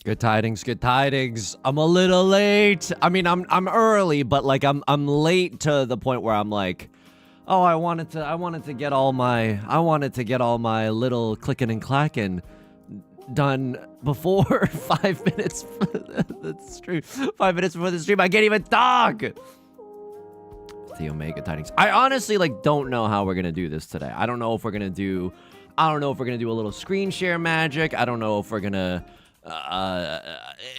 Good tidings, good tidings. I'm a little late. I mean, I'm early, but like I'm late to the point where I'm like, oh, I wanted to get all my little clicking and clacking done before 5 minutes the stream. 5 minutes before the stream. I can't even talk. The Omega tidings. I honestly don't know how we're gonna do this today. I don't know if we're gonna do a little screen share magic. I don't know if we're gonna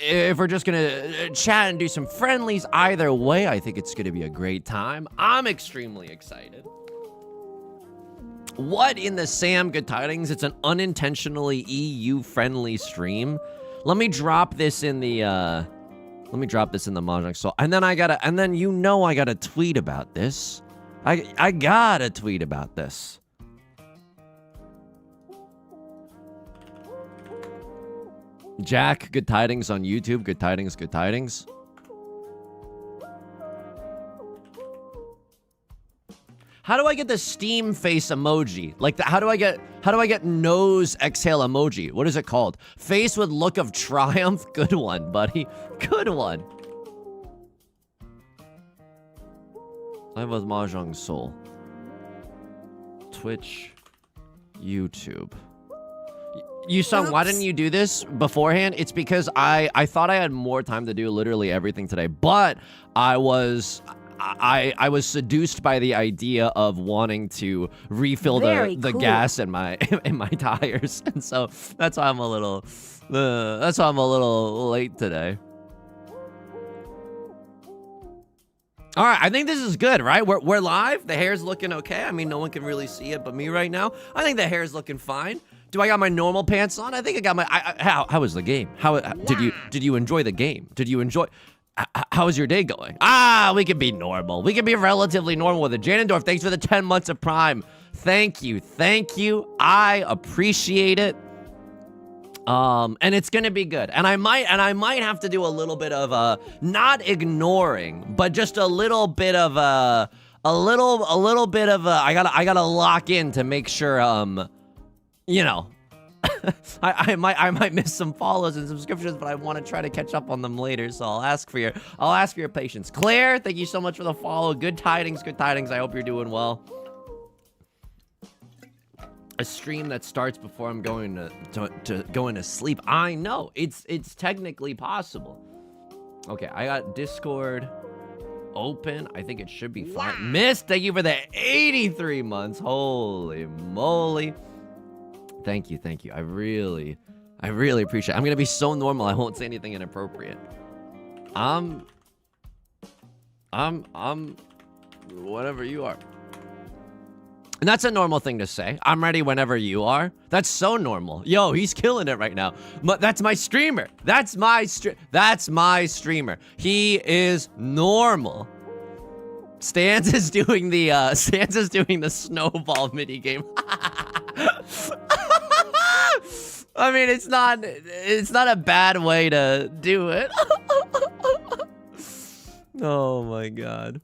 if we're just gonna chat and do some friendlies. Either way, I think it's gonna be a great time. I'm extremely excited. What in the Sam good tidings? It's an unintentionally EU friendly stream. Let me drop this in the Mahjong Soul. And then I gotta tweet about this. I gotta tweet about this. Jack, good tidings on YouTube. Good tidings, good tidings. How do I get the steam face emoji? Like, how do I get nose exhale emoji? What is it called? Face with look of triumph? Good one, buddy. Good one. I was Mahjong Soul. Twitch. YouTube. Yusong, why didn't you do this beforehand? It's because I thought I had more time to do literally everything today, but I was seduced by the idea of wanting to refill the gas in my tires, and so that's why I'm a little late today. All right, I think this is good, right? We're live. The hair's looking okay. I mean, no one can really see it but me right now. I think the hair's looking fine. Do I got my normal pants on? I think I got my. How was the game? Did you enjoy the game? Did you enjoy? How is your day going? We can be normal. We can be relatively normal with it. Janendorf, thanks for the 10 months of Prime. Thank you. I appreciate it. And it's gonna be good. And I might have to do a little bit of not ignoring, but just a little bit of I gotta lock in to make sure you know. I might miss some follows and subscriptions, but I want to try to catch up on them later. So I'll ask for your patience. Claire, thank you so much for the follow. Good tidings, good tidings. I hope you're doing well. A stream that starts before I'm going to sleep. I know it's technically possible. Okay, I got Discord open. I think it should be fine. Wow. Miss, thank you for the 83 months. Holy moly. Thank you. I really appreciate it. I'm gonna be so normal I won't say anything inappropriate. I'm whatever you are. And that's a normal thing to say. I'm ready whenever you are. That's so normal. Yo, he's killing it right now. That's my streamer. That's my streamer. He is normal. Stans is doing the snowball mini game. I mean, it's not a bad way to do it. Oh my god.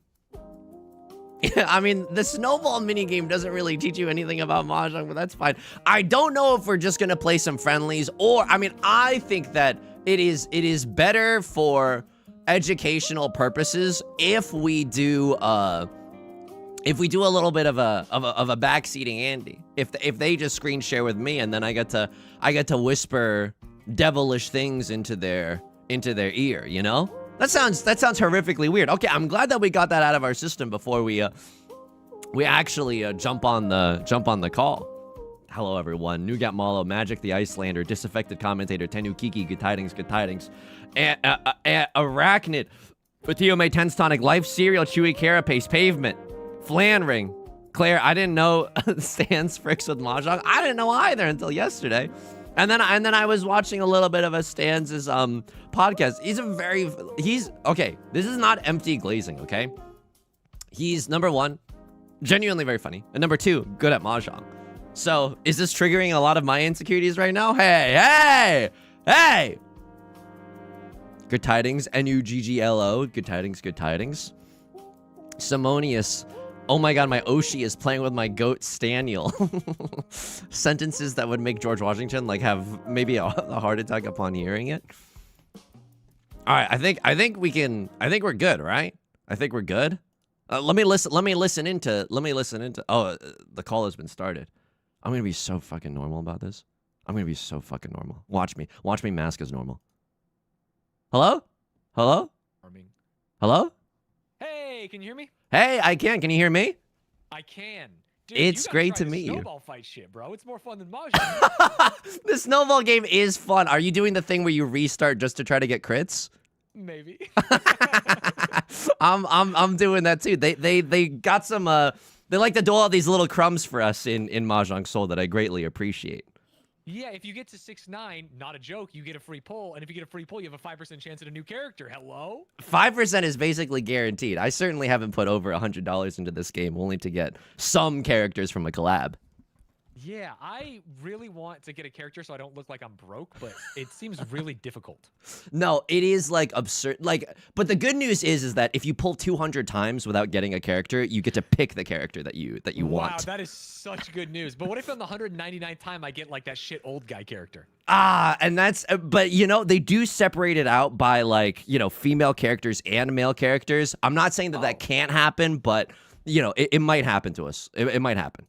Yeah, I mean, the snowball minigame doesn't really teach you anything about Mahjong, but that's fine. I don't know if we're just gonna play some friendlies, or, I mean, I think that it is better for educational purposes if we do a little bit of a backseating Andy. If they just screen share with me, and then I get to whisper devilish things into their ear, you know? That sounds horrifically weird. Okay, I'm glad that we got that out of our system before we actually jump on the call. Hello everyone. Nugat Malo, Magic the Icelander, Disaffected Commentator, Tenhou Kiki, good tidings. Arachnid, Fatio Tense Tonic, Life Cereal, Chewy Carapace, Pavement, Flanring, Claire, I didn't know Stan's Fricks with Mahjong. I didn't know either until yesterday. And then I was watching a little bit of a Stan's podcast. He's okay, this is not empty glazing, okay? He's, number one, genuinely very funny. And number two, good at Mahjong. So, is this triggering a lot of my insecurities right now? Hey! Good tidings, Nugglo. Good tidings. Simonius, Oh my god, my Oshi is playing with my goat Staniel. Sentences that would make George Washington like have maybe a heart attack upon hearing it. All right, I think we're good, right? I think we're good. Let me listen into. Oh, the call has been started. I'm gonna be so fucking normal about this. I'm gonna be so fucking normal. Watch me mask as normal. Hello? Hello? Hello? Hey, can you hear me? Hey, I can. Can you hear me? I can. Dude, it's great to meet you. Snowball fight shit, bro. It's more fun than Mahjong. The snowball game is fun. Are you doing the thing where you restart just to try to get crits? Maybe. I'm doing that too. They got some they like to dole out these little crumbs for us in Mahjong Soul that I greatly appreciate. Yeah, if you get to 6-9, not a joke, you get a free pull, and if you get a free pull, you have a 5% chance at a new character. Hello? 5% is basically guaranteed. I certainly haven't put over $100 into this game only to get some characters from a collab. Yeah, I really want to get a character so I don't look like I'm broke, but it seems really difficult. No, it is like absurd. Like, but the good news is that if you pull 200 times without getting a character, you get to pick the character that you want. Wow, that is such good news. But what if on the 199th time I get like that shit old guy character? And that's, but you know, they do separate it out by like, you know, female characters and male characters. I'm not saying that that can't happen, but you know, it might happen to us. It might happen.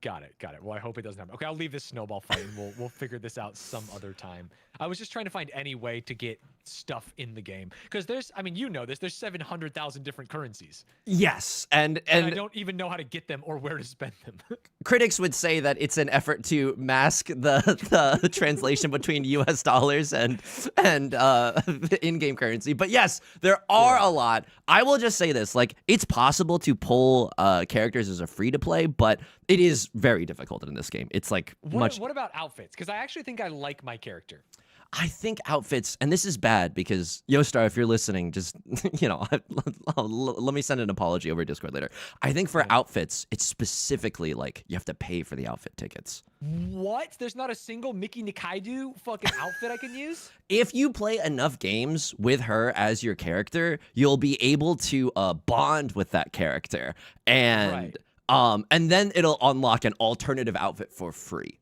Got it. Well, I hope it doesn't happen. Okay, I'll leave this snowball fight and we'll figure this out some other time. I was just trying to find any way to get stuff in the game because there's, I mean, you know this, there's 700,000 different currencies. Yes, and I don't even know how to get them or where to spend them. Critics would say that it's an effort to mask the translation between US dollars and in-game currency. But yes, there are a lot. I will just say this, like, it's possible to pull characters as a free-to-play, but it is very difficult in this game. It's like What about outfits? Because I actually think I like my character. I think outfits, and this is bad because, Yostar, if you're listening, just, you know, let me send an apology over Discord later. I think for outfits, it's specifically like you have to pay for the outfit tickets. What? There's not a single Mickey Nikaidu fucking outfit I can use? If you play enough games with her as your character, you'll be able to bond with that character. And, and then it'll unlock an alternative outfit for free.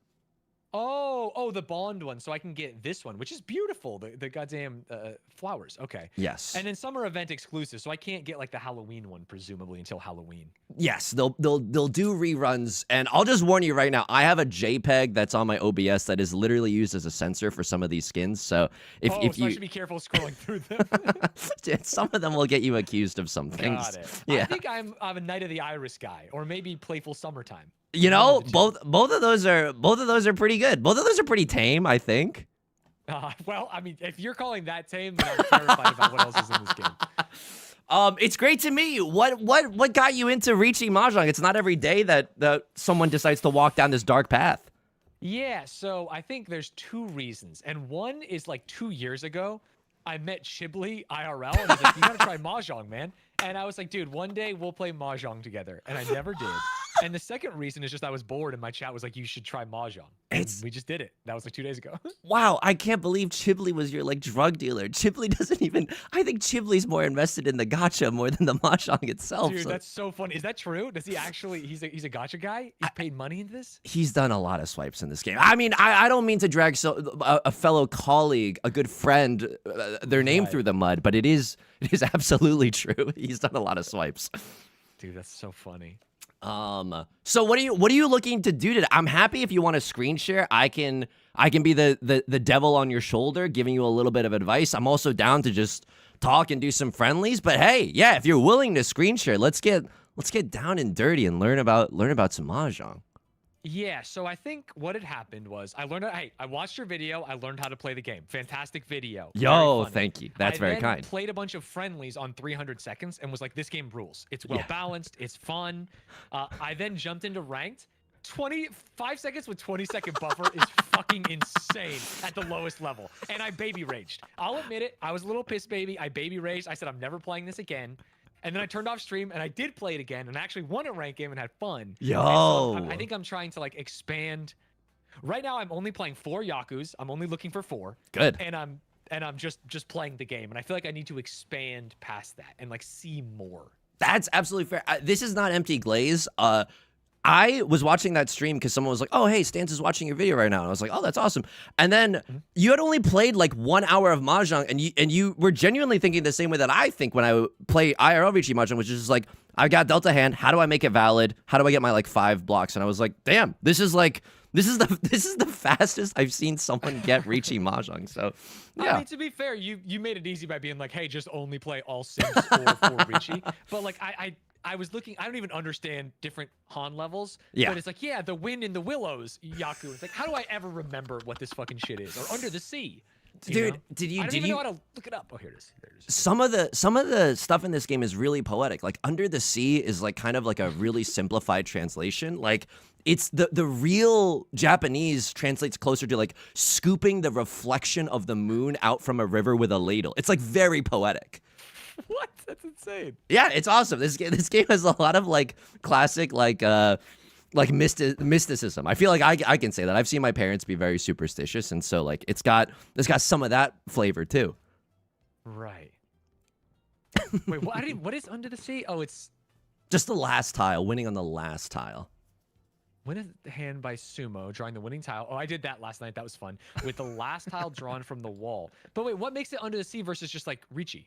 Oh, the Bond one. So I can get this one, which is beautiful. The goddamn flowers. Okay. Yes. And then some are event exclusive, so I can't get like the Halloween one presumably until Halloween. Yes, they'll do reruns, and I'll just warn you right now. I have a JPEG that's on my OBS that is literally used as a sensor for some of these skins. So if so I should be careful scrolling through them. Some of them will get you accused of some things. Got it. Yeah. I think I'm a Night of the Iris guy, or maybe Playful Summertime. You know, both of those are pretty good. Both of those are pretty tame, I think. Well, I mean, if you're calling that tame, then I'm terrified about what else is in this game. It's great to meet you. What got you into Riichi Mahjong? It's not every day that someone decides to walk down this dark path. Yeah, so I think there's two reasons, and one is like 2 years ago, I met Chibli IRL, and he's like, "You gotta try Mahjong, man." And I was like, "Dude, one day we'll play Mahjong together," and I never did. And the second reason is just I was bored and my chat was like, "You should try Mahjong." And we just did it. That was like 2 days ago. Wow, I can't believe Chibli was your like drug dealer. Chibli doesn't even. I think Chibli's more invested in the gacha more than the Mahjong itself. Dude, that's so funny. Is that true? Does he actually? He's a gacha guy. He's paid money into this. He's done a lot of swipes in this game. I mean, I don't mean to drag a fellow colleague, a good friend, their name through the mud, but it is absolutely true. He's done a lot of swipes. Dude, that's so funny. So what are you looking to do today? I'm happy if you want to screen share. I can be the devil on your shoulder, giving you a little bit of advice. I'm also down to just talk and do some friendlies. But hey, yeah, if you're willing to screen share, let's get down and dirty and learn about some Mahjong. Yeah, so I think what had happened was I watched your video. I learned how to play the game. Fantastic video. Yo, thank you. That's very kind. I played a bunch of friendlies on 300 seconds and was like, this game rules. It's well balanced. It's fun. I then jumped into ranked. 25 seconds with 20-second buffer is fucking insane at the lowest level. And I baby raged. I'll admit it. I was a little piss baby. I baby raged. I said, I'm never playing this again. And then I turned off stream and I did play it again and actually won a ranked game and had fun. Yo. So I think I'm trying to like expand. Right now I'm only playing 4 Yakus. I'm only looking for 4. Good. And I'm just playing the game. And I feel like I need to expand past that and like see more. That's absolutely fair. This is not empty glaze. I was watching that stream because someone was like, "Oh, hey, Stance is watching your video right now." And I was like, "Oh, that's awesome." And then you had only played like 1 hour of Mahjong, and you were genuinely thinking the same way that I think when I play IRL Riichi Mahjong, which is just like, I got dealt a hand. How do I make it valid? How do I get my like 5 blocks? And I was like, "Damn, this is the fastest I've seen someone get Riichi Mahjong." So, yeah. I mean, to be fair, you made it easy by being like, "Hey, just only play all Sims or for Riichi." But like, I was looking, I don't even understand different Han levels. Yeah. But it's like, yeah, the wind in the willows, Yaku. It's like, how do I ever remember what this fucking shit is? Or Under the Sea. Dude, I don't even know how to look it up. Oh, here it is. Some of the stuff in this game is really poetic. Like Under the Sea is like kind of like a really simplified translation. Like it's the real Japanese translates closer to like scooping the reflection of the moon out from a river with a ladle. It's like very poetic. What? That's insane. Yeah, it's awesome. This game has a lot of like classic like mysticism. I feel like I can say that. I've seen my parents be very superstitious, and so like it's got some of that flavor too. Right. Wait, what is Under the Sea? Oh, it's just the last tile, winning on the last tile. Win a hand by Sumo, drawing the winning tile. Oh, I did that last night. That was fun. With the last tile drawn from the wall. But wait, what makes it Under the Sea versus just like Riichi?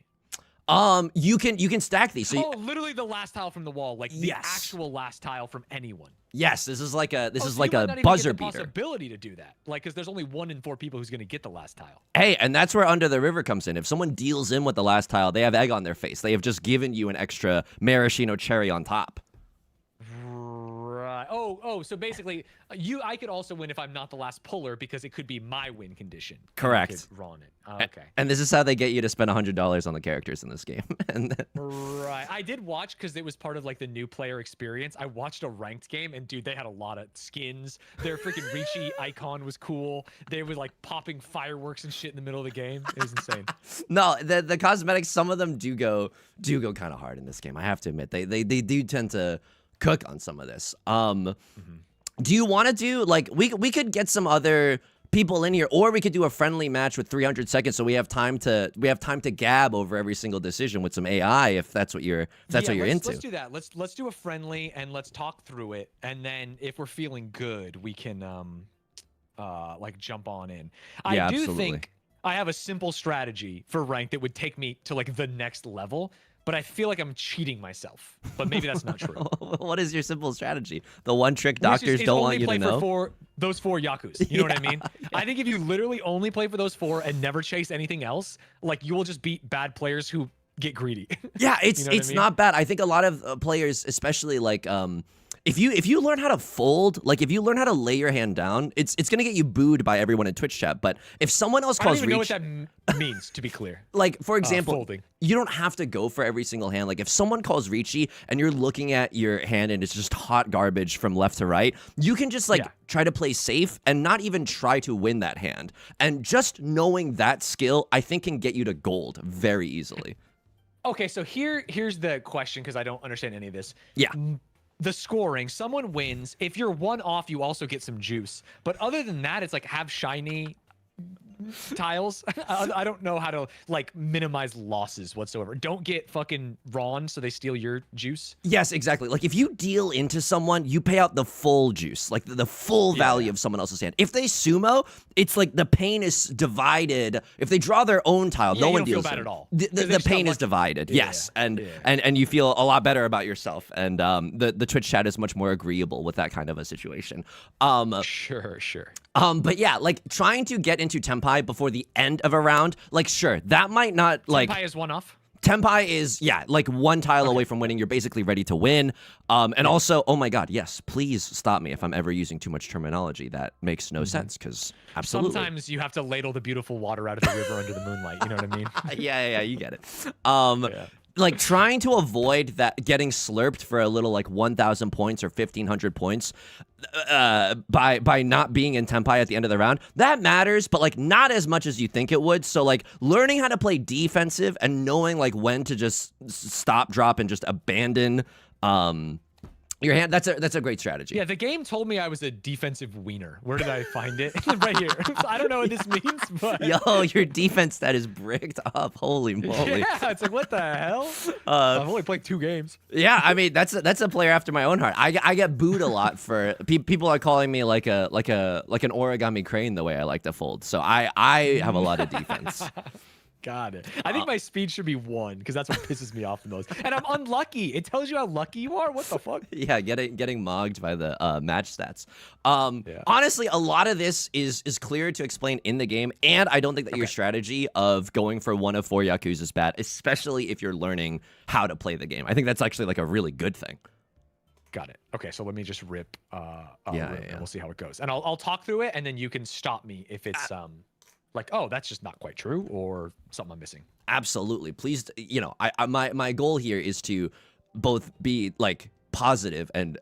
You can stack these. So literally the last tile from the wall, like the actual last tile from anyone. Yes, this is like a so like a not even buzzer get the beater. Possibility to do that, like, because there's only 1 in 4 people who's going to get the last tile. Hey, and that's where Under the River comes in. If someone deals in with the last tile, they have egg on their face. They have just given you an extra maraschino cherry on top. Right. Oh, so basically, I could also win if I'm not the last puller because it could be my win condition. Correct. Raw on it. Oh, okay. And this is how they get you to spend $100 on the characters in this game. And then... Right. I did watch because it was part of like the new player experience. I watched a ranked game, and dude, they had a lot of skins. Their freaking Riichi icon was cool. They were like popping fireworks and shit in the middle of the game. It was insane. No, the cosmetics, some of them do go kind of hard in this game. I have to admit, they do tend to cook on some of this. Do you want to do like we could get some other people in here, or we could do a friendly match with 300 seconds, so we have time to gab over every single decision with some AI, if that's what you're into. Let's do that. Let's do a friendly and let's talk through it, and then if we're feeling good, we can like jump on in. Yeah, I do absolutely. think I have a simple strategy for rank that would take me to like the next level. But I feel like I'm cheating myself. But maybe that's not true. What is your simple strategy? The one trick doctors don't want you to know? For those 4 Yakus. You know what I mean? Yeah. I think if you literally only play for those 4 and never chase anything else, like you will just beat bad players who get greedy. Yeah, it's you know it's not bad. I think a lot of players, especially like if you learn how to fold, like if you learn how to lay your hand down, it's gonna get you booed by everyone in Twitch chat. But if someone else calls I don't even reach, know what that means, to be clear. Like for example, folding. You don't have to go for every single hand. Like if someone calls Riichi and you're looking at your hand and it's just hot garbage from left to right, you can just like try to play safe and not even try to win that hand. And just knowing that skill, I think, can get you to gold very easily. Okay, so here's the question, because I don't understand any of this. Yeah. The scoring, someone wins. If you're 1 off, you also get some juice. But other than that, it's like have shiny tiles. I don't know how to like minimize losses whatsoever. Don't get fucking Ron so they steal your juice. Yes, exactly. Like if you deal into someone, you pay out the full juice, like the full value of someone else's hand. If they sumo, it's like the pain is divided. If they draw their own tile, no one deals. Feel bad at all. The pain is divided. Yes, and you feel a lot better about yourself. And the Twitch chat is much more agreeable with that kind of a situation. Sure. But yeah, like trying to get into Tenpai before the end of a round, like sure, that might not like Tenpai is 1 off. Tenpai is like 1 tile away from winning. You're basically ready to win. And also, oh my god, yes, please stop me if I'm ever using too much terminology that makes no sense, because absolutely. Sometimes you have to ladle the beautiful water out of the river under the moonlight. You know what I mean? Yeah, you get it. Like trying to avoid that getting slurped for a little like 1,000 points or 1,500 points by not being in Tenpai at the end of the round, that matters, but like not as much as you think it would. So like learning how to play defensive and knowing like when to just stop, drop, and just abandon Your hand. That's a great strategy. Yeah, the game told me I was a defensive wiener. Where did I find it? Right here. So I don't know what this means, but Yo, your defense stat is bricked up. Holy moly. yeah, it's like what the hell? I've only played 2 games. Yeah, I mean that's a player after my own heart. I get booed a lot for people are calling me like an origami crane the way I like to fold. So I have a lot of defense. Got it. I think my speed should be 1 because that's what pisses me off the most. And I'm unlucky. It tells you how lucky you are. What the fuck? Yeah, getting mogged by the match stats. Honestly, a lot of this is clear to explain in the game, and I don't think that your strategy of going for 1 of 4 Yakuza is bad, especially if you're learning how to play the game. I think that's actually like a really good thing. Got it. Okay, so let me just rip. Yeah. And we'll see how it goes, and I'll talk through it, and then you can stop me if it's like, oh, that's just not quite true, or something I'm missing. Absolutely. Please, my goal here is to both be like positive and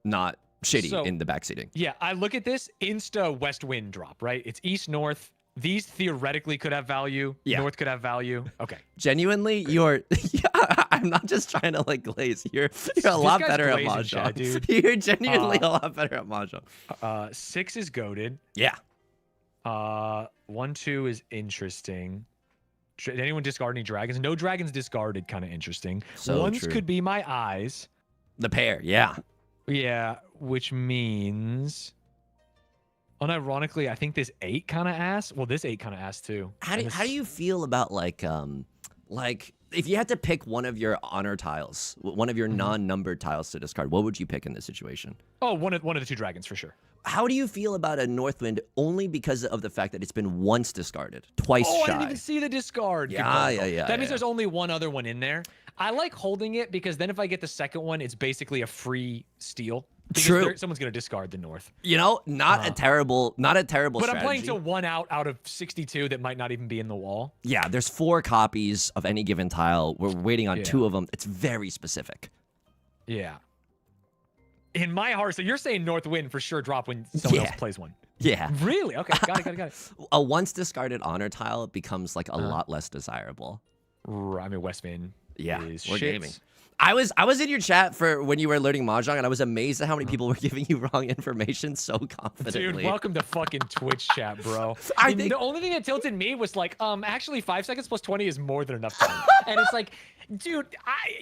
not shitty in the backseating. Yeah, I look at this insta west wind drop, right? It's east north. These theoretically could have value. Yeah. North could have value. Okay. Genuinely, I'm not just trying to like glaze. You're a lot better at Mahjong. Dude. You're genuinely a lot better at Mahjong. 6 is goated. Yeah. 1, 2 is interesting. Did anyone discard any dragons? No dragons discarded, kind of interesting. So Ones true. could be my eyes. The pair, yeah. Yeah, which means, unironically, I think this 8 kind of ass. Well, this 8 kind of ass too. How do you feel about like if you had to pick one of your honor tiles, one of your non-numbered tiles to discard, what would you pick in this situation? Oh, one of the 2 dragons for sure. How do you feel about a Northwind only because of the fact that it's been once discarded, twice shy? I didn't even see the discard. Yeah. That means there's only one other one in there. I like holding it because then if I get the second one, it's basically a free steal. True. Someone's gonna discard the North. Not a terrible But strategy. I'm playing to 1 out of 62 that might not even be in the wall. Yeah, there's 4 copies of any given tile. We're waiting on 2 of them. It's very specific. Yeah. In my heart, so you're saying North Wind for sure drop when someone else plays one. Yeah. Really? Okay, got it. A once discarded honor tile becomes like a lot less desirable. I mean, Westman is we're shit. gaming. I was in your chat for when you were learning Mahjong, and I was amazed at how many people were giving you wrong information so confidently. Dude, welcome to fucking Twitch chat, bro. The only thing that tilted me was like, actually 5 seconds plus 20 is more than enough time. And it's like, dude,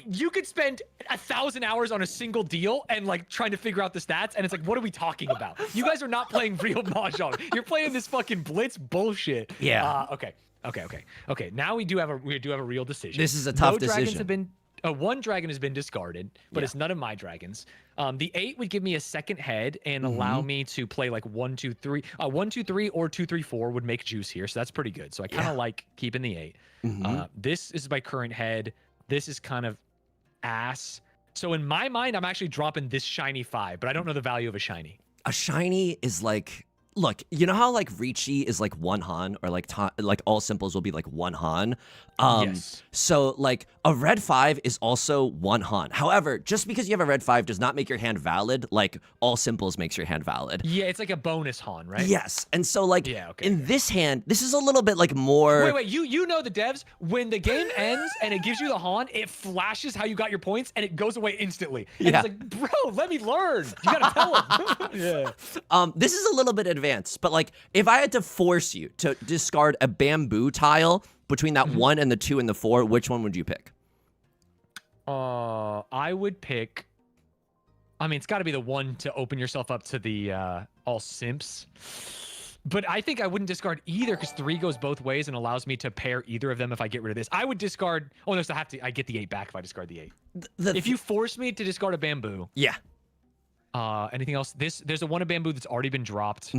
you could spend 1,000 hours on a single deal and like trying to figure out the stats, and it's like, what are we talking about? You guys are not playing real Mahjong. You're playing this fucking blitz bullshit. Yeah. Okay. Now we do have a real decision. This is a tough decision. Dragons have been. 1 dragon has been discarded, but it's none of my dragons. The 8 would give me a second head and allow me to play like 1, 2, 3. 1, 2, 3 or 2, 3, 4 would make juice here, so that's pretty good. So I kind of like keeping the 8. This is my current head. This is kind of ass. So in my mind, I'm actually dropping this shiny 5, but I don't know the value of a shiny. A shiny is like, look, you know how like Riichi is like 1 Han, or like all simples will be like 1 Han. Yes. So like a red 5 is also 1 Han. However, just because you have a red 5 does not make your hand valid. Like all simples makes your hand valid. Yeah, it's like a bonus Han, right? Yes. And so like in this hand, this is a little bit like more. Wait. You know the devs, when the game ends and it gives you the Han, it flashes how you got your points and it goes away instantly. And it's like, bro, let me learn. You gotta tell him. This is a little bit advanced, but like if I had to force you to discard a bamboo tile between that 1 and the 2 and the 4, which one would you pick? I would pick. I mean, it's got to be the 1 to open yourself up to the all simps. But I think I wouldn't discard either because 3 goes both ways and allows me to pair either of them if I get rid of this. I would discard. Oh no, so I get the 8 back if I discard the 8. If you force me to discard a bamboo. Yeah. Anything else? There's a 1 of bamboo that's already been dropped.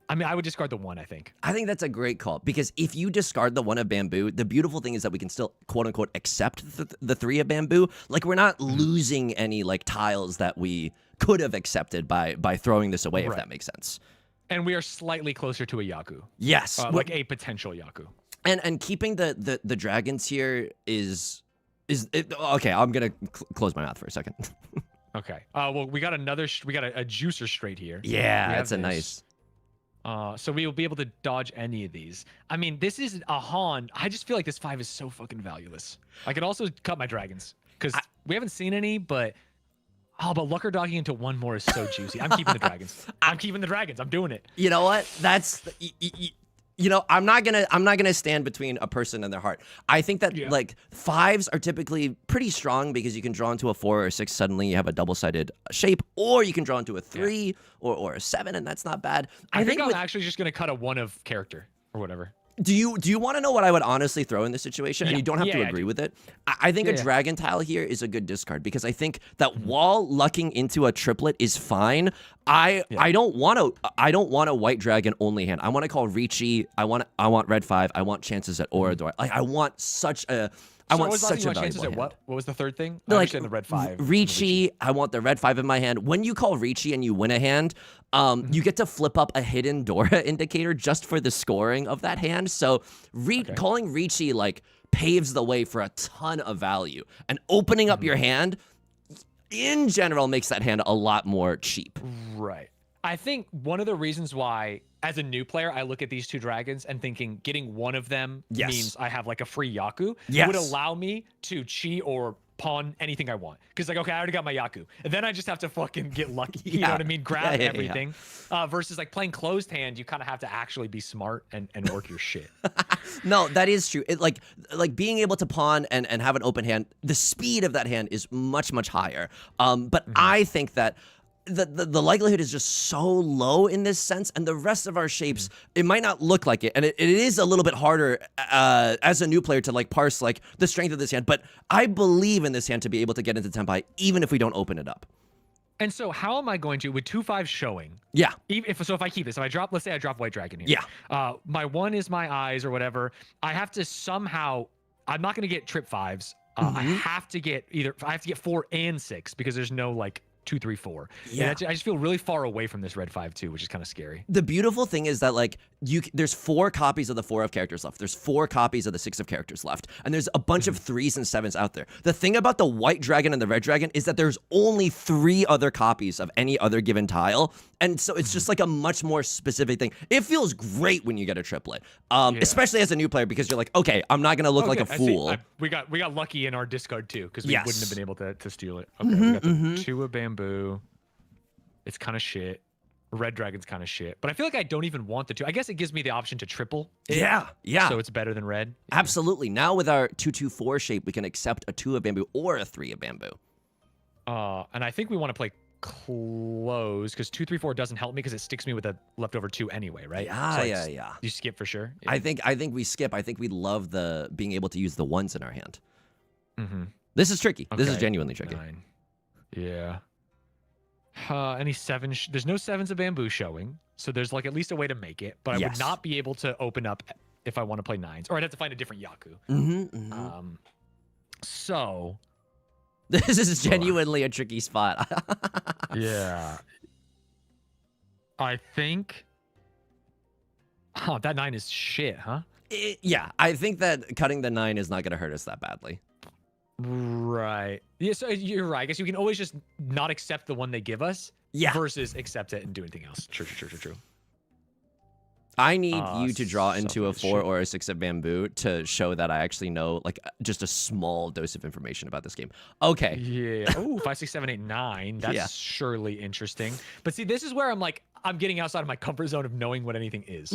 I mean, I would discard the 1, I think. I think that's a great call, because if you discard the 1 of bamboo, the beautiful thing is that we can still, quote unquote, accept the 3 of bamboo. Like, we're not losing any, like, tiles that we could have accepted by throwing this away, if that makes sense. And we are slightly closer to a Yaku. Yes. Like a potential Yaku. And keeping the dragons here is okay, I'm going to close my mouth for a second. Okay. Well, we got a juicer straight here. Yeah, that's a nice. So we will be able to dodge any of these. I mean, this is a Han. I just feel like this 5 is so fucking valueless. I could also cut my dragons because we haven't seen any, but Oh, but Lucker dogging into one more is so juicy. I'm keeping the dragons. I'm keeping the dragons. I'm doing it. You know what? That's you know, I'm not gonna stand between a person and their heart. I think that like 5s are typically pretty strong because you can draw into a 4 or 6. Suddenly you have a double-sided shape, or you can draw into a 3 or a 7, and that's not bad. I think I'm actually just gonna cut a 1 of character or whatever. Do you want to know what I would honestly throw in this situation? And you don't have to agree with it. I think a dragon tile here is a good discard because I think that while lucking into a triplet is fine, I don't want a white dragon only hand. I want to call Riichi. I want red 5. I want chances at Oradodora. Like I want such a chances at what was the third thing? I understand the red 5. Riichi, I want the red 5 in my hand. When you call Riichi and you win a hand, you get to flip up a hidden Dora indicator just for the scoring of that hand. So calling Riichi like paves the way for a ton of value. And opening up your hand, in general, makes that hand a lot more cheap. Right. I think one of the reasons why, as a new player, I look at these 2 dragons and thinking getting one of them means I have like a free Yaku. It would allow me to chi or pawn anything I want. Because like, okay, I already got my Yaku. And then I just have to fucking get lucky. You know what I mean? Grab everything. Versus like playing closed hand, you kind of have to actually be smart and work your shit. No, that is true. It like being able to pawn and have an open hand, the speed of that hand is much, much higher. But I think that the likelihood is just so low in this sense, and the rest of our shapes, it might not look like it, and it is a little bit harder as a new player to like parse like the strength of this hand, but I believe in this hand to be able to get into Tenpai even if we don't open it up. And so how am I going to, with 2/5 showing? Yeah. If I keep this, if I drop, let's say I drop white dragon here. Yeah. My 1 is my eyes or whatever. I have to somehow, I'm not going to get trip 5s. I have to get 4 and 6 because there's no like 2, 3, 4. Yeah. And I just feel really far away from this red 5 too, which is kind of scary. The beautiful thing is that like there's 4 copies of the 4 of characters left. There's 4 copies of the 6 of characters left, and there's a bunch of 3s and 7s out there. The thing about the white dragon and the red dragon is that there's only 3 other copies of any other given tile, and so it's just like a much more specific thing. It feels great when you get a triplet, especially as a new player because you're like, okay, I'm not gonna look like a fool. We got lucky in our discard too because we wouldn't have been able to steal it. Okay, we got the 2 of bamboo. It's kind of shit. Red dragon's kind of shit, but I feel like I don't even want the 2. I guess it gives me the option to triple. Yeah. So it's better than red. Absolutely. Now with our 2/2/4 shape, we can accept a 2 of bamboo or a 3 of bamboo. And I think we want to play close because 2, 3, 4 doesn't help me because it sticks me with a leftover 2 anyway, right? Yeah. You skip for sure. Yeah. I think we skip. I think we love the being able to use the 1s in our hand. This is tricky. Okay. This is genuinely tricky. 9. Yeah. Any 7? There's no 7s of bamboo showing, so there's like at least a way to make it. But I would not be able to open up if I want to play 9s, or I'd have to find a different Yaku. So this is genuinely a tricky spot. Yeah. I think. Oh, that 9 is shit, huh? Yeah, I think that cutting the 9 is not going to hurt us that badly. Right. Yeah, so you're right. I guess you can always just not accept the one they give us versus accept it and do anything else. True. I need you to draw into a 4 or a 6 of bamboo to show that I actually know like just a small dose of information about this game. Okay. Yeah. Oh, 5, 6, 7, 8, 9. That's surely interesting. But see, this is where I'm getting outside of my comfort zone of knowing what anything is.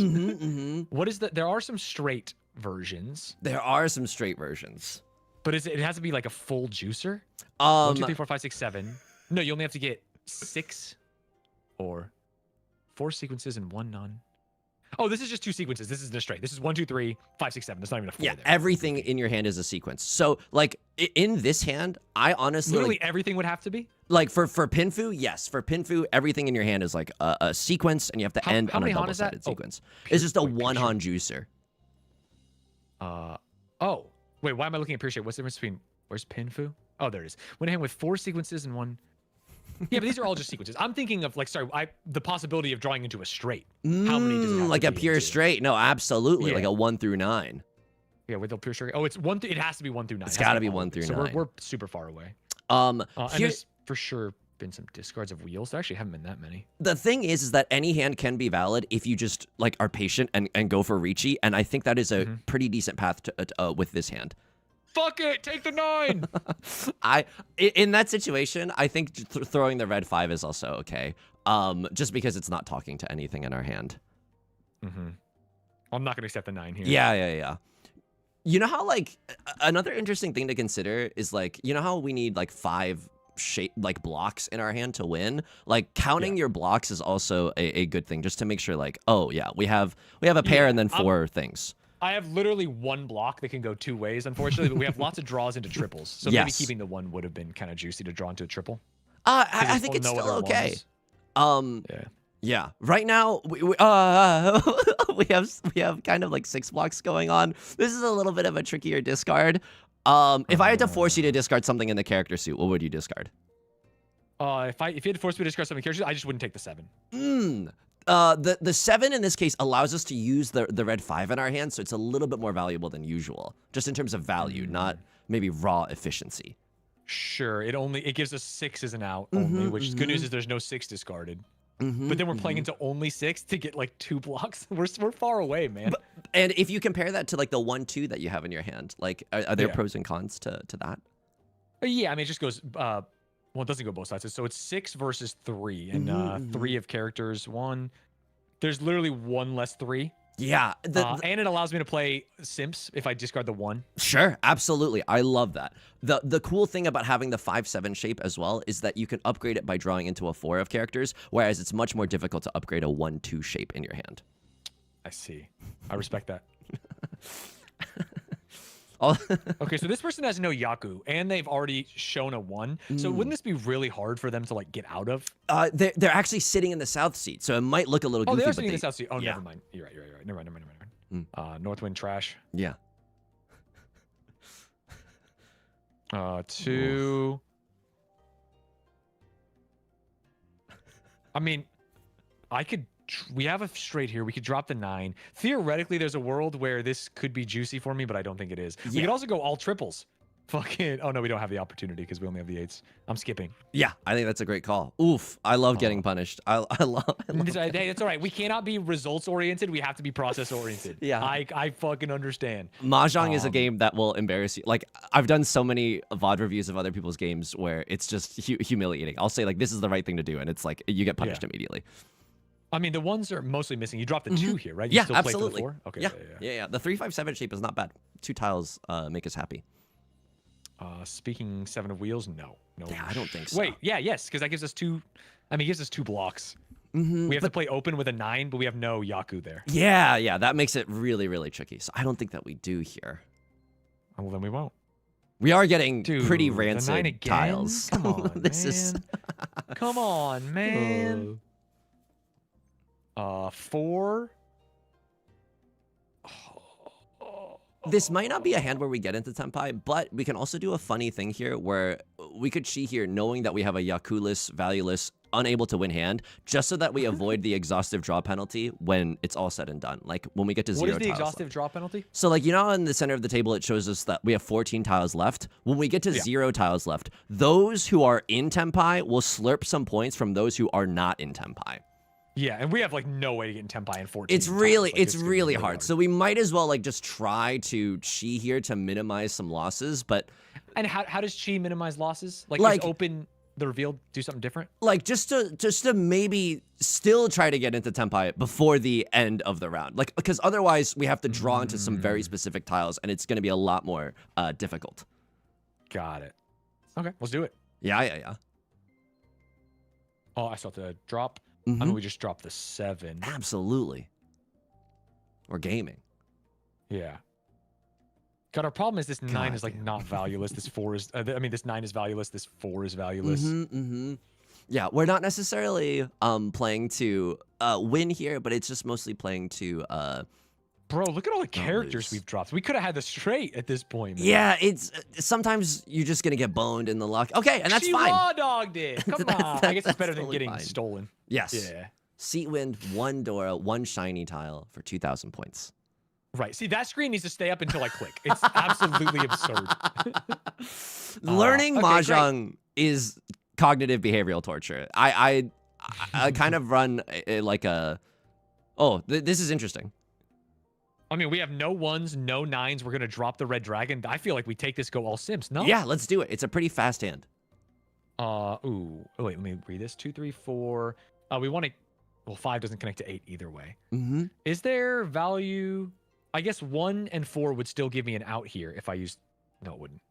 What is the? There are some straight versions. There are some straight versions. But it has to be like a full juicer? 1, 2, 3, 4, 5, 6, 7. No, you only have to get 6 or 4 sequences and 1 none. Oh, this is just 2 sequences. This isn't a straight. This is 1, 2, 3, 5, 6, 7. There's not even a 4 there. Everything in your hand is a sequence. So, like, in this hand, I honestly... Literally everything would have to be? Like, for Pinfu, yes. For Pinfu, everything in your hand is, like, a sequence, and you have to end on a double-sided sequence. It's just a 1-han juicer. Oh. Wait, why am I looking at pure shape? What's the difference between... Where's Pinfu? Oh, there it is. Went ahead with 4 sequences and 1... Yeah, but these are all just sequences. I'm thinking of, like, the possibility of drawing into a straight. How many does it have like to a be pure into? straight. No, absolutely. Like a 1 through 9. Yeah, with the pure straight. Oh, it has to be 1 through 9. It's got to be 1 through 9. So we're super far away. And there's for sure been some discards of wheels. There actually haven't been that many. The thing is that any hand can be valid if you just like are patient and go for Riichi, and I think that is a pretty decent path to with this hand. fuck it, take the 9. In that situation, I think throwing the red 5 is also okay. Just because it's not talking to anything in our hand. I'm not gonna accept the 9 here. Yeah. You know how, like, another interesting thing to consider is, like, you know how we need, like, 5 blocks in our hand to win? Like, counting your blocks is also a good thing, just to make sure, like, oh, yeah, we have a pair and then 4 things. I have literally 1 block that can go 2 ways, unfortunately, but we have lots of draws into triples. So maybe keeping the 1 would have been kind of juicy to draw into a triple. I think it's still okay. Yeah. Right now, we have kind of like 6 blocks going on. This is a little bit of a trickier discard. If I had to force you to discard something in the character suit, what would you discard? If you had to force me to discard something in the character suit, I just wouldn't take the 7. The 7 in this case allows us to use the red 5 in our hand, so it's a little bit more valuable than usual, just in terms of value, not maybe raw efficiency. Sure, it gives us 6 as an out only, which good news is there's no 6 discarded. But then we're playing into only 6 to get like 2 blocks. We're far away, man. And if you compare that to like the 1-2 that you have in your hand, like are there pros and cons to that? Yeah, I mean it just goes. Well, it doesn't go both sides. So it's 6 versus 3, and 3 of characters. 1. There's literally 1 less 3. Yeah, and it allows me to play simps if I discard the 1. Sure, absolutely. I love that. The cool thing about having the 5/7 shape as well is that you can upgrade it by drawing into a 4 of characters, whereas it's much more difficult to upgrade a 1-2 shape in your hand. I see. I respect that. Oh. Okay, so this person has no Yaku, and they've already shown a 1. So wouldn't this be really hard for them to like get out of? They're actually sitting in the south seat, so it might look a little goofy. Oh, they're sitting in the south seat. Oh, never mind. You're right. Never mind. Northwind trash. Yeah. 2. I mean, we have a straight here. We could drop the 9. Theoretically, there's a world where this could be juicy for me, but I don't think it is. We could also go all triples. Fucking. Oh no, we don't have the opportunity because we only have the 8s. I'm skipping. Yeah, I think that's a great call. Oof, I love getting punished. I love. Hey, that's all right. We cannot be results oriented. We have to be process oriented. Yeah, I fucking understand. Mahjong is a game that will embarrass you. Like, I've done so many VOD reviews of other people's games where it's just humiliating. I'll say like this is the right thing to do, and it's like you get punished immediately. I mean, the 1s are mostly missing. You dropped the 2 here, right? You Yeah, still absolutely. Play for the 4? Okay. Yeah. The 3/5/7 shape is not bad. 2 tiles make us happy. Speaking 7 of wheels, no. Yeah, I don't think so. Wait, yes, because that gives us 2. I mean, it gives us 2 blocks. We have to play open with a 9, but we have no Yaku there. Yeah, that makes it really, really tricky. So I don't think that we do here. Well, then we won't. We are getting pretty rancid tiles. Come on, this man. is. Come on, man. 4. This might not be a hand where we get into Tenpai, but we can also do a funny thing here where we could chi here knowing that we have a Yaku-less, valueless, unable to win hand, just so that we avoid the exhaustive draw penalty when it's all said and done. Like when we get to 0 tiles. What is the exhaustive draw penalty? So like, you know, in the center of the table, it shows us that we have 14 tiles left. When we get to 0 tiles left, those who are in Tenpai will slurp some points from those who are not in Tenpai. Yeah, and we have like no way to get in Tenpai in 14. It's really hard. So we might as well like just try to chi here to minimize some losses, but. And how does chi minimize losses? Like open the reveal, do something different? Like just to maybe still try to get into Tenpai before the end of the round. Like, because otherwise we have to draw into some very specific tiles and it's going to be a lot more difficult. Got it. Okay, let's do it. Yeah. Oh, I still have to drop. I mean, we just dropped the 7. Absolutely. We're gaming. Yeah. God, our problem is this 9 is like not valueless. This 4 is. This 9 is valueless. This 4 is valueless. Yeah, we're not necessarily playing to win here, but it's just mostly playing to. Bro, look at all the characters we've dropped. We could have had this straight at this point. Man. Yeah, it's sometimes you're just gonna get boned in the luck. Okay, and that's fine. Raw dogged it. Come on. I guess it's better than getting stolen. Yes. Yeah. Seat wind, 1 Dora, 1 shiny tile for 2,000 points. Right. See, that screen needs to stay up until I click. It's absolutely absurd. Learning Mahjong is cognitive behavioral torture. I kind of run like a. Oh, this is interesting. I mean, we have no 1s, no 9s. We're gonna drop the red dragon. I feel like we take this, go all simps. No. Yeah, let's do it. It's a pretty fast hand. Ooh. Oh, wait, let me read this. 2, 3, 4. We want to. Well, 5 doesn't connect to 8 either way. Mm-hmm. Is there value? I guess 1 and 4 would still give me an out here if I used. No, it wouldn't.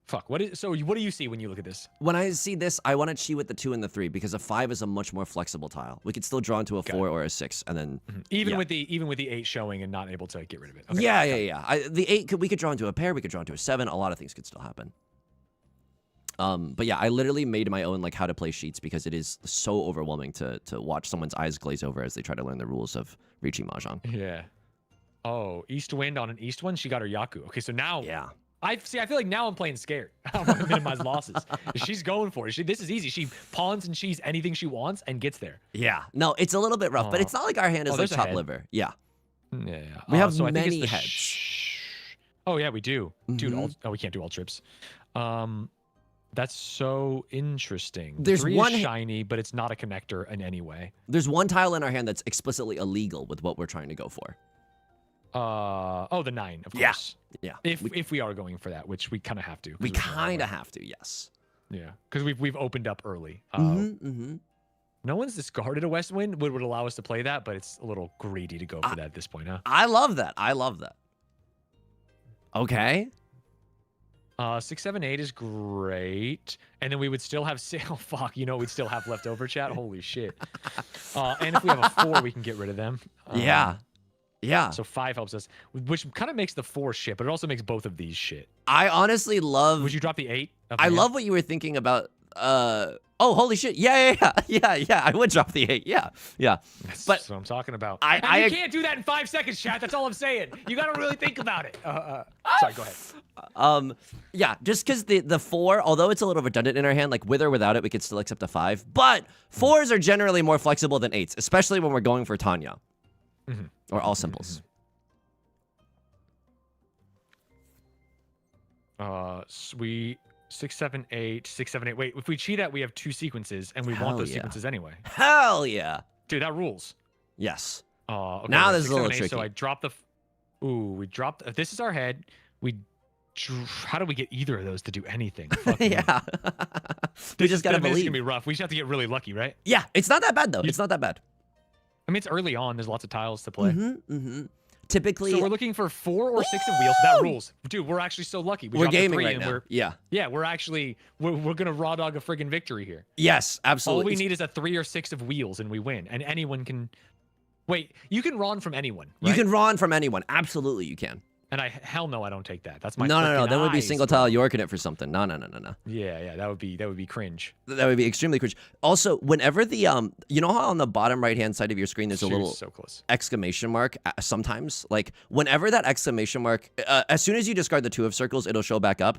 Fuck. What do you see when you look at this? When I see this, I want to cheat with the 2 and the 3 because a 5 is a much more flexible tile. We could still draw into a 4 or a 6, and then even with the 8 showing and not able to get rid of it. Okay. Yeah. The 8 we could draw into a pair. We could draw into a 7. A lot of things could still happen. But yeah, I literally made my own like how to play sheets because it is so overwhelming to watch someone's eyes glaze over as they try to learn the rules of Riichi Mahjong. Yeah. Oh, East Wind on an East one. She got her Yaku. Okay, so now. Yeah. I feel like now I'm playing scared. I want to minimize losses. She's going for it. This is easy. She pawns and she's anything she wants and gets there. Yeah. No, it's a little bit rough, but it's not like our hand is like top liver. Yeah. Yeah. We have so many I think heads. Oh yeah, we do. Dude, we can't do all trips. That's so interesting. There's 3 one is shiny, but it's not a connector in any way. There's one tile in our hand that's explicitly illegal with what we're trying to go for. The 9, of course. Yeah. If we are going for that, which we kind of have to. We kind of have to, yes. Yeah, because we've opened up early. No one's discarded a West Wind would allow us to play that, but it's a little greedy to go for that at this point, huh? I love that. Okay. 6, 7, 8 is great, and then we would still have oh fuck, we'd still have leftover chat. Holy shit! And if we have a 4, we can get rid of them. Yeah. So 5 helps us, which kind of makes the 4 shit, but it also makes both of these shit. I honestly love. Would you drop the 8? I love what you were thinking about. Oh, holy shit! Yeah. I would drop the 8. Yeah. That's but what I'm talking about. I can't do that in 5 seconds, chat. That's all I'm saying. You got to really think about it. Sorry, go ahead. Yeah, just because the 4, although it's a little redundant in our hand, like with or without it, we could still accept a 5. But 4s are generally more flexible than 8s, especially when we're going for Tanya or all simples. Sweet. 6, 7, 8, 6, 7, 8. Wait, if we cheat at, we have 2 sequences, and we want those sequences anyway. Hell yeah. Dude, that rules. Yes. Okay, now this is 6, a little 7, 8, tricky. So I dropped the. We dropped. If this is our head, how do we get either of those to do anything? Yeah. We just gotta believe. It's gonna be rough. We just have to get really lucky, right? Yeah, it's not that bad though. It's not that bad. I mean, it's early on. There's lots of tiles to play. Typically, so we're looking for 4 or 6 of wheels. That rules, dude. We're actually so lucky. We're gaming right now. We're actually we're gonna raw dog a friggin' victory here. Yes, absolutely. All we need is a 3 or 6 of wheels, and we win. And anyone can. Wait, you can rawn from anyone. Right? You can rawn from anyone. Absolutely, you can. And hell no, I don't take that. That's my no. That would be eyes, single tile Yorking it for something. No. Yeah, that would be cringe. That would be extremely cringe. Also, whenever the you know how on the bottom right hand side of your screen there's a little exclamation mark sometimes, like whenever that exclamation mark, as soon as you discard the 2 of circles, it'll show back up.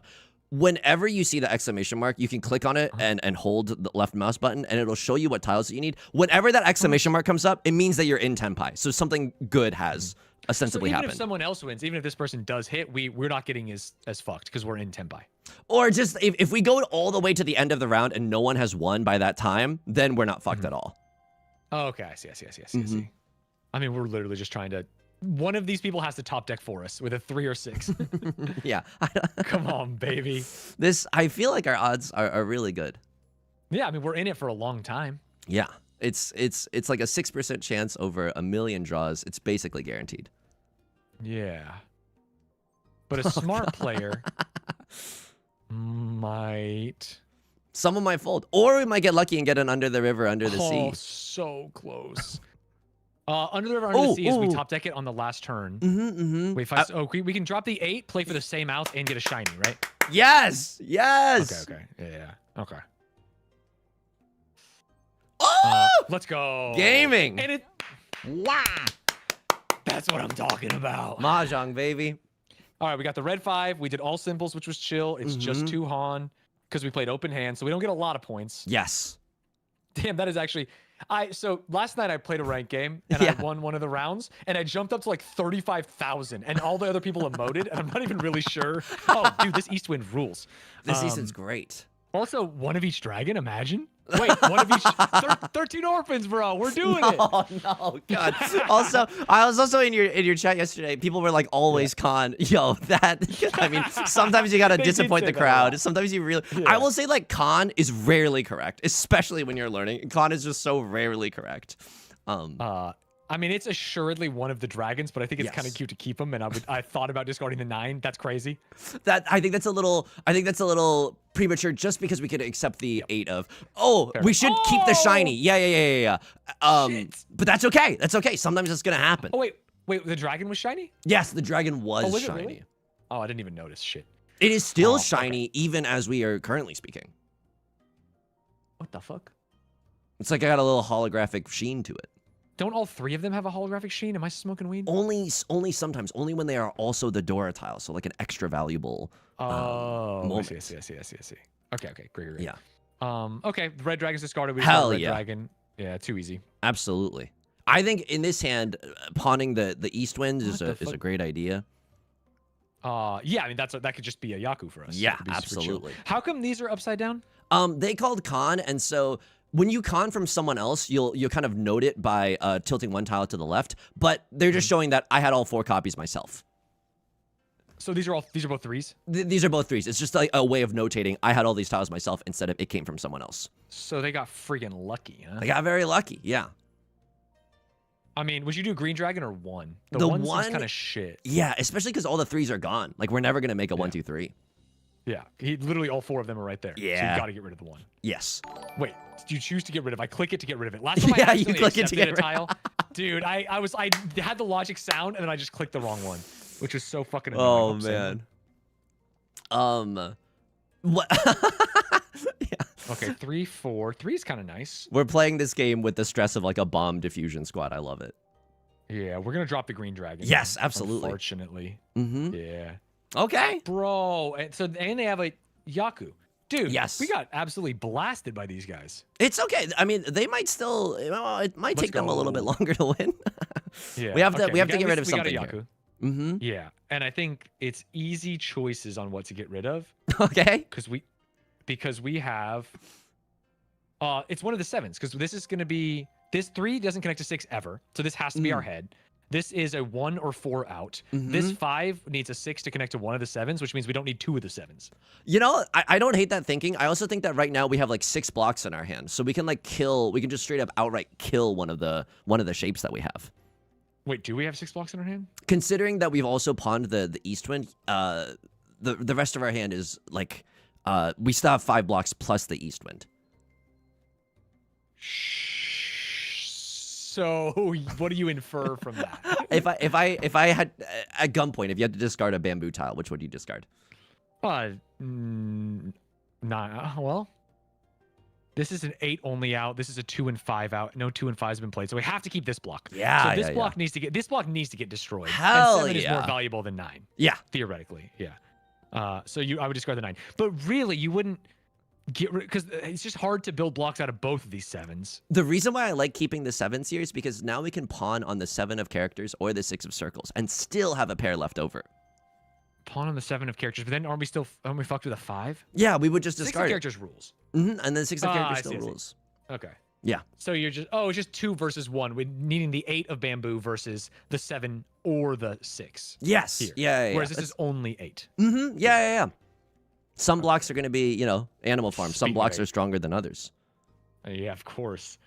Whenever you see the exclamation mark, you can click on it and hold the left mouse button, and it'll show you what tiles that you need. Whenever that exclamation mark comes up, it means that you're in Tenpai. So something good has ostensibly happened. Even if someone else wins, even if this person does hit, we're not getting as fucked because we're in Tenpai. Or just if we go all the way to the end of the round and no one has won by that time, then we're not fucked at all. Oh, okay, I see. I see. I mean, we're literally just trying to. One of these people has to top deck for us with a 3 or 6. Yeah. Come on, baby. I feel like our odds are really good. Yeah, I mean, we're in it for a long time. Yeah. It's like a 6% chance over a million draws. It's basically guaranteed. Yeah. But a smart player might. Someone might fold. Or we might get lucky and get an under the river, under the sea. Oh, so close. Under the river, under the sea is we top deck it on the last turn. Wait, we can drop the 8, play for the same out, and get a shiny, right? Yes. Okay. Yeah. Okay. Oh! Let's go. Gaming. And wow. That's what I'm talking about. Mahjong, baby. All right, we got the red 5. We did all simples, which was chill. It's just 2 Han because we played open hand, so we don't get a lot of points. Yes. Damn, that is actually. So last night I played a ranked game and I won one of the rounds and I jumped up to like 35,000 and all the other people emoted and I'm not even really sure. Oh, dude, this East Wind rules. This season's great. Also, one of each dragon. Imagine. Wait, one of each. 13 orphans, bro. We're doing it. Oh no, God. Also, I was also in your chat yesterday. People were like, "Always con." Yo, that. I mean, sometimes you gotta They did disappoint say the that a lot. crowd. Sometimes you really. Yeah. I will say like con is rarely correct, especially when you're learning. Con is just so rarely correct. I mean, it's assuredly one of the dragons, but I think it's kind of Yes. cute to keep them. And I thought about discarding the 9. That's crazy. That I think that's a little premature, just because we could accept the 8 of. Oh, we should keep the shiny. Yeah. Shit. But that's okay. That's okay. Sometimes it's gonna happen. Oh wait, the dragon was shiny? Yes, the dragon was Was it shiny. really? Oh, I didn't even notice. Shit. It is still Oh, shiny even as we are currently speaking. What the fuck? It's like I got a little holographic sheen to it. Don't all 3 of them have a holographic sheen? Am I smoking weed? Only sometimes. Only when they are also the Dora tile. So like an extra valuable. Oh, I moment. see. Okay, great. Yeah. Okay, the red dragon's discarded. We Hell discard red yeah. dragon. Yeah, too easy. Absolutely. I think in this hand, pawning the East Winds is What the a fuck? great idea. Yeah, I mean that could just be a Yaku for us. Yeah, It could be super chill. absolutely. How come these are upside down? They called con, and so when you con from someone else, you'll kind of note it by tilting one tile to the left. But they're just showing that I had all 4 copies myself. So these are both 3s. These are both 3s. It's just like a way of notating I had all these tiles myself instead of it came from someone else. So they got freaking lucky, huh? I got very lucky. Yeah. I mean, would you do green dragon or 1? The one one- seems kind of shit. Yeah, especially because all the 3s are gone. Like we're never gonna make a 1, 2, 3. Yeah, literally all 4 of them are right there. So Yeah. you got to get rid of the 1. Yes. Wait, do you choose to get rid of? I click it to get rid of it. Last time Yeah, I you accidentally click it to accepted get a rid- tile, dude, I had the logic sound and then I just clicked the wrong one, which was so fucking Oh annoying. man. What? Yeah. Okay, 3, 4. 3 is kind of nice. We're playing this game with the stress of like a bomb diffusion squad. I love it. Yeah, we're gonna drop the green dragon. Yes, absolutely. Unfortunately. Mm-hmm. Yeah. Okay. Bro, and they have a Yaku. Dude, Yes. we got absolutely blasted by these guys. It's okay. I mean, they might still. It might Let's take them a little bit go. longer to win. Yeah. We have to. okay, We have to got- get at rid of least we got a something here. Yaku. Mm-hmm. Yeah, and I think it's easy choices on what to get rid of Okay. because we have it's one of the 7s because this is going to be this 3 doesn't connect to 6 ever, so this has to be our head. This is a 1 or 4 out. This 5 needs a 6 to connect to one of the 7s, which means we don't need 2 of the 7s. You know, I don't hate that thinking. I also think that right now we have like 6 blocks in our hand, so we can like kill. We can just straight up outright kill one of the shapes that we have. Wait, do we have 6 blocks in our hand? Considering that we've also pawned the East Wind, the rest of our hand is like we still have 5 blocks plus the East Wind. So what do you infer from that? If I had at gunpoint, if you had to discard a bamboo tile, which would you discard? Well, this is an 8 only out. This is a 2 and 5 out. No 2 and 5 has been played, so we have to keep this block. Yeah, So this yeah, block needs to get destroyed. Hell and 7 is more yeah. valuable than 9. Yeah. Theoretically, yeah. So I would discard the 9, but really you wouldn't get rid because it's just hard to build blocks out of both of these 7s. The reason why I like keeping the 7s here is because now we can pawn on the 7 of characters or the 6 of circles and still have a pair left over. Pawn on the 7 of characters, but then aren't we fucked with a 5? Yeah, we would just 6 of discard it. characters rules. And then 6 of characters I still see. rules. Okay. Yeah. So you're just it's just 2 versus 1 with needing the 8 of bamboo versus the 7 or the 6. Yes. Here. Yeah. Whereas this is only 8. Yeah. Some blocks are going to be, Animal Farm. Some Speed blocks rate. are stronger than others. Yeah, of course.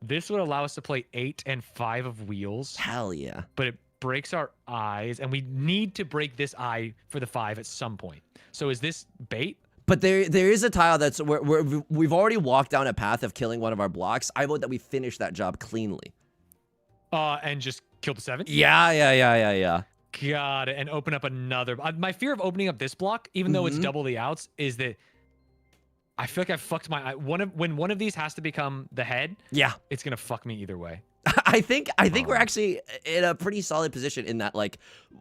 This would allow us to play 8 and 5 of wheels, Hell yeah. but it breaks our eyes, and we need to break this eye for the 5 at some point. So is this bait? But there is a tile that's where we've already walked down a path of killing one of our blocks. I vote that we finish that job cleanly. And just kill the 7? Yeah. Got it. And open up another. My fear of opening up this block, even though it's double the outs, is that I feel like I fucked my eye. When one of these has to become the head, Yeah. it's gonna fuck me either way. I think we're actually in a pretty solid position in that like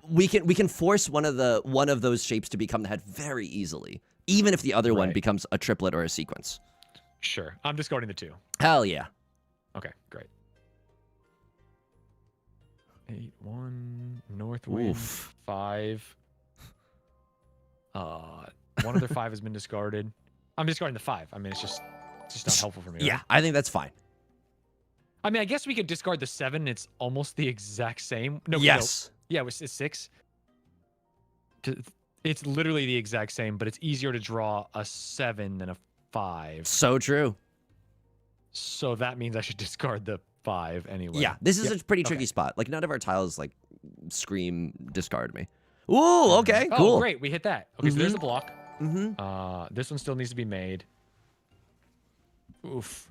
we can force one of those shapes to become the head very easily, even if the other one Right. becomes a triplet or a sequence. Sure. I'm discarding the 2. Hell yeah. Okay, great. 8, 1, north wind, Oof. 5. One other 5 has been discarded. I'm discarding the 5. I mean, it's just It's just not helpful for me. Yeah, Right? I think that's fine. I mean, I guess we could discard the 7. It's almost the exact same. No. Yes. No. Yeah, it's 6. It's literally the exact same, but it's easier to draw a 7 than a 5. So true. So that means I should discard the 5 anyway. Yeah, this is a pretty tricky spot. Like, none of our tiles, like, scream discard me. Ooh, okay, cool. Oh, great. We hit that. Okay, so there's the block. Mm-hmm. This one still needs to be made. Oof.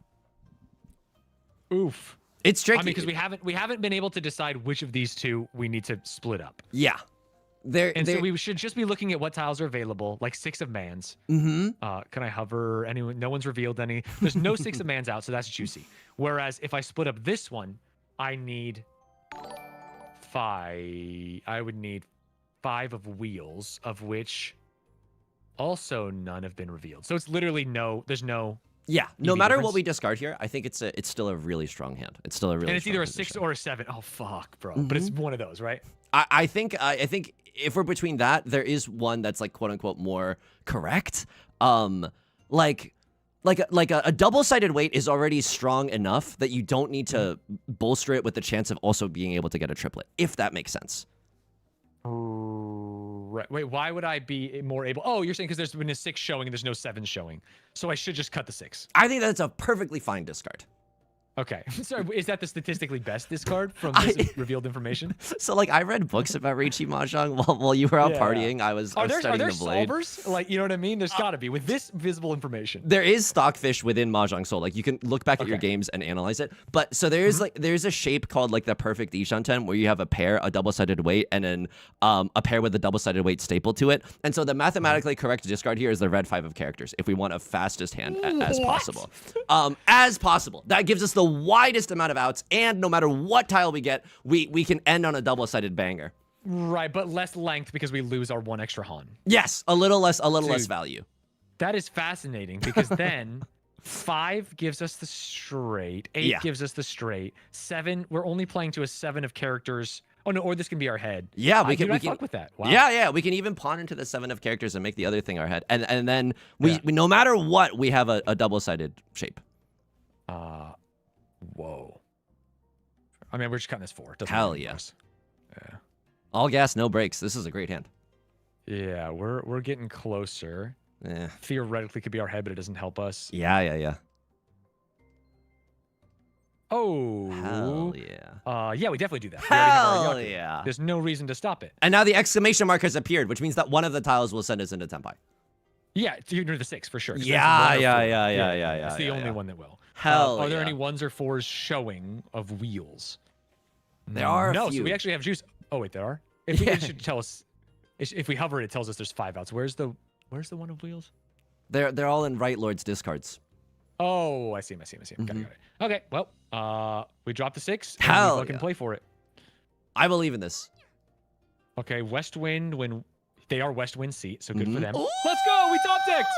Oof. It's tricky. I mean, because we haven't been able to decide which of these two we need to split up. Yeah. So we should just be looking at what tiles are available, like 6 of mans. Mm-hmm. Can I hover? Anyone? No one's revealed any. There's no 6 of mans out, so that's juicy. Whereas if I split up this one, I need 5. I would need 5 of wheels, of which also none have been revealed. So it's literally there's no. Yeah, no matter difference. what we discard here, I think it's still a really strong hand. It's still a really And it's strong either a position. 6 or a 7. Oh fuck, bro! But it's one of those, right? I think if we're between that, there is one that's like quote unquote more correct. Like a double-sided weight is already strong enough that you don't need to bolster it with the chance of also being able to get a triplet, if that makes sense. Right. Wait, why would I be more able? Oh, you're saying because there's been a 6 showing and there's no 7 showing. So I should just cut the 6. I think that's a perfectly fine discard. Okay. So is that the statistically best discard from this revealed information? So, like, I read books about Riichi Mahjong while you were out Yeah. partying. I was Are there studying the blade. solvers? Like, you know what I mean? There's got to be with this visible information. There is stockfish within Mahjong Soul. Like, you can look back at your Okay. games and analyze it. But so there's there's a shape called like the perfect Ishanten where you have a pair, a double-sided weight, and then a pair with a double-sided weight stapled to it. And so the mathematically correct discard here is the red 5 of characters if we want a fastest hand as possible. As possible. That gives us the widest amount of outs, and no matter what tile we get, we can end on a double-sided banger. Right, but less length because we lose our 1 extra Han. Yes, a little less value. That is fascinating because then 5 gives us the straight, 8 gives us the straight, 7 we're only playing to a 7 of characters. Oh no, or this can be our head. Yeah, we can fuck with that. Wow. Yeah, we can even pawn into the 7 of characters and make the other thing our head. And then we no matter what, we have a double-sided shape. Whoa. I mean, we're just cutting this 4. Hell yes. Yeah. All gas, no brakes. This is a great hand. Yeah, we're getting closer. Yeah. Theoretically could be our head, but it doesn't help us. Yeah. Oh. Hell yeah. Yeah, we definitely do that. We already have our Hell Yaku. yeah. There's no reason to stop it. And now the exclamation mark has appeared, which means that one of the tiles will send us into Tenpai. Yeah, it's either the 6 for sure. 'Cause Yeah. It's the only one that will. Hell Are there yeah. any 1s or 4s showing of wheels? There are a No, few. so we actually have juice. Oh wait, there are. If it should tell us, if we hover, it tells us there's 5 outs. Where's the 1 of wheels? They're all in Right Lord's discards. Oh, I see him. Got it. Okay, well, we dropped the 6. And Hell we fucking yeah. play for it. I believe in this. Okay, West Wind when they are West Wind seat, so good for them. Let's go. We top decked.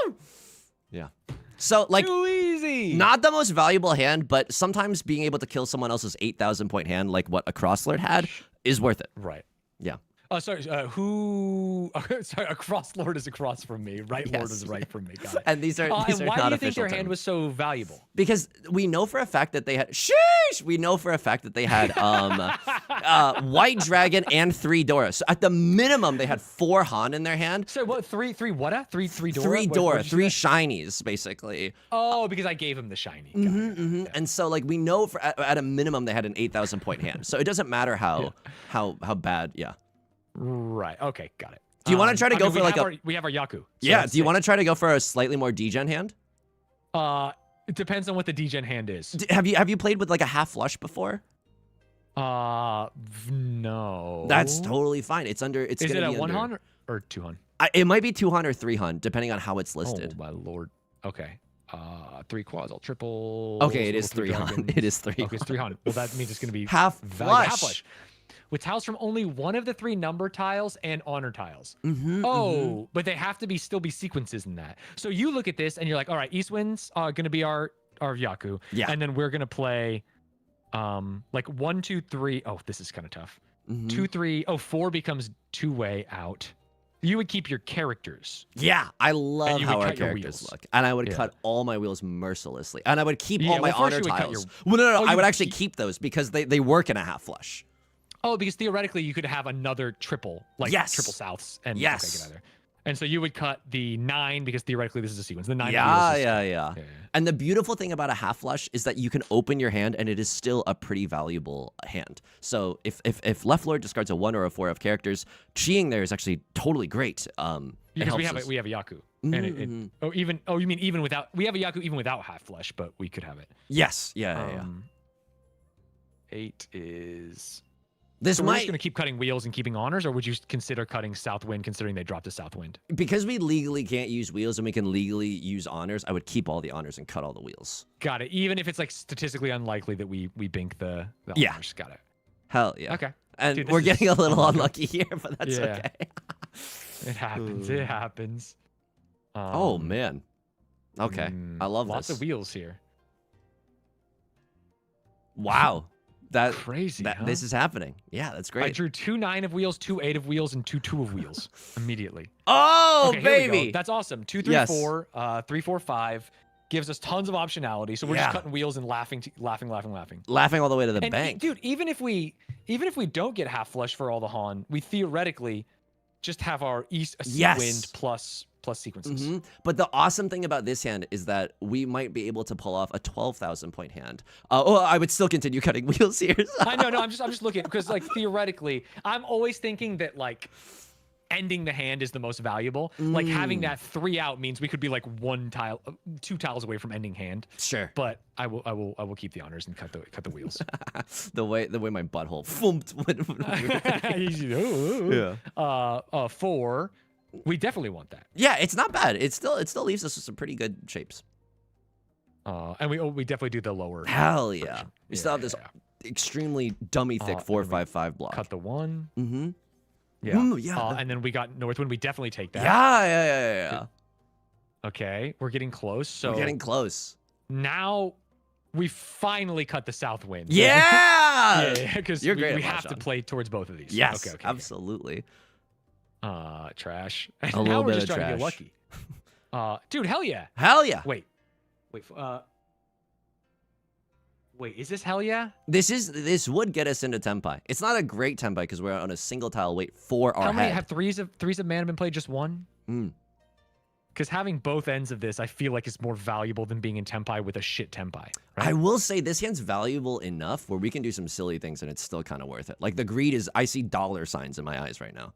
Yeah. So like Too easy. not the most valuable hand, but sometimes being able to kill someone else's 8,000 point hand, like what a Crosslord had, is worth it. Right. Yeah. Sorry. Who? Sorry, a cross lord is across from me. Right lord is right from me. Got it. And these are And not why do you think official their hand terms. was so valuable? Because we know for a fact that they had sheesh. We know for a fact that they had White Dragon and 3 Dora. So at the minimum, they had 4 Han in their hand. So what? Three what? Three Dora. 3 What- Dora, what'd you 3 say? shinies, basically. Oh, because I gave him the shiny. Got it. And so like we know for at a minimum they had an 8,000 point hand. So it doesn't matter how bad. Yeah. Right. Okay. Got it. Do you want to try to go for like we have our Yaku. So yeah? that's Do you 6. want to try to go for a slightly more degen hand? It depends on what the degen hand is. Have you played with like a half flush before? No. That's totally fine. It's under. It's Is it gonna a be 1 under, Han or 2 Han? It might be 2 Han or 3 Han, depending on how it's listed. Oh my lord. Okay. 3 quads, all triple. Okay, it is 3 Han. dragons. It is 3 Okay, it's 3 Han. Well, that means it's going to be half value- flush. flush. With tiles from only one of the 3 number tiles and honor tiles. But they have to still be sequences in that. So you look at this and you're like, all right, Eastwind's going to be our Yaku. Yeah. And then we're going to play like 1, 2, 3. Oh, this is kind of tough. 2, 3. Oh, 4 becomes 2-way out. You would keep your characters. Yeah, I love you how would our cut your characters wheels. look. And I would Yeah. cut all my wheels mercilessly. And I would keep Yeah, all my well, first honor you would cut tiles. your- Well, no, Oh, I you would would actually keep- keep those because they work in a half flush. Oh, because theoretically you could have another triple, like Yes. triple souths. And Yes. Okay, get out of there. And so you would cut the 9 because theoretically this is a sequence. The 9 Yeah, wheels is- yeah. And the beautiful thing about a half flush is that you can open your hand and it is still a pretty valuable hand. So if Left Lord discards a 1 or a 4 of characters, cheating there is actually totally great. Because we have a Yaku. And you mean even without, we have a Yaku even without half flush, but we could have it. Yes, yeah. 8 is... This So we're might just going to keep cutting wheels and keeping honors, or would you consider cutting Southwind considering they dropped to Southwind? because we legally can't use wheels and we can legally use honors. I would keep all the honors and cut all the wheels. Got it. Even if it's like statistically unlikely that we bink the Yeah. honors. Got it. Hell yeah. Okay. And Dude, this we're is getting a little unlucky. unlucky here, but that's Yeah. okay. It happens. It happens. Oh man. Okay. I love lots this. of wheels here. Wow. That Crazy. Huh? This is happening. Yeah, that's I great. drew 2 9 of wheels, 2 8 of wheels, and 2 2 of wheels immediately. Oh, Okay, here we go. baby. That's awesome. 2 3 Yes. 4, 3 4 5 gives us tons of optionality. So we're Yeah. just cutting wheels and laughing. Laughing all the way to the And bank. dude, even if we don't get half flush for all the Han, we theoretically just have our East Yes. Wind plus sequences. Mhm. But the awesome thing about this hand is that we might be able to pull off a 12,000 point hand. I would still continue cutting wheels here. I know, no, I'm just looking because like theoretically, I'm always thinking that like ending the hand is the most valuable. Like having that 3 out means we could be like 2 tiles away from ending hand. Sure. But I will keep the honors and cut the wheels. the way my butthole thumped Yeah. 4. We definitely want that. Yeah, it's not bad. It still leaves us with some pretty good shapes. And we definitely do the lower. Hell yeah. version. We still have this extremely dummy thick 4-5-5 block. Cut the 1. Mm-hmm. Yeah. Yeah. And then we got Northwind. We definitely take that. Yeah. Okay, we're getting close. So We're getting close. now we finally cut the Southwind. Yeah. Yeah, because You're we great at have to Mahjong. play towards both of these. Yes, Okay. absolutely. Trash. A now little we're bit just of trying to trash. get lucky. Dude, hell yeah. Hell yeah. Wait, is this hell yeah? This would get us into Tenpai. It's not a great Tenpai because we're on a single tile wait for our How many head. have threes of mana been played? Just 1? Because having both ends of this, I feel like is more valuable than being in Tenpai with a shit Tenpai. Right? I will say this hand's valuable enough where we can do some silly things and it's still kind of worth it. Like the greed is, I see dollar signs in my eyes right now.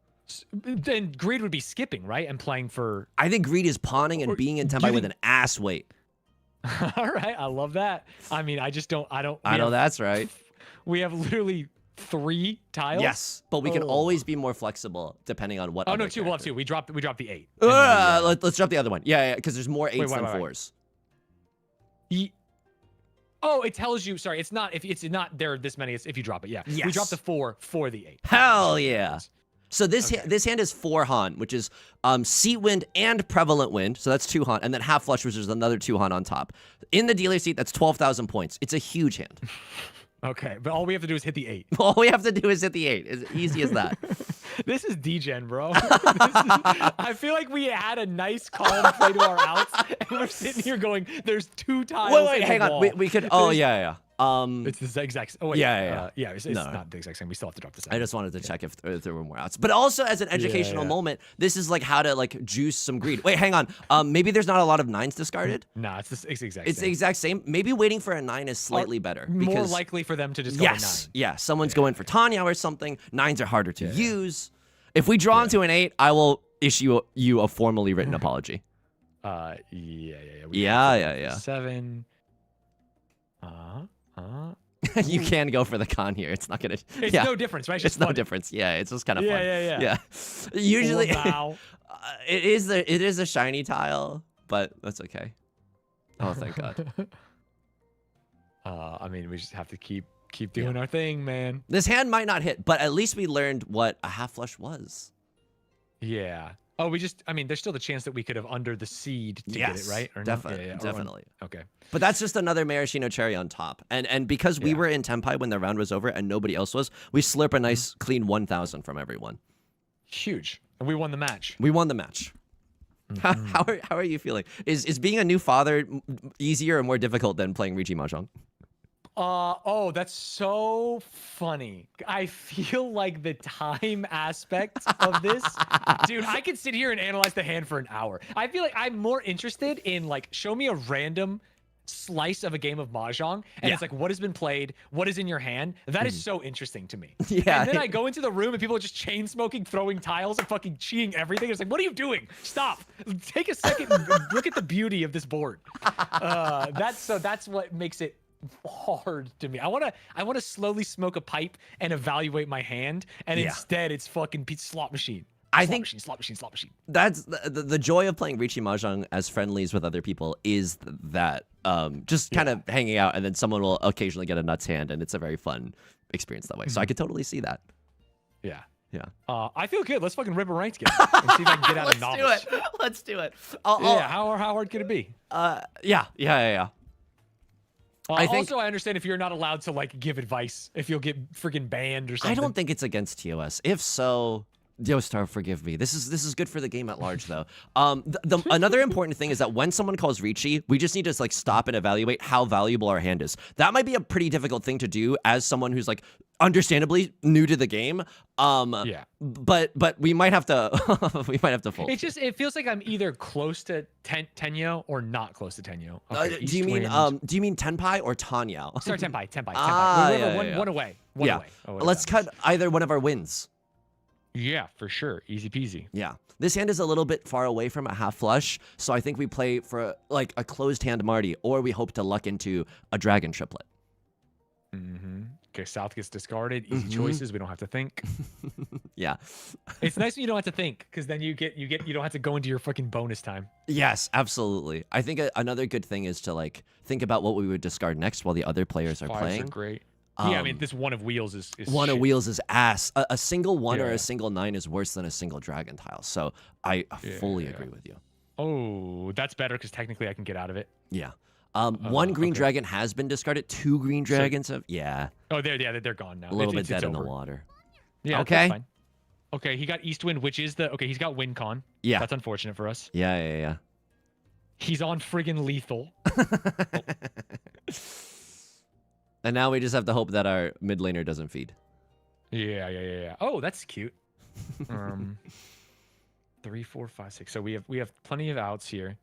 Then greed would be skipping, right? And playing for. I think greed is pawning and being in Tenpai with an ass weight. All right, I love that. I mean, I know that's right. We have literally 3 tiles. Yes, but we can always be more flexible depending on what. Oh other no, 2. We'll have character. 2. We dropped the 8. Let's drop the other one. Yeah, because there's more 8s than 4s. Oh, it tells you. Sorry, it's not. If it's not there are this many. It's if you drop it. Yeah. Yes. We dropped the 4 for the 8. Hell yeah. So this hand is 4 Han, which is seat wind and prevalent wind. So that's 2 Han, and then half flush, which is another 2 Han on top. In the dealer seat, that's 12,000 points. It's a huge hand. Okay, but all we have to do is hit the 8. All we have to do is hit the 8. As easy as that. This is degen, bro. I feel like we had a nice calm play to our outs, and we're sitting here going, "There's 2 tiles." Wait, in hang the on. wall. We could. Oh yeah. It's the exact. Oh wait. Yeah. It's No. not the exact same. We still have to drop this. I just wanted to check if there were more outs. But also as an educational moment, this is like how to like juice some greed. Wait, hang on. Maybe there's not a lot of 9s discarded. Nah, it's the exact. It's the exact same. Maybe waiting for a 9 is slightly better. More Because, likely for them to just go to 9. Yeah. Someone's going for Tanya or something. 9s are harder to use. If we draw into an 8, I will issue you a formally written apology. Yeah. 7. You can go for the con here. It's not gonna. It's no difference, right? It's no difference. Yeah, it's just kind of fun. Yeah. Usually, Wow. it is a shiny tile, but that's okay. Oh, thank God. I mean, we just have to keep doing our thing, man. This hand might not hit, but at least we learned what a half flush was. Yeah. Oh, there's still the chance that we could have under the seed to get it, right? Or no? Definitely, Yeah, definitely. Okay. But that's just another maraschino cherry on top. And because we were in Tenpai when the round was over and nobody else was, we slurp a nice clean 1,000 from everyone. Huge. And we won the match. We won the match. How are you feeling? Is being a new father easier or more difficult than playing Riichi Mahjong? Oh, that's so funny. I feel like the time aspect of this, dude, I could sit here and analyze the hand for an hour. I feel like I'm more interested in like, show me a random slice of a game of Mahjong, and it's like, what has been played? What is in your hand? That is so interesting to me. Yeah. And then I go into the room and people are just chain smoking, throwing tiles, and fucking cheating everything. It's like, what are you doing? Stop. Take a second and look at the beauty of this board. That's what makes it hard to me. I want to slowly smoke a pipe and evaluate my hand, and instead it's fucking slot machine. Slot machine. That's the joy of playing Riichi Mahjong as friendlies with other people is that just kind of hanging out, and then someone will occasionally get a nuts hand, and it's a very fun experience that way. So I could totally see that. Yeah. Yeah. I feel good. Let's fucking rip a ranked game and see if I can get out of novice. Let's do it. How hard could it be? Yeah. I think, also, I understand if you're not allowed to like give advice, if you'll get freaking banned or something. I don't think it's against TOS. If so, Star, forgive me. This is good for the game at large, though. Another important thing is that when someone calls Riichi, we just need to like stop and evaluate how valuable our hand is. That might be a pretty difficult thing to do as someone who's like understandably new to the game. But we might have to fold. It feels like I'm either close to Tenhou or not close to Tenhou. Okay, do you mean Tenpai or Tanyao? Sorry, Tenpai. One away. One away. Let's cut either one of our wins. Yeah, for sure. Easy peasy. Yeah. This hand is a little bit far away from a half flush, so I think we play for like a closed hand Marty, or we hope to luck into a dragon triplet. Okay, South gets discarded. Easy choices. We don't have to think. Yeah. It's nice when you don't have to think, because then you don't have to go into your fucking bonus time. Yes, absolutely. I think another good thing is to like think about what we would discard next while the other players are playing. Are great. Yeah, I mean, this one of wheels is one shit. of wheels is ass. A single one or a single 9 is worse than a single dragon tile. So I fully agree with you. Oh, that's better because technically I can get out of it. Yeah. One green dragon has been discarded. 2 green dragons have. Yeah. Oh, they're gone now. A little bit dead in the water. Yeah. Okay. That's fine. Okay, he got East Wind, which is he's got Wind Con. Yeah. That's unfortunate for us. Yeah. He's on friggin' lethal. And now we just have to hope that our mid laner doesn't feed. Yeah. Oh, that's cute. 3, 4, 5, 6. So we have plenty of outs here.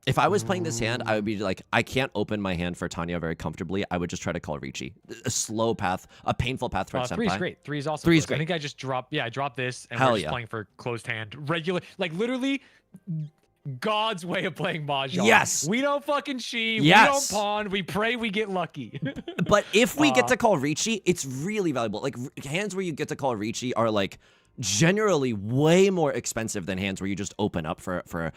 If I was playing this hand, I would be like, I can't open my hand for Tanya very comfortably. I would just try to call Riichi. A slow path, a painful path towards Senpai. 3 is great. 3 is also 3 is great. I think I just dropped, I dropped this, and Hell we're just playing for closed hand. Regular, like literally God's way of playing Mahjong. Yes. We don't fucking cheat. Yes. We don't pawn. We pray we get lucky. But if we get to call Riichi, it's really valuable. Like hands where you get to call Riichi are like generally way more expensive than hands where you just open up for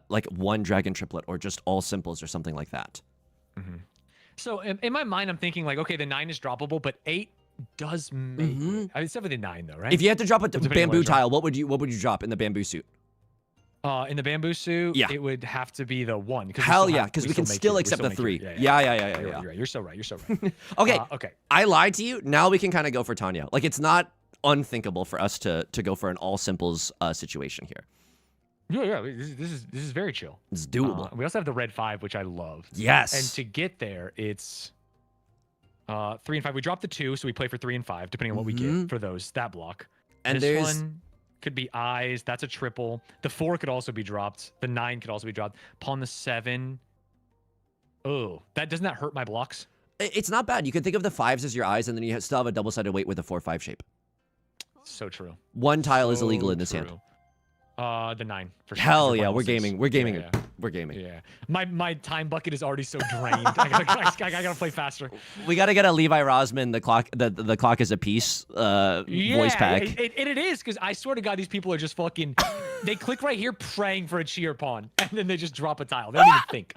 like one dragon triplet or just all simples or something like that. So in my mind, I'm thinking like, okay, the 9 is droppable, but 8 does make it. I mean, it's definitely 9 though, right? If you had to drop a bamboo tile, what would you drop in the bamboo suit? In the bamboo suit, it would have to be the 1. Hell yeah, because we can still accept the 3. Yeah. You're right. You're so right. Okay. Okay. I lied to you. Now we can kind of go for Tanya. Like it's not unthinkable for us to go for an all simples situation here. Yeah. This is very chill. It's doable. We also have the red 5, which I love. Yes. And to get there, it's 3 and 5. We drop the 2, so we play for 3 and 5, depending on what we get for that block. And this one could be eyes. That's a triple. The 4 could also be dropped. The 9 could also be dropped. Pawn the 7. Oh, doesn't that hurt my blocks? It's not bad. You can think of the 5s as your eyes, and then you still have a double-sided weight with a 4-5 shape. So true. One tile is illegal in this hand. The 9. For sure. Hell yeah, we're gaming. We're gaming. Yeah. We're gaming. Yeah. My time bucket is already so drained. I gotta play faster. We gotta get a Levi Rosman. The clock is a piece. Voice pack. It is, because I swear to God, these people are just fucking. They click right here, praying for a cheer pawn, and then they just drop a tile. They don't even think.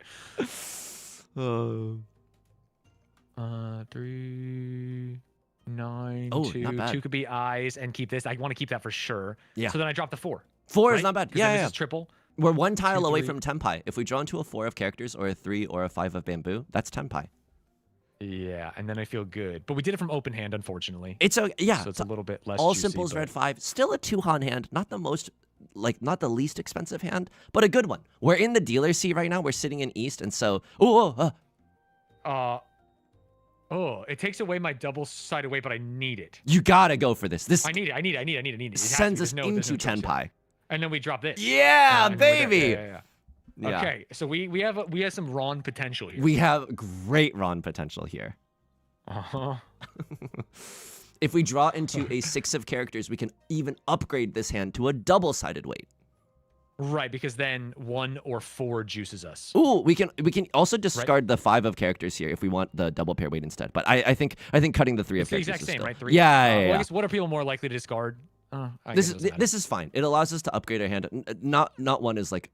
3, 9, 2. 2 could be eyes, and keep this. I want to keep that for sure. Yeah. So then I drop the 4. 4 is not bad. Yeah. This is triple. We're 1 tile away from Tenpai. If we draw into a 4 of characters or a 3 or a 5 of bamboo, that's Tenpai. Yeah, and then I feel good. But we did it from open hand, unfortunately. It's a yeah. So it's a little bit less all juicy, simples but... red 5. Still a 2-han hand. Not the most, like, not the least expensive hand, but a good one. We're in the dealer seat right now. We're sitting in East, and so Oh, it takes away my double-sided weight, but I need it. you gotta go for this. This I need it. It sends us no into choice Tenpai. yet. And then we drop this. Yeah, and then baby. Yeah. Okay, so we have some Ron potential here. We have great Ron potential here. Uh-huh. If we draw into a 6 of characters, we can even upgrade this hand to a double-sided weight. Right, because then 1 or 4 juices us. Ooh, we can also discard the 5 of characters here if we want the double pair weight instead. But I think cutting the 3 of characters the exact is same, still... right? 3. Yeah, Well, I guess what are people more likely to discard? This is fine. It allows us to upgrade our hand. Not one is like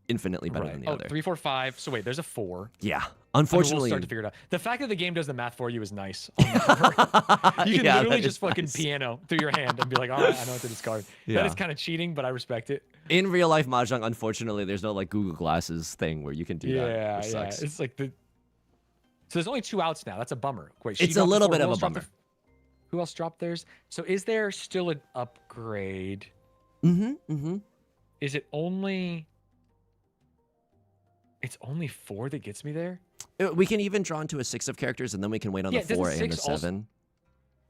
infinitely better than the other. 3, 4, 5. So wait, there's a 4. Yeah. Unfortunately, Unfortunately, we'll start to figure it out. The fact that the game does the math for you is nice. You can literally just fucking piano through your hand and be like, all right, I know what to discard. That is kind of cheating, but I respect it. In real life Mahjong, unfortunately, there's no like Google Glasses thing where you can do that. Yeah, It sucks. It's like the. So there's only 2 outs now. That's a bummer. Wait, It's a little bit of a bummer. Who else dropped theirs? So is there still an upgrade? Is it only? It's only 4 that gets me there. We can even draw into a 6 of characters, and then we can wait on the 4 and the 7.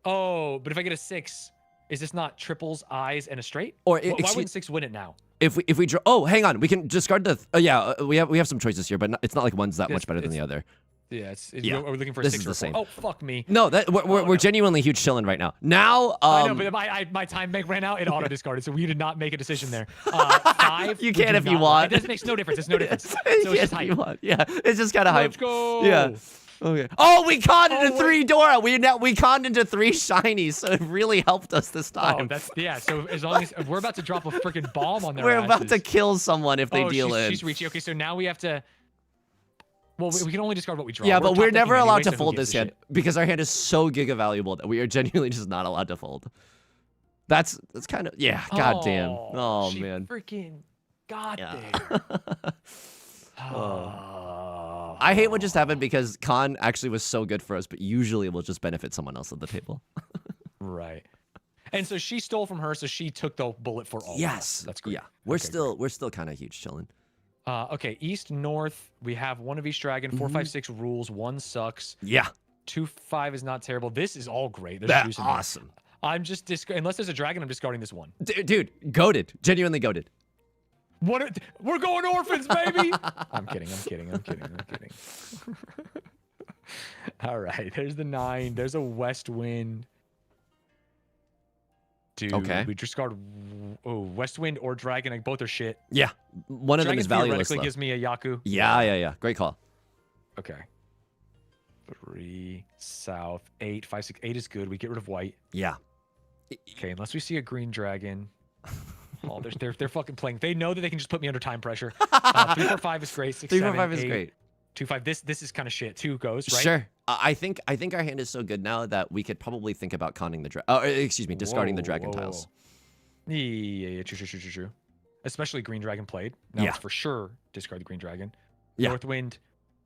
Oh, but if I get a 6, is this not triples, eyes, and a straight? Or why wouldn't 6 win it now? If we draw, oh, hang on, we can discard the. We have some choices here, but it's not like one's that much better than the other. Yeah, yeah. We're looking for a This 6 is or the 4. same. Oh, fuck me. No, we're genuinely huge chilling right now. Now, I know, but my time bank ran out. It auto discarded, so we did not make a decision there. 5. You can if you want. It makes no difference. It's no difference. So it's just hype. Yeah, it's just kind of hype. Let's go. Yeah. Okay. Oh, we conned into 3 Dora. We conned into 3 shinies, so it really helped us this time. Oh, so as long as we're about to drop a freaking bomb on their we're asses. about to kill someone if they deal in. She's Riichi. Okay, so now we have to. Well, we can only discard what we draw. Yeah, but we're never allowed to fold this hand because our hand is so giga valuable that we are genuinely just not allowed to fold. That's kind of God damn. Oh she man. Freaking got there. I hate what just happened because Khan actually was so good for us, but usually it will just benefit someone else at the table. Right. And so she stole from her, so she took the bullet for all. Yes. That's great. Yeah. We're still kind of huge chilling. Okay, east, north, we have 1 of each dragon, 4, 5, 6 rules, 1 sucks. Yeah. 2, 5 is not terrible. This is all great. That's awesome. I'm just unless there's a dragon, I'm discarding this 1. Dude, goated. Genuinely goated. We're going orphans, baby! I'm kidding. All right, there's the 9. There's a west wind. Dude, we discard West Wind or Dragon. Like, both are shit. Yeah, one of them is valueless. Theoretically gives me a Yaku. Yeah. Great call. Okay. 3 south 8 5 6 8 is good. We get rid of white. Yeah. Okay, unless we see a green dragon. Oh, they're fucking playing. They know that they can just put me under time pressure. 3 4 5 is great. 6 3 4 7 5 is 8, great. 2 5. This is kind of shit. 2 goes right. Sure. I think our hand is so good now that we could probably think about conning the discarding the dragon tiles. Yeah. True. Especially green dragon played. Now it's for sure discard the green dragon. Yeah. Northwind.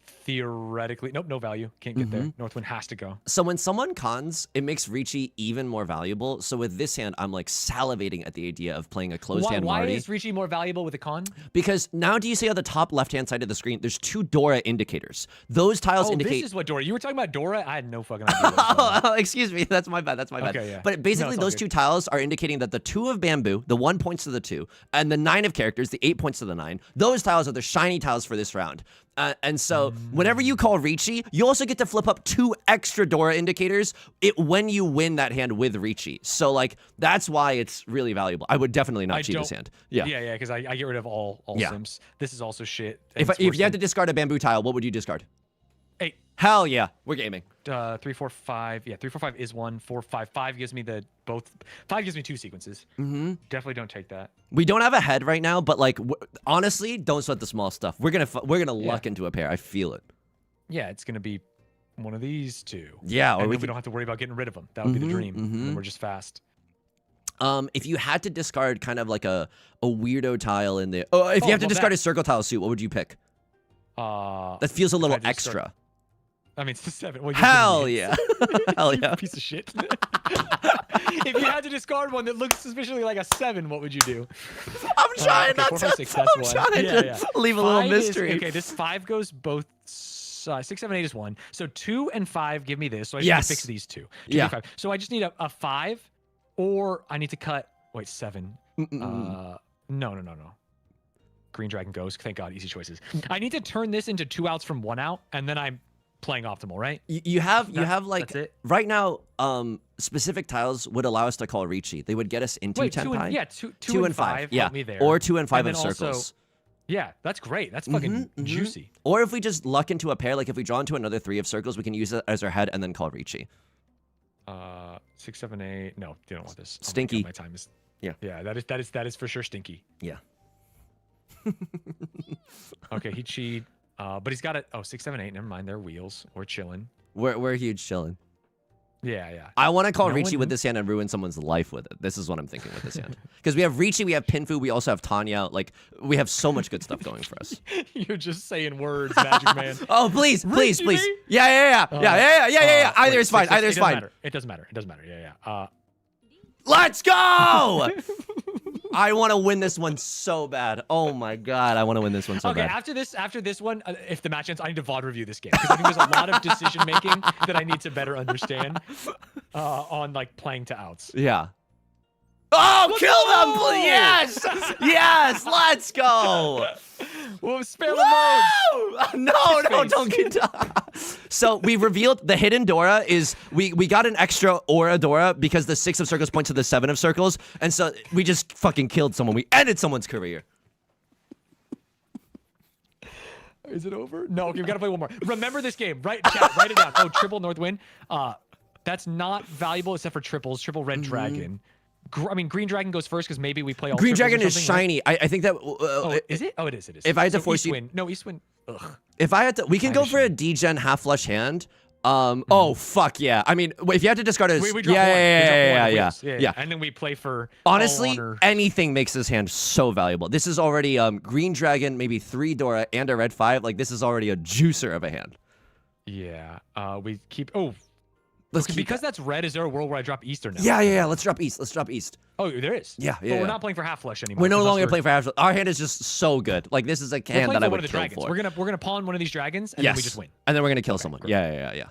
Theoretically, nope, no value. Can't get there. Northwind has to go. So when someone cons, it makes Riichi even more valuable. So with this hand, I'm like salivating at the idea of playing a closed hand Why Marty. is Riichi more valuable with a con? Because now do you see on the top left-hand side of the screen, there's 2 Dora indicators. Those tiles indicate... this is what Dora... You were talking about Dora? I had no fucking idea. Oh, excuse me. That's my bad. Okay, yeah. But basically, those 2 tiles are indicating that the 2 of bamboo, the 1 points to the 2, and the 9 of characters, the 8 points to the 9, those tiles are the shiny tiles for this round. And so whenever you call Riichi, you also get to flip up 2 extra Dora indicators when you win that hand with Riichi. So like that's why it's really valuable. I would definitely not cheat this hand. Yeah, because I get rid of all sims. This is also shit. If you had to discard a bamboo tile, what would you discard? 8. Hell yeah, we're gaming. 3 4 5. Yeah, 3 4 5 is 1. 4 5 5 gives me both. 5 gives me 2 sequences. Definitely don't take that. We don't have a head right now, but like honestly, don't sweat the small stuff. We're gonna luck into a pair. I feel it. Yeah, it's gonna be one of these 2. Yeah, or we don't have to worry about getting rid of them. That would be the dream. And we're just fast. If you had to discard kind of like a weirdo tile in there, if you have to discard a circle tile suit, what would you pick? That feels a little extra. I mean, it's the 7. Well, Hell yeah. Hell You yeah. piece of shit. If you had to discard one that looks suspiciously like a 7, what would you do? I'm trying Okay, not 4, to. 5, 6, I'm that's trying one. to leave a little 5 mystery. okay, this 5 goes both. 6, 7, 8 is 1. So 2 and 5 give me this. So I just need to fix these 2. 2 Yeah. and 5. So I just need a 5, or I need to cut. Wait, 7. No. Green Dragon goes. Thank God, easy choices. I need to turn this into 2 outs from 1 out, and then I'm playing optimal, right? You have like that's it? right now. Specific tiles would allow us to call Riichi. They would get us into Wait, 10 2 pi. and, yeah, 2 and 5 Yeah, help me there. or 2 and 5 And of then also- circles. Yeah, that's great. That's fucking juicy. Or if we just luck into a pair, like if we draw into another 3 of circles, we can use it as our head and then call Riichi. 6, 7, 8. No, you don't want this. Stinky. Oh my God, my time is. Yeah. Yeah, that is for sure stinky. Yeah. Okay, he cheat. But he's got it. Oh, 6, 7, 8. Never mind. They're wheels. We're chilling. We're huge chilling. Yeah. I want to call No Riichi one- with this hand and ruin someone's life with it. This is what I'm thinking with this hand. Because we have Riichi, we have Pinfu, we also have Tanya. Like, we have so much good stuff going for us. You're just saying words, Magic Man. Oh, please. Riichi? Yeah. Either Wait, is fine. 6, Either is fine. It doesn't matter. Yeah. Let's go! I want to win this one so bad. Oh my God, I want to win this one so Okay, bad. after this one, if the match ends, I need to VOD review this game because I think there's a lot of decision making that I need to better understand on like playing to outs. Yeah. Oh, kill them! Yes! Yes, let's go! Well, spare the modes. No, Face. don't get So we revealed the hidden Dora is we got an extra Oradodora because the 6 of circles points to the 7 of circles, and so we just fucking killed someone. We ended someone's career. Is it over? No, okay, we gotta play one more. Remember this game, right? Chat, write it down. Oh, triple Northwind. That's not valuable except for triples. Triple Red Dragon. I mean, Green Dragon goes first because maybe we play all Green triples or Dragon is something, right? shiny. I think that. Oh, is it? Oh, it is. If I had to So force you- Eastwind. No, Eastwind. Ugh. If I had to, we can go for a D-Gen half flush hand. Oh fuck yeah! I mean, if you have to discard a, We drop one. We drop one yeah, of yeah, wheels. yeah. And then we play for Honestly, all honor. anything makes this hand so valuable. This is already Green Dragon, maybe 3 Dora and a red 5. Like this is already a juicer of a hand. Yeah. We keep. Oh, Let's okay, keep because that's red. Is there a world where I drop Eastern now? Yeah. Let's drop east. Let's drop east. Oh, there is. Yeah. But we're not playing for half flush anymore. We're no unless longer playing for half. Our hand is just so good. Like this is a We're hand playing that I for one would of the kill dragons. for. We're gonna pawn one of these dragons and yes. then we just win. And then we're gonna kill someone. great. Yeah.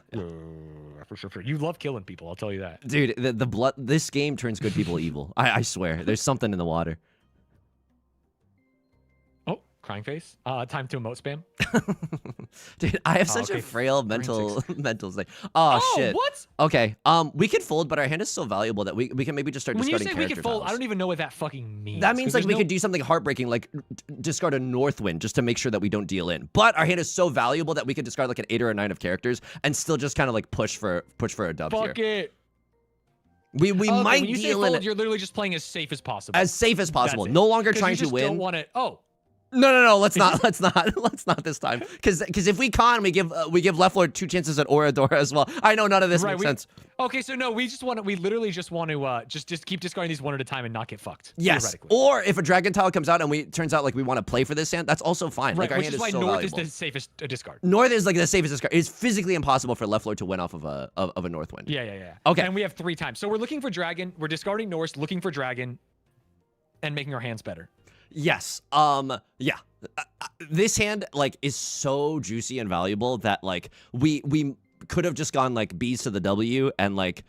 For sure. You love killing people. I'll tell you that. Dude, the blood. This game turns good people evil. I swear. There's something in the water. Oh, crying face. Time to emote spam. Dude, I have Oh, such okay. a frail mental thing. Oh shit. What? Okay. We could fold, but our hand is so valuable that we can maybe just start When you discarding say we character can fold, tiles. I don't even know what that fucking means. That means 'cause like there's we no- could do something heartbreaking, like discard a Northwind just to make sure that we don't deal in. But our hand is so valuable that we could discard like an 8 or a 9 of characters and still just kind of like push for a dub Fuck here. it. We Okay, might when you say deal in fold, it you're literally just playing as safe as possible. as safe as possible. That's it. No longer 'Cause trying you just to win. Don't want to. Oh. No. Let's not this time. Because if we con, we give Left Lord 2 chances at Oradodora as well. I know none of this makes sense. Okay, so no, we literally just want to just keep discarding these one at a time and not get fucked. Yes. Theoretically. Or if a dragon tile comes out and turns out like we want to play for this hand, that's also fine. Right, Like our which hand is why so North valuable. is the safest discard. North is like the safest discard. It's physically impossible for Left Lord to win off of a Northwind. Yeah. Okay. And we have 3 times. So we're looking for dragon, we're discarding Norse, looking for dragon, and making our hands better. Yes. Yeah. This hand like is so juicy and valuable that like we could have just gone like B's to the W and like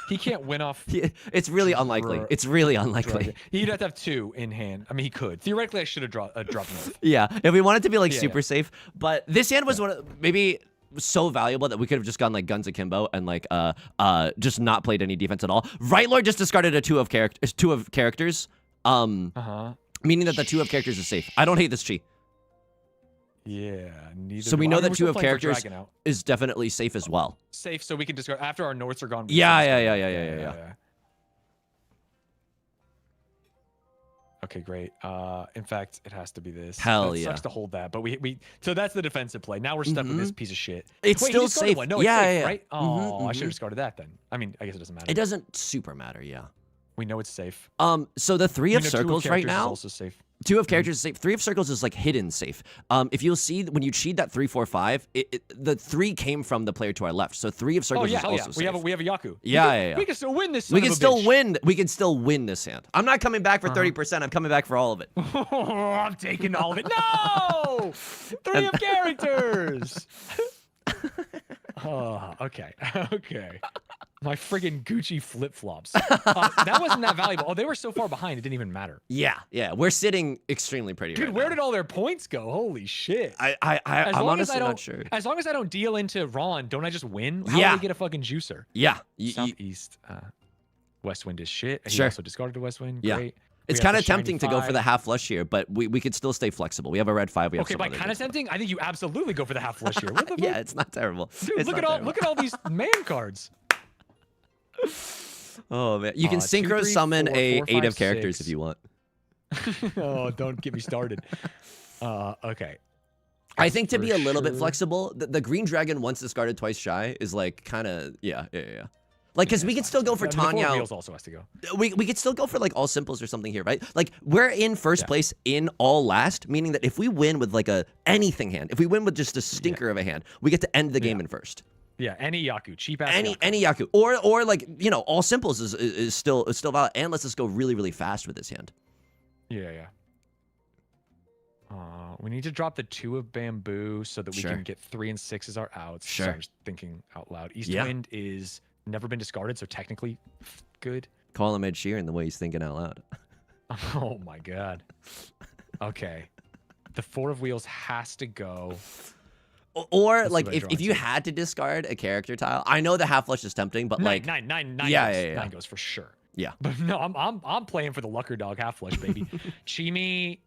He can't win off it's really unlikely. It's really unlikely. dragon. He'd have to have 2 in hand. I mean, he could. Theoretically, I should have dropped North. Yeah, if we wanted to be like Yeah, super safe, but this hand was one of, maybe so valuable that we could have just gone like guns akimbo and like just not played any defense at all. Right Lord just discarded a 2 of characters. Meaning that the 2 of characters is safe. I don't hate this chi. Yeah, neither. So we do I. know I mean, that we're 2 still of playing for characters dragon out. is definitely safe as well. Safe, so we can discard after our Norths are gone. we Yeah. can discard. Okay, great. In fact, it has to be this. Hell It yeah. sucks to hold that, but we so that's the defensive play. Now we're stuck with this piece of shit. It's Wait, still he discarded safe. One. No, it's Yeah, safe, yeah. right? Oh, I should have discarded that then. I mean, I guess it doesn't matter. It doesn't super matter, yeah. We know it's safe. So the 3 We of know 2 circles right characters is now, also safe. 2 of characters is safe. 3 of circles is like hidden safe. If you'll see when you cheat that 3, 4, 5, the 3 came from the player to our left. So 3 of circles is also safe. We have a Yaku. Yeah. We can still win this. We can still win. We can still win this hand. I'm not coming back for 30%. I'm coming back for all of it. I'm taking all of it. No! 3 of characters. Oh, okay. Okay. My friggin' Gucci flip-flops. That wasn't that valuable. Oh, they were so far behind, it didn't even matter. Yeah. We're sitting extremely pretty. Dude, right where now. did all their points go? Holy shit. I'm honestly not sure. As long as I don't deal into Ron, don't I just win? How do I get a fucking juicer? Yeah. Southeast. West Wind is shit. He Sure. also discarded the West Wind. Yeah. Great. It's kind of tempting to go for the half flush here, but we could still stay flexible. We have a red 5. We have okay, by kind of tempting, I think you absolutely go for the half flush here. What the yeah, it's not terrible. Dude, look at all these man cards. Oh man, you can synchro 2, 3, summon 4, a 4, 8 of 5, characters 6. if you want. Oh, don't get me started. Okay. I think to be a little bit sure. flexible, the green dragon once discarded twice shy is like kind of yeah. Like, because we could still go for Tanya. Wheels also has to go. We could still go for like all simples or something here, right? Like we're in first place in all last, meaning that if we win with like a anything hand, if we win with just a stinker of a hand, we get to end the game in first. Yeah, any Yaku, cheap ass. Any Yaku, or like all simples is still valid, and let's just go really fast with this hand. Yeah. We need to drop the 2 of bamboo so that we can get 3 and 6 as our outs. Sure. So I'm just thinking out loud. East Wind is never been discarded, so technically good. Call him Ed Sheeran the way he's thinking out loud. Oh my god. Okay. The 4 of wheels has to go. Or like if you had to discard a character tile, I know the half flush is tempting, but like nine yeah. goes for sure. Yeah. But no, I'm playing for the Lucker Dog half flush, baby. Chimi.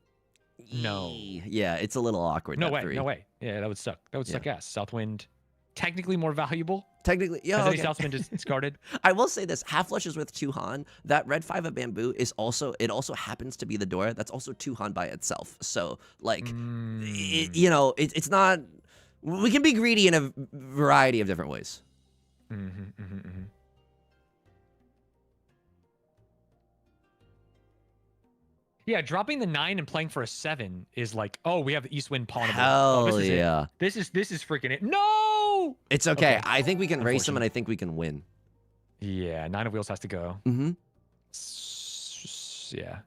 No. Yeah, it's a little awkward. No way. 3. No way. Yeah, that would suck. That would suck ass. Southwind, technically more valuable. Technically, yeah. Has any Southwind just discarded? I will say this: half flush is with 2 Han. That red 5 of bamboo is also happens to be the Dora. That's also 2 Han by itself. So like, it's not. We can be greedy in a variety of different ways. Yeah, dropping the 9 and playing for a 7 is like, oh, we have the East Wind pawnable. Hell this is yeah! It. This is freaking it. No, it's okay. I think we can race him, and I think we can win. Yeah, 9 of wheels has to go. Yeah.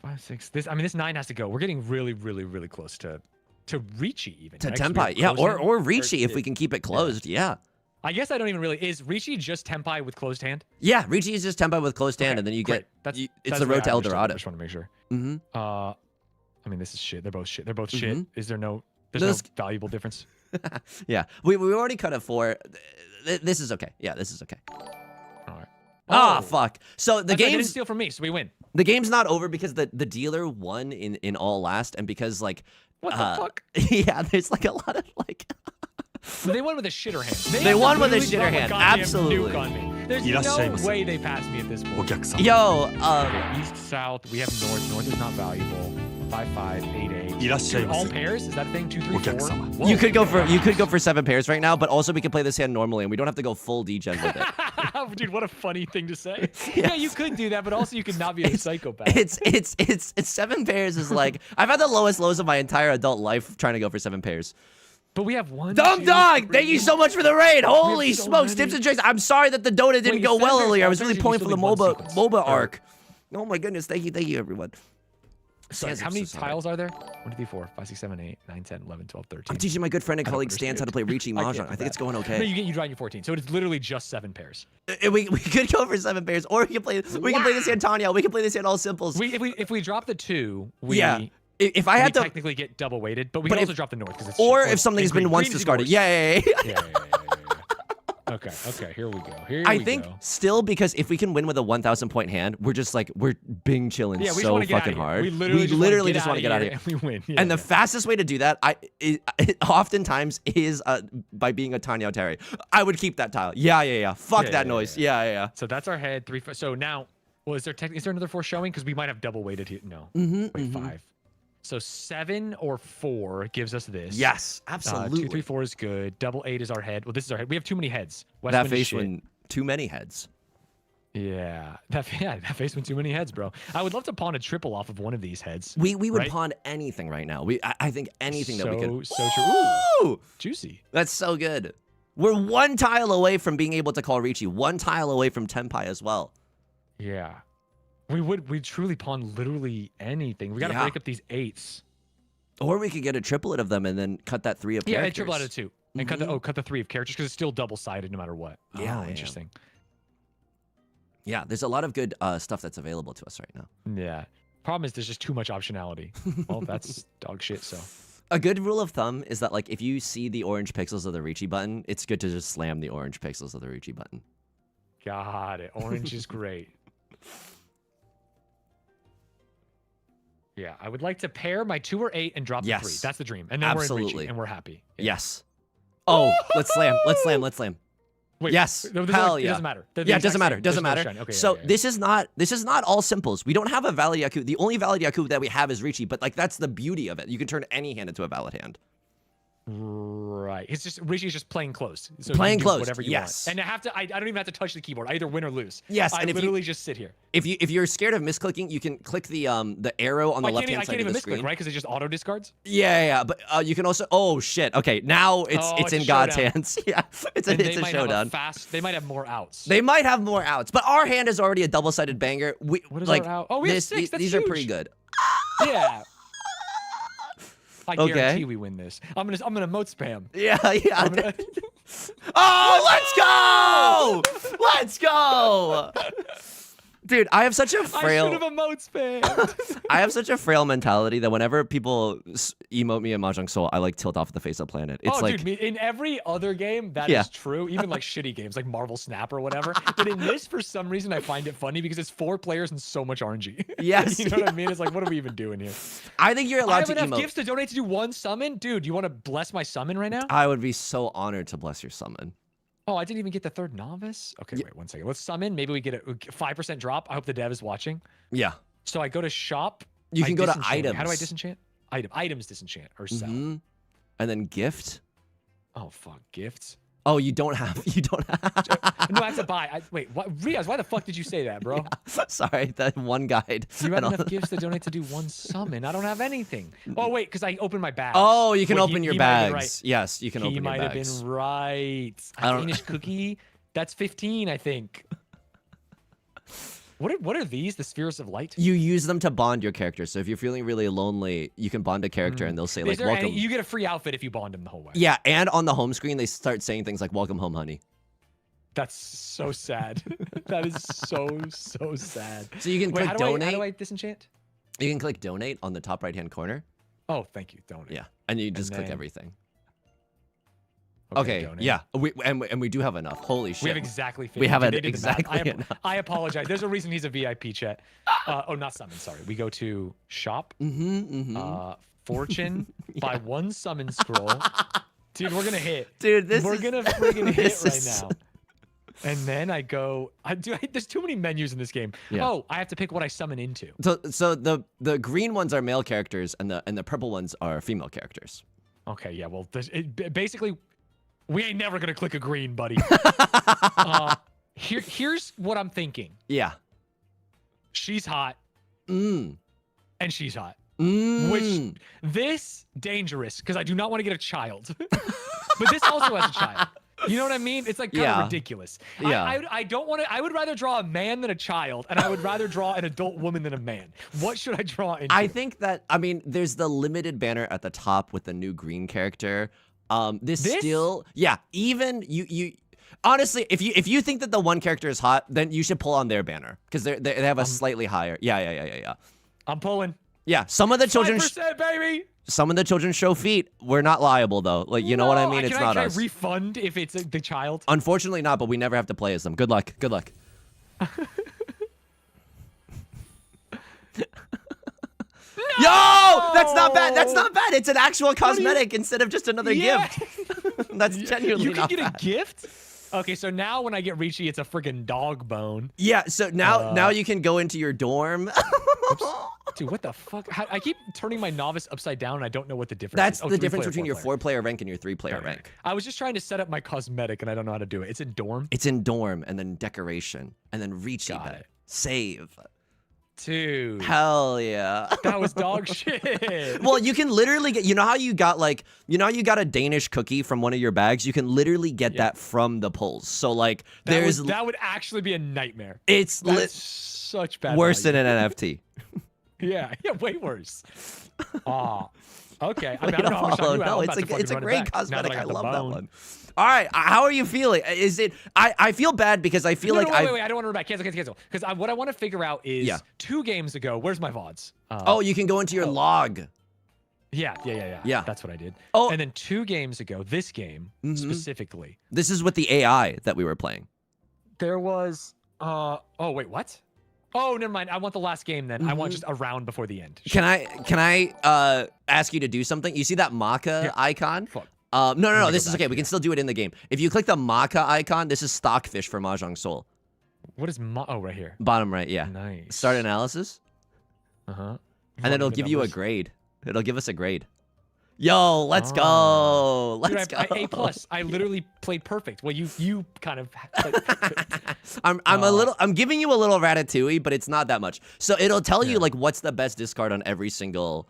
5, 6. This 9 has to go. We're getting really close to Riichi even. To right? Tenpai, yeah, or Riichi if we can keep it closed, yeah. I guess I don't even really. Is Riichi just Tenpai with closed hand? Yeah, Riichi is just Tenpai with closed hand, and then you get. It's the road to Eldorado. I just want to make sure. I mean, this is shit. They're both shit. They're both shit. Is there no? There's no valuable difference. Yeah, we already cut a 4. This is okay. Yeah, this is okay. All right. Oh, fuck. So the game didn't steal from me, so we win. The game's not over because the dealer won in all last, and because like. What the fuck? Yeah, there's like a lot of like. They won with a shitter hand. They won with a shitter hand. Absolutely. There's no way they passed me at this point. Yo, East, south. We have north. North is not valuable. 5, 5, 8, 8. Dude, all pairs? Is that a thing? 2, 3, 4. Whoa. You could go for 7 pairs right now, but also we can play this hand normally, and we don't have to go full degen with it. Dude, what a funny thing to say. Yeah, you could do that, but also you could not be a psychopath. It's 7 pairs is like I've had the lowest lows of my entire adult life trying to go for 7 pairs. But we have 1. Dumb Dog, thank you so much for the raid. Holy smokes, tips and tricks. I'm sorry that the Dota didn't go well earlier. I was really pulling for the MOBA arc. Oh my goodness, thank you, everyone. So how many tiles are there? 1, 2, 3, 4, 5, 6, 7, 8, 9, 10, 11, 12, 13. I'm teaching my good friend and colleague Stans how to play Riichi Mahjong. I think it's going okay. No, you drive your 14, so it's literally just 7 pairs. We could go for 7 pairs, or we can play this hand Tanya. We can play this hand all simples. If we drop the 2 , If I had to technically get double weighted, but we can also drop the north because it's if something's been once discarded. Yeah. Okay, here we go. I think still because if we can win with a 1,000 point hand, we're just like we're bing chilling so fucking hard. We literally just want to get out of here and we win. And the fastest way to do that, oftentimes is by being a Tanya Terry. I would keep that tile. Yeah. Fuck that noise. Yeah. So that's our head 3. So now, well, is there another 4 showing? Because we might have double weighted here. No. Wait, 5. So 7 or 4 gives us this. Yes, absolutely. 2, 3, 4 is good. Double 8 is our head. Well, this is our head. We have too many heads. That face one, too many heads. Yeah, that face with too many heads, bro. I would love to pawn a triple off of one of these heads. We would right? pawn anything right now. I think anything that we could. So true. Ooh, juicy. That's so good. We're one tile away from being able to call Riichi. One tile away from Tenpai as well. Yeah. We'd truly pawn literally anything. We got to break up these 8s. Or we could get a triplet of them and then cut that 3 of characters. Yeah, a triplet out of 2. And cut the 3 of characters because it's still double-sided no matter what. Yeah, interesting. Yeah, there's a lot of good stuff that's available to us right now. Yeah. Problem is there's just too much optionality. Well, that's dog shit, so. A good rule of thumb is that, like, if you see the orange pixels of the Riichi button, it's good to just slam the orange pixels of the Riichi button. Got it. Orange is great. Yeah, I would like to pair my 2 or 8 and drop the 3. That's the dream. And then we're in Riichi, and we're happy. Yeah. Yes. Oh, let's slam. Let's slam. Let's slam. Wait, yes. No, hell yeah. It doesn't matter. Yeah, it doesn't matter. Doesn't matter. Okay, so this is not all simples. We don't have a valid Yaku. The only valid Yaku that we have is Riichi, but like that's the beauty of it. You can turn any hand into a valid hand. Right. It's just Riichi's just playing close. So playing you can do close. whatever you yes. want. And I don't even have to touch the keyboard. I either win or lose. Yes. I and literally just sit here. If you're scared of misclicking, you can click the arrow on the left hand side of the screen. I can't even misclick, right? Because it just auto discards. Yeah. But you can also. Oh shit. Okay. Now it's in God's hands. Yeah. It's a showdown. They might have more outs. They might have more outs, but our hand is already a double-sided banger. What is our out? Oh, we have 6. That's these huge. are pretty good. Yeah. I guarantee we win this. I'm gonna moat spam. Yeah. Oh, let's go! Dude, I have such a frail. I should have emote spammed. I have such a frail mentality that whenever people emote me in Mahjong Soul, I like tilt off the face of the planet. It's like, dude, in every other game that is true, even like shitty games like Marvel Snap or whatever. But in this, for some reason, I find it funny because it's 4 players and so much RNG. Yes, you know what I mean? It's like, what are we even doing here? I think you're allowed to emote. I have enough gifts to donate to do 1 summon, dude. You want to bless my summon right now? I would be so honored to bless your summon. Oh, I didn't even get the 3rd novice? Okay, wait 1 second. Let's summon. Maybe we get a 5% drop. I hope the dev is watching. Yeah. So I go to shop. You can go to items. How do I disenchant? Items disenchant or sell. And then gift. Oh, fuck. Gifts? Oh, you don't have. No, I have to buy. Wait, Riaz, why the fuck did you say that, bro? Yeah. Sorry, that one guide. You have enough gifts to donate to do 1 summon. I don't have anything. Oh, wait, because I opened my bags. Oh, you can open your bags. Right. Yes, you can open your bags. He might have been right. I finished cookie. That's 15, I think. What are these? The spheres of light? You use them to bond your character. So if you're feeling really lonely, you can bond a character and they'll say like, welcome. You get a free outfit if you bond him the whole way. Yeah, and on the home screen, they start saying things like, welcome home, honey. That's so sad. That is so sad. So you can click donate. How do I disenchant? You can click donate on the top right-hand corner. Oh, thank you. Donate. Yeah, and you just click everything. Okay, yeah, we do have enough. Holy shit. We have exactly 50. We have exactly enough. I apologize. There's a reason he's a VIP chat. Oh, not summon, sorry. We go to shop, fortune, buy 1 summon scroll. Dude, we're gonna hit. Dude, we're gonna friggin' hit right now. And then I go, there's too many menus in this game. Yeah. Oh, I have to pick what I summon into. So the green ones are male characters and the purple ones are female characters. Okay, yeah, well, basically, we ain't never gonna click a green, buddy. Here's what I'm thinking. Yeah. She's hot. And she's hot. Which, this, dangerous, because I do not want to get a child. But this also has a child. You know what I mean? It's like kind of ridiculous. Yeah. I don't want to. I would rather draw a man than a child, and I would rather draw an adult woman than a man. What should I draw into? I think that, I mean, there's the limited banner at the top with the new green character. This still, yeah, even you honestly, if you think that the one character is hot, then you should pull on their banner because they have a slightly higher. Yeah. I'm pulling. Yeah, some of the children. 5%, baby. Some of the children show feet. We're not liable though. Like, you know what I mean? It's not us. Can I refund if it's the child? Unfortunately not, but we never have to play as them. Good luck. Good luck. Yo, that's not bad. That's not bad. It's an actual cosmetic instead of just another gift. That's genuinely you can not get bad. A gift. Okay, so now when I get Riichi, it's a friggin' dog bone. Yeah, so now you can go into your dorm. Dude, what the fuck? I keep turning my novice upside down, and I don't know what the difference That's is. Oh, the difference 3-player, between your 4-player. 4-player rank and your 3-player Okay. rank. I was just trying to set up my cosmetic, and I don't know how to do it. It's in dorm. It's in dorm, and then decoration, and then Riichi Got bet. it. Save. Dude, Hell yeah. that was dog shit. Well, you can literally get, you know how you got like, you know how you got a Danish cookie from one of your bags? You can literally get that from the pulls. So like, that would actually be a nightmare. it's That's such bad worse value. than an NFT. Yeah, way worse. Ah, okay. I mean, I don't know how much time you have. No, I'm it's about to it's a fucking run it great back now cosmetic. that I got the love that bone. one. All right, how are you feeling? Is it? I feel bad because I feel like wait, I don't want to run back. Cancel. Because what I want to figure out is 2 games ago. Where's my VODs? Oh, you can go into your log. Yeah. That's what I did. Oh. And then 2 games ago, this game specifically, This is with the AI that we were playing. there was. Oh wait, what? Oh, never mind. I want the last game then. I want just a round before the end. Can I ask you to do something? You see that maca icon? Fuck. No. This is okay. We can still do it in the game. If you click the maca icon, this is stockfish for Mahjong Soul. What is oh, right here. Bottom right, yeah. Nice. Start analysis, Uh-huh. and then it'll give you a grade. It'll give us a grade. Yo, let's go. Dude, Let's go. A+. I literally played perfect. Well, you kind of played perfect. I'm giving you a little ratatouille, but it's not that much. So it'll tell you like what's the best discard on every single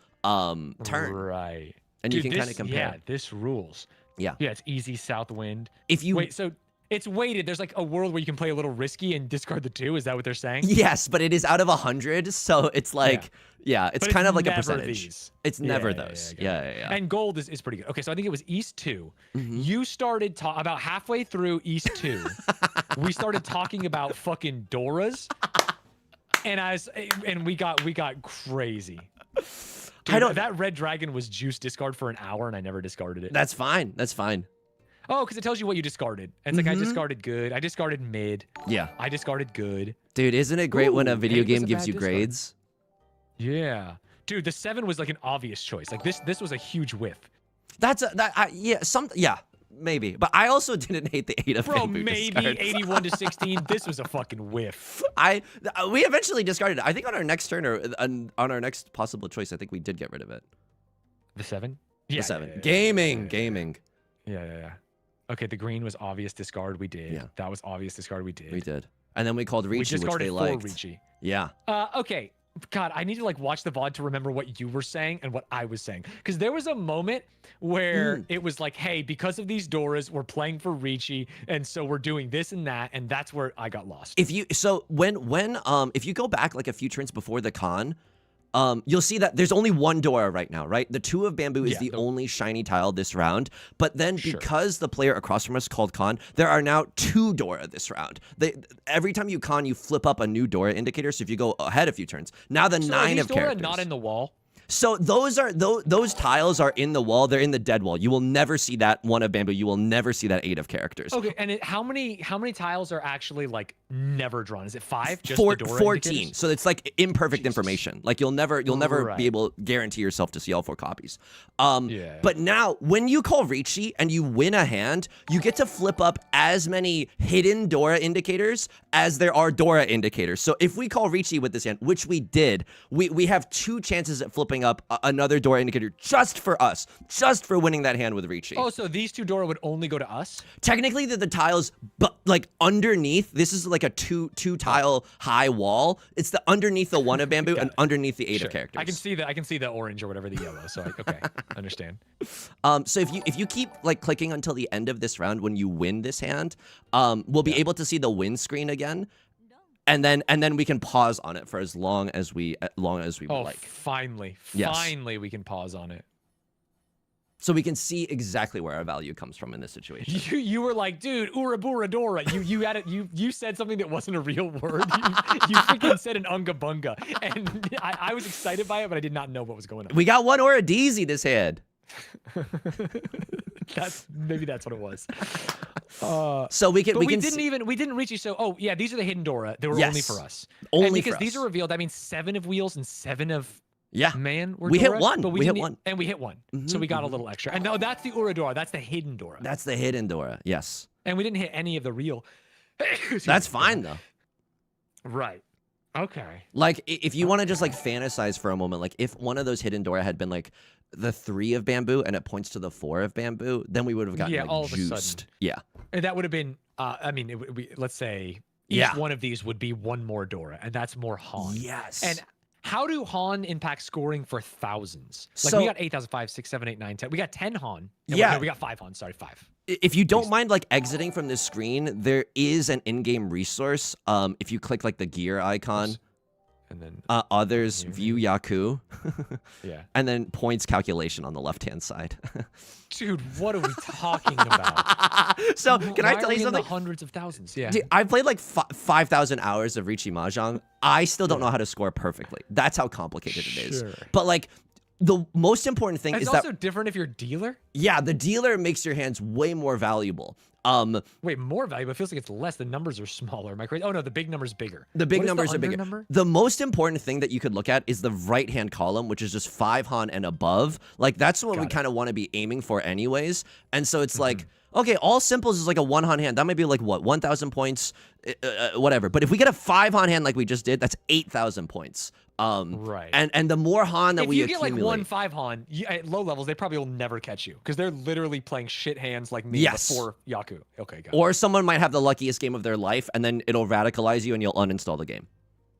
turn. Right. And Dude, you can kind of compare. Yeah, this rules. Yeah. Yeah, it's easy south wind. If you Wait, so it's weighted. There's like a world where you can play a little risky and discard the 2. Is that what they're saying? Yes, but it is out of 100, so it's like it's But kind of like a never percentage. these. It's never Yeah, those. yeah. Yeah. And gold is pretty good. Okay, so I think it was East 2. You started about halfway through East 2. We started talking about fucking Doras, and we got crazy. Dude, that red dragon was juice discard for an hour, and I never discarded it. That's fine. That's fine. Oh, because it tells you what you discarded. And it's like I discarded good. I discarded mid. Yeah. I discarded good. Dude, isn't it great when a Ooh, video 8 was game a gives bad you discard. grades? Yeah. Dude, the 7 was like an obvious choice. Like this was a huge whiff. Maybe. But I also didn't hate the 8 of Bro, bamboo maybe discard. 81 to 16. This was a fucking whiff. We eventually discarded it. I think on our next turn or on our next possible choice, I think we did get rid of it. The 7? The 7. Gaming. Yeah. Okay, the green was obvious discard. We did. Yeah. That was obvious discard. We did. We did. And then we called We Riichi, which discarded they 4 liked. Riichi. Yeah. Okay. God, I need to like watch the VOD to remember what you were saying and what I was saying. Because there was a moment where it was like, hey, because of these Doras, we're playing for Riichi, and so we're doing this and that, and that's where I got lost. If you if you go back like a few turns before the con, you'll see that there's only 1 Dora right now, right? The 2 of bamboo is the only shiny tile this round. But then because the player across from us called con, there are now 2 Dora this round. Every time you con, you flip up a new Dora indicator. So if you go ahead a few turns, now the 9 of Dora characters. Not in the wall. So those tiles are in the wall. They're in the dead wall. You will never see that 1 of bamboo. You will never see that 8 of characters. Okay, and how many tiles are actually like never drawn? Is it 5? Just Four, the Dora 14. indicators? So it's like imperfect information. Like you'll never Right. be able to guarantee yourself to see all 4 copies. Yeah. But now when you call Riichi and you win a hand, you get to flip up as many hidden Dora indicators as there are Dora indicators. So if we call Riichi with this hand, which we did, we have 2 chances at flipping up another Dora indicator just for us, just for winning that hand with Riichi. Oh, so these 2 Dora would only go to us? Technically, they're the tiles, but like underneath, this is like a two tile high wall. It's the underneath the 1 of bamboo and underneath the 8 of characters. I can see the orange or whatever, the yellow. So okay, understand. So if you keep like clicking until the end of this round, when you win this hand, we'll be able to see the win screen again. And then we can pause on it for as long as we would like. Finally, Yes. finally we can pause on it. So we can see exactly where our value comes from in this situation. You were like, dude, Oradodora. You said something that wasn't a real word. You freaking said an unga bunga, and I was excited by it, but I did not know what was going on. We got 1 Oradodora this hand. Maybe that's what it was. So we can we didn't reach you. So yeah, these are the hidden Dora. They were only for us. Only and because for these us. are revealed, that means 7 of wheels and 7 of man. Were We hit Doras, 1. but We hit didn't- 1. and we hit 1. So we got a little extra. And no, that's the Oradodora. That's the hidden Dora. That's the hidden Dora. Yes. And we didn't hit any of the real. That's fine though. Right. Okay. Like, if you want to just like fantasize for a moment, like if one of those hidden Dora had been like the 3 of bamboo and it points to the 4 of bamboo, then we would have gotten like all of juiced. a sudden. Yeah. And that would have been, I mean, it would be, let's say each one of these would be one more Dora, and that's more Han. Yes. And how do Han impact scoring for thousands? Like, So, we got 8,005, 6, 7, 8, 9, 10. We got 10 Han. Yeah. No, we got 5 Han. Sorry, 5. if you don't mind like exiting from this screen, there is an in-game resource. If you click like the gear icon, and then others view Yaku, yeah, and then points calculation on the left-hand side. Dude, what are we talking about? So can I tell you something? Hundreds of thousands. Yeah. Dude, I played like 5,000 hours of Riichi Mahjong. I still don't know how to score perfectly. That's how complicated it is. But like, the most important thing it's is also that different if you're dealer. Yeah, the dealer makes your hands way more valuable. Wait, more valuable? It feels like it's less. The numbers are smaller. Am I crazy? Oh no, the big number's bigger. The big What is numbers the are bigger. number? The most important thing that you could look at is the right-hand column, which is just 5 Han and above. Like, that's what we kind of want to be aiming for anyways. And so it's like, okay, all simples is like a 1 Han hand. That might be like, what, 1,000 points? Whatever. But if we get a 5 Han hand like we just did, that's 8,000 points. Right. And the more Han that we accumulate. If you get like 1 5 Han, at low levels, they probably will never catch you because they're literally playing shit hands like me before Yaku. Okay, got it. Or someone might have the luckiest game of their life, and then it'll radicalize you and you'll uninstall the game.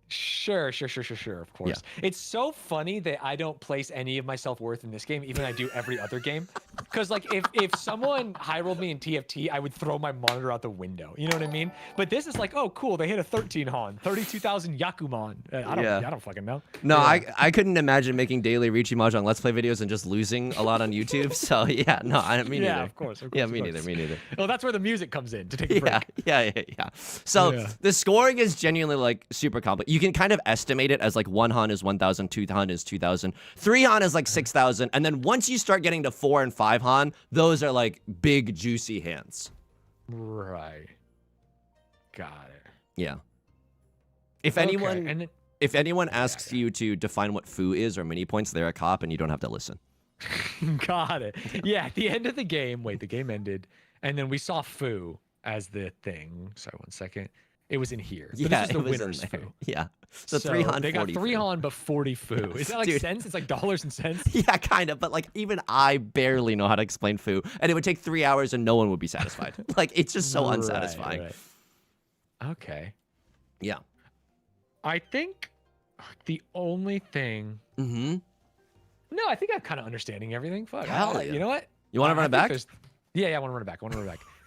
Sure, of course. Yeah. It's so funny that I don't place any of my self-worth in this game, even I do every other game. Because, like, if someone high-rolled me in TFT, I would throw my monitor out the window. You know what I mean? But this is like, oh, cool, they hit a 13 Han, 32,000 Yakuman. I don't fucking know. No, I couldn't imagine making daily Riichi Mahjong Let's Play videos and just losing a lot on YouTube. So, yeah, no, me neither. Yeah, of course. Yeah, me neither. Well, that's where the music comes in to take a break. Yeah. So, the scoring is genuinely, like, super complex. You can kind of estimate it as, like, 1 Han is 1,000, 2 Han is 2,000, 3 Han is, like, 6,000, and then once you start getting to 4 and 5 Han, those are, like, big, juicy hands. Right. Got it. Yeah. If anyone asks you to define what foo is or mini points, they're a cop and you don't have to listen. Got it. Yeah, at the end of the game, the game ended, and then we saw foo as the thing. Sorry, 1 second. It was in here. So Yeah, this is the winner's foo. Yeah. So 3 Han, they got 40 3 foo. Han, but 40 foo. Is that like cents? It's like dollars and cents? Yeah, kind of. But like, even I barely know how to explain foo. And it would take 3 hours and no one would be satisfied. Like, it's just so unsatisfying. Right. Okay. Yeah. I think the only thing... No, I think I'm kind of understanding everything. Fuck. Hell yeah. You know what? You want to run it back? Yeah, I want to run it back.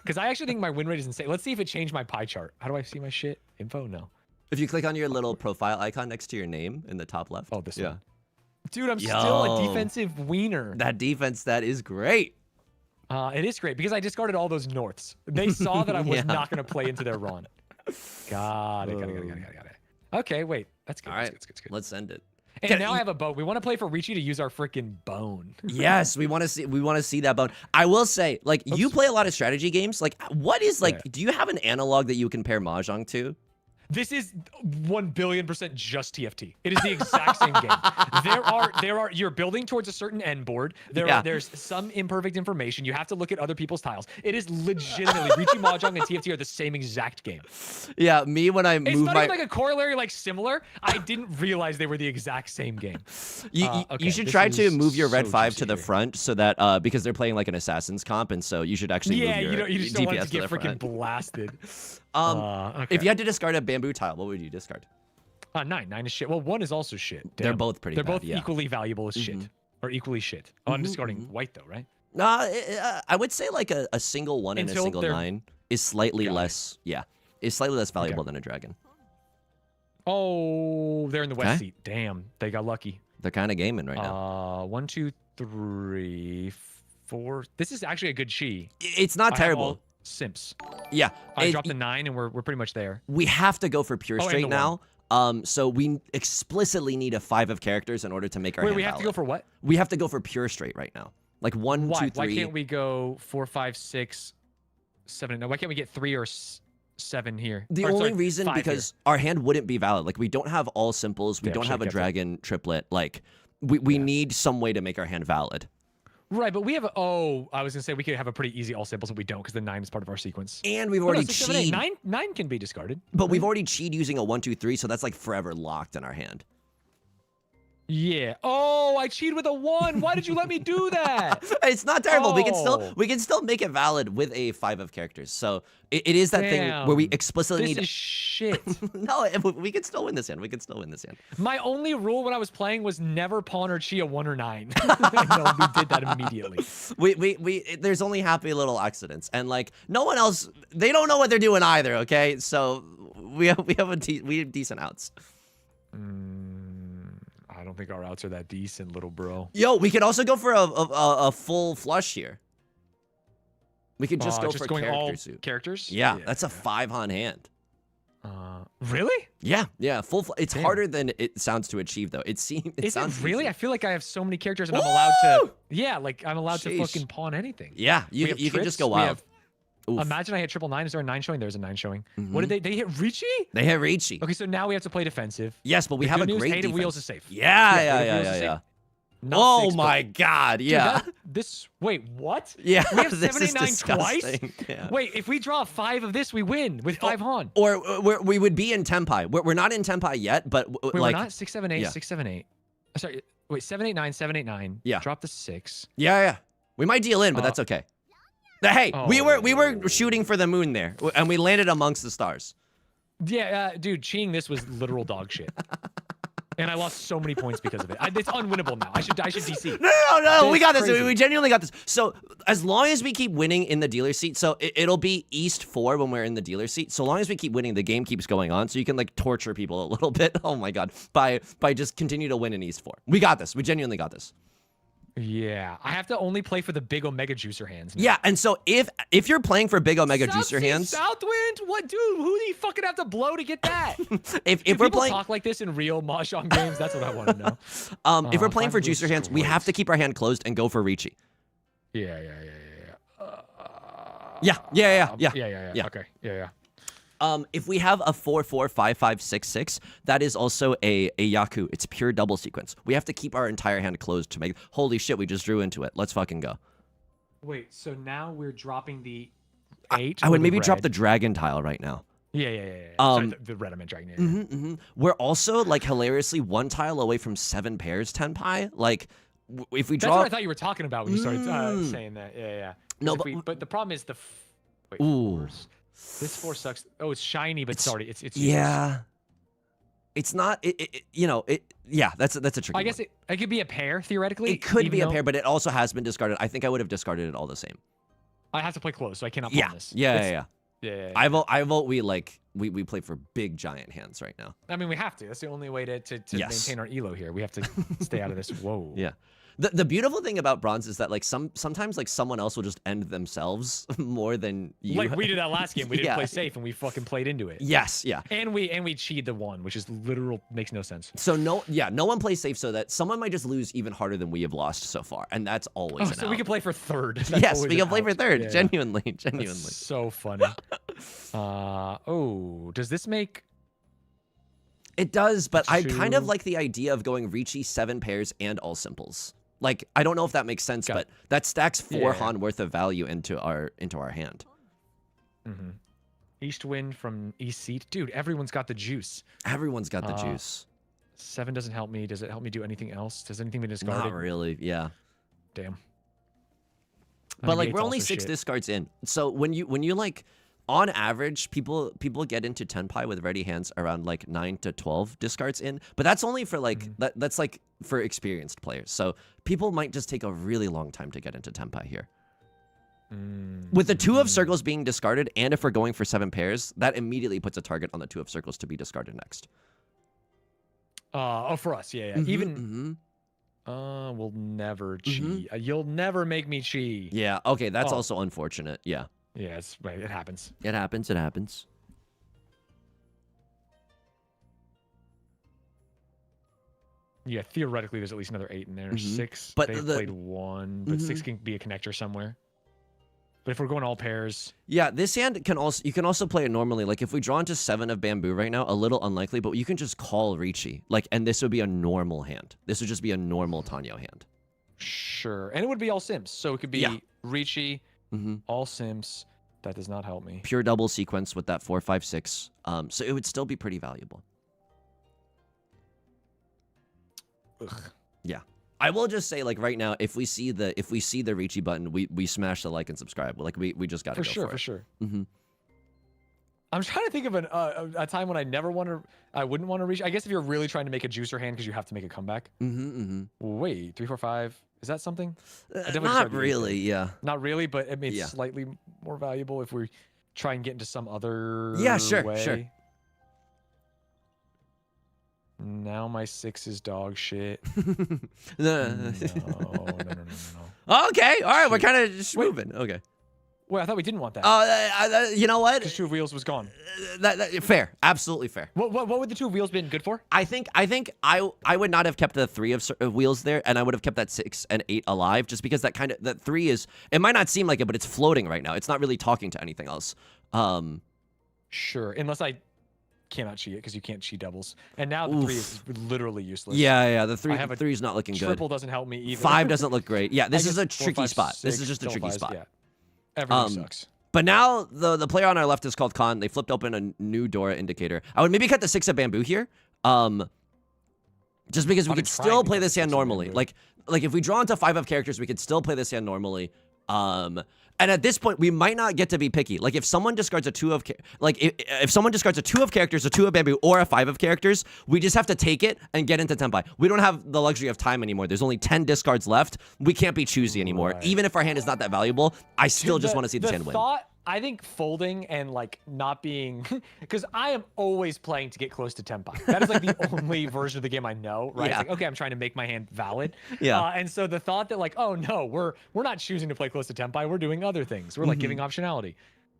Because I actually think my win rate is insane. Let's see if it changed my pie chart. How do I see my shit? Info? No. If you click on your little profile icon next to your name in the top left. Oh, this one. Dude, I'm still a defensive wiener. That defense, that is great. It is great because I discarded all those norths. They saw that I was not going to play into their run. Got it. Okay, wait. That's good. All right. That's good. Let's end it. And now I have a boat. We want to play for Riichi to use our freaking bone. Yes, we want to see that bone. I will say, like, you play a lot of strategy games. Like, what is like? Do you have an analog that you compare Mahjong to? This is 1,000,000,000% just TFT. It is the exact same game. There are. You're building towards a certain end board. There's some imperfect information. You have to look at other people's tiles. It is legitimately Riichi Mahjong and TFT are the same exact game. Yeah, me when I It's move not my even like a corollary, like similar. I didn't realize they were the exact same game. You should try to move your red 5 to the front so that because they're playing like an assassin's comp, and so you should actually move your you just don't want DPS it to get freaking front. blasted. If you had to discard a bamboo tile, what would you discard? 9 is shit. Well, 1 is also shit. Damn. They're both pretty. They're bad, both equally valuable as shit, or equally shit. Oh, I'm discarding white though, right? I would say like a single 1 and a single 9 is slightly less. Yeah, is slightly less valuable than a dragon. Oh, they're in the west seat. Damn, they got lucky. They're kind of gaming right now. 1, 2, 3, 4. This is actually a good chi. It's not terrible. Simps. Yeah, I dropped the 9 and we're pretty much there. We have to go for pure straight now. So we explicitly need a 5 of characters in order to make our hand we have valid. to go for what? We have to go for pure straight right now. Like 1, 2, 3. Why can't we go 4, 5, 6, 7? No, why can't we get 3 or 7 here? The only reason because our hand wouldn't be valid. Like we don't have all simples. We don't have a dragon triplet. Like we need some way to make our hand valid. Right, but we have I was gonna say we could have a pretty easy all samples, but we don't because the 9 is part of our sequence. And we've Oh, already no, 6, 7, 8. cheated. 9 can be discarded. But we've already cheated using a 1, 2, 3, so that's like forever locked in our hand. Yeah. Oh, I cheated with a 1. Why did you let me do that? It's not terrible. Oh. We can still make it valid with a 5 of characters. So it is that thing where we explicitly this need. is shit. No, we can still win this hand. We can still win this hand. My only rule when I was playing was never pawn or chi a 1 or 9. No, we did that immediately. There's only happy little accidents, and like no one else, they don't know what they're doing either. Okay, so we have decent outs. I don't think our outs are that decent, little bro. Yo, we could also go for a full flush here. We could just go for going character all suit. characters. Yeah, that's a 5 on hand. Really? Yeah, full. It's harder than it sounds to achieve, though. It sounds it really? easy. I feel like I have so many characters, and I'm allowed to. Yeah, like I'm allowed to fucking pawn anything. Yeah, you can just go wild. Imagine I hit 999. Is there a 9 showing? There's a 9 showing. What did they hit? Riichi? They hit Riichi. Okay, so now we have to play defensive. Yes, but we have a good news, great 8 of defense. wheels is safe. Yeah. Oh my god, Dude, yeah. Wait, what? Yeah, We have this is 789 twice? disgusting. Yeah. Wait, if we draw 5 of this, we win with 5 Han. Or we would be in Tenpai. We're not in Tenpai yet, but Wait, like we're not 678, 678. Sorry, wait, 789, 789. Yeah. Drop the 6. Yeah. We might deal in, but that's okay. Hey, we were shooting for the moon there, and we landed amongst the stars. Yeah, dude, cheating this was literal dog shit. And I lost so many points because of it. It's unwinnable now. I should DC. No, we got this. Crazy. We genuinely got this. So as long as we keep winning in the dealer seat, so it'll be East 4 when we're in the dealer seat. So long as we keep winning, the game keeps going on. So you can like torture people a little bit. Oh my god, by just continue to win in East 4. We got this. We genuinely got this. Yeah, I have to only play for the big Omega Juicer hands now. Yeah, and so if you're playing for big Omega Juicer hands, Southwind, what, dude? Who do you fucking have to blow to get that? if Do we're people playing, talk like this in real Mahjong games, that's what I want to know. if we're playing for Five Juicer hands, we destroys. have to keep our hand closed and go for Riichi. Yeah. Yeah. Okay. Yeah. If we have a 4-4-5-5-6-6, that is also a Yaku. It's pure double sequence. We have to keep our entire hand closed to make. Holy shit, we just drew into it. Let's fucking go. Wait, so now we're dropping the 8. I would maybe drop the dragon tile right now. Yeah. Sorry, the red I meant dragon. Yeah. We're also like hilariously 1 tile away from 7 pairs Tenpai. Like if we draw. That's what I thought you were talking about when you started saying that. Yeah. No, but the problem is the. Wait, Ooh. This 4 sucks. Oh, it's shiny, but sorry, it's yeah. It's not. Yeah, that's a tricky. I guess one. it could be a pair theoretically. It could be a pair, but it also has been discarded. I think I would have discarded it all the same. I have to play close, so I cannot pawn this. Yeah. Yeah. I vote we play for big giant hands right now. I mean, we have to. That's the only way to Yes. maintain our elo here. We have to stay out of this. Whoa. Yeah. The beautiful thing about bronze is that like sometimes like someone else will just end themselves more than you. Like we did that last game. We didn't Yeah. play safe and we fucking played into it. Yes, yeah. And we cheated the 1, which is literal makes no sense. So no one plays safe so that someone might just lose even harder than we have lost so far, and that's always an So out. we can play for third. That's Yes, always we an can play for out. third. Yeah. Genuinely. That's so funny. Does this make? It does, but I kind of 2. like the idea of going Riichi 7 pairs and all simples. Like I don't know if that makes sense, but that stacks 4 Han worth of value into our hand. East wind from East seat. Dude, everyone's got the juice. Everyone's got the juice. 7 doesn't help me. Does it help me do anything else? Does anything been discarded? Not really. Yeah. Damn. But like Negate's we're only also 6 shit. discards in. So when you like on average people get into Tenpai with ready hands around like 9 to 12 discards in, but that's only for like that's like for experienced players. So people might just take a really long time to get into Tenpai here. With the 2 of circles being discarded, and if we're going for 7 pairs, that immediately puts a target on the 2 of circles to be discarded next. For us, yeah. Even we'll never chi. You'll never make me chi. Yeah, okay, that's also unfortunate. Yeah. Yeah, it's right. It happens. It happens. Yeah, theoretically, there's at least another 8 in there. 6, But they played 1, but 6 can be a connector somewhere. But if we're going all pairs, yeah, this hand you can also play it normally. Like if we draw into 7 of bamboo right now, a little unlikely, but you can just call Riichi. Like, and this would be a normal hand. This would just be a normal Tanyo hand. Sure. And it would be all Sims. So it could be Riichi, all Sims. That does not help me. Pure double sequence with that 4, 5, 6. So it would still be pretty valuable. Ugh. Yeah. I will just say, like, right now, if we see the Riichi button, we smash the like and subscribe. Like, we just gotta go for it. For sure. Mm-hmm. I'm trying to think of a time when I wouldn't want to reach. I guess if you're really trying to make a juicer hand because you have to make a comeback. Wait, 3, 4, 5. Is that something? Not really, yeah. Not really, but it made slightly more valuable if we try and get into some other way. Sure. Now my 6 is dog shit. No. Okay, all right, we're kind of just moving. Okay. Wait, I thought we didn't want that. You know what? Because 2 of wheels was gone. Fair, absolutely fair. What would the 2 of wheels been good for? I think I would not have kept the 3 of wheels there, and I would have kept that 6 and 8 alive, just because that 3 is. It might not seem like it, but it's floating right now. It's not really talking to anything else. Sure, unless I cannot cheat it because you can't cheat doubles, and now the 3 is literally useless. Yeah. The 3 is not looking good. Triple doesn't help me either. 5 doesn't look great. Yeah, this is a tricky spot. This is just a tricky spot. Yeah. Everything sucks. But now the player on our left is called Khan. They flipped open a new Dora indicator. I would maybe cut the 6 of bamboo here. Just because we could still play this hand normally. Like if we draw into 5 of characters, we could still play this hand normally. And at this point, we might not get to be picky. Like if someone discards a 2 of if someone discards a 2 of characters, a 2 of bamboo, or a 5 of characters, we just have to take it and get into Tenpai. We don't have the luxury of time anymore. There's only 10 discards left. We can't be choosy anymore. Right. Even if our hand is not that valuable, I still just want to see this hand win. I think folding and like not being, because I am always playing to get close to Tenpai. That is like the only version of the game I know, right? Yeah. It's like, okay, I'm trying to make my hand valid. Yeah. And so the thought that like, oh no, we're not choosing to play close to Tenpai. We're doing other things. We're like giving optionality.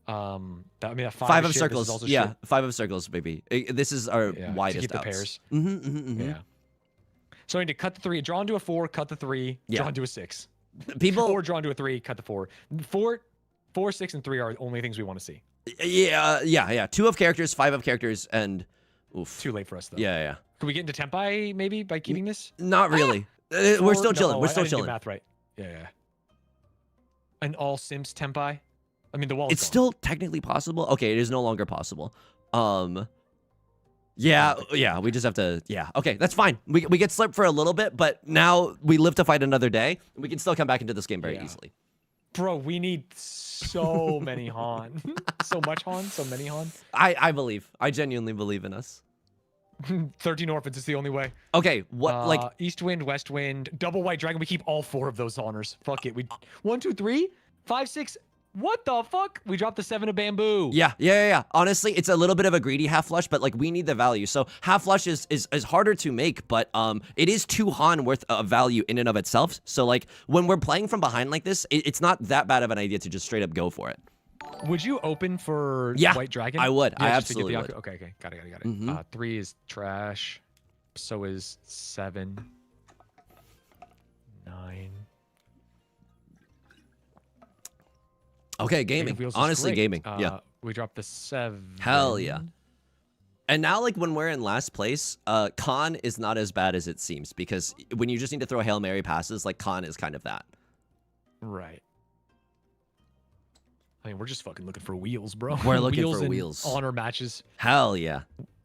A 5 of circles. Yeah, 5 of circles, baby. This is our widest to keep outs. The pairs. Yeah. So I need to cut the 3, draw into a 4, cut the 3, draw into a 6. Or draw into a 3, cut the 4. 4, 6, and 3 are the only things we want to see. Yeah. 2 of characters, 5 of characters, and oof. Too late for us though. Yeah. Can we get into Tenpai maybe by keeping this? Not really. We're still chilling. We're still chilling. Math right. Yeah. And all Sims Tenpai. I mean the wall. It's still technically possible. Okay, it is no longer possible. Yeah. We just have to. Yeah. Okay, that's fine. We get slipped for a little bit, but now we live to fight another day. We can still come back into this game very easily. Bro, we need so many Han. So much Han, so many Han. I believe. I genuinely believe in us. 13 orphans is the only way. Okay, what like East Wind, West Wind, double White Dragon. We keep all 4 of those honors. Fuck it. 1, 2, 3, 5, 6. What the fuck? We dropped the 7 of bamboo. Yeah. Honestly, it's a little bit of a greedy half flush, but like we need the value. So half flush is harder to make, but it is 2 Han worth of value in and of itself. So like when we're playing from behind like this, it's not that bad of an idea to just straight up go for it. Would you open for White Dragon? I would. Yeah, I absolutely would. Okay. Got it. 3 is trash. So is 7. 9. Okay, gaming. Honestly, gaming. Yeah. We dropped the 7. Hell yeah. And now, like, when we're in last place, Khan is not as bad as it seems, because when you just need to throw Hail Mary passes, like, Khan is kind of that. Right. I mean, we're just fucking looking for wheels, bro. We're looking for wheels. Honor matches. Hell yeah.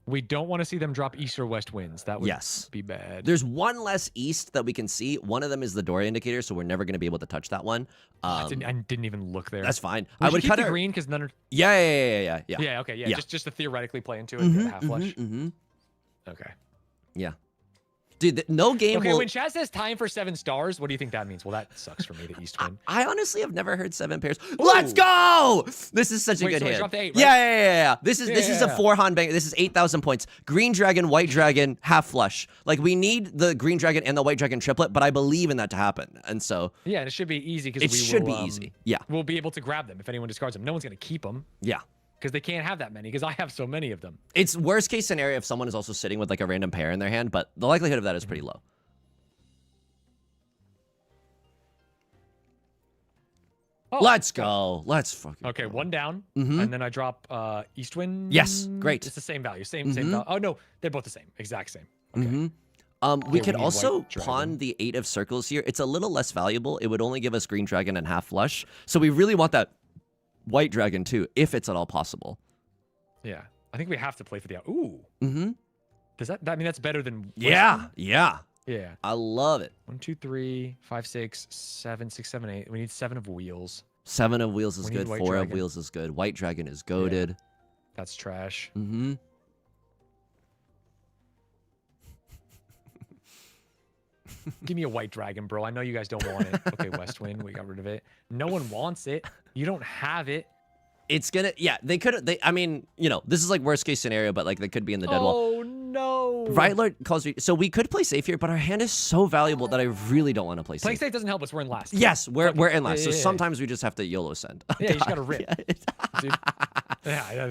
We don't want to see them drop East or West Winds. That would be bad. There's one less East that we can see. One of them is the Dora indicator, so we're never going to be able to touch that one. I didn't even look there. That's fine. I would cut the green because none are... Yeah. Yeah, okay, yeah. Just to theoretically play into it, get a half flush. Okay. Yeah. Dude, no game Okay, when chat says time for 7 stars, what do you think that means? Well, that sucks for me, the East win. I honestly have never heard 7 pairs. Ooh. Let's go! This is such a good hand. Dropped 8, right? Yeah. This is a 4 Han bang. This is 8,000 points. Green dragon, white dragon, half flush. Like, we need the green dragon and the white dragon triplet, but I believe in that to happen. And so... Yeah, and it should be easy because it should be easy. Yeah. We'll be able to grab them if anyone discards them. No one's going to keep them. Yeah. Because they can't have that many, because I have so many of them. It's worst case scenario if someone is also sitting with, like, a random pair in their hand, but the likelihood of that is pretty low. Oh, let's go. Let's fucking go. 1 down, and then I drop East Wind. Yes, great. It's the same value, same value. Oh no, they're both the same, exact same. Okay. We could we need also white dragon. pawn the 8 of circles here. It's a little less valuable. It would only give us green dragon and half flush. So we really want that white dragon too, if it's at all possible. Yeah, I think we have to play for the ooh. Mm-hmm. Does that? I mean, that's better than. Yeah, yeah. Yeah. I love it. 1, 2, 3, 5, 6, 7, 6, 7, 8. We need 7 of wheels. 7 of wheels is We need good. white 4 of dragon. wheels is good. White dragon is goaded. That's trash. Mm-hmm. Give me a white dragon, bro. I know you guys don't want it. Okay, West Wind, we got rid of it. No one wants it. You don't have it. It's gonna, yeah, they could, I mean, you know, this is like worst case scenario, but like they could be in the dead wall. Oh, no. Right Lord calls me, so we could play safe here, but our hand is so valuable that I really don't want to play Playing safe. safe doesn't help us. We're in last. Yes, we're in last, so yeah. sometimes we just have to YOLO send. Yeah, you just gotta rip. Dude. Yeah,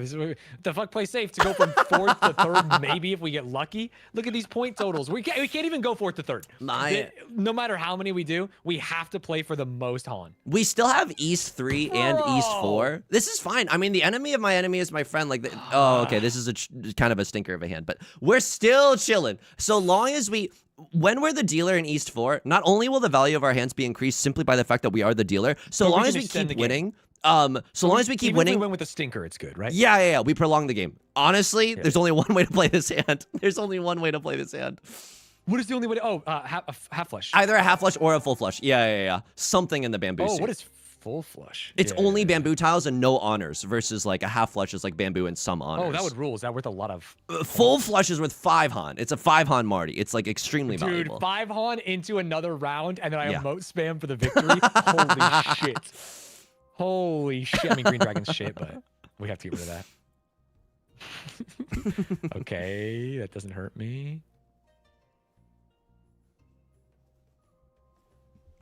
the fuck play safe to go from 4th to 3rd, maybe if we get lucky. Look at these point totals. We can't even go 4th to 3rd. No matter how many we do, we have to play for the most Han. We still have East 3 and East 4. This is fine. I mean, the enemy of my enemy is my friend. Like, oh, okay, this is kind of a stinker of a hand, but we're still chilling. So long as when we're the dealer in East 4, not only will the value of our hands be increased simply by the fact that we are the dealer, so long as we keep winning, so long as we keep winning. If we win with a stinker, it's good, right? Yeah. We prolong the game. Honestly, there's only one way to play this hand. There's only one way to play this hand. What is the only way to? Oh, half flush. Either a half flush or a full flush. Yeah. Something in the bamboo. Oh, suit. what is full flush? It's only bamboo tiles and no honors versus like a half flush is like bamboo and some honors. Oh, that would rule. Is that worth a lot of? Full flush is worth 5 Han. It's a 5 Han Marty. It's like extremely valuable. Dude, 5 Han into another round and then I emote spam for the victory. Holy shit. Holy shit. I mean, Green Dragon's shit, but we have to get rid of that. Okay, that doesn't hurt me.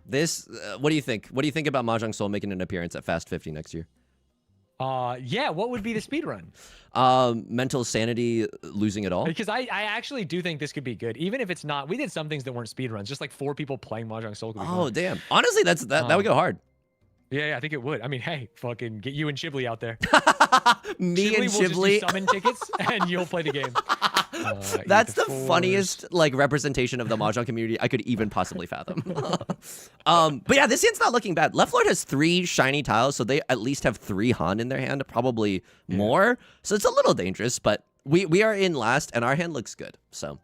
This, what do you think? What do you think about Mahjong Soul making an appearance at Fast 50 next year? Yeah, what would be the speed run? Mental sanity, losing it all. Because I actually do think this could be good, even if it's not. We did some things that weren't speed runs, just like 4 people playing Mahjong Soul. Oh, damn. Honestly, that would go hard. Yeah, I think it would. I mean, hey, fucking get you and Shibli out there. Me and Shibli will Shibli. Just summon tickets, and you'll play the game. That's the funniest like representation of the Mahjong community I could even possibly fathom. But yeah, this hand's not looking bad. Left Lord has 3 shiny tiles, so they at least have 3 Han in their hand, probably more. So it's a little dangerous, but we are in last, and our hand looks good. So.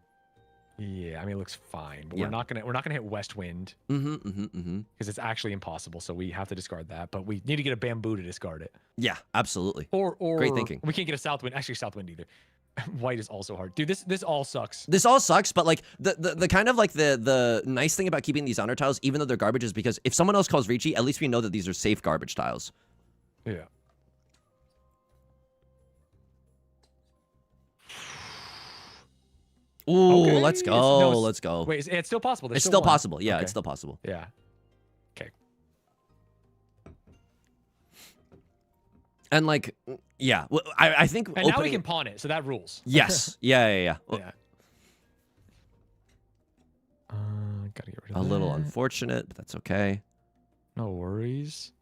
Yeah, I mean, it looks fine, but we're not gonna hit West Wind because it's actually impossible. So we have to discard that, but we need to get a bamboo to discard it. Yeah, absolutely. Or great thinking. We can't get a South Wind. Actually, South Wind either. White is also hard, dude. This all sucks. This all sucks, but like the kind of like the nice thing about keeping these honor tiles, even though they're garbage, is because if someone else calls Riichi, at least we know that these are safe garbage tiles. Yeah. Ooh, okay. let's go. Let's go. Wait, it's still possible. It's still possible. Yeah, it's still possible. Yeah. Okay. And like, yeah, I think. And now we can pawn it, so that rules. Yes. Yeah. Yeah. Gotta get rid of A little unfortunate, but that's okay. No worries.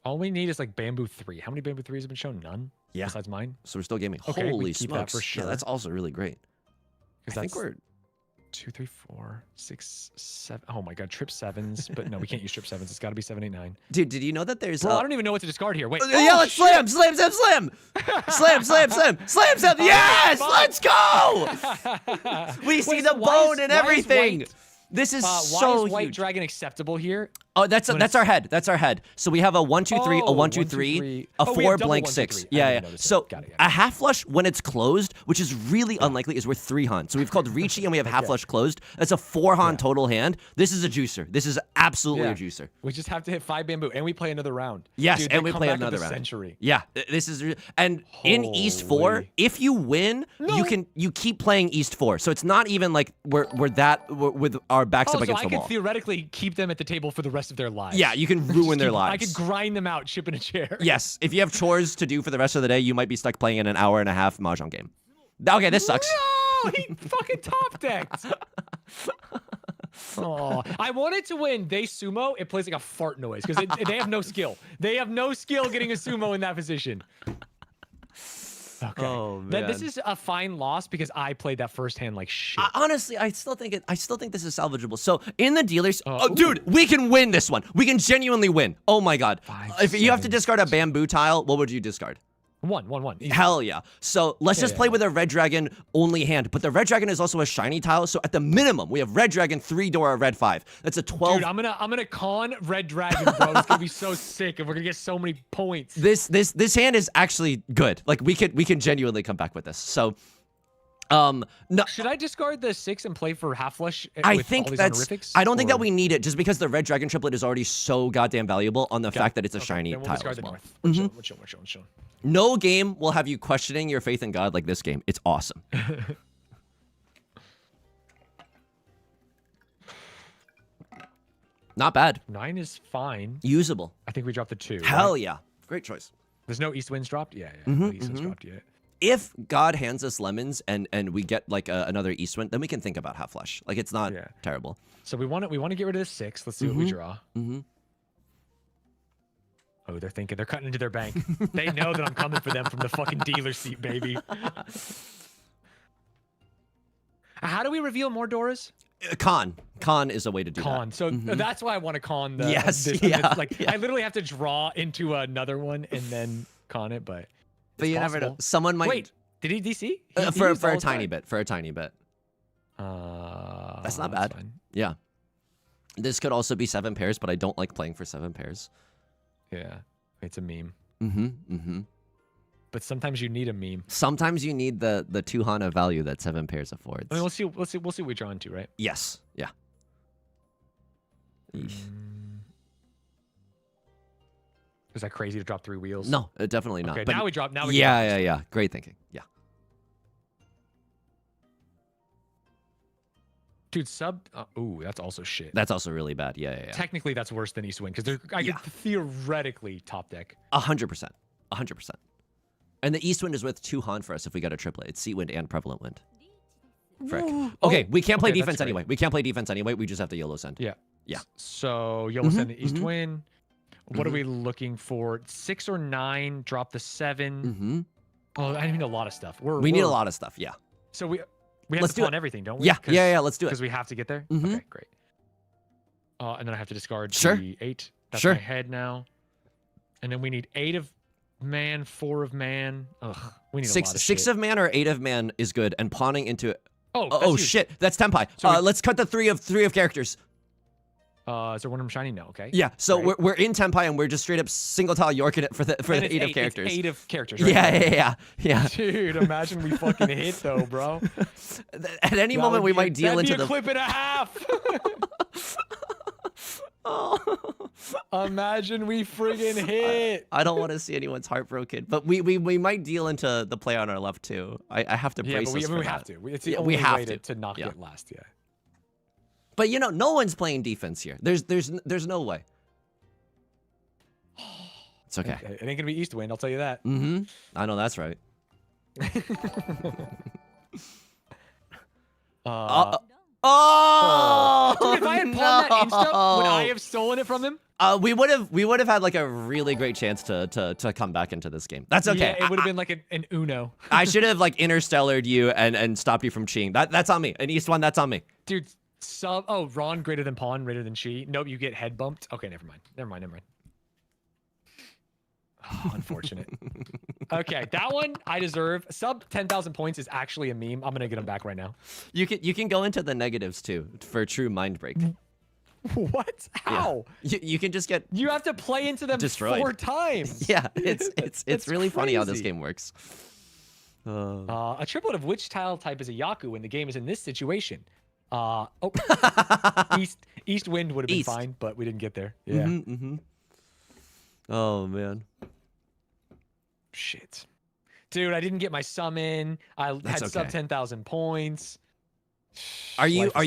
All we need is like bamboo 3. How many bamboo 3s have been shown? None. Yeah. Besides mine. So we're still gaming. Okay, Holy we keep that smokes! for sure. Yeah, that's also really great. Because I think we're 2, 3, 4, 6, 7. Oh my god, trip 7s. But no, we can't use trip 7s. It's got to be 7, 8, 9. Dude, did you know that there's? Bro, I don't even know what to discard here. Wait. Yeah, let's slam. Slam. Yes, let's go. We see the bone and everything. This is so why is White huge. Dragon acceptable here? Oh, that's our head. That's our head. So we have a 1, 2, 3, a 1, 2, 3, a 4 blank 6. Yeah. So a half flush when it's closed, which is really unlikely, is worth 3 Han. So we've called Riichi and we have half flush closed. That's a 4 Han total hand. This is a juicer. This is absolutely a juicer. We just have to hit 5 bamboo and we play another round. Yes, dude, and we play another round. Century. Yeah, this is and in East 4, if you win, you keep playing East 4. So it's not even like we're with our backs up against the wall. I could theoretically keep them at the table for the rest of their lives. Yeah, you can ruin their lives. I could grind them out, ship in a chair. Yes, if you have chores to do for the rest of the day, you might be stuck playing in an hour and a half Mahjong game. Okay, this sucks. No, he fucking top decked. Oh, I wanted to win. They sumo. It plays like a fart noise because they have no skill. They have no skill getting a sumo in that position. Okay. Oh This man. is a fine loss because I played that first hand like shit. Honestly, I still think this is salvageable. So in the dealers, Ooh. dude, we can win this one. We can genuinely win. Oh my god. 5, If you have to 7, discard a bamboo tile, what would you discard? 1. Easy. Hell yeah. So let's just play with a red dragon only hand. But the red dragon is also a shiny tile. So at the minimum, we have red dragon, 3 Dora, red 5. That's a 12. Dude, I'm gonna con red dragon, bro. It's gonna be so sick, and we're gonna get so many points. This hand is actually good. Like we can genuinely come back with this. So no, Should I discard the 6 and play for half flush? I with think all these that's. honorifics, I don't think that or- we need it just because the red dragon triplet is already so goddamn valuable on the fact that it's a shiny then we'll tile discard as the well. north. We're chilling. No game will have you questioning your faith in God like this game. It's awesome. Not bad. 9 is fine. Usable. I think we dropped the 2. Hell right? yeah. Great choice. There's no east winds dropped. Yeah. No east winds dropped yet. If God hands us lemons and we get like another east wind, then we can think about half flush. Like it's not terrible. So we want to get rid of the 6. Let's see what we draw. Oh, they're thinking. They're cutting into their bank. They know that I'm coming for them from the fucking dealer seat, baby. How do we reveal more Doras? Con is a way to do that. So that's why I want to con the. Yes, I literally have to draw into another one and then con it, but you never know. Someone might. Wait, did he DC? He for used a all tiny time. bit. For a tiny bit. That's not bad. Fine. Yeah. This could also be 7 pairs, but I don't like playing for 7 pairs. Yeah, it's a meme. Mm-hmm. But sometimes you need a meme. Sometimes you need the 2 Hana value that 7 pairs affords. I mean, we'll see what we draw into, right? Yes. Yeah. Is that crazy to drop 3 wheels? No, definitely not. Okay, But now we drop. Now we yeah. Great thinking. Yeah. Dude, sub. Ooh, that's also shit. That's also really bad. Yeah. Technically, that's worse than East Wind because I could theoretically top deck. 100%. 100%. And the East Wind is with 2 Han for us if we got a triplet. It's Sea Wind and Prevalent Wind. Frick. Okay, we can't play defense anyway. We can't play defense anyway. We just have to YOLO send. Yeah. Yeah. So YOLO send the East Wind. What are we looking for? 6 or 9. Drop the 7. Oh, I need a lot of stuff. We need a lot of stuff. Yeah. So we have to pawn everything, don't we? Yeah. Let's do it. Because we have to get there. Okay, great. And then I have to discard Sure. the 8. That's Sure. my head now. And then we need 8 of man, 4 of man. Ugh, we need a lot of 6 shit. of man or 8 of man is good, and pawning into. Oh, shit, that's Tenpai. So Let's cut the 3 of characters. Is there one of them shiny? No. Okay. Yeah. So Right. we're in Tenpai and we're just straight up single tile Yorking it for the And it's 8 of characters. It's 8 of characters. Right? Yeah. Dude, imagine we fucking hit though, bro. At any moment we might deal into the clip and a half. Imagine we friggin' hit. I don't want to see anyone's heart broken, but we might deal into the play on our left too. I have to brace us for we that. have to. It's the only way to not Yeah. get last. Yeah. But no one's playing defense here. There's no way. It's okay. It ain't gonna be East Wind, I'll tell you that. I know that's right. Oh! Dude, if I had pawned that insta, would I have stolen it from him? We would have had like a really great chance to come back into this game. That's okay. Yeah, it would have been like an Uno. I should have like interstellared you and stopped you from cheating. That's on me. An East one, that's on me. Dude, Ron greater than pawn, greater than chi. Nope, you get head bumped. Okay, never mind. Oh, unfortunate. Okay, that one I deserve. Sub 10,000 points is actually a meme. I'm gonna get him back right now. You can go into the negatives too for true mind break. What? How? Yeah. You can just get You have to play into them destroyed 4 times. Yeah, it's really funny how this crazy. game works. A triplet of which tile type is a Yaku when the game is in this situation? East Wind would have been fine, but we didn't get there. Yeah. Oh man. Shit. Dude, I didn't get my summon. I had sub 10,000 points. Are you Life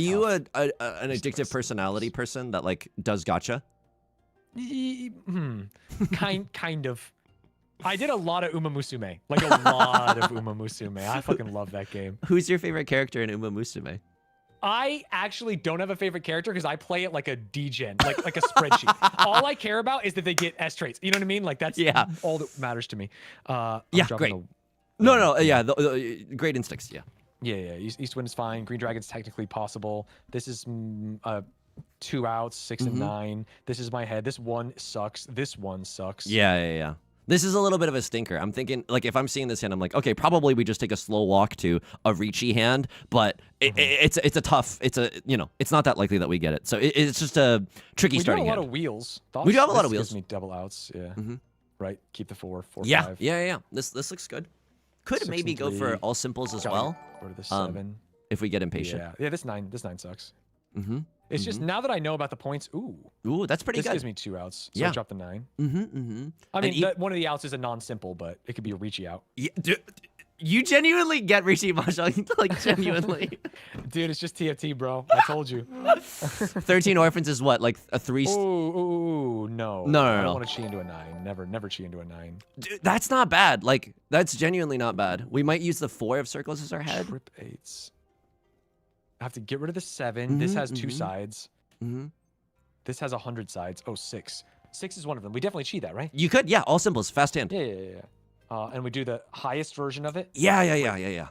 is an addictive personality person that like does gacha? Kind of. I did a lot of Uma Musume. Like a lot of Uma Musume. I fucking love that game. Who's your favorite character in Uma Musume? I actually don't have a favorite character because I play it like a degen, like a spreadsheet. All I care about is that they get S traits. You know what I mean? Like that's all that matters to me. Yeah, great. No, yeah, the great instincts, yeah. Yeah. East wind is fine. Green dragon's technically possible. This is 2 outs, 6 and 9. This is my head. This one sucks. This one sucks. Yeah. This is a little bit of a stinker. I'm thinking, like, if I'm seeing this hand, I'm like, okay, probably we just take a slow walk to a Riichi hand, but it's a tough, it's not that likely that we get it. So it's just a tricky starting hand. We do have a lot of wheels. We do have a lot of wheels. Gives me double outs, yeah. Right, keep the 4, 5. Yeah. This looks good. Could maybe go for all simples as well. Go to the 7. If we get impatient. Yeah, this 9 sucks. It's just now that I know about the points. Ooh, that's pretty good. This gives me 2 outs. So yeah. I drop the 9. I mean, one of the outs is a non-simple, but it could be a Riichi out. Yeah, you genuinely get Riichi Mahjong, like genuinely. Dude, it's just TFT, bro. I told you. 13 orphans is what, like a 3? Ooh, no. No. I don't want to chi into a 9. Never chi into a 9. Dude, that's not bad. Like, that's genuinely not bad. We might use the 4 of circles as our head. Trip 8s. I have to get rid of the 7. This has 2 sides. This has 100 sides. Oh, 6. 6 is one of them. We definitely cheat that, right? You could, yeah. All simples, fast hand. Yeah. And we do the highest version of it. Yeah. Yeah.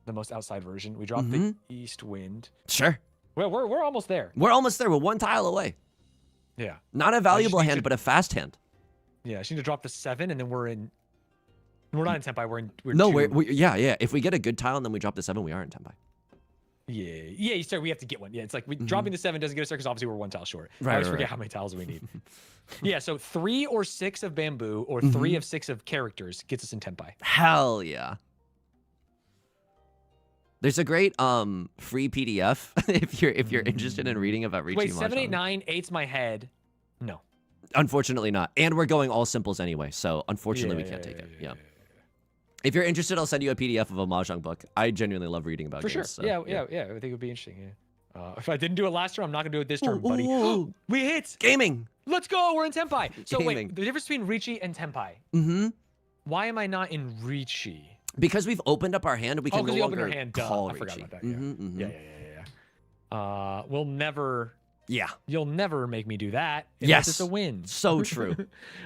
The most outside version. We drop the east wind. Sure. Well, we're almost there. We're almost there. We're 1 tile away. Yeah. Not a valuable hand, but a fast hand. Yeah, I just need to drop the 7, and then we're not in Tenpai. We're no, 2. Yeah. If we get a good tile and then we drop the 7, we are in Tenpai. Yeah, you start. We have to get one. Yeah, it's like dropping the 7 doesn't get us there because obviously we're 1 tile short. Right, I always forget how many tiles we need. Yeah, so 3 or 6 of bamboo or 3 of 6 of characters gets us in Tenpai. Hell yeah. There's a great free PDF if you're interested in reading about Riichi Mahjong. Wait, 7, 8, 9, 8's my head. No. Unfortunately not. And we're going all simples anyway, so unfortunately we can't take it. Yeah. If you're interested, I'll send you a PDF of a Mahjong book. I genuinely love reading about games. For sure. So, yeah. I think it would be interesting. Yeah. If I didn't do it last turn, I'm not gonna do it this turn, buddy. We hit! Gaming! Let's go! We're in Tenpai. So Gaming. wait, the difference between Riichi and Tenpai. Why am I not in Riichi? Because we've opened up our hand, we can no longer our hand. call I forgot Riichi. about that. Yeah. We'll never. Yeah. You'll never make me do that. Unless it's a win. So true.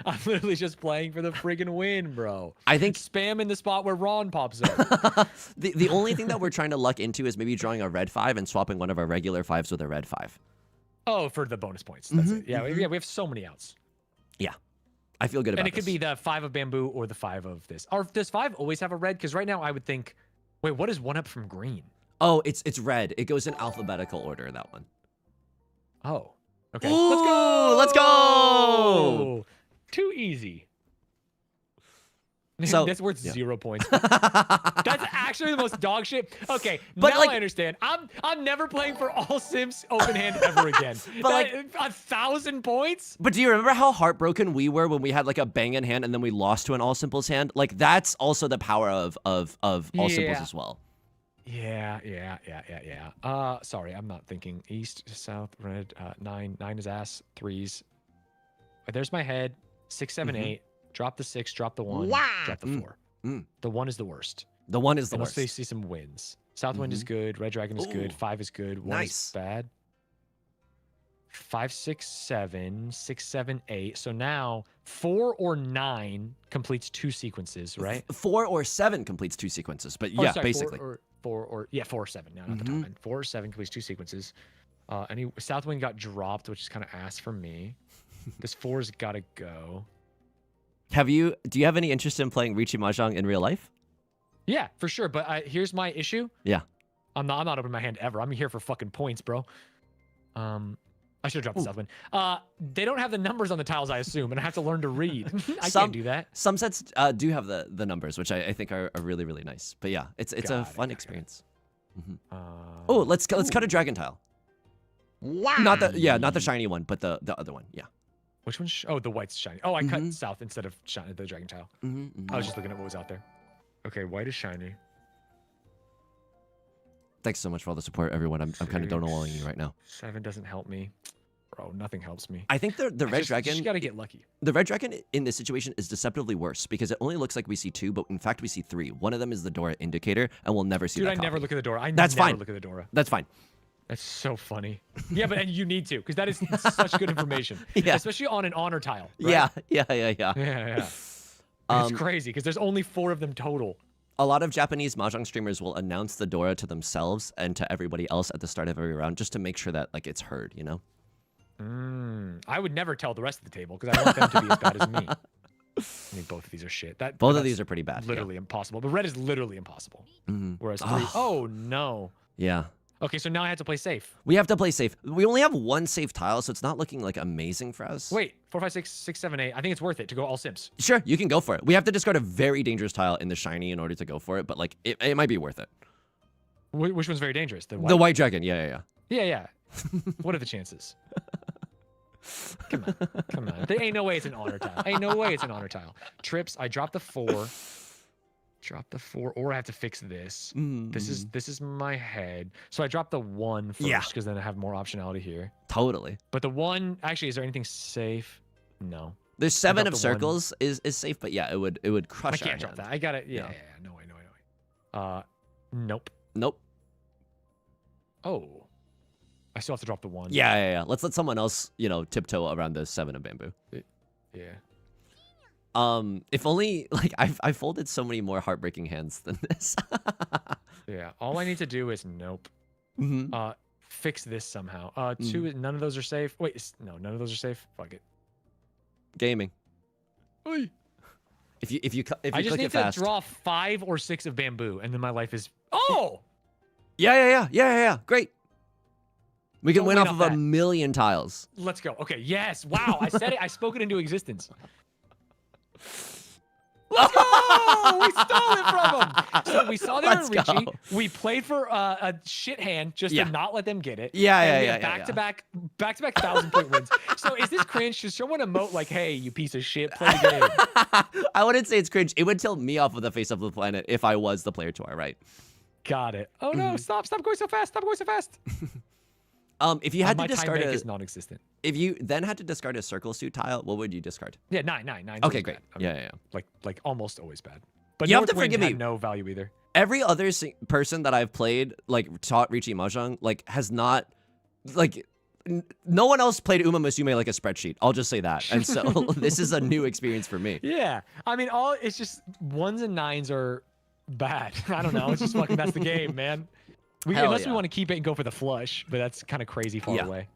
I'm literally just playing for the friggin' win, bro. I think spam in the spot where Ron pops up. the only thing that we're trying to luck into is maybe drawing a red 5 and swapping one of our regular 5s with a red 5. Oh, for the bonus points. That's it. Yeah, we have so many outs. Yeah. I feel good about it. And it could be the 5 of bamboo or the 5 of this. Or does 5 always have a red? Because right now I would think, wait, what is 1 up from green? Oh, it's red. It goes in alphabetical order, that one. Oh. Okay. Ooh, let's go! Too easy. So that's worth 0 points. That's actually the most dog shit. Okay, but now I understand. I'm never playing for all Sims open hand ever again. But 1,000 points. But do you remember how heartbroken we were when we had like a bang in hand and then we lost to an all simples hand? Like that's also the power of all simples as well. Yeah. Sorry, I'm not thinking east, south, red. 9 is ass. 3s. There's my head. 6, 7, 8. Drop the 6. Drop the 1. Wow. Drop the 4. The 1 is the worst. The 1 is the worst. Unless they see some wins. South wind is good. Red dragon is good. 5 is good. 1 is bad. 5, 6, 7. 6, 7, 8. So now 4 or 9 completes 2 sequences, right? 4 or 7 completes 2 sequences. But yeah, sorry, basically. 4 or 7 now, not the top end. 4 or 7 completes 2 sequences. South wind got dropped, which is kind of ass for me. This 4's got to go. Do you have any interest in playing Riichi Mahjong in real life? Yeah, for sure. But here's my issue. Yeah. I'm not opening my hand ever. I'm here for fucking points, bro. I should have dropped the south wind. They don't have the numbers on the tiles, I assume, and I have to learn to read. I can't do that. Some sets do have the numbers, which I think are really, really nice. But yeah, it's a fun experience. Let's cut a dragon tile. Wow. Not the shiny one, but the other one. Yeah. Which one's the white's shiny. Oh, I cut south instead of the dragon tile. I was just looking at what was out there. Okay, white is shiny. Thanks so much for all the support, everyone. I'm kind of donalling you right now. 7 doesn't help me. Bro, nothing helps me. I think the red dragon... You gotta get lucky. The red dragon in this situation is deceptively worse because it only looks like we see 2, but in fact we see 3. One of them is the Dora indicator, and we'll never see that Dude, I never look at the Dora. That's fine. Look at the Dora. That's fine. That's so funny. Yeah, and you need to, because that is such good information. Yeah. Especially on an honor tile. Right? Yeah. Yeah. It's crazy because there's only 4 of them total. A lot of Japanese Mahjong streamers will announce the Dora to themselves and to everybody else at the start of every round just to make sure that like it's heard, you know? I would never tell the rest of the table because I want them to be as bad as me. I mean, both of these are shit. Both of these are pretty bad. Literally impossible. The red is literally impossible. Whereas 3, oh no. Yeah. Okay, so now I have to play safe. We have to play safe. We only have 1 safe tile, so it's not looking like amazing for us. Wait, 4, 5, 6, 6, 7, 8. I think it's worth it to go all simps. Sure, you can go for it. We have to discard a very dangerous tile in the shiny in order to go for it, but like it might be worth it. Which one's very dangerous? The white? The white dragon. Yeah. Yeah. What are the chances? Come on. There ain't no way it's an honor tile. Ain't no way it's an honor tile. Trips, I dropped the 4. Drop the 4, or I have to fix this. This is my head. So I dropped the 1 first because then I have more optionality here. Totally. But the 1, actually, is there anything safe? No. There's 7 of circles is safe, but yeah, it would crush. I can't drop that. I got it. Yeah. No way. Nope. Nope. Oh. I still have to drop the 1. Yeah. Let's let someone else, tiptoe around the 7 of bamboo. Yeah. If only like I folded so many more heartbreaking hands than this. Yeah. All I need to do is nope. Fix this somehow. 2. None of those are safe. Wait. No. None of those are safe. Fuck it. Gaming. Oy. If you I just click need it fast. to draw 5 or 6 of bamboo, and then my life is. Oh. Yeah. Great. We can Don't win off of that. 1 million tiles. Let's go. Okay. Yes. Wow. I said it. I spoke it into existence. Let's go! We stole it from them. So we saw them in Riichi. We played for a shit hand just to not let them get it. Yeah. Back to back 1,000-point wins. So is this cringe? Should someone emote like, "Hey, you piece of shit, play the game"? I wouldn't say it's cringe. It would tilt me off of the face of the planet if I was the player to our right. Got it. Oh no! Stop going so fast! Stop going so fast! If you had to my discard time bank is non-existent. If you then had to discard a circle suit tile, what would you discard? Yeah, 9. Okay, great. Yeah. Like almost always bad. But you have to North Wind forgive me. had no value either. Every other person that I've played, like taught Riichi Mahjong, like has not, like, no one else played Uma Musume like a spreadsheet. I'll just say that. And so this is a new experience for me. Yeah, I mean, it's just 1s and 9s are bad. I don't know. It's just fucking that's the game, man. Unless we want to keep it and go for the flush, but that's kind of crazy far away.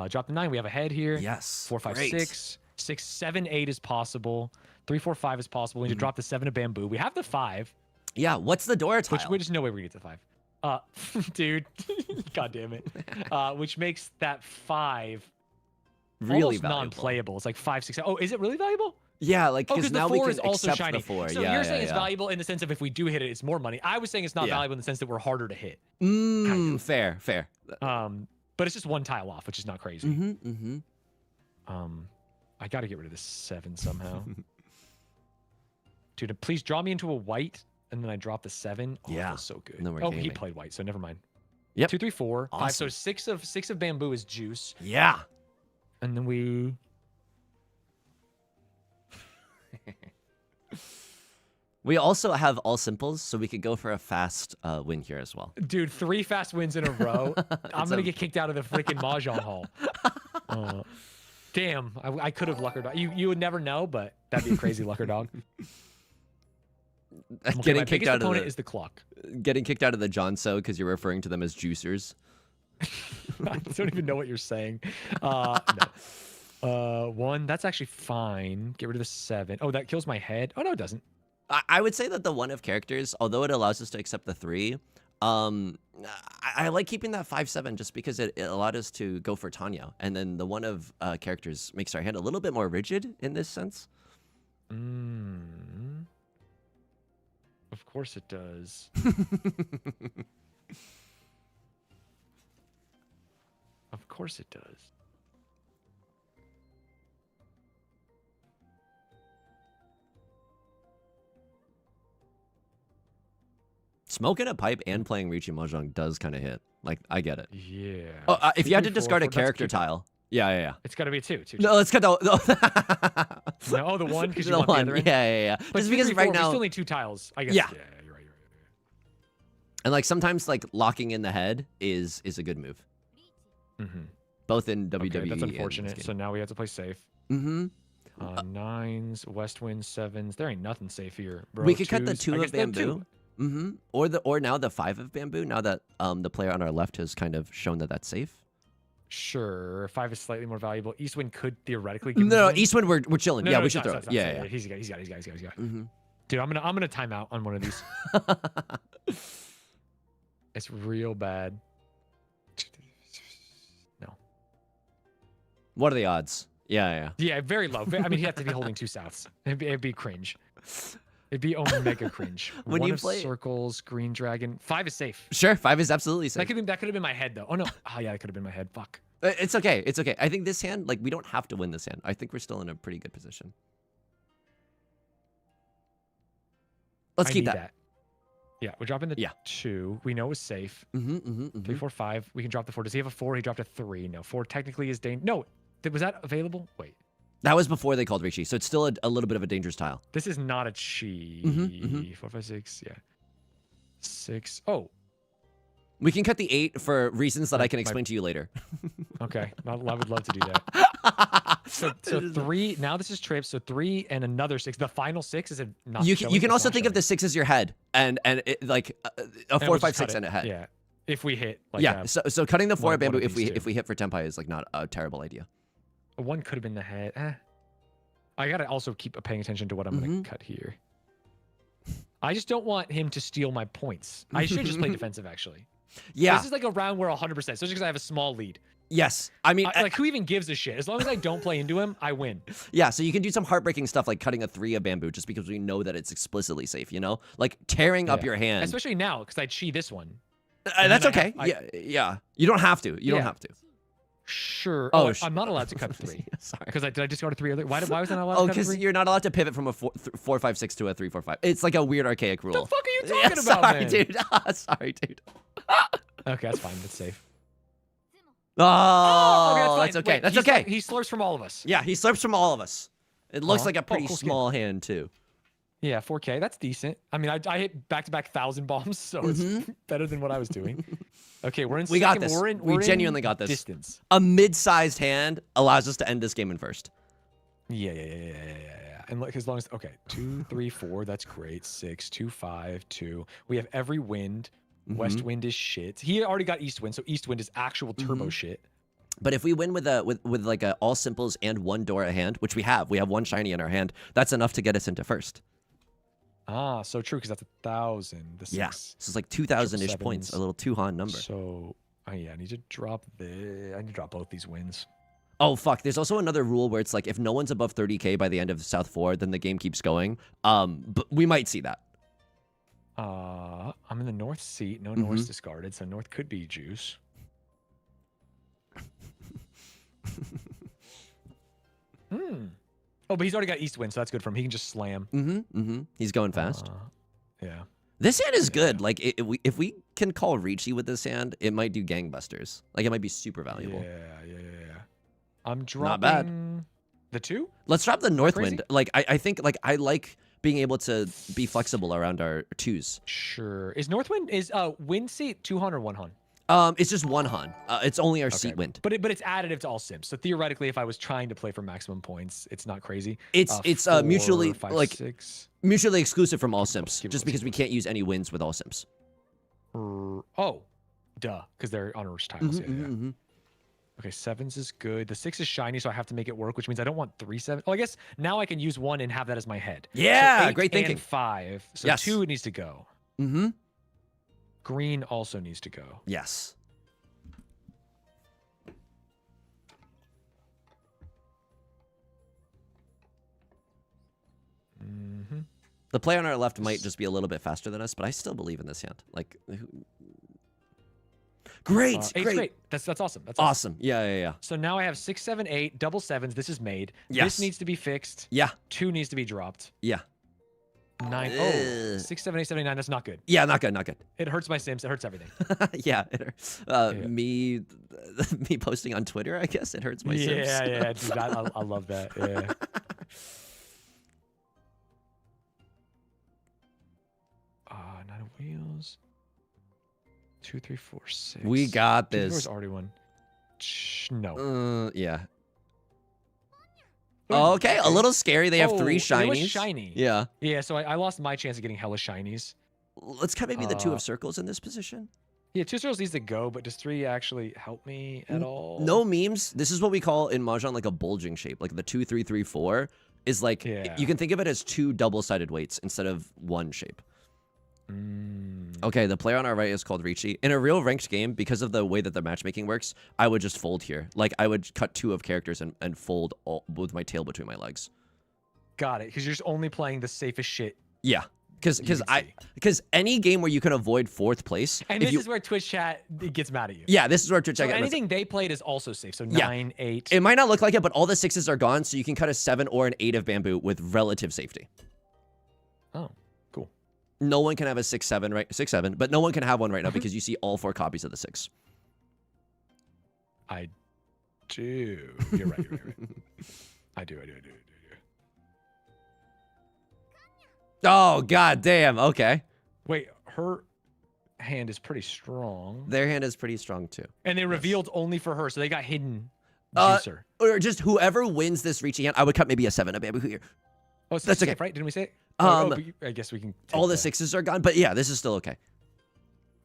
Drop the 9. We have a head here. Yes. 4, 5, 6. 6, 7, 8 is possible. 3, 4, 5 is possible. We need to drop the 7 of bamboo. We have the 5. Yeah. What's the Dora tile? Which there's no way we get to 5. Dude. God damn it. Which makes that 5 really almost valuable. Non-playable. It's like 5, 6. Oh, is it really valuable? Yeah, like because the now 4 we can is also accept shiny. the 4. So you're saying it's valuable in the sense of if we do hit it, it's more money. I was saying it's not valuable in the sense that we're harder to hit. Kind of. Fair. But it's just 1 tile off, which is not crazy. I got to get rid of this 7 somehow. Dude, please draw me into a white, and then I drop the 7. Oh, that feels so good. Oh, he played white, so never mind. Yep. 2, 3, 4, 5. Awesome. So 6 of bamboo is juice. Yeah. And then we. We also have all simples, so we could go for a fast win here as well. Dude, 3 fast wins in a row. I'm gonna get kicked out of the freaking Mahjong hall. Damn, I could have lucker dog. You would never know, but that'd be a crazy lucker dog. Getting kicked out of is the clock. Getting kicked out of the Johnso because you're referring to them as juicers. I don't even know what you're saying. No. 1. That's actually fine. Get rid of the 7. Oh, that kills my head. Oh no, it doesn't. I would say that the 1 of characters, although it allows us to accept the 3, I like keeping that 5-7 just because it allowed us to go for Tanya. And then the 1 of characters makes our hand a little bit more rigid in this sense. Of course it does. Of course it does. Smoking a pipe and playing Riichi Mahjong does kind of hit. Like, I get it. Yeah. Oh, if you had to discard a character tile. Yeah. It's got to be a 2. No, let's cut the... No, the 1 because you the want 1. the other end. Yeah. But Just because right now... we still need 2 tiles, I guess. Yeah. You're right. And like sometimes like locking in the head is a good move. Both in WWE Okay, that's and unfortunate. So now we have to play safe. Nines, west wind, sevens. There ain't nothing safe here, bro. We could cut the Twos. 2 I of guess the bamboo. two. Or now the 5 of bamboo. Now that the player on our left has kind of shown that that's safe. Sure, 5 is slightly more valuable. East wind could theoretically give No, him win. East wind we're chilling. No, Yeah, no, we it's should not, throw it's it. not, it's Yeah, not. yeah. He's got it. Mm-hmm. Dude, I'm gonna time out on one of these. It's real bad. No. What are the odds? Yeah. Yeah, very low. I mean, he'd have to be holding 2 souths. It'd be cringe. It'd be omega cringe. When One you of play circles, green dragon. 5 is safe. Sure, 5 is absolutely safe. That could have been my head though. Oh no. Oh yeah, it could have been my head. Fuck. It's okay. It's okay. I think this hand, like, we don't have to win this hand. I think we're still in a pretty good position. Let's keep that. Yeah, we're dropping the 2. We know it's safe. 3, 4, 5. We can drop the 4. Does he have a 4? He dropped a 3. No, 4 technically is No, was that available? Wait. That was before they called Riichi, so it's still a little bit of a dangerous tile. This is not a chi. 4, 5, 6. Yeah. 6. Oh. We can cut the 8 for reasons that I can explain to you later. Okay. I would love to do that. So 3. Now this is trips. So 3 and another 6. The final 6 is not. You can also think of the 6 as your head, and like a 4, 5, 6 and a head. Yeah. If we hit. Like, yeah. So cutting the 4 of bamboo if we hit for tempai is like not a terrible idea. 1 could have been the head. I gotta also keep paying attention to what I'm gonna cut here. I just don't want him to steal my points. I should just play defensive actually. Yeah. This is like a round where 100%, especially because I have a small lead. Yes. I mean, like, who even gives a shit? As long as I don't play into him, I win. Yeah, so you can do some heartbreaking stuff like cutting a 3 of bamboo just because we know that it's explicitly safe, you know? Like tearing up your hand. Especially now, because I chi this one. That's okay. Yeah. You don't have to. You don't have to. Sure. I'm not allowed to cut 3. Sorry. Because did I just go to 3 other? Why was I not allowed to cut 3? Because you're not allowed to pivot from a 4, 5, 6 to a 3, 4, 5. It's like a weird archaic rule. What the fuck are you talking about, sorry, man? dude. Sorry, dude. Okay, that's fine. That's safe. Oh, okay, that's okay. Wait, that's okay. He slurps from all of us. Yeah, he slurps from all of us. It looks like a pretty cool small hand, too. Yeah, 4K. That's decent. I mean, I hit back-to-back 1,000 bombs, so it's better than what I was doing. Okay, we're in second. We got this. We genuinely got this. Distance. A mid-sized hand allows us to end this game in first. Yeah. And like, as long as, okay, 2, 3, 4, that's great. 6, 2, 5, 2. We have every wind. West wind is shit. He already got east wind, so east wind is actual turbo shit. But if we win with like a all simples and 1 Dora hand, which we have 1 shiny in our hand, that's enough to get us into first. Ah, so true, because that's 1,000. The 6. Yeah, so it's like 2,000-ish points, a little two-han number. So, yeah, I need to drop both these wins. Oh, fuck. There's also another rule where it's like if no one's above 30k by the end of South 4, then the game keeps going. But we might see that. I'm in the north seat. No north discarded, so north could be juice. Oh, but he's already got east wind, so that's good for him. He can just slam. He's going fast. Yeah. This hand is good. Like, if we can call Riichi with this hand, it might do gangbusters. Like, it might be super valuable. Yeah. I'm dropping... Not bad. The 2? Let's drop the north wind. Like, I think, like, I like being able to be flexible around our 2s. Sure. Is north wind, wind seat 2-han or 1-han? It's just 1 han. It's only our seat wind. But it's additive to all sims. So theoretically, if I was trying to play for maximum points, it's not crazy. It's 4, mutually 5, like 6. Mutually exclusive from all sims. Just because we can't use any wins with all sims. Oh, duh, because they're on Earth tiles. Okay, 7s is good. The 6 is shiny, so I have to make it work, which means I don't want 3 7. Oh, I guess now I can use 1 and have that as my head. Yeah, so 8 great thinking. And 5. So yes. 2 needs to go. Green also needs to go. Yes. The player on our left might just be a little bit faster than us, but I still believe in this hand. Like, great. That's awesome. That's awesome. Yeah. So now I have 6, 7, 8, double 7s. This is made. Yes. This needs to be fixed. Yeah. 2 needs to be dropped. Yeah. 9. Oh, 6, 7, 8, 7, 9. That's not good. Yeah, not good. Not good. It hurts my sims. It hurts everything. Yeah. Me posting on Twitter, I guess it hurts my sims. Yeah. Dude, I love that. Yeah. 9 wheels. 2, 3, 4, 6. We got this. There's already one. No. Yeah. Okay, a little scary. They have 3 shinies. It was shiny. Yeah. Yeah, so I lost my chance of getting hella shinies. Let's cut maybe the 2 of circles in this position. Yeah, 2 circles needs to go, but does 3 actually help me at all? No memes. This is what we call in Mahjong like a bulging shape. Like the 2, 3, 3, 4 is like, you can think of it as 2 double-sided weights instead of 1 shape. Okay, the player on our right is called Riichi. In a real ranked game, because of the way that the matchmaking works, I would just fold here. Like, I would cut 2 of characters and fold all, with my tail between my legs. Got it, because you're just only playing the safest shit. Yeah, because any game where you can avoid 4th place... And this is where Twitch chat gets mad at you. Yeah, this is where Twitch chat gets anything they played is also safe, so 9, 8... It might not look like it, but all the 6s are gone, so you can cut a 7 or an 8 of bamboo with relative safety. Oh. No one can have a 6-7, right? 6-7, but no one can have one right now because you see all 4 copies of the 6. I do. You're right. I do. Oh, god damn. Okay. Wait, her hand is pretty strong. Their hand is pretty strong too. And they revealed only for her, so they got hidden juicer. Or just whoever wins this Riichi hand, I would cut maybe a 7 of bamboo here. Oh, so that's okay, right? Didn't we say it? I guess we can. All the 6s are gone, but yeah, this is still okay.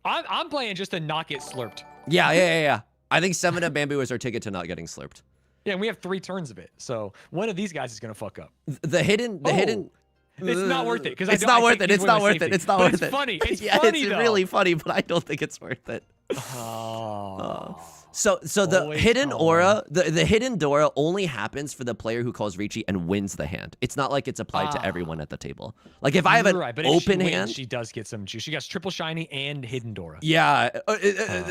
I'm playing just to not get slurped. Yeah. I think 7 of bamboo is our ticket to not getting slurped. Yeah, and we have 3 turns of it, so one of these guys is gonna fuck up. The hidden. It's not worth it because it's not worth it. It's not worth it. It's not worth it. It's funny. It's yeah, funny it's though. really funny, but I don't think it's worth it. So the hidden aura, the hidden Dora only happens for the player who calls Riichi and wins the hand. It's not like it's applied to everyone at the table. Like if I have an open hand, she does get some juice. She gets triple shiny and hidden Dora. Yeah,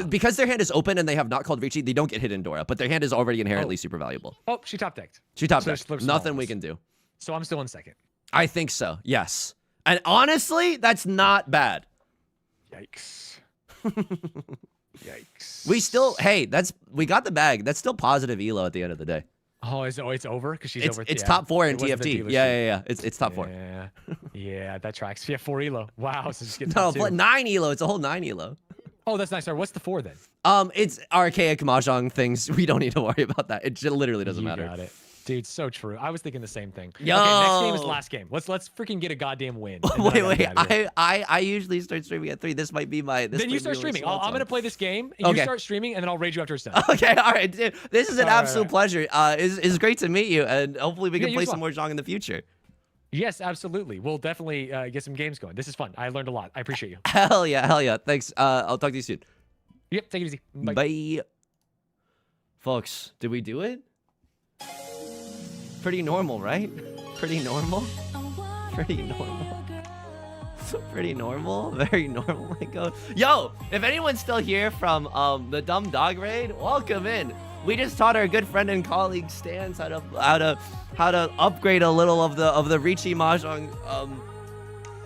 because their hand is open and they have not called Riichi, they don't get hidden Dora, but their hand is already inherently super valuable. Oh, she top decked. She top decked. Nothing we can do. So I'm still in second. I think so. Yes. And honestly, that's not bad. Yikes. Yikes. We got the bag. That's still positive elo at the end of the day. Oh, it's over because she's over. It's top 4 in TFT. Yeah. It's top 4. Yeah, that tracks. Yeah, 4 elo. Wow. So just get no, top 2. 9 elo. It's a whole 9 elo. Oh, that's nice. Sorry, what's the 4 then? It's archaic Mahjong things. We don't need to worry about that. It literally doesn't matter. Got it. Dude, so true. I was thinking the same thing. Yo. Okay, next game is last game. Let's freaking get a goddamn win. Wait. I usually start streaming at 3. This might be my. Then you start streaming. I'm gonna play this game. You start streaming, and then I'll raid you after it's done. Okay, all right, dude. This is an absolute pleasure. It's great to meet you, and hopefully we can play some more Mahjong in the future. Yes, absolutely. We'll definitely get some games going. This is fun. I learned a lot. I appreciate you. Hell yeah. Thanks. I'll talk to you soon. Yep. Take it easy. Bye. Folks, did we do it? Pretty normal, right? Pretty normal? Pretty normal. Pretty normal? Very normal. Yo, if anyone's still here from the Dumb Dog Raid, welcome in. We just taught our good friend and colleague Stans how to upgrade a little of the Riichi Mahjong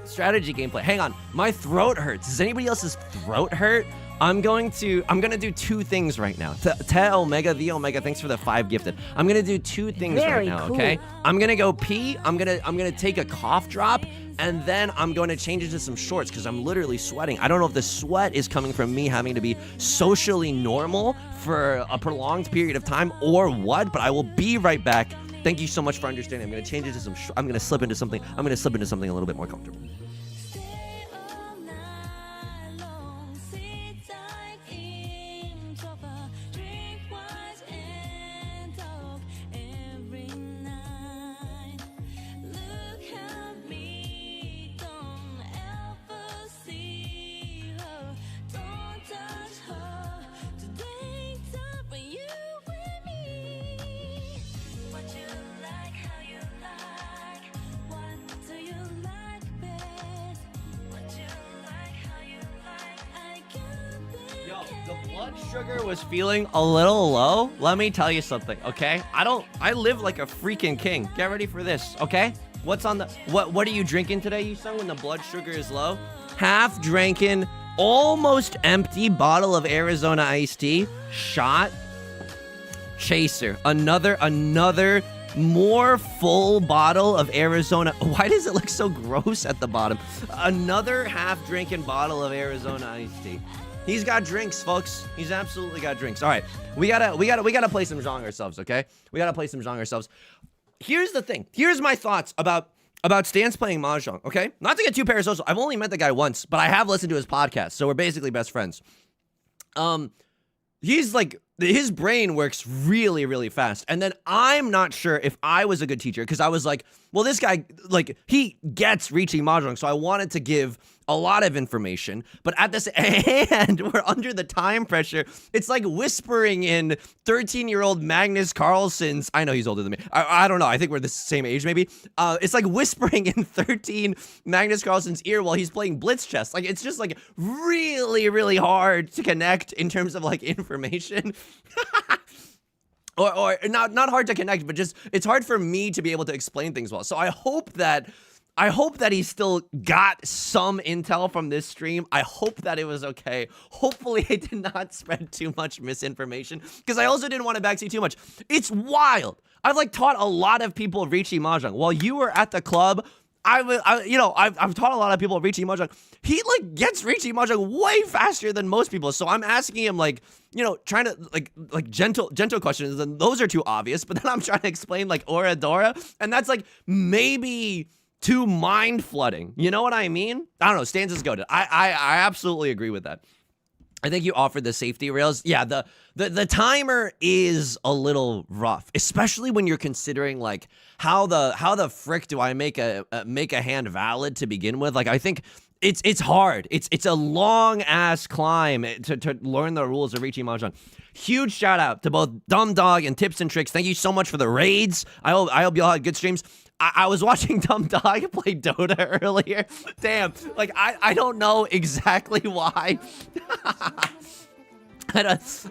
strategy gameplay. Hang on, my throat hurts. Does anybody else's throat hurt? I'm gonna do 2 things right now. Te Omega, the Omega, thanks for the 5 gifted. I'm gonna do 2 things right now, okay? I'm gonna go pee, I'm gonna take a cough drop, and then I'm going to change into some shorts because I'm literally sweating. I don't know if the sweat is coming from me having to be socially normal for a prolonged period of time or what, but I will be right back. Thank you so much for understanding. I'm gonna change into I'm gonna slip into something a little bit more comfortable. Sugar was feeling a little low. Let me tell you something, okay? I live like a freaking king. Get ready for this, okay? What's on the what are you drinking today, Yusong, when the blood sugar is low? Half drinking, almost empty bottle of Arizona iced tea, shot, chaser. Another more full bottle of Arizona. Why does it look so gross at the bottom? Another half drinking bottle of Arizona iced tea. He's got drinks, folks. He's absolutely got drinks. All right, we gotta play some Mahjong ourselves, okay? We gotta play some Mahjong ourselves. here's the thing. Here's my thoughts about Stans playing Mahjong, okay? Not to get too parasocial. I've only met the guy once, but I have listened to his podcast, so we're basically best friends. He's like, his brain works really, really fast. And then I'm not sure if I was a good teacher, because I was like, well, this guy, like, he gets Riichi Mahjong, so I wanted to give a lot of information, but at this and we're under the time pressure. It's like whispering in 13-year-old Magnus Carlsen's, I know he's older than me. I don't know. I think we're the same age, maybe. It's like whispering in 13 Magnus Carlsen's ear while he's playing blitz chess. Like, it's just like really, really hard to connect in terms of like information. or not hard to connect, but just it's hard for me to be able to explain things well. So I hope that he still got some intel from this stream. I hope that it was okay. Hopefully I did not spread too much misinformation, because I also didn't want to backseat too much. It's wild. I've like taught a lot of people Riichi Mahjong. While you were at the club, I've taught a lot of people Riichi Mahjong. He like gets Riichi Mahjong way faster than most people. So I'm asking him like, trying to like gentle questions, and those are too obvious. But then I'm trying to explain like Oradodora, and that's like maybe too mind flooding. You know what I mean? I don't know. Stans is goated. I absolutely agree with that. I think you offered the safety rails. Yeah, the timer is a little rough, especially when you're considering like how the frick do I make a hand valid to begin with? Like, I think it's hard. It's a long ass climb to learn the rules of Riichi Mahjong. Huge shout out to both Dumb Dog and Tips and Tricks. Thank you so much for the raids. I hope y'all had good streams. I was watching Dumb Dog play Dota earlier. Damn, like I don't know exactly why.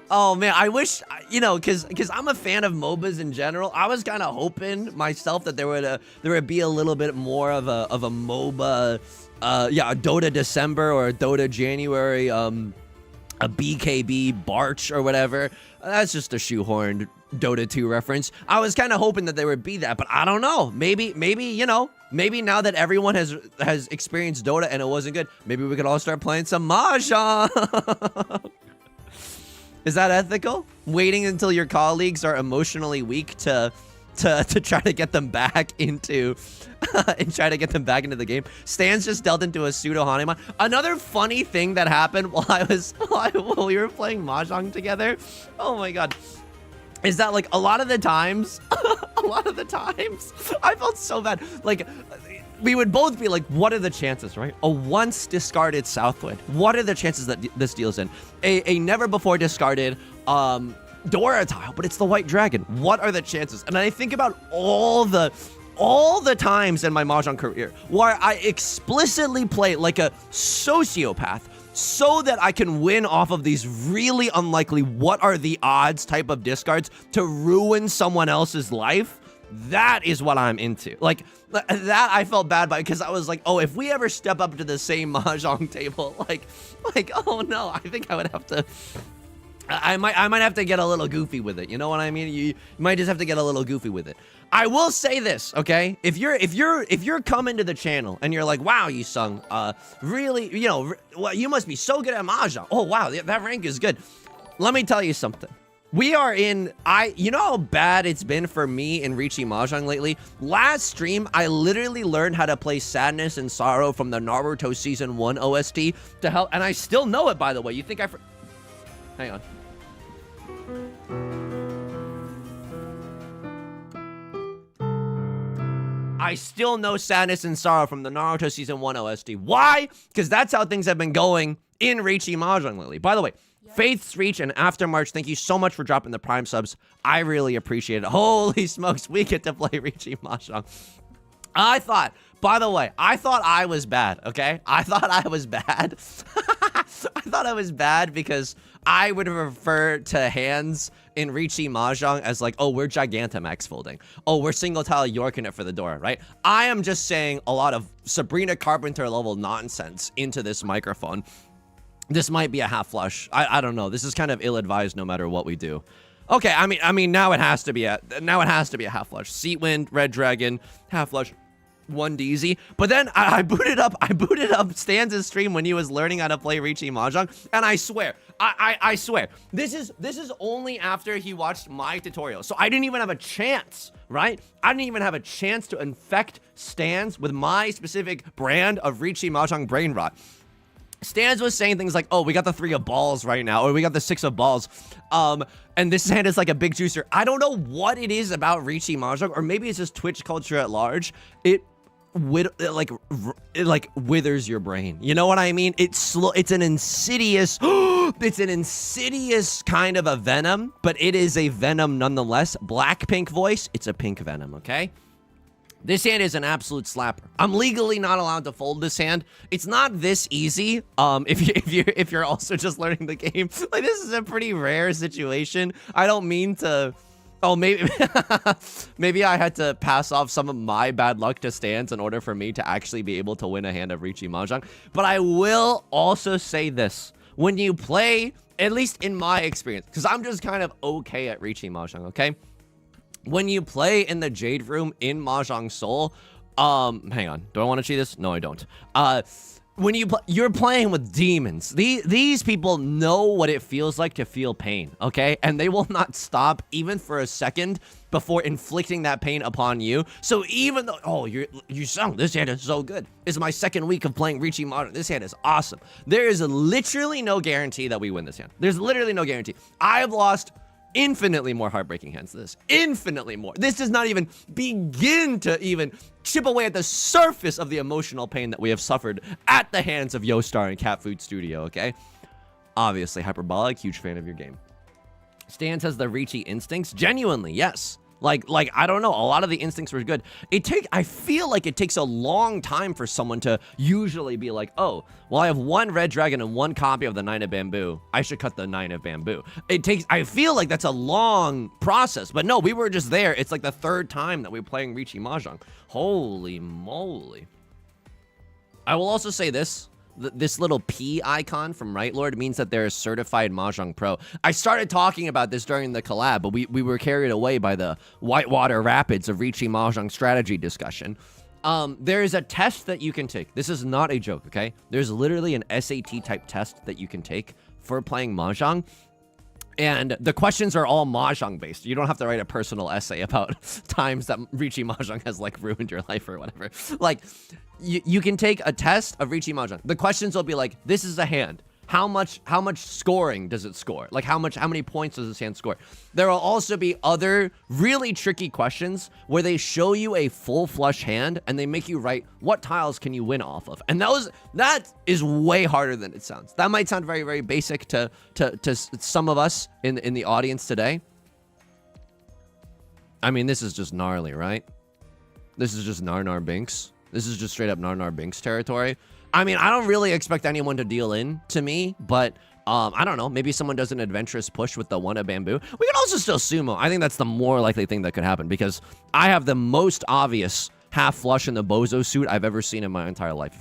Oh man, I wish, because I'm a fan of MOBAs in general. I was kind of hoping myself that there would be a little bit more of a MOBA, a Dota December or a Dota January, a BKB Barch or whatever. That's just a shoehorned Dota 2 reference. I was kind of hoping that there would be that, but I don't know. Maybe now that everyone has experienced Dota and it wasn't good, maybe we could all start playing some Mahjong. Is that ethical? Waiting until your colleagues are emotionally weak to try to get them back into the game. Stans just dealt into a pseudo Hanuman. Another funny thing that happened while we were playing Mahjong together. Oh my god. Is that like a lot of the times I felt so bad. Like, we would both be like, what are the chances, right? A once discarded Southwind. What are the chances that this deals in? A never before discarded Dora tile, but it's the white dragon. What are the chances? And I think about all the times in my Mahjong career where I explicitly play like a sociopath so that I can win off of these really unlikely what are the odds type of discards to ruin someone else's life. That is what I'm into. Like, that I felt bad by, because I was like, oh, if we ever step up to the same Mahjong table, like, oh no, I think I would have to, I might have to get a little goofy with it. You know what I mean? You might just have to get a little goofy with it. I will say this, okay? If you're coming to the channel and you're like, wow, Yusong, really, you must be so good at Mahjong. Oh wow, that rank is good. Let me tell you something. We are in, you know how bad it's been for me in Riichi Mahjong lately? Last stream, I literally learned how to play Sadness and Sorrow from the Naruto Season 1 OST to help, and I still know it, by the way. You think hang on. I still know Sadness and Sorrow from the Naruto Season 1 OST. Why? Because that's how things have been going in Riichi Mahjong lately. By the way, Faith's Reach and Aftermarch, thank you so much for dropping the Prime subs. I really appreciate it. Holy smokes, we get to play Riichi Mahjong. I thought I was bad, okay? I thought I was bad. I thought I was bad because I would refer to hands in Riichi Mahjong as like, oh, we're Gigantamax folding. Oh, we're single tile Yorking it for the Dora, right? I am just saying a lot of Sabrina Carpenter level nonsense into this microphone. This might be a half flush. I don't know. This is kind of ill-advised no matter what we do. Okay, I mean now it has to be a half flush. Seatwind, Red Dragon, half flush. one DZ. But then I booted up Stan's stream when he was learning how to play Riichi Mahjong, and I swear, I swear, this is only after he watched my tutorial. So I didn't even have a chance, right? I didn't even have a chance to infect Stans with my specific brand of Riichi Mahjong brain rot. Stans was saying things like, oh, we got the 3 of balls right now, or we got the 6 of balls. And this hand is like a big juicer. I don't know what it is about Riichi Mahjong, or maybe it's just Twitch culture at large. It withers your brain. You know what I mean? It's an insidious, it's an insidious kind of a venom, but it is a venom nonetheless. Black pink voice, it's a pink venom, okay? This hand is an absolute slapper. I'm legally not allowed to fold this hand. It's not this easy. If you're also just learning the game, like this is a pretty rare situation. I don't mean to. Oh, maybe maybe I had to pass off some of my bad luck to Stans in order for me to actually be able to win a hand of Riichi Mahjong. But I will also say this: when you play, at least in my experience, because I'm just kind of okay at Riichi Mahjong, okay? When you play in the Jade Room in Mahjong Soul, hang on. Do I want to cheat this? No, I don't. When you're playing with demons. These people know what it feels like to feel pain, okay? And they will not stop even for a second before inflicting that pain upon you. So even though, oh, Yusong, this hand is so good. It's my second week of playing Riichi Mahjong. This hand is awesome. There is literally no guarantee that we win this hand. There's literally no guarantee. I've lost infinitely more heartbreaking hands than this. Infinitely more. This does not even begin to even chip away at the surface of the emotional pain that we have suffered at the hands of Yostar and Cat Food Studio, okay? Obviously, hyperbolic, huge fan of your game. Stan says the Riichi instincts. Genuinely, yes. Like I don't know, a lot of the instincts were good. I feel like it takes a long time for someone to usually be like, oh, well, I have 1 red dragon and 1 copy of the 9 of bamboo. I should cut the 9 of bamboo. I feel like that's a long process, but no, we were just there. It's like the 3rd time that we're playing Riichi Mahjong. Holy moly. I will also say this. This little P icon from Right Lord means that they're a certified Mahjong pro. I started talking about this during the collab, but we were carried away by the whitewater rapids of Riichi Mahjong strategy discussion. There is a test that you can take. This is not a joke, okay? There's literally an SAT type test that you can take for playing Mahjong. And the questions are all Mahjong based. You don't have to write a personal essay about times that Riichi Mahjong has like ruined your life or whatever. Like, you can take a test of Riichi Mahjong. The questions will be like, this is a hand. How much scoring does it score? Like how many points does this hand score? There will also be other really tricky questions where they show you a full flush hand and they make you write what tiles can you win off of. And that is way harder than it sounds. That might sound very, very basic to some of us in the audience today. I mean, this is just gnarly, right? This is just Narnar Binks. This is just straight up Narnar Binks territory. I mean, I don't really expect anyone to deal in to me, but I don't know. Maybe someone does an adventurous push with the 1 of bamboo. We can also still sumo. I think that's the more likely thing that could happen because I have the most obvious half flush in the bozo suit I've ever seen in my entire life.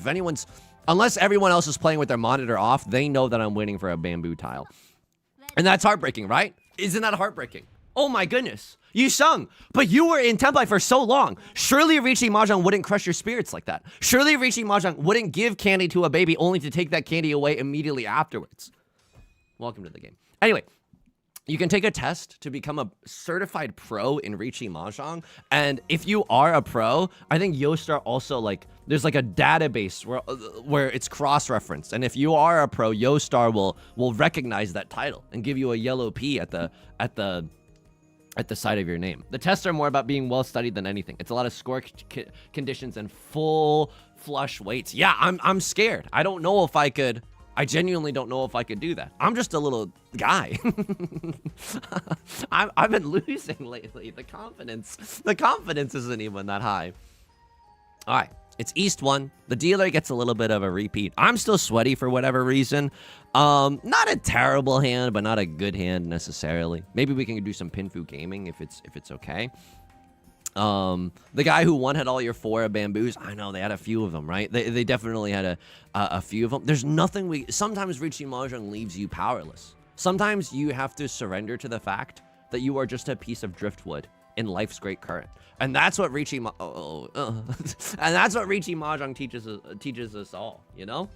Unless everyone else is playing with their monitor off, they know that I'm waiting for a bamboo tile. And that's heartbreaking, right? Isn't that heartbreaking? Oh my goodness. Yusong, but you were in Tenpai for so long. Surely Riichi Mahjong wouldn't crush your spirits like that. Surely Riichi Mahjong wouldn't give candy to a baby only to take that candy away immediately afterwards. Welcome to the game. Anyway, you can take a test to become a certified pro in Riichi Mahjong. And if you are a pro, I think Yostar also there's like a database where it's cross-referenced. And if you are a pro, Yostar will recognize that title and give you a yellow P at the side of your name. The tests are more about being well studied than anything. It's a lot of score conditions and full flush weights. Yeah, I'm scared. I don't know if I could. I genuinely don't know if I could do that. I'm just a little guy. I've been losing lately. The confidence isn't even that high. All right. It's East 1. The dealer gets a little bit of a repeat. I'm still sweaty for whatever reason. Not a terrible hand, but not a good hand necessarily. Maybe we can do some Pinfu gaming if it's okay. The guy who won had all your 4 of bamboos. I know they had a few of them, right? They definitely had a few of them. There's nothing sometimes Riichi Mahjong leaves you powerless. Sometimes you have to surrender to the fact that you are just a piece of driftwood in life's great current. And that's what Riichi and that's what Riichi Mahjong teaches us all, you know?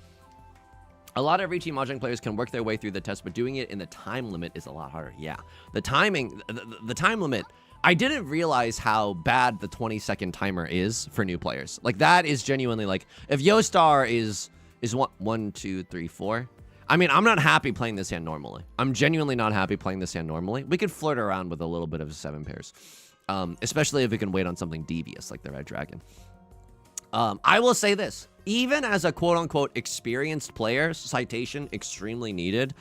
A lot of Riichi Mahjong players can work their way through the test, but doing it in the time limit is a lot harder. Yeah, the timing, the time limit, I didn't realize how bad the 20-second timer is for new players. Like, that is genuinely, like, if Yostar is 1, 2, 3, 4. I mean, I'm not happy playing this hand normally. I'm genuinely not happy playing this hand normally. We could flirt around with a little bit of 7 pairs. Especially if we can wait on something devious like the Red Dragon. I will say this. Even as a quote-unquote experienced player, citation extremely needed.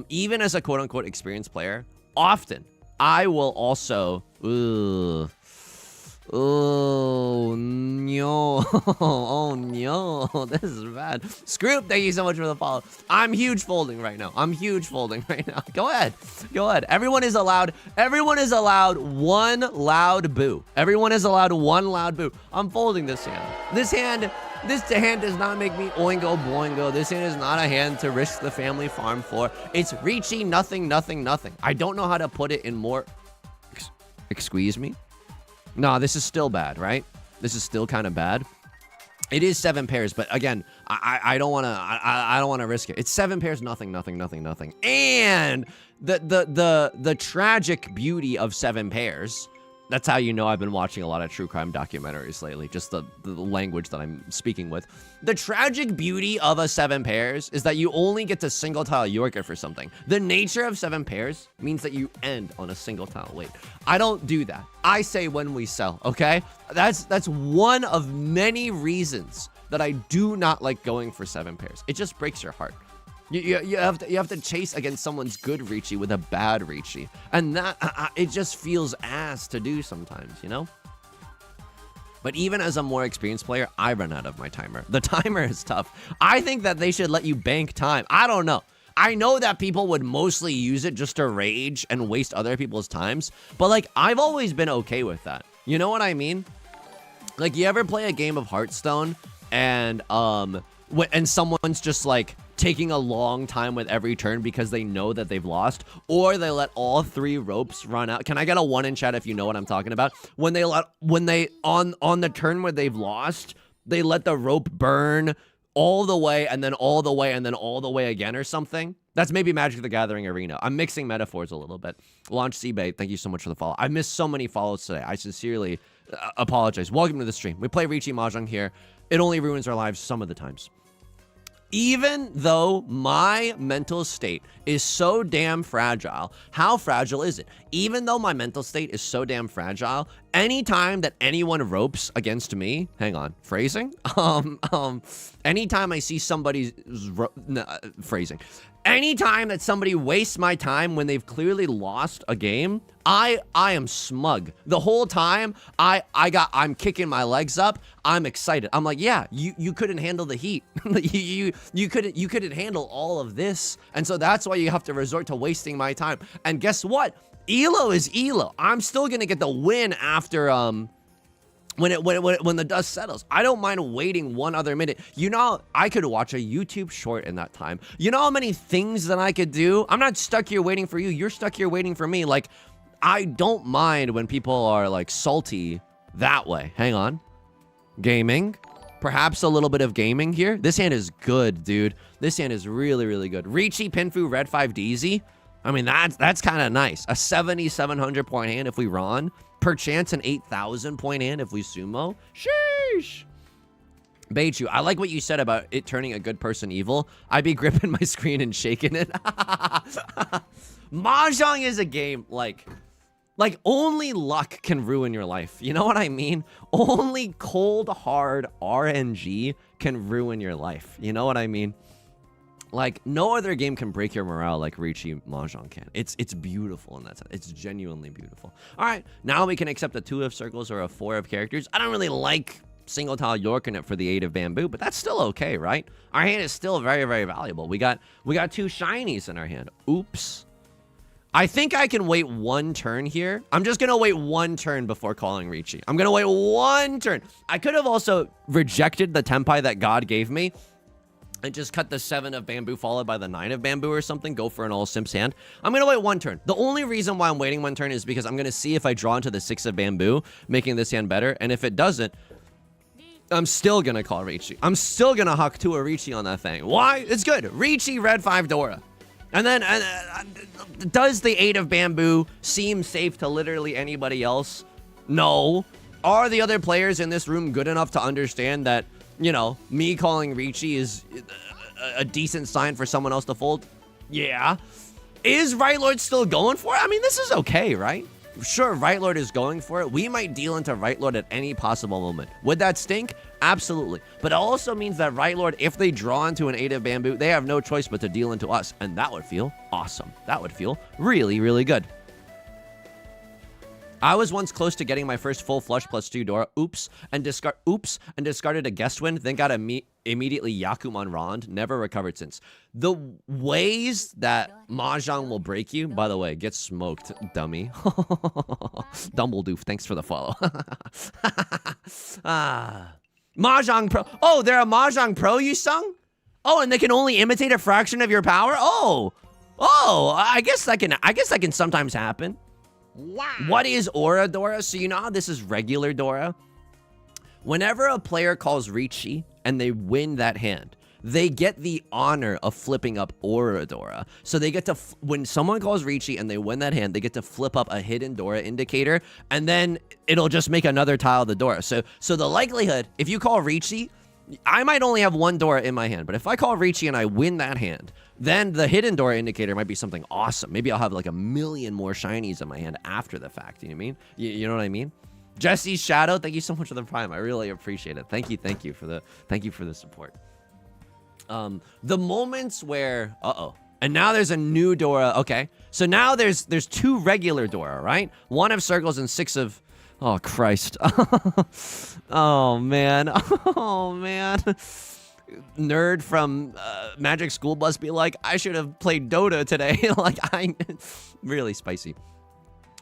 Even as a quote-unquote experienced player, often I will also... Oh, no. Oh, no. This is bad. Scroop, thank you so much for the follow. I'm huge folding right now. I'm huge folding right now. Go ahead. Go ahead. Everyone is allowed one loud boo. Everyone is allowed one loud boo. I'm folding this hand. This hand does not make me oingo boingo. This hand is not a hand to risk the family farm for. It's Riichi nothing, nothing, nothing. I don't know how to put it in more... Excuse me? No, this is still bad, right? This is still kind of bad. It is 7 pairs, but again, I don't want to I don't want to risk it. It's 7 pairs, nothing, nothing, nothing, nothing. And the tragic beauty of 7 pairs. That's how you know I've been watching a lot of true crime documentaries lately, just the language that I'm speaking with. The tragic beauty of a 7 pairs is that you only get to single tile Yorker for something. The nature of 7 pairs means that you end on a single tile wait. I don't do that. I say when we sell, okay? That's one of many reasons that I do not like going for 7 pairs. It just breaks your heart. You have to chase against someone's good Riichi with a bad Riichi, and that it just feels ass to do sometimes, you know. But even as a more experienced player, I run out of my timer. The timer is tough. I think that they should let you bank time. I don't know. I know that people would mostly use it just to rage and waste other people's times, but like I've always been okay with that. You know what I mean? Like, you ever play a game of Hearthstone and someone's just like taking a long time with every turn because they know that they've lost, or they let all 3 ropes run out. Can I get a 1 in chat if you know what I'm talking about? When they on the turn where they've lost, they let the rope burn all the way and then all the way and then all the way again or something. That's maybe Magic the Gathering Arena. I'm mixing metaphors a little bit. Launch Seabay, thank you so much for the follow. I missed so many follows today. I sincerely apologize. Welcome to the stream. We play Riichi Mahjong here. It only ruins our lives some of the times. Even though my mental state is so damn fragile, how fragile is it? Even though my mental state is so damn fragile, anytime that anyone ropes against me, hang on, phrasing? Anytime I see somebody's phrasing. Anytime that somebody wastes my time when they've clearly lost a game, I am smug. The whole time I'm kicking my legs up. I'm excited. I'm like, yeah, you couldn't handle the heat. you couldn't handle all of this. And so that's why you have to resort to wasting my time. And guess what? Elo is Elo. I'm still gonna get the win after when the dust settles. I don't mind waiting 1 other minute. You know, I could watch a YouTube short in that time. You know how many things that I could do? I'm not stuck here waiting for you. You're stuck here waiting for me. Like, I don't mind when people are like salty that way. Hang on. Gaming. Perhaps a little bit of gaming here. This hand is good, dude. This hand is really, really good. Riichi, Pinfu, Red 5 DZ. I mean, that's kind of nice. A 7,700 point hand if we run. Perchance an 8,000 point hand if we sumo. Sheesh. Beichu, I like what you said about it turning a good person evil. I'd be gripping my screen and shaking it. Mahjong is a game like only luck can ruin your life. You know what I mean? Only cold, hard RNG can ruin your life. You know what I mean? Like, no other game can break your morale like Riichi Mahjong can. It's beautiful in that sense. It's genuinely beautiful. All right, now we can accept a 2 of circles or a 4 of characters. I don't really like single tile York in it for the 8 of bamboo, but that's still okay, right? Our hand is still very, very valuable. We got 2 shinies in our hand. Oops. I think I can wait 1 turn here. I'm just gonna wait 1 turn before calling Riichi. I'm gonna wait 1 turn. I could have also rejected the tempai that God gave me and just cut the 7 of bamboo followed by the 9 of bamboo or something, go for an all simps hand. I'm going to wait 1 turn. The only reason why I'm waiting 1 turn is because I'm going to see if I draw into the 6 of bamboo, making this hand better. And if it doesn't, I'm still going to call Riichi. I'm still going to huck to a Riichi on that thing. Why? It's good. Riichi, red 5 Dora. And then, does the 8 of bamboo seem safe to literally anybody else? No. Are the other players in this room good enough to understand that, you know, me calling Riichi is a decent sign for someone else to fold? Yeah. Is Right Lord still going for it? I mean, this is okay, right? Sure, Right Lord is going for it. We might deal into Right Lord at any possible moment. Would that stink? Absolutely. But it also means that Right Lord, if they draw into an 8 of bamboo, they have no choice but to deal into us. And that would feel awesome. That would feel really, really good. I was once close to getting my first full flush +2 Dora. Oops, and discarded a guest win. Then got immediately Yakuman Rond. Never recovered since. The ways that Mahjong will break you, by the way, get smoked, dummy. Dumbledoof, thanks for the follow. Mahjong Pro. Oh, they're a Mahjong Pro, Yusong? Oh, and they can only imitate a fraction of your power? Oh, I guess that can sometimes happen. Wow. What is Oradodora? So you know how this is regular Dora? Whenever a player calls Riichi and they win that hand, they get the honor of flipping up Oradodora. So they get to, when someone calls Riichi and they win that hand, they get to flip up a hidden Dora indicator, and then it'll just make another tile of the Dora. So the likelihood, if you call Riichi, I might only have 1 Dora in my hand, but if I call Riichi and I win that hand, then the hidden Dora indicator might be something awesome. Maybe I'll have like 1,000,000 more shinies in my hand after the fact. You know what I mean? You know what I mean? Jesse's Shadow, thank you so much for the Prime. I really appreciate it. Thank you for the support. The moments where and now there's a new Dora. Okay, so now there's 2 regular Dora, right? 1 of circles and 6 of. Oh Christ. Oh man. Oh man. Nerd from Magic School Bus be like, I should have played Dota today. Like, really spicy.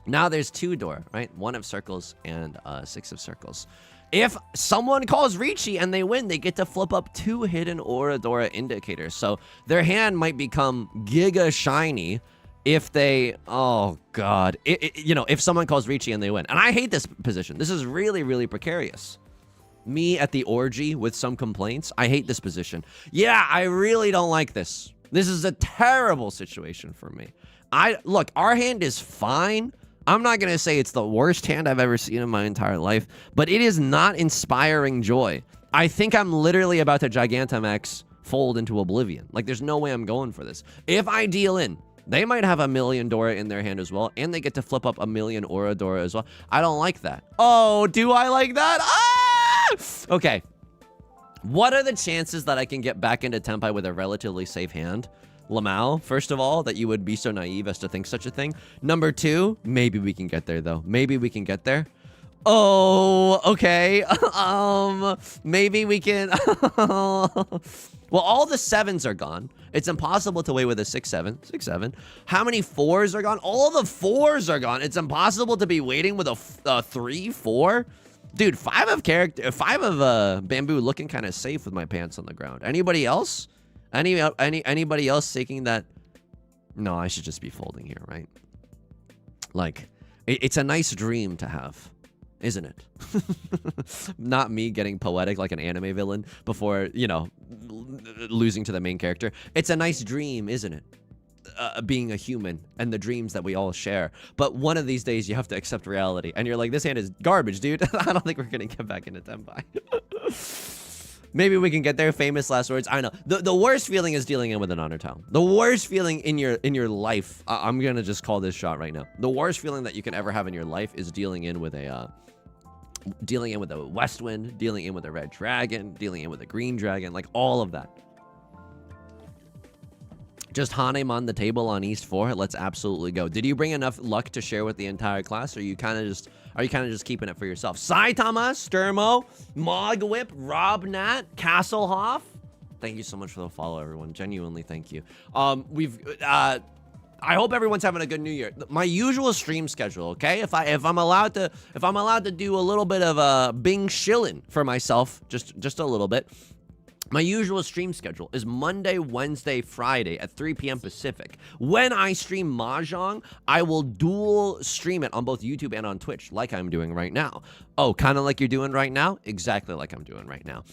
Now there's 2 Dora, right? 1 of circles and 6 of circles. If someone calls Riichi and they win, they get to flip up 2 hidden Oradodora indicators. So their hand might become giga shiny if they, oh god, you know, if someone calls Riichi and they win. And I hate this position. This is really, really precarious. Me at the orgy with some complaints. I hate this position. Yeah, I really don't like this. This is a terrible situation for me. Look, our hand is fine. I'm not going to say it's the worst hand I've ever seen in my entire life, but it is not inspiring joy. I think I'm literally about to Gigantamax fold into oblivion. Like, there's no way I'm going for this. If I deal in, they might have 1,000,000 Dora in their hand as well, and they get to flip up 1,000,000 Oradodora as well. I don't like that. Oh, do I like that? Ah! Okay. What are the chances that I can get back into Tenpai with a relatively safe hand? Lamau, first of all, that you would be so naive as to think such a thing. Number 2, maybe we can get there, though. Maybe we can get there. Oh, okay. Maybe we can. Well, all the 7s are gone. It's impossible to wait with a 6-7. 6-7. How many 4s are gone? All the 4s are gone. It's impossible to be waiting with a 3-4. Dude, 5 of bamboo looking kind of safe with my pants on the ground. Anybody else? Anybody else thinking that? No, I should just be folding here, right? Like, it's a nice dream to have, isn't it? Not me getting poetic like an anime villain before, you know, losing to the main character. It's a nice dream, isn't it? Being a human and the dreams that we all share. But one of these days you have to accept reality. And you're like, this hand is garbage, dude. I don't think we're going to get back into Tenpai. Maybe we can get there. Famous last words. I know. The worst feeling is dealing in with an honor tile. The worst feeling in your life. I'm gonna just call this shot right now. The worst feeling that you can ever have in your life is dealing in with a west wind, dealing in with a red dragon, dealing in with a green dragon, like all of that. Just Hanem on the table on East 4. Let's absolutely go. Did you bring enough luck to share with the entire class, or are you kind of just keeping it for yourself? Saitama, Sturmo, Mogwhip, Robnat, Castlehoff. Thank you so much for the follow, everyone. Genuinely, thank you. I hope everyone's having a good New Year. My usual stream schedule, okay? If I'm allowed to do a little bit of Bing shilling for myself, just a little bit. My usual stream schedule is Monday, Wednesday, Friday at 3 p.m. Pacific. When I stream Mahjong, I will dual stream it on both YouTube and on Twitch, like I'm doing right now. Oh, kind of like you're doing right now? Exactly like I'm doing right now.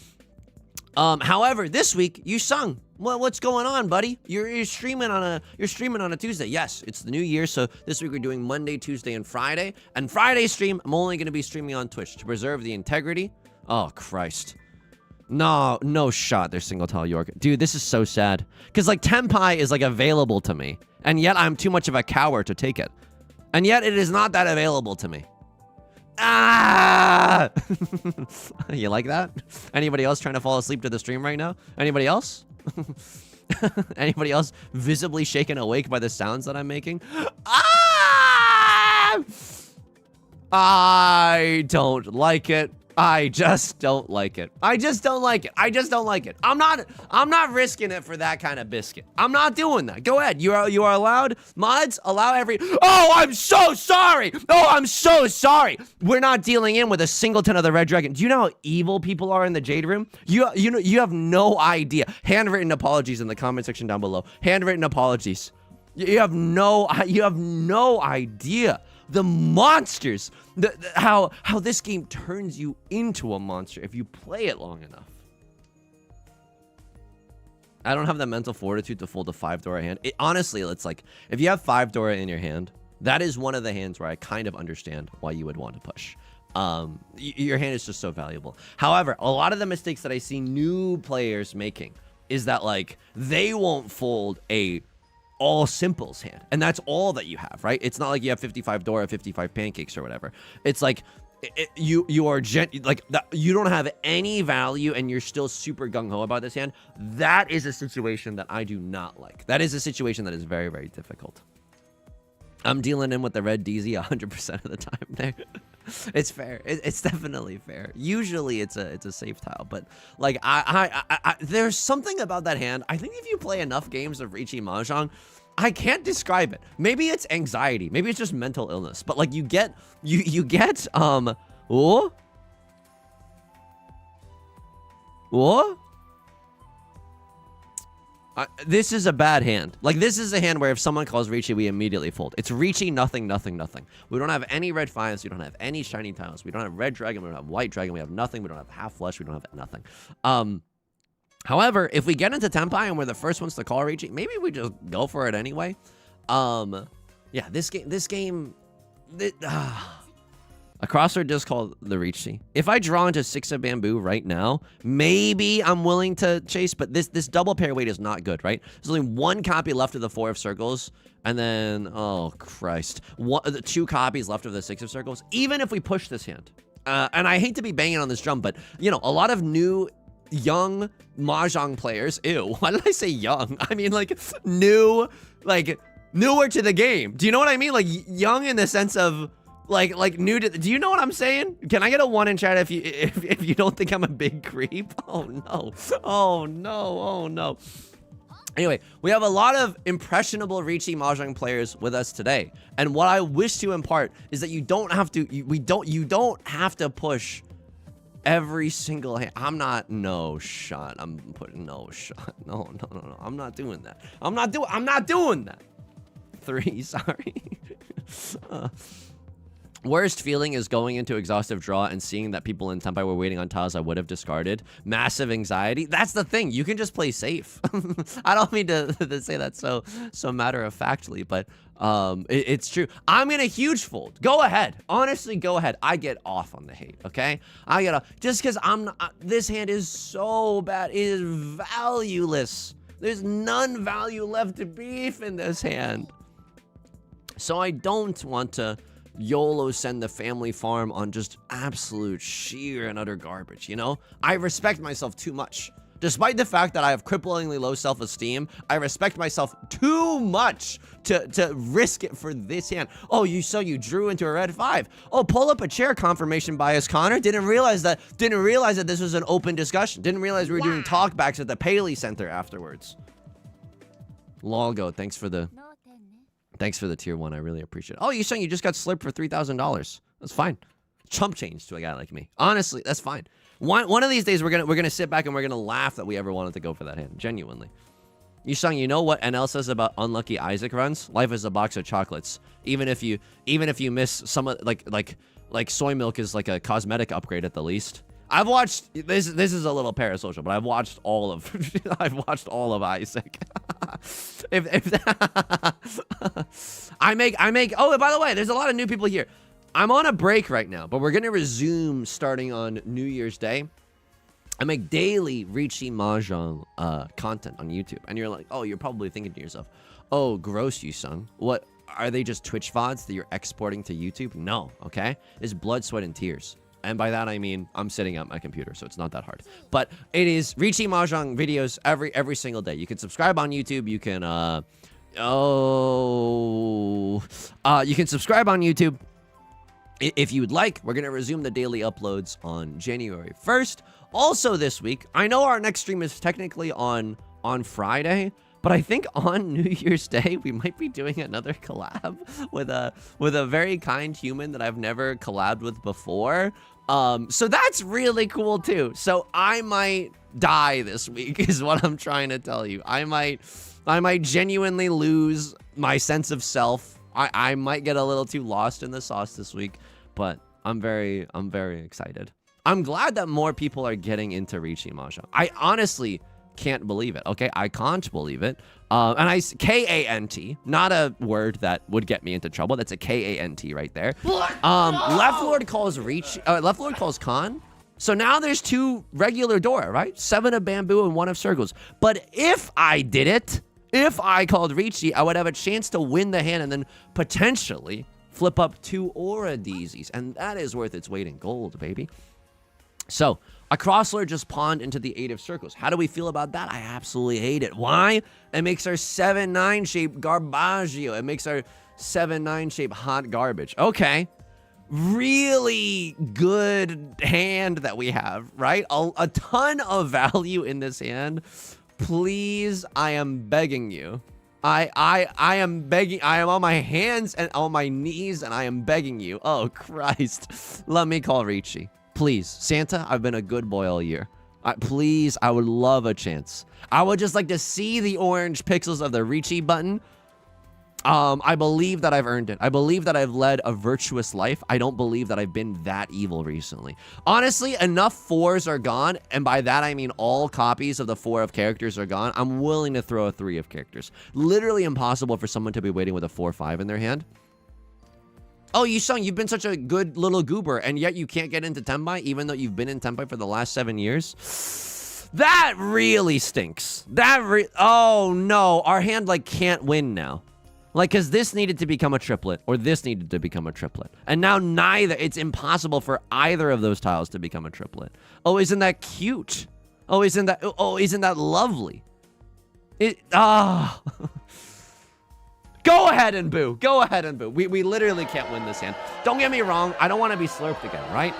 However, this week, Yusong, well, what's going on, buddy? You're streaming on a Tuesday. Yes, it's the new year, so this week we're doing Monday, Tuesday, and Friday. And Friday stream, I'm only going to be streaming on Twitch to preserve the integrity. Oh, Christ. No shot there's single tile York. Dude, this is so sad. Because, like, Tenpai is, like, available to me. And yet I'm too much of a coward to take it. And yet it is not that available to me. Ah! You like that? Anybody else trying to fall asleep to the stream right now? Anybody else? Anybody else visibly shaken awake by the sounds that I'm making? Ah! I don't like it. I just don't like it. I just don't like it. I just don't like it. I'm not risking it for that kind of biscuit. I'm not doing that. Go ahead. You are allowed. Mods, allow every... Oh, I'm so sorry. Oh, I'm so sorry. We're not dealing in with a singleton of the Red Dragon. Do you know how evil people are in the Jade Room? You have no idea. Handwritten apologies in the comment section down below. Handwritten apologies. You have no idea. The monsters, how this game turns you into a monster if you play it long enough. I don't have the mental fortitude to fold a 5 Dora hand. Honestly, it's like, if you have 5 Dora in your hand, that is one of the hands where I kind of understand why you would want to push. Your hand is just so valuable. However, a lot of the mistakes that I see new players making is that, like, they won't fold a all simples hand, and that's all that you have, right? It's not like you have 55 Dora, 55 pancakes or whatever. It's like you are you don't have any value and you're still super gung-ho about this hand. That is a situation that I do not like. That is a situation that is very, very difficult. I'm dealing in with the red DZ 100% of the time there. It's fair. It's definitely fair. Usually it's a safe tile, but like there's something about that hand. I think if you play enough games of Riichi Mahjong, I can't describe it. Maybe it's anxiety. Maybe it's just mental illness. But like you get oh? What? This is a bad hand. Like, this is a hand where if someone calls Riichi, we immediately fold. It's Riichi, nothing, nothing, nothing. We don't have any red fives. We don't have any shiny tiles. We don't have red dragon. We don't have white dragon. We have nothing. We don't have half flesh. We don't have nothing. However, if we get into Tenpai and we're the first ones to call Riichi, maybe we just go for it anyway. Yeah, this game, a crossword does call the Riichi. If I draw into 6 of bamboo right now, maybe I'm willing to chase, but this double pair weight is not good, right? There's only 1 copy left of the 4 of circles, and then, oh Christ, 2 copies left of the 6 of circles. Even if we push this hand, and I hate to be banging on this drum, but you know, a lot of new young Mahjong players, ew, why did I say young? I mean like new, like newer to the game. Do you know what I mean? Like young in the sense of like new to, do you know what I'm saying? Can I get a 1 in chat if you don't think I'm a big creep? Oh no. Oh no. Oh no. Anyway, we have a lot of impressionable Riichi Mahjong players with us today. And what I wish to impart is that you don't have to you don't have to push every single hand. I'm not, no shot. I'm putting no shot. No. I'm not doing that. I'm not doing that. 3, sorry. Worst feeling is going into exhaustive draw and seeing that people in Tenpai were waiting on tiles I would have discarded. Massive anxiety. That's the thing. You can just play safe. I don't mean to say that so matter of factly, but it's true. I'm in a huge fold. Go ahead. Honestly, go ahead. I get off on the hate, okay? I get off. Just because I'm not, this hand is so bad. It is valueless. There's none value left to beef in this hand. So I don't want to YOLO send the family farm on just absolute sheer and utter garbage, you know? I respect myself too much. Despite the fact that I have cripplingly low self-esteem, I respect myself too much to risk it for this hand. Oh, so you drew into a red 5. Oh, pull up a chair, confirmation bias, Connor. Didn't realize that this was an open discussion. Didn't realize we were doing talkbacks at the Paley Center afterwards. Lolgo, thanks for the tier 1. I really appreciate it. Oh, Yusong, you just got slipped for $3,000. That's fine. Chump change to a guy like me. Honestly, that's fine. One of these days we're gonna sit back and we're gonna laugh that we ever wanted to go for that hand. Genuinely. Yusong, you know what NL says about unlucky Isaac runs? Life is a box of chocolates. Even if you miss some of like soy milk is like a cosmetic upgrade at the least. I've watched this is a little parasocial, but I've watched all of Isaac. I make oh, by the way, there's a lot of new people here. I'm on a break right now, but we're gonna resume starting on New Year's Day. I make daily Riichi Mahjong content on YouTube, and you're like, oh, you're probably thinking to yourself, oh, gross, Yusong. What are they, just Twitch VODs that you're exporting to YouTube? No, okay, it's blood, sweat, and tears. And by that, I mean, I'm sitting at my computer, so it's not that hard. But it is Riichi Mahjong videos every single day. You can subscribe on YouTube. You can, you can subscribe on YouTube if you would like. We're going to resume the daily uploads on January 1st. Also this week, I know our next stream is technically on Friday, but I think on New Year's Day, we might be doing another collab with a very kind human that I've never collabed with before. So that's really cool too. So I might die this week is what I'm trying to tell you. I might genuinely lose my sense of self. I might get a little too lost in the sauce this week, but I'm very excited. I'm glad that more people are getting into Riichi Mahjong. I honestly can't believe it. Okay, I can't believe it. And K-A-N-T, not a word that would get me into trouble. That's a K-A-N-T right there. Left Lord calls Left Lord calls Khan. So now there's 2 regular Dora, right? 7 of bamboo and 1 of circles. But if I did it, if I called Riichi, I would have a chance to win the hand and then potentially flip up 2 Oradodora, and that is worth its weight in gold, baby. So, a crosslord just pawned into the 8 of circles. How do we feel about that? I absolutely hate it. Why? It makes our 7-9 shape garbaggio. It makes our 7-9 shape hot garbage. Okay. Really good hand that we have, right? A ton of value in this hand. Please, I am begging you. I am begging. I am on my hands and on my knees, and I am begging you. Oh, Christ. Let me call Riichi. Please, Santa, I've been a good boy all year. Please, I would love a chance. I would just like to see the orange pixels of the Riichi button. I believe that I've earned it. I believe that I've led a virtuous life. I don't believe that I've been that evil recently. Honestly, enough 4s are gone, and by that I mean all copies of the 4 of characters are gone. I'm willing to throw a 3 of characters. Literally impossible for someone to be waiting with a 4-5 in their hand. Oh, Yusong, you've been such a good little goober, and yet you can't get into Tenpai, even though you've been in Tenpai for the last 7 years? That really stinks. Oh, no. Our hand, like, can't win now. Like, because this needed to become a triplet, or this needed to become a triplet. And now neither. It's impossible for either of those tiles to become a triplet. Oh, isn't that cute? Oh, isn't that lovely? Go ahead and boo. Go ahead and boo. We literally can't win this hand. Don't get me wrong. I don't want to be slurped again, right?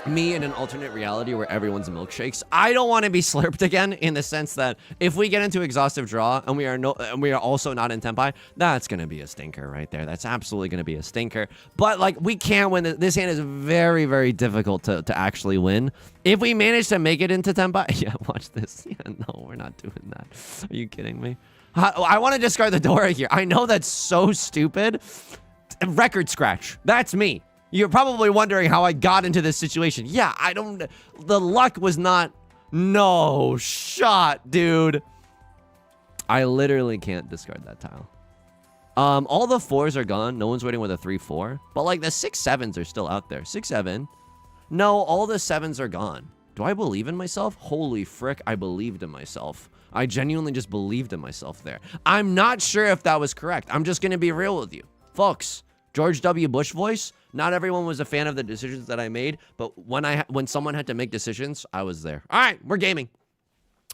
Me in an alternate reality where everyone's milkshakes. I don't want to be slurped again in the sense that if we get into exhaustive draw and we are also not in Tenpai, that's going to be a stinker right there. That's absolutely going to be a stinker. But like, we can't win. This hand is very, very difficult to actually win. If we manage to make it into Tenpai, yeah, watch this. Yeah, no, we're not doing that. Are you kidding me? I want to discard the Dora here. I know that's so stupid. Record scratch. That's me. You're probably wondering how I got into this situation. Yeah, the luck was not, no shot, dude. I literally can't discard that tile. All the 4s are gone. No one's waiting with a 3-4. But like the 6-7s are still out there. 6-7. No, all the 7s are gone. Do I believe in myself? Holy frick, I believed in myself. I genuinely just believed in myself there. I'm not sure if that was correct. I'm just going to be real with you. Folks, George W. Bush voice. Not everyone was a fan of the decisions that I made, but when someone had to make decisions, I was there. All right, we're gaming.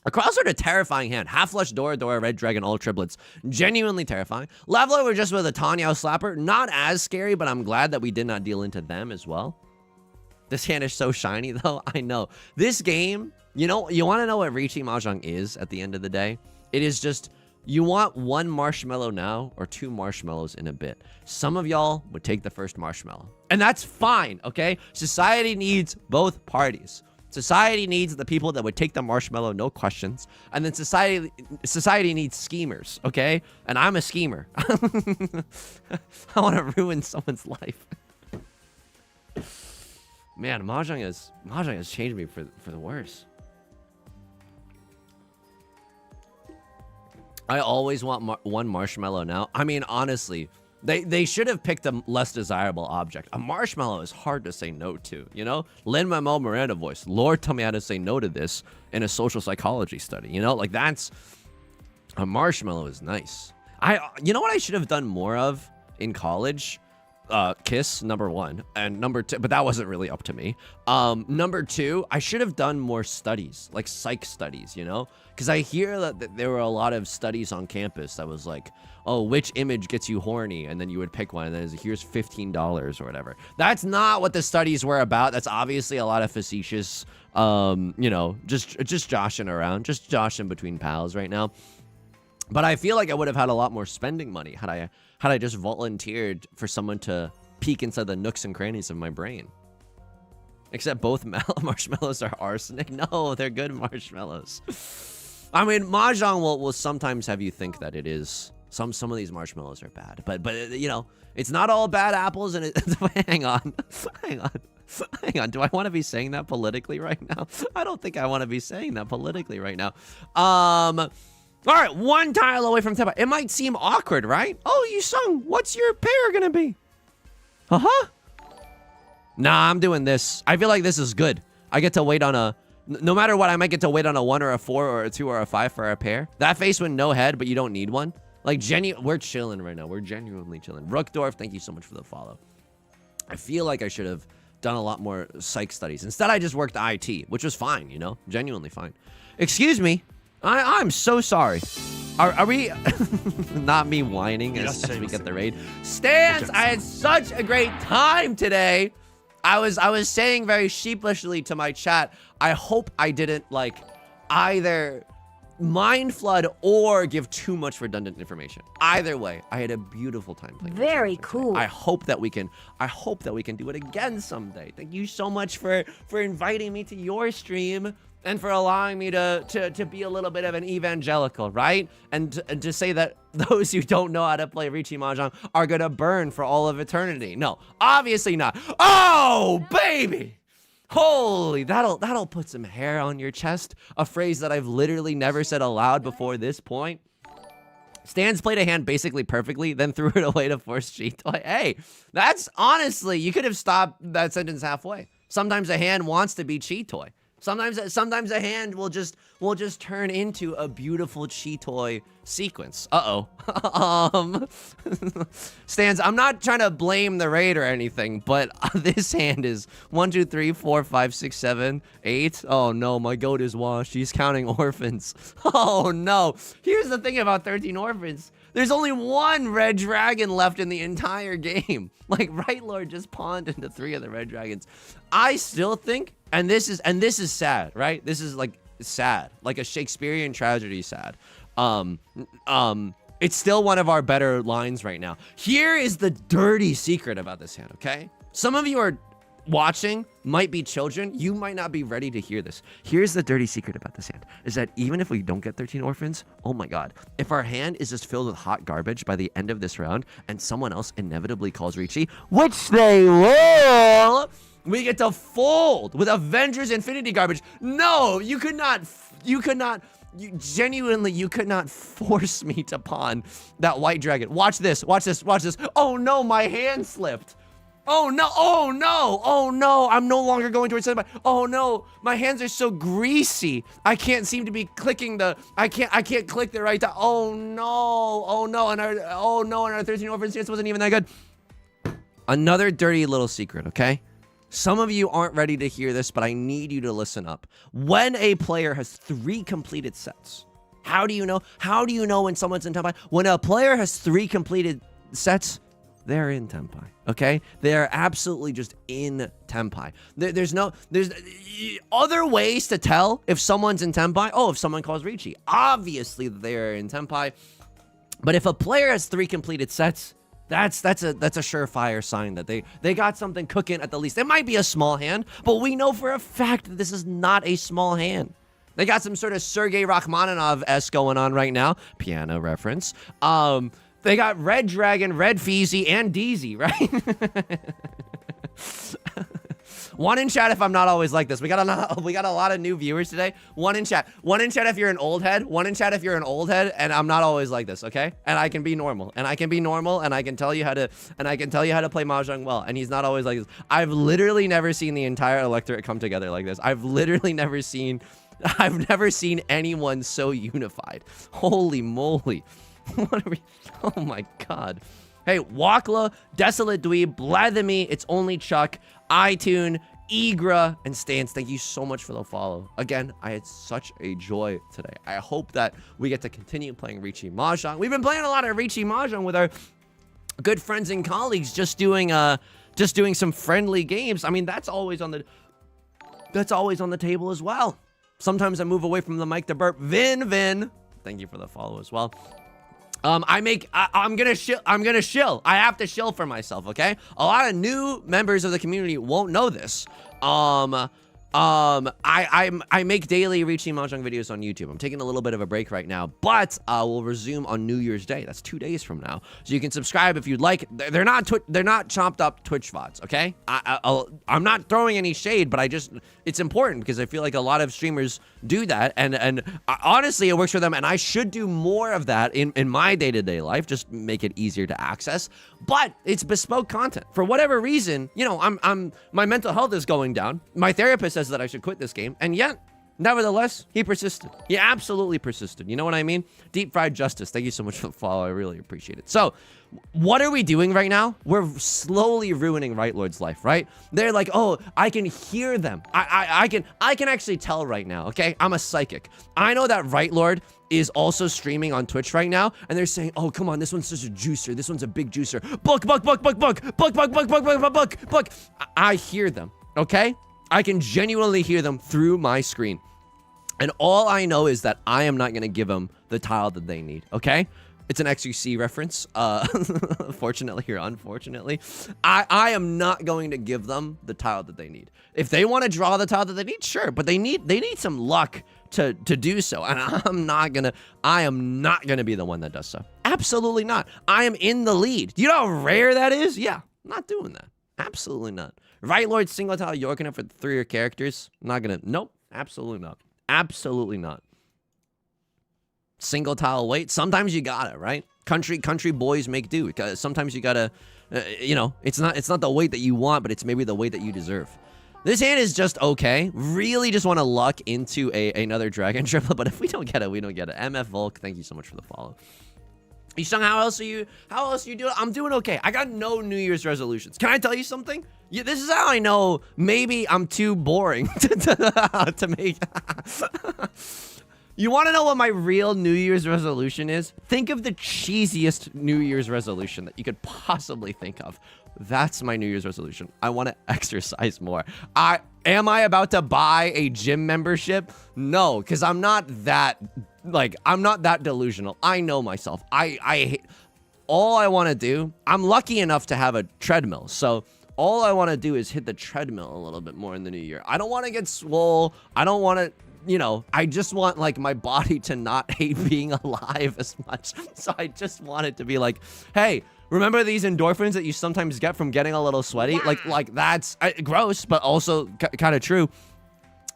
A crossword, a terrifying hand. Half flush, Dora, Red Dragon, all triplets. Genuinely terrifying. Leveler, we're just with a Tanyao slapper. Not as scary, but I'm glad that we did not deal into them as well. This hand is so shiny, though. I know. This game, you know, you want to know what Riichi Mahjong is at the end of the day? It is just You want 1 marshmallow now or 2 marshmallows in a bit. Some of y'all would take the first marshmallow. And that's fine, okay? Society needs both parties. Society needs the people that would take the marshmallow, no questions. And then society needs schemers, okay? And I'm a schemer. I want to ruin someone's life. Man, Mahjong has changed me for the worse. I always want 1 marshmallow now. I mean, honestly, they should have picked a less desirable object. A marshmallow is hard to say no to, you know? Lin-Manuel Miranda voice. Lord, tell me how to say no to this in a social psychology study, you know? Like, that's... A marshmallow is nice. You know what I should have done more of in college? Kiss, number 1. And number 2, but that wasn't really up to me. Number 2, I should have done more studies, like psych studies, you know? Because I hear that there were a lot of studies on campus that was like, oh, which image gets you horny? And then you would pick one, and then here's $15 or whatever. That's not what the studies were about. That's obviously a lot of facetious, you know, just joshing around, just joshing between pals right now. But I feel like I would have had a lot more spending money had I just volunteered for someone to peek inside the nooks and crannies of my brain. Except both marshmallows are arsenic. No, they're good marshmallows. I mean, Mahjong will sometimes have you think that it is. Some of these marshmallows are bad, but you know, it's not all bad apples. And hang on. Do I want to be saying that politically right now? I don't think I want to be saying that politically right now. All right, 1 tile away from Tepa. It might seem awkward, right? Oh, Yusong, what's your pair gonna be? Uh-huh. Nah, I'm doing this. I feel like this is good. I get to wait on a... No matter what, I might get to wait on a 1 or a 4 or a 2 or a 5 for a pair. That face with no head, but you don't need one. Like, we're chilling right now. We're genuinely chilling. Rookdorf, thank you so much for the follow. I feel like I should have done a lot more psych studies. Instead, I just worked IT, which was fine, you know? Genuinely fine. Excuse me. I'm so sorry. Are we... Not me whining as we get the raid. Stans, I had such a great time today. I was saying very sheepishly to my chat, I hope I didn't, like, either mind flood or give too much redundant information. Either way, I had a beautiful time playing. Very cool. I hope that we can do it again someday. Thank you so much for inviting me to your stream. And for allowing me to be a little bit of an evangelical, right? And to say that those who don't know how to play Riichi Mahjong are gonna burn for all of eternity. No, obviously not. Oh, baby! Holy, that'll put some hair on your chest. A phrase that I've literally never said aloud before this point. Stans played a hand basically perfectly, then threw it away to force cheat. Like, hey, that's honestly, you could have stopped that sentence halfway. Sometimes a hand wants to be cheat toy. Sometimes a hand will just turn into a beautiful Cheetoy sequence. Stans, I'm not trying to blame the raid or anything, but this hand is 1, 2, 3, 4, 5, 6, 7, 8. Oh no, my goat is washed. He's counting orphans. Oh no. Here's the thing about 13 orphans. There's only 1 red dragon left in the entire game. Like, Right Lord just pawned into 3 of the red dragons. I still think, and this is sad, right? This is like sad, like a Shakespearean tragedy sad. It's still one of our better lines right now. Here is the dirty secret about this hand, okay? Some of you are watching, might be children. You might not be ready to hear this. Here's the dirty secret about this hand, is that even if we don't get 13 orphans, oh my god, if our hand is just filled with hot garbage by the end of this round and someone else inevitably calls Riichi, which they will, we get to fold with Avengers Infinity garbage. No, you genuinely, you could not force me to pawn that white dragon. Watch this. Oh no, my hand slipped. Oh no, oh no, oh no, I'm no longer going towards somebody. Oh no, my hands are so greasy. I can't seem to be clicking I can't click the right time. Oh no, and our 13 orphans chance wasn't even that good. Another dirty little secret, okay? Some of you aren't ready to hear this, but I need you to listen up. When a player has 3 completed sets, how do you know? How do you know when someone's in top 5? When a player has 3 completed sets, they're in Tenpai, okay? They're absolutely just in Tenpai. There's other ways to tell if someone's in Tenpai. Oh, if someone calls Riichi, obviously they're in Tenpai. But if a player has 3 completed sets, that's a surefire sign that they got something cooking at the least. It might be a small hand, but we know for a fact that this is not a small hand. They got some sort of Sergei Rachmaninoff-esque going on right now. Piano reference. They got Red Dragon, Red Feezy, and Deezy, right? One in chat if I'm not always like this. We got a lot of new viewers today. One in chat. One in chat if you're an old head. One in chat if you're an old head, and I'm not always like this, okay? And I can be normal. And I can be normal, and I can tell you how to play Mahjong well. And he's not always like this. I've literally never seen the entire electorate come together like this. I've never seen anyone so unified. Holy moly. What are we? Oh my god. Hey, Wakla, Desolate Dweeb, Blademy, It's Only Chuck, iTunes, Igra, and Stance. Thank you so much for the follow. Again, I had such a joy today. I hope that we get to continue playing Riichi Mahjong. We've been playing a lot of Riichi Mahjong with our good friends and colleagues, just doing some friendly games. I mean, that's always on the table as well. Sometimes I move away from the mic to burp. Vin, thank you for the follow as well. I'm gonna shill. I have to shill for myself, okay? A lot of new members of the community won't know this. I make daily Riichi Mahjong videos on YouTube. I'm taking a little bit of a break right now, but we'll resume on New Year's Day. That's 2 days from now. So you can subscribe if you'd like. They're not chopped up Twitch VODs, okay? I'm not throwing any shade, but it's important because I feel like a lot of streamers do that, and honestly, it works for them, and I should do more of that in my day-to-day life, just make it easier to access. But it's bespoke content. For whatever reason, you know, my mental health is going down. My therapist says that I should quit this game, and yet, nevertheless, he persisted. He absolutely persisted. You know what I mean? Deep Fried Justice, thank you so much for the follow. I really appreciate it. So, what are we doing right now? We're slowly ruining Right Lord's life, right? They're like, oh, I can hear them. I can actually tell right now, okay? I'm a psychic. I know that Right Lord is also streaming on Twitch right now, and they're saying, oh, come on, this one's such a juicer. This one's a big juicer. Book. I hear them, okay? I can genuinely hear them through my screen. And all I know is that I am not going to give them the tile that they need, okay? It's an XUC reference, fortunately or unfortunately. I am not going to give them the tile that they need. If they want to draw the tile that they need, sure, but they need some luck to do so, and I am not gonna be the one that does so. Absolutely not. I am in the lead. Do you know how rare that is? Yeah, I'm not doing that. Absolutely not. Right Lord single tile Yorkin for 3 characters. Not gonna. Nope. Absolutely not. Absolutely not. Single tile weight. Sometimes you gotta, right? Country boys make do. Sometimes you gotta. You know, it's not the weight that you want, but it's maybe the weight that you deserve. This hand is just okay. Really just want to luck into another dragon triplet, but if we don't get it, we don't get it. MF Volk, thank you so much for the follow. Yusong, how else are you doing? I'm doing okay. I got no New Year's resolutions. Can I tell you something? Yeah, this is how I know maybe I'm too boring to make. You want to know what my real New Year's resolution is? Think of the cheesiest New Year's resolution that you could possibly think of. That's my New Year's resolution. I want to exercise more. Am I about to buy a gym membership? No, because I'm not that delusional. I know myself. All I want to do, I'm lucky enough to have a treadmill. So all I want to do is hit the treadmill a little bit more in the new year. I don't want to get swole. I don't want to, you know, I just want like my body to not hate being alive as much. So I just want it to be like, hey, remember these endorphins that you sometimes get from getting a little sweaty? Yeah. Like that's gross, but also kind of true.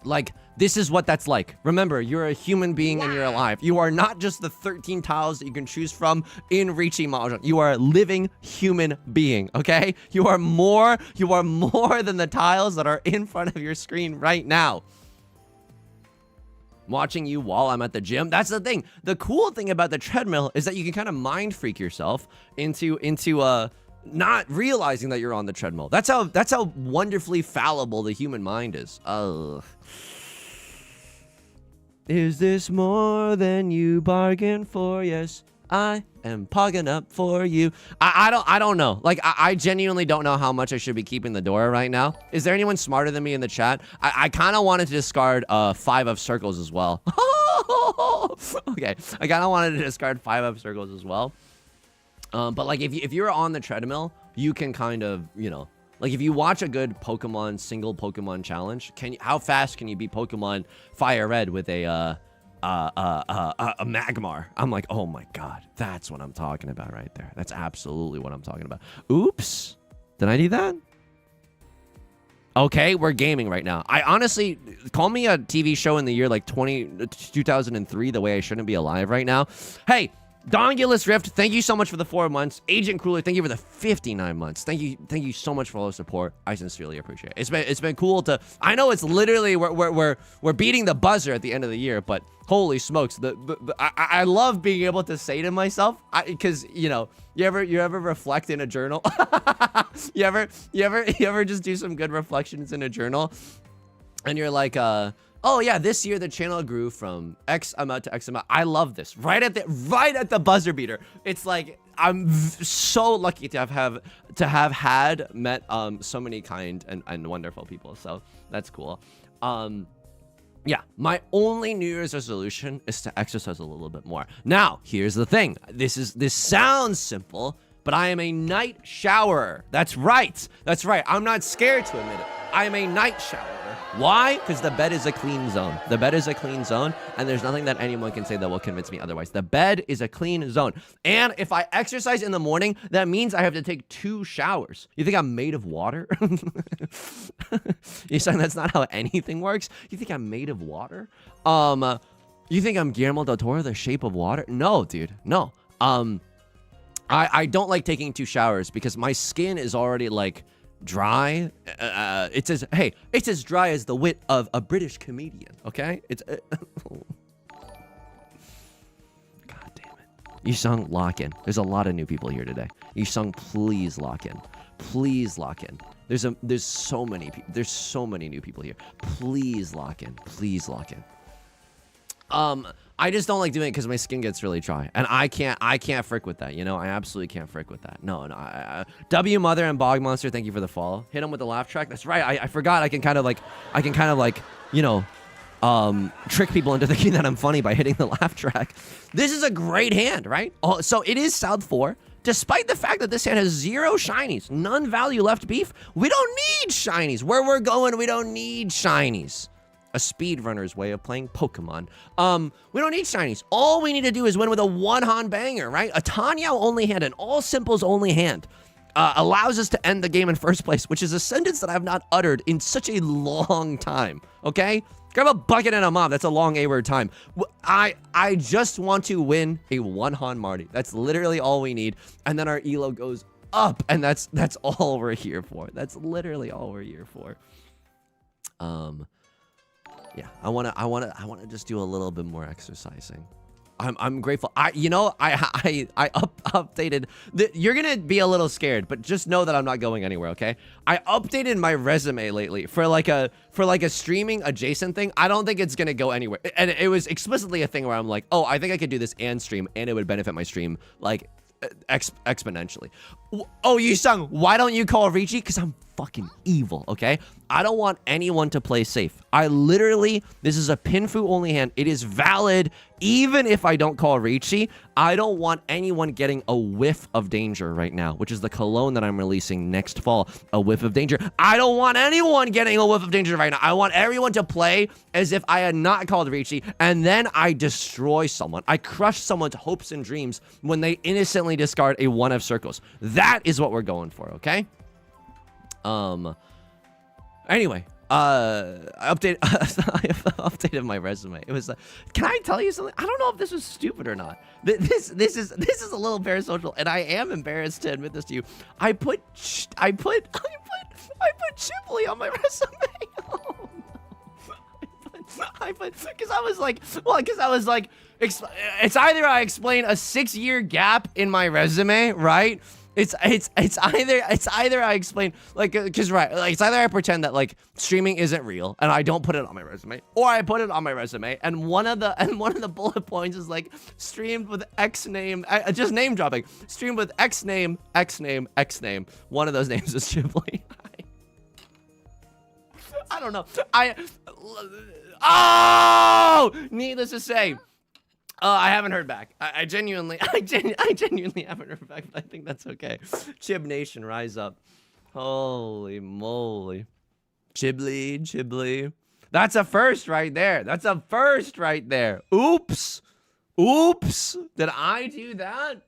Like, this is what that's like. Remember, you're a human being and you're alive. You are not just the 13 tiles that you can choose from in Riichi Mahjong. You are a living human being, okay? You are more than the tiles that are in front of your screen right now. Watching you while I'm at the gym. That's the thing. The cool thing about the treadmill is that you can kind of mind freak yourself into not realizing that you're on the treadmill. That's how wonderfully fallible the human mind is. Is this more than you bargained for? Yes. I am pogging up for you. I don't know. Like, I genuinely don't know how much I should be keeping the Dora right now. Is there anyone smarter than me in the chat? I kind of wanted to discard 5 of circles as well. Okay, I kind of wanted to discard 5 of circles as well. But like, if you're on the treadmill, you can kind of, you know, like if you watch a good Pokemon, single Pokemon challenge, how fast can you beat Pokemon Fire Red with a Magmar? I'm like, oh my god, that's what I'm talking about right there. That's absolutely what I'm talking about. Oops, did I do that? Okay, we're gaming right now. I honestly, call me a TV show in the year like 2003, the way I shouldn't be alive right now. Hey, Dongulus Rift, thank you so much for the 4 months. Agent Crueler, thank you for the 59 months. Thank you so much for all the support. I sincerely appreciate it. It's been cool to. I know it's literally we're beating the buzzer at the end of the year, but holy smokes, I love being able to say to myself, because you know, you ever reflect in a journal? you ever just do some good reflections in a journal, and you're like, oh yeah, this year the channel grew from X amount to X amount. I love this. Right at the buzzer beater. It's like I'm so lucky to have had met so many kind and wonderful people. So that's cool. Yeah, my only New Year's resolution is to exercise a little bit more. Now, here's the thing. This sounds simple, but I am a night showerer. That's right. That's right. I'm not scared to admit it. I am a night showerer. Why? Because the bed is a clean zone. The bed is a clean zone, and there's nothing that anyone can say that will convince me otherwise. The bed is a clean zone. And if I exercise in the morning, that means I have to take 2 showers. You think I'm made of water? You're saying that's not how anything works? You think I'm made of water? You think I'm Guillermo del Toro, the Shape of Water? No, dude. No. I don't like taking 2 showers because my skin is already like dry. It's as dry as the wit of a British comedian. Okay, it's God damn it. Yusong, lock in. There's a lot of new people here today. Yusong, please lock in. Please lock in. There's so many new people here. Please lock in. Please lock in. I just don't like doing it because my skin gets really dry, and I can't frick with that. You know, I absolutely can't frick with that. No. W Mother and Bog Monster, thank you for the follow. Hit him with the laugh track. That's right. I forgot. I can kind of like, you know, trick people into thinking that I'm funny by hitting the laugh track. This is a great hand, right? Oh, so it is South 4. Despite the fact that this hand has 0 shinies, none value left beef, we don't need shinies. Where we're going, we don't need shinies. A speedrunner's way of playing Pokemon. We don't need shinies. All we need to do is win with a one-hand banger, right? A Tanyao only hand, an all simples only hand, allows us to end the game in first place, which is a sentence that I have not uttered in such a long time, okay? Grab a bucket and a mom. That's a long A-word time. I just want to win a one-hand Marty. That's literally all we need. And then our elo goes up, and that's all we're here for. That's literally all we're here for. Yeah, I wanna just do a little bit more exercising. I'm grateful. I updated. You're gonna be a little scared, but just know that I'm not going anywhere. Okay? I updated my resume lately for like a streaming adjacent thing. I don't think it's gonna go anywhere. And it was explicitly a thing where I'm like, oh, I think I could do this and stream, and it would benefit my stream like exponentially. Oh, Yusong, why don't you call Riichi? Because I'm fucking evil, okay? I don't want anyone to play safe. This is a Pinfu only hand. It is valid even if I don't call Riichi. I don't want anyone getting a whiff of danger right now, which is the cologne that I'm releasing next fall. A whiff of danger. I don't want anyone getting a whiff of danger right now. I want everyone to play as if I had not called Riichi, and then I destroy someone. I crush someone's hopes and dreams when they innocently discard a 1 of circles. That is what we're going for, okay? Anyway, I updated my resume. It was, can I tell you something? I don't know if this was stupid or not. This is a little parasocial, and I am embarrassed to admit this to you. I put Chibli on my resume. Oh, no. Because I was like, it's either I explain a 6-year gap in my resume, right? It's either I explain like because right like it's either I pretend that like streaming isn't real and I don't put it on my resume, or I put it on my resume and one of the bullet points is like streamed with X name, just name dropping, streamed with X name, X name, X name. One of those names is Ghibli. I don't know. Needless to say. I haven't heard back. I genuinely haven't heard back, but I think that's okay. Chib Nation, rise up. Holy moly. Chibli. That's a first right there. That's a first right there. Oops. Did I do that?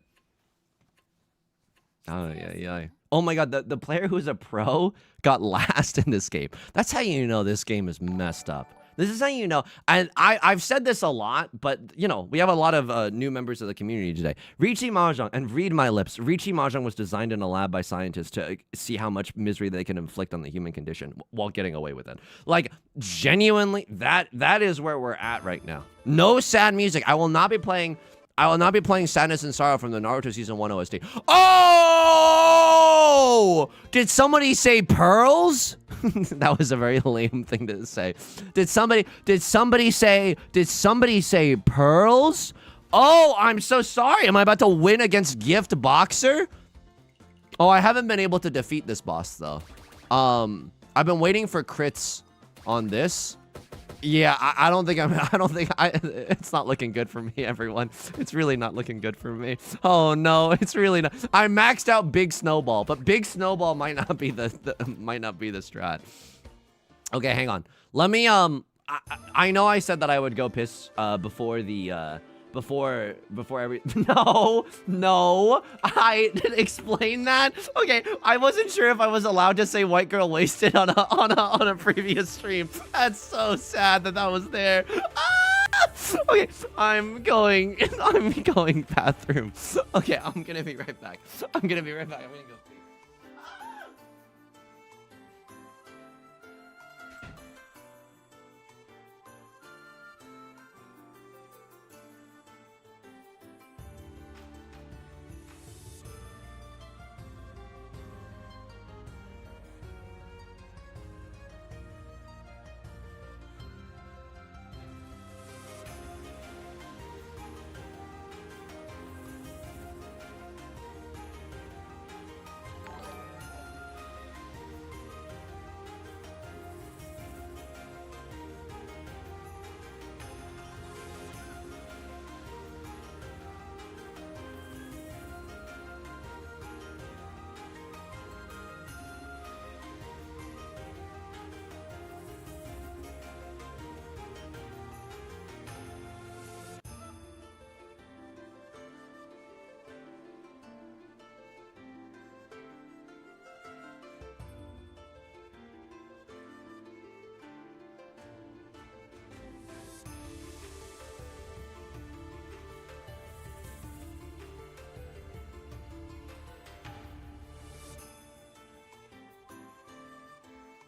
Oh, yeah. Oh my god, the player who's a pro got last in this game. That's how you know this game is messed up. This is how you know, and I've said this a lot, but, you know, we have a lot of new members of the community today. Riichi Mahjong, and read my lips, Riichi Mahjong was designed in a lab by scientists to see how much misery they can inflict on the human condition while getting away with it. Like, genuinely, that is where we're at right now. No sad music. I will not be playing Sadness and Sorrow from the Naruto Season 1 OST. Oh! Did somebody say pearls? That was a very lame thing to say. Did somebody say pearls? Oh, I'm so sorry. Am I about to win against Gift Boxer? Oh, I haven't been able to defeat this boss though. I've been waiting for crits on this. Yeah, I don't think it's not looking good for me, everyone. It's really not looking good for me. Oh no, it's really not. I maxed out Big Snowball, but Big Snowball might not be the strat. Okay, hang on. Let me I know I said that I would go piss before the before every no I didn't explain that. Okay, I wasn't sure if I was allowed to say white girl wasted on a previous stream. That's so sad that was there. Okay, I'm going bathroom. Okay, I'm gonna be right back. I'm gonna go pee.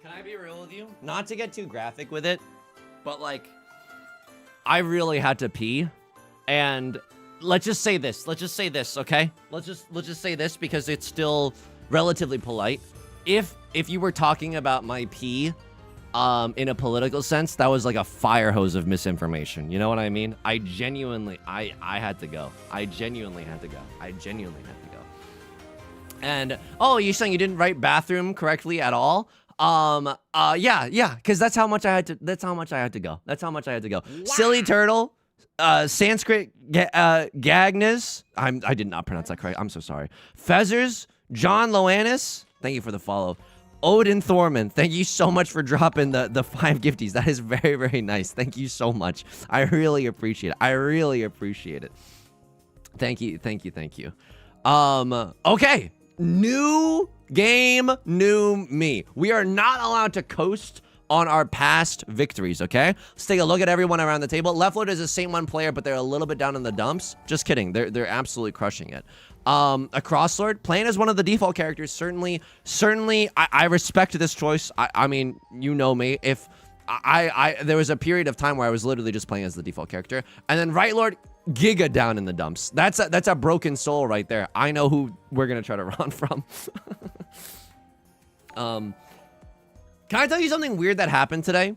Can I be real with you? Not to get too graphic with it, but like, I really had to pee, and let's just say this, okay? Let's just say this because it's still relatively polite. If you were talking about my pee, in a political sense, that was like a fire hose of misinformation. You know what I mean? I genuinely had to go. I genuinely had to go. And oh, you're saying you didn't write bathroom correctly at all? Yeah, because that's how much I had to go. Wow. Silly turtle, Sanskrit Gagnas. I did not pronounce that correct. I'm so sorry. Fezzers, John Loanis, thank you for the follow. Odin Thorman, thank you so much for dropping the 5 gifties. That is very, very nice. Thank you so much. I really appreciate it. Thank you. Okay. New game, new me. We are not allowed to coast on our past victories, okay? Let's take a look at everyone around the table. Left Lord is the same one player, but they're a little bit down in the dumps. Just kidding. They're absolutely crushing it. A Crosslord, playing as one of the default characters, certainly, I respect this choice. I mean, you know me. If there was a period of time where I was literally just playing as the default character, and then Right Lord Giga down in the dumps. That's a broken soul right there. I know who we're gonna try to run from. Can I tell you something weird that happened today?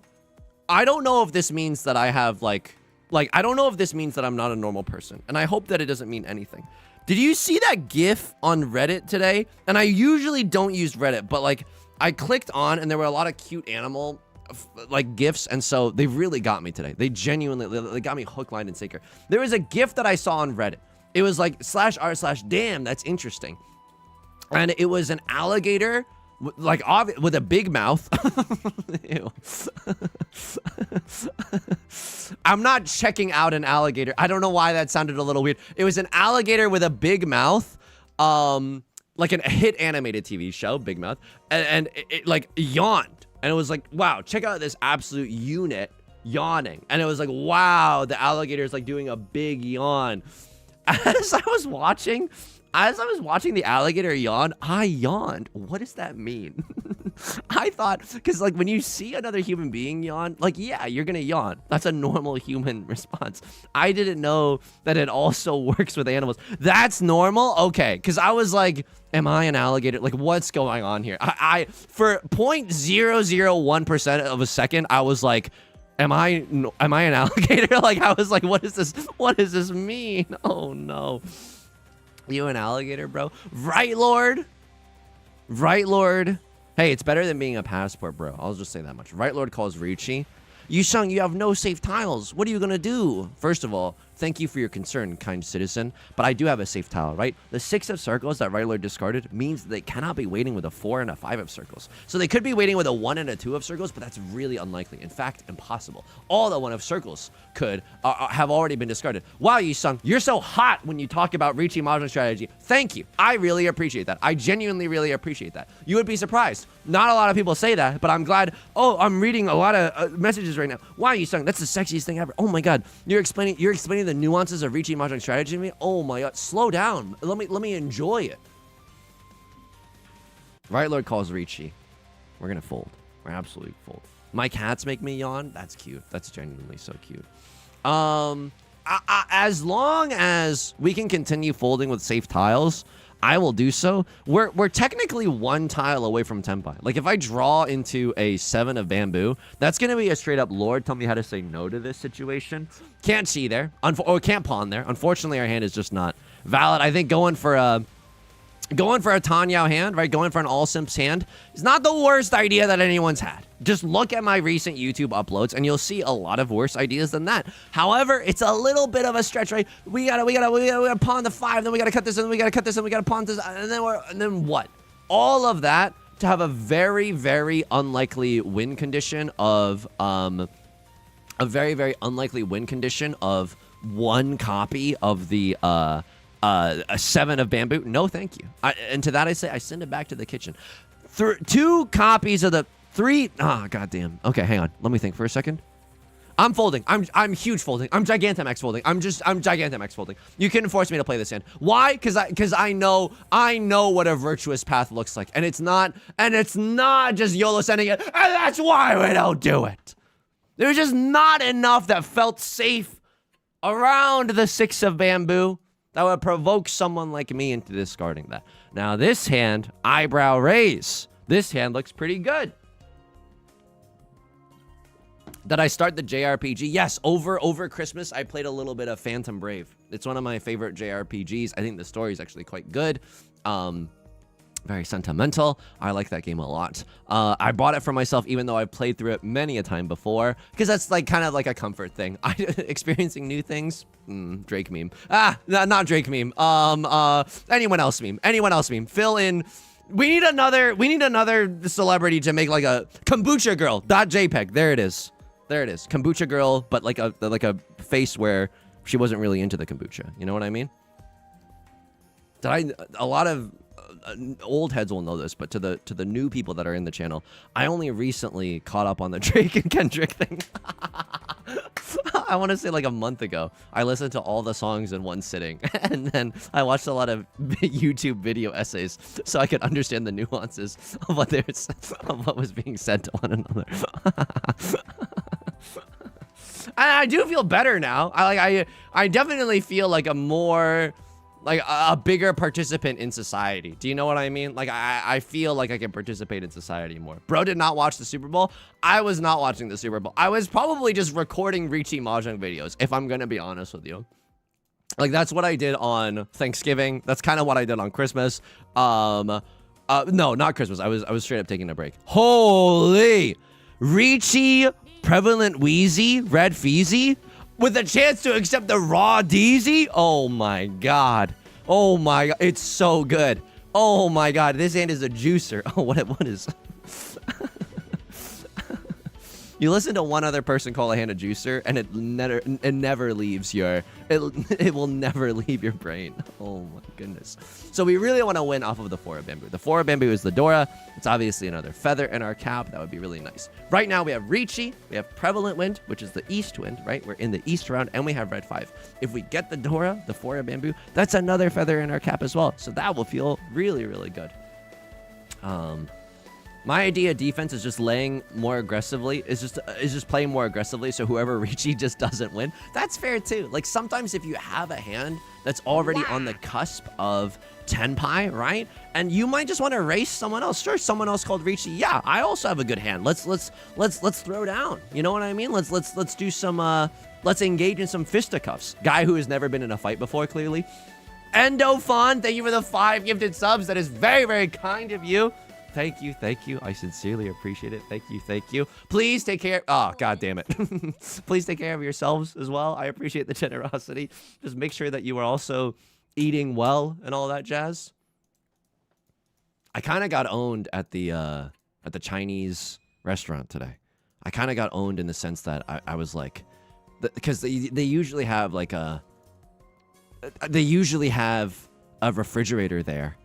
I don't know if this means that I have like I don't know if this means that I'm not a normal person, and I hope that it doesn't mean anything. Did you see that GIF on Reddit today? And I usually don't use Reddit, but like I clicked on and there were a lot of cute animal like GIFs, and so they really got me today. They genuinely, they got me hook, line, and sinker. There was a GIF that I saw on Reddit. It was like /r/damn, that's interesting. And it was an alligator like with a big mouth. Ew. I'm not checking out an alligator. I don't know why that sounded a little weird. It was an alligator with a big mouth, like a hit animated TV show, Big Mouth, and it like yawned. And it was like, wow, check out this absolute unit yawning. And it was like, wow, the alligator is like doing a big yawn. As I was watching the alligator yawn, I yawned. What does that mean? I thought, because like when you see another human being yawn, like, yeah, you're gonna yawn. That's a normal human response. I didn't know that it also works with animals. That's normal? Okay, because I was like, am I an alligator? Like, what's going on here? I for 0.001% of a second, I was like, am I an alligator? Like, I was like, what is this? What does this mean? Oh no. You an alligator, bro? Right, Lord? Right, Lord? Hey, it's better than being a passport, bro. I'll just say that much. Right, Lord calls Riichi. Yusong, you have no safe tiles. What are you gonna do? First of all, thank you for your concern, kind citizen, but I do have a safe tile, right? The 6 of circles that Right Lord discarded means they cannot be waiting with a 4 and a 5 of circles. So they could be waiting with a 1 and a 2 of circles, but that's really unlikely. In fact, impossible. All the 1 of circles could have already been discarded. Wow, Yusong, you're so hot when you talk about Riichi Mahjong strategy. Thank you. I really appreciate that. I genuinely really appreciate that. You would be surprised. Not a lot of people say that, but I'm glad. Oh, I'm reading a lot of messages right now. Wow, Yusong, that's the sexiest thing ever. Oh my God, you're explaining the nuances of Riichi Mahjong strategy to me. Oh my God, slow down. Let me enjoy it. Right Lord calls Riichi. We're gonna fold. We're absolutely fold. My cats make me yawn. That's cute. That's genuinely so cute. As long as we can continue folding with safe tiles, I will do so. We're technically 1 tile away from Tenpai. Like if I draw into a 7 of bamboo, that's gonna be a straight up Lord. Tell me how to say no to this situation. Can't see there, or can't pawn there. Unfortunately, our hand is just not valid. I think going for a Tanyao hand, right? Going for an all simps hand is not the worst idea that anyone's had. Just look at my recent YouTube uploads and you'll see a lot of worse ideas than that. However, it's a little bit of a stretch, right? We gotta pawn the 5, then we gotta cut this, and we gotta cut this, and we gotta pawn this, and then what? All of that to have a very, very unlikely win condition of a very, very unlikely win condition of 1 copy of the a 7 of bamboo. No, thank you. And to that I say, I send it back to the kitchen. 2 copies of the 3. Ah, goddamn. Okay, hang on. Let me think for a second. I'm folding. I'm huge folding. I'm Gigantamax folding. I'm Gigantamax folding. You couldn't force me to play this hand. Why? Because I know what a virtuous path looks like, and it's not just YOLO sending it, and that's why we don't do it. There's just not enough that felt safe around the 6 of bamboo that would provoke someone like me into discarding that. Now this hand, eyebrow raise. This hand looks pretty good. Did I start the JRPG? Yes, over Christmas, I played a little bit of Phantom Brave. It's one of my favorite JRPGs. I think the story is actually quite good. Very sentimental. I like that game a lot. I bought it for myself, even though I've played through it many a time before, because that's like kind of like a comfort thing. Experiencing new things. Drake meme. Not Drake meme. Anyone else meme. Fill in. We need another celebrity to make like a kombucha girl.jpg. There it is. Kombucha girl, but like a face where she wasn't really into the kombucha. You know what I mean? A lot of old heads will know this, but to the new people that are in the channel, I only recently caught up on the Drake and Kendrick thing. I want to say like a month ago, I listened to all the songs in one sitting, and then I watched a lot of YouTube video essays so I could understand the nuances of what was being said to one another. I do feel better now. I definitely feel like a more like a bigger participant in society. Do you know what I mean? Like I feel like I can participate in society more. Bro did not watch the Super Bowl. I was not watching the Super Bowl. I was probably just recording Riichi Mahjong videos, if I'm gonna be honest with you. Like that's what I did on Thanksgiving. That's kind of what I did on Christmas. No, not Christmas. I was straight up taking a break. Holy Riichi Prevalent Wheezy Red Feezy with a chance to accept the raw Deezy. Oh my god. Oh my god. It's so good. Oh my god. This hand is a juicer. Oh, what is You listen to one other person call a hand a juicer, and it never leaves your it will never leave your brain. Oh my goodness. So we really want to win off of the 4 of bamboo. The 4 of bamboo is the Dora. It's obviously another feather in our cap. That would be really nice. Right now we have Riichi, we have Prevalent Wind, which is the east wind, right? We're in the east round, and we have red 5. If we get the Dora, the 4 of bamboo, that's another feather in our cap as well. So that will feel really, really good. My idea of defense is just laying more aggressively, is just playing more aggressively, so whoever Riichi just doesn't win. That's fair too. Like sometimes if you have a hand that's already on the cusp of Tenpai, right? And you might just want to race someone else. Sure, someone else called Riichi. Yeah, I also have a good hand. Let's throw down. You know what I mean? Let's do some let's engage in some fisticuffs. Guy who has never been in a fight before, clearly. Endo Fawn, thank you for the 5 gifted subs. That is very, very kind of you. Thank you, thank you. I sincerely appreciate it. Thank you, thank you. Please take care. Oh, god damn it. Please take care of yourselves as well. I appreciate the generosity. Just make sure that you are also eating well and all that jazz. I kind of got owned at the Chinese restaurant today. I kind of got owned in the sense that I was like, because they usually have like a refrigerator there.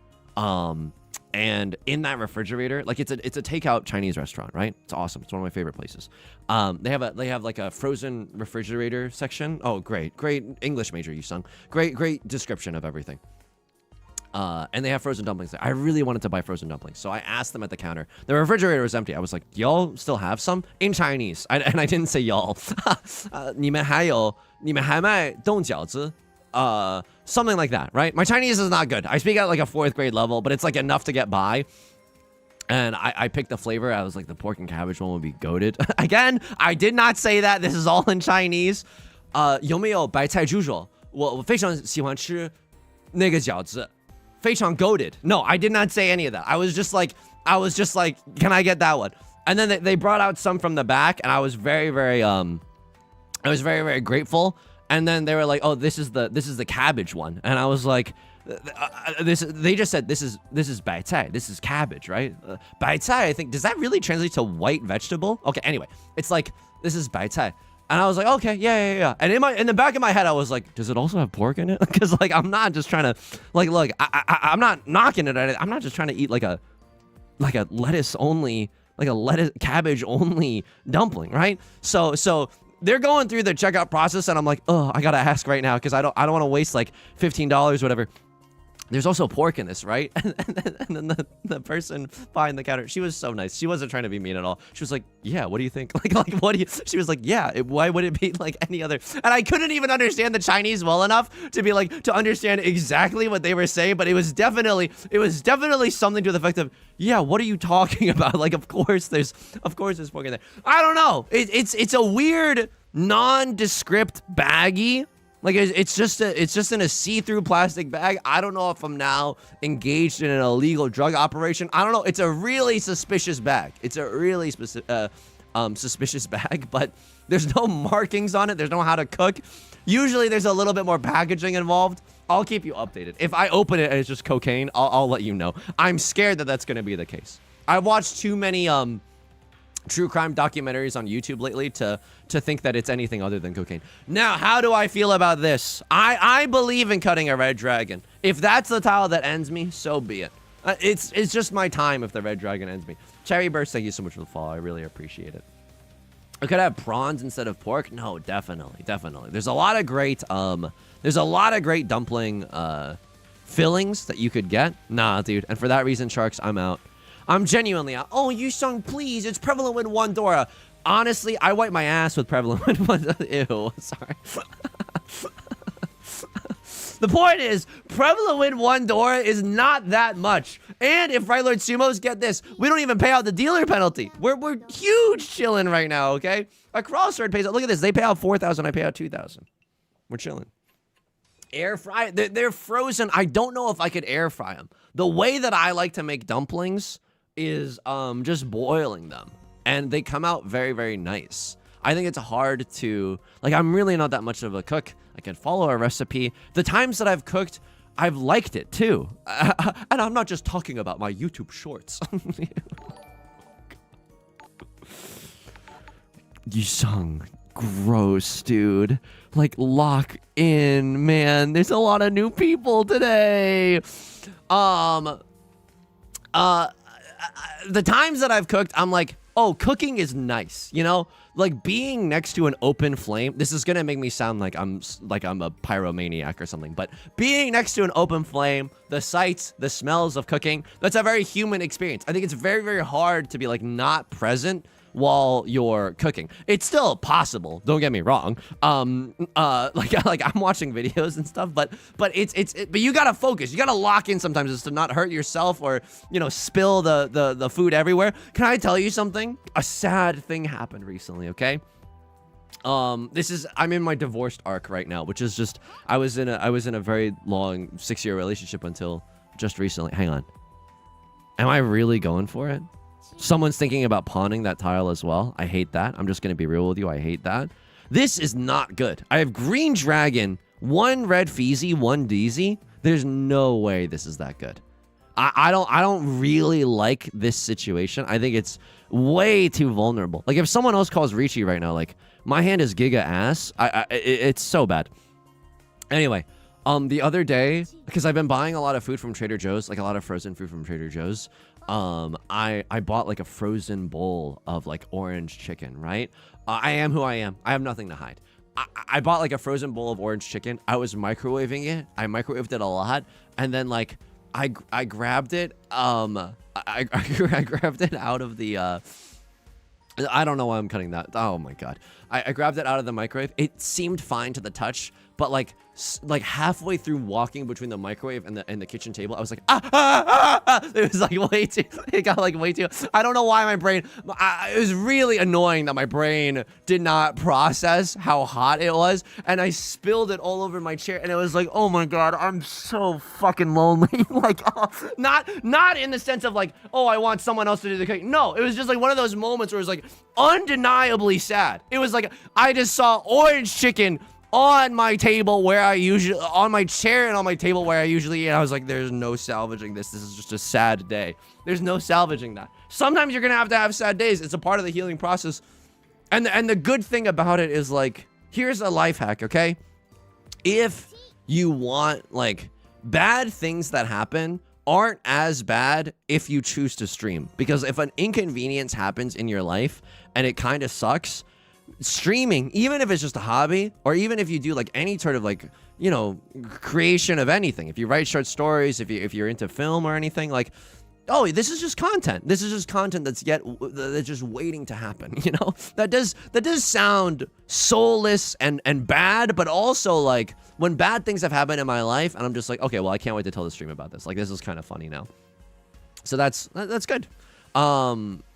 And in that refrigerator, like it's a takeout Chinese restaurant, right? It's awesome. It's one of my favorite places. They have like a frozen refrigerator section. Oh, great English major, Yusong. Great description of everything. And they have frozen dumplings there. I really wanted to buy frozen dumplings, so I asked them at the counter. The refrigerator was empty. I was like, y'all still have some? In Chinese. And I didn't say y'all. 你们还卖冻饺子? Something like that, right? My Chinese is not good. I speak at like a 4th grade level, but it's like enough to get by. And I picked the flavor. I was like, the pork and cabbage one would be goated. Again, I did not say that. This is all in Chinese. 有没有白菜猪肉？我非常喜欢吃那个饺子。非常goated. No, I did not say any of that. I was just like, can I get that one? And then they brought out some from the back, and I was very, very grateful. And then they were like, "Oh, this is the cabbage one," and I was like, They just said this is bai cai. This is cabbage, right? Bai cai. I think, does that really translate to white vegetable? Okay. Anyway, it's like this is bai cai, and I was like, okay, yeah. And in the back of my head, I was like, does it also have pork in it? Because like I'm not just trying to like look. I'm not knocking it at it. I'm not just trying to eat like a lettuce only, like a lettuce cabbage only dumpling, right? So they're going through the checkout process, and I'm like, oh, I gotta ask right now because I don't want to waste like $15, whatever. There's also pork in this, right? And then the person behind the counter, she was so nice. She wasn't trying to be mean at all. She was like, yeah, what do you think? Like what do you? She was like, yeah, why would it be like any other? And I couldn't even understand the Chinese well enough to be like, to understand exactly what they were saying, but it was definitely something to the effect of, yeah, what are you talking about? Like, of course there's pork in there. I don't know. It's a weird, nondescript baggie. Like, it's just in a see-through plastic bag. I don't know if I'm now engaged in an illegal drug operation. I don't know. It's a really suspicious bag. It's a really suspicious bag, but there's no markings on it. There's no how to cook. Usually there's a little bit more packaging involved. I'll keep you updated. If I open it and it's just cocaine, I'll let you know. I'm scared that that's going to be the case. I've watched too many true crime documentaries on YouTube lately to think that it's anything other than cocaine. Now, how do I feel about this? I believe in cutting a red dragon. If that's the tile that ends me, so be it. It's just my time if the red dragon ends me. Cherry Burst, thank you so much for the follow. I really appreciate it. I could have prawns instead of pork. No, definitely. There's a lot of great dumpling fillings that you could get. Nah, dude. And for that reason, Sharks, I'm out. I'm genuinely out. Oh, Yusong, please. It's prevalent with one Dora. Honestly, I wipe my ass with prevalent with one. Ew, sorry. The point is, prevalent win 1 Dora is not that much. And if Right Lord Sumos get this, we don't even pay out the dealer penalty. We're huge chilling right now, okay? A crossword pays out. Look at this. They pay out 4,000. I pay out 2,000. We're chilling. Air fry. They're frozen. I don't know if I could air fry them. The way that I like to make dumplings is just boiling them. And they come out very, very nice. I think it's hard to, like, I'm really not that much of a cook. I can follow a recipe. The times that I've cooked, I've liked it too. And I'm not just talking about my YouTube shorts. Yusong, gross, dude. Like, lock in, man. There's a lot of new people today. The times that I've cooked, I'm like, oh, cooking is nice, you know? Like, being next to an open flame, this is gonna make me sound like I'm a pyromaniac or something, but being next to an open flame, the sights, the smells of cooking, that's a very human experience. I think it's very, very hard to be, like, not present while you're cooking. It's still possible, don't get me wrong. Like I'm watching videos and stuff, but but you gotta focus. You gotta lock in sometimes just to not hurt yourself or, you know, spill the food everywhere. Can I tell you something? A sad thing happened recently, okay? I'm in my divorced arc right now, which is just, I was in a very long 6-year relationship until just recently. Hang on. Am I really going for it? Someone's thinking about pawning that tile as well. I hate that. I'm just going to be real with you. I hate that. This is not good. I have green dragon, 1 red Feezy, 1 Deezy. There's no way this is that good. I don't really like this situation. I think it's way too vulnerable. Like, if someone else calls Riichi right now, like, my hand is giga ass. It's so bad. Anyway, the other day, because I've been buying a lot of food from Trader Joe's, like a lot of frozen food from Trader Joe's. I bought like a frozen bowl of like orange chicken, right? I am who I am. I have nothing to hide. I bought like a frozen bowl of orange chicken. I was microwaving it. I microwaved it a lot. And then like, I grabbed it. I grabbed it out of the, I don't know why I'm cutting that. Oh my God. I grabbed it out of the microwave. It seemed fine to the touch, but like halfway through walking between the microwave and the kitchen table, I was like, it was like way too, it got like way too, I don't know why my brain, it was really annoying that my brain did not process how hot it was, and I spilled it all over my chair, and it was like, oh my God, I'm so fucking lonely. Like, not in the sense of like, oh, I want someone else to do the cooking. No, it was just like one of those moments where it was like undeniably sad. It was like, I just saw orange chicken on my table where I usually, on my chair and on my table where I usually eat. And I was like, there's no salvaging this. This is just a sad day. There's no salvaging that. Sometimes you're gonna have sad days. It's a part of the healing process. And the good thing about it is, like, here's a life hack, okay? If you want, like, bad things that happen aren't as bad if you choose to stream. Because if an inconvenience happens in your life and it kind of sucks, streaming, even if it's just a hobby, or even if you do like any sort of like, you know, creation of anything, if you write short stories, if you're into film or anything, like, oh, this is just content. This is just content that's just waiting to happen, you know? That does sound soulless and bad, but also like when bad things have happened in my life and I'm just like, okay, well, I can't wait to tell the stream about this. Like, this is kind of funny now. So that's good.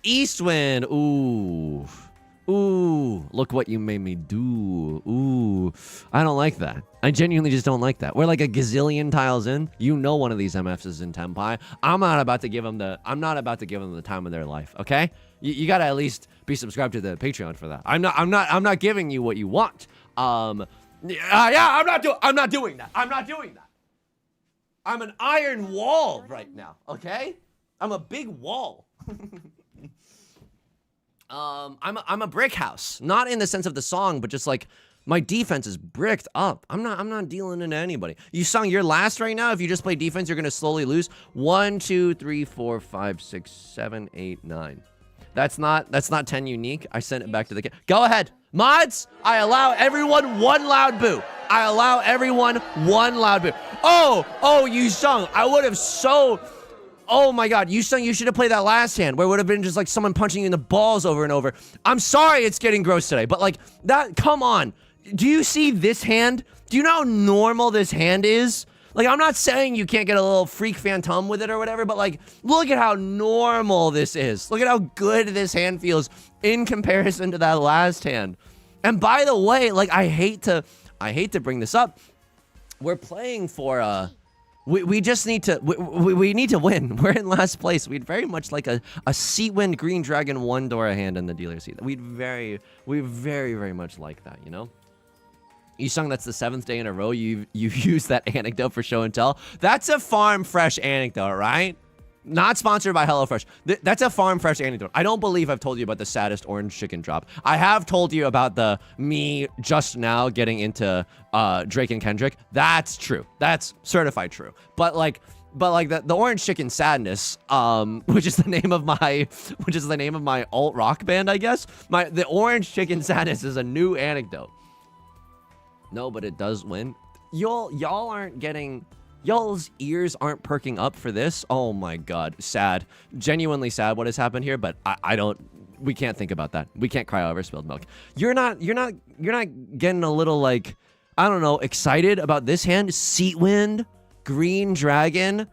Eastwind, ooh. Ooh, look what you made me do. Ooh, I don't like that. I genuinely just don't like that. We're like a gazillion tiles in. You know one of these MFs is in Tenpai. I'm not about to give them the time of their life, okay? You gotta at least be subscribed to the Patreon for that. I'm not giving you what you want. I'm not doing that. I'm not doing that. I'm an iron wall right now, okay? I'm a big wall. I'm a brick house, not in the sense of the song, but just like my defense is bricked up. I'm not dealing into anybody. Yusong, you're last right now. If you just play defense, you're gonna slowly lose. 1, 2, 3, 4, 5, 6, 7, 8, 9. That's not 10 unique. I sent it back to the Go ahead. Mods, I allow everyone one loud boo. I allow everyone one loud boo. Oh, Yusong, I would have so... Oh my god, Yusong, you should have played that last hand where it would have been just like someone punching you in the balls over and over. I'm sorry it's getting gross today, but like that, come on. Do you see this hand? Do you know how normal this hand is? Like, I'm not saying you can't get a little freak phantom with it or whatever, but like, look at how normal this is. Look at how good this hand feels in comparison to that last hand. And by the way, like, I hate to bring this up. We're playing for, we just need to, we need to win. We're in last place. We'd very much like a Seatwind Green Dragon 1 Dora hand in the dealer seat. We very, very much like that, you know? Yusong, that's the 7th day in a row you used that anecdote for show and tell. That's a farm fresh anecdote, right? Not sponsored by HelloFresh. That's a farm fresh anecdote. I don't believe I've told you about the saddest orange chicken drop. I have told you about the me just now getting into Drake and Kendrick. That's true. That's certified true. But like the orange chicken sadness, which is the name of my alt rock band, I guess. The orange chicken sadness is a new anecdote. No, but it does win. Y'all aren't getting... Y'all's ears aren't perking up for this. Oh my god. Sad. Genuinely sad what has happened here, but I don't... We can't think about that. We can't cry over spilled milk. You're not getting a little, like, I don't know, excited about this hand? Seatwind, Green Dragon,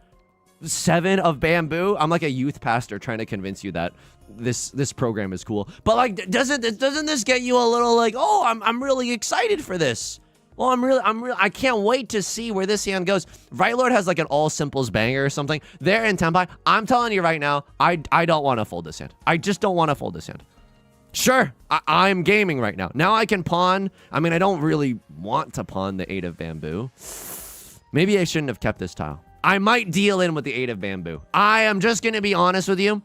7 of Bamboo. I'm like a youth pastor trying to convince you that this program is cool. But like, doesn't this get you a little like, oh, I'm really excited for this. Well, I can't wait to see where this hand goes. Right Lord has like an all simples banger or something. They're in Tenpai. I'm telling you right now, I don't want to fold this hand. I just don't want to fold this hand. Sure, I'm gaming right now. Now I can pawn. I mean, I don't really want to pawn the 8 of Bamboo. Maybe I shouldn't have kept this tile. I might deal in with the 8 of Bamboo. I am just going to be honest with you.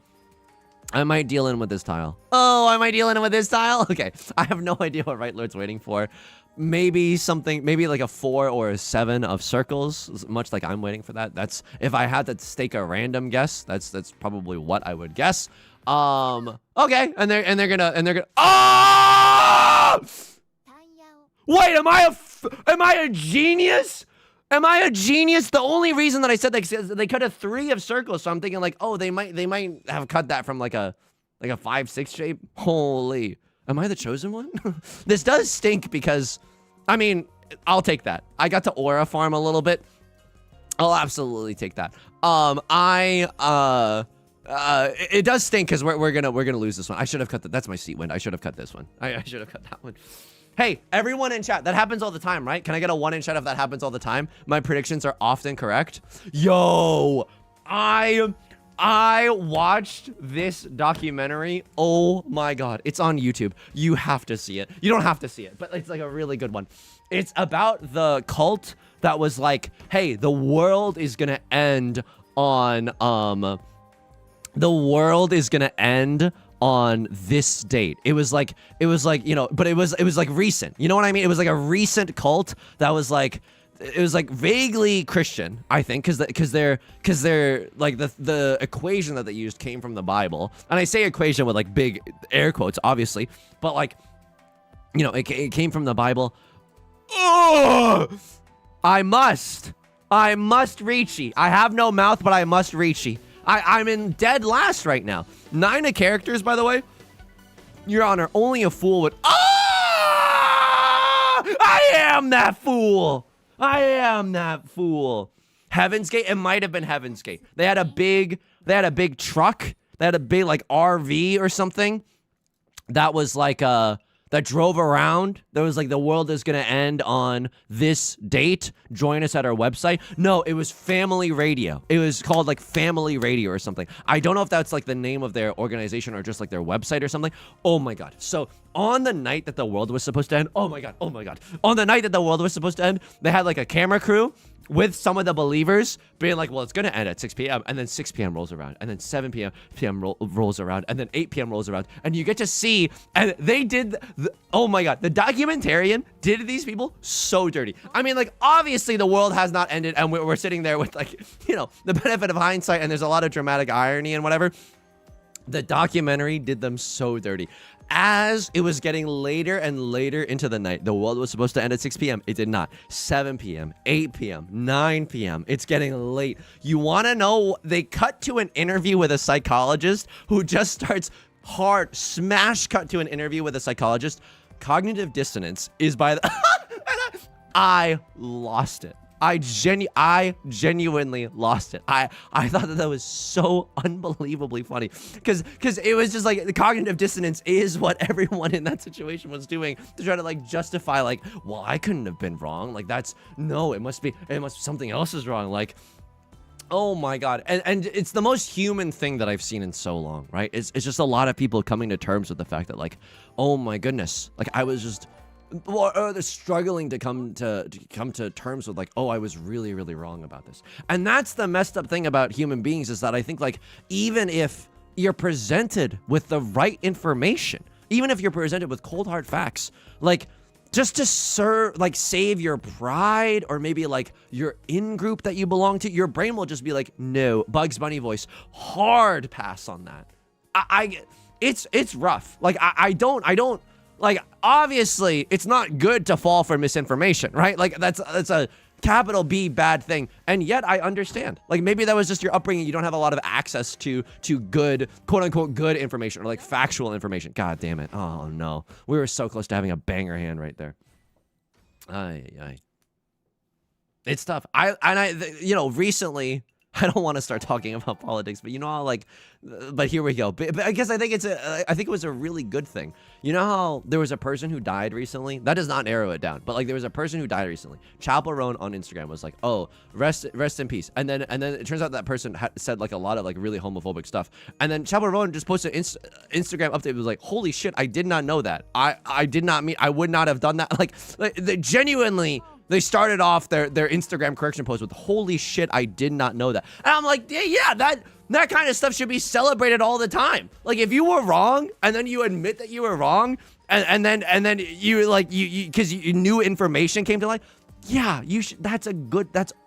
I might deal in with this tile. Oh, I might deal in with this tile? Okay, I have no idea what Right Lord's waiting for. Maybe like a 4 or a 7 of circles, much like I'm waiting for that. That's, if I had to stake a random guess, that's probably what I would guess. Okay, and they're gonna, oh! Wait, am I a genius? Am I a genius? The only reason that I said that is they cut a 3 of circles, so I'm thinking like, oh, they might have cut that from like a 5-6 shape. Holy, am I the chosen one? This does stink because, I mean, I'll take that. I got to aura farm a little bit. I'll absolutely take that. It does stink because we're gonna lose this one. I should have cut that. That's my Seatwind. I should have cut this one. I should have cut that one. Hey, everyone in chat, that happens all the time, right? Can I get a 1 in chat if that happens all the time? My predictions are often correct. Yo, I watched this documentary. Oh my god, it's on YouTube. You have to see it. You don't have to see it, but it's like a really good one. It's about the cult that was like, hey, the world is gonna end on this date. It was like, you know, but it was like recent. You know what I mean? It was like a recent cult that was like, it was like vaguely Christian, I think, because they're like the equation that they used came from the Bible. And I say equation with like big air quotes, obviously, but like, you know, it came from the Bible. Oh, I must Riichi. I have no mouth, but I must Riichi. I'm in dead last right now. 9 of characters, by the way. Your Honor, only a fool would... Ah! I am that fool! I am that fool. Heaven's Gate? It might have been Heaven's Gate. They had a big truck. They had a big, like, RV or something. That was like, that drove around. There was like, the world is gonna end on this date. Join us at our website. No, it was Family Radio. It was called like Family Radio or something. I don't know if that's like the name of their organization or just like their website or something. Oh my god. So on the night that the world was supposed to end, oh my god. On the night that the world was supposed to end, they had like a camera crew with some of the believers being like, well, it's going to end at 6 p.m. And then 6 p.m. rolls around. And then 7 p.m. rolls around. And then 8 p.m. rolls around. And you get to see, and they did, oh my god, the documentarian did these people so dirty. I mean, like, obviously the world has not ended and we're sitting there with like, you know, the benefit of hindsight and there's a lot of dramatic irony and whatever. The documentary did them so dirty. As it was getting later and later into the night, the world was supposed to end at 6 p.m. It did not. 7 p.m., 8 p.m., 9 p.m. It's getting late. You want to know? They cut to an interview with a psychologist who just starts hard, smash cut to an interview with a psychologist. Cognitive dissonance is by the... I lost it. I genuinely lost it. I thought that was so unbelievably funny because it was just like the cognitive dissonance is what everyone in that situation was doing to try to like justify like, well, I couldn't have been wrong. Like it must be something else is wrong. Like, oh my God. And it's the most human thing that I've seen in so long, right? It's just a lot of people coming to terms with the fact that like, oh my goodness, like I was just they're struggling to come to terms with like, oh, I was really, really wrong about this. And that's the messed up thing about human beings is that I think like, even if you're presented with the right information, even if you're presented with cold hard facts, like just to save your pride or maybe like your in-group that you belong to, your brain will just be like, no, Bugs Bunny voice, hard pass on that. It's rough. Like I don't, like, obviously, it's not good to fall for misinformation, right? Like, that's a capital B bad thing. And yet, I understand. Like, maybe that was just your upbringing. You don't have a lot of access to good, quote-unquote, good information or, like, factual information. God damn it. Oh, no. We were so close to having a banger hand right there. Ay. It's tough. Recently... I don't want to start talking about politics, but you know how like, but here we go. But I guess I think it was a really good thing. You know how there was a person who died recently? That does not narrow it down, but like there was a person who died recently. Chaperone on Instagram was like, oh, rest in peace. And then it turns out that person said like a lot of like really homophobic stuff. And then Chaperone just posted an Instagram update. It was like, holy shit, I did not know that. I did not mean, I would not have done that. Like they genuinely. They started off their Instagram correction post with, holy shit, I did not know that. And I'm like, yeah, that kind of stuff should be celebrated all the time. Like, if you were wrong, and then you admit that you were wrong, and then you, like, because you new information came to light, yeah, you should, that's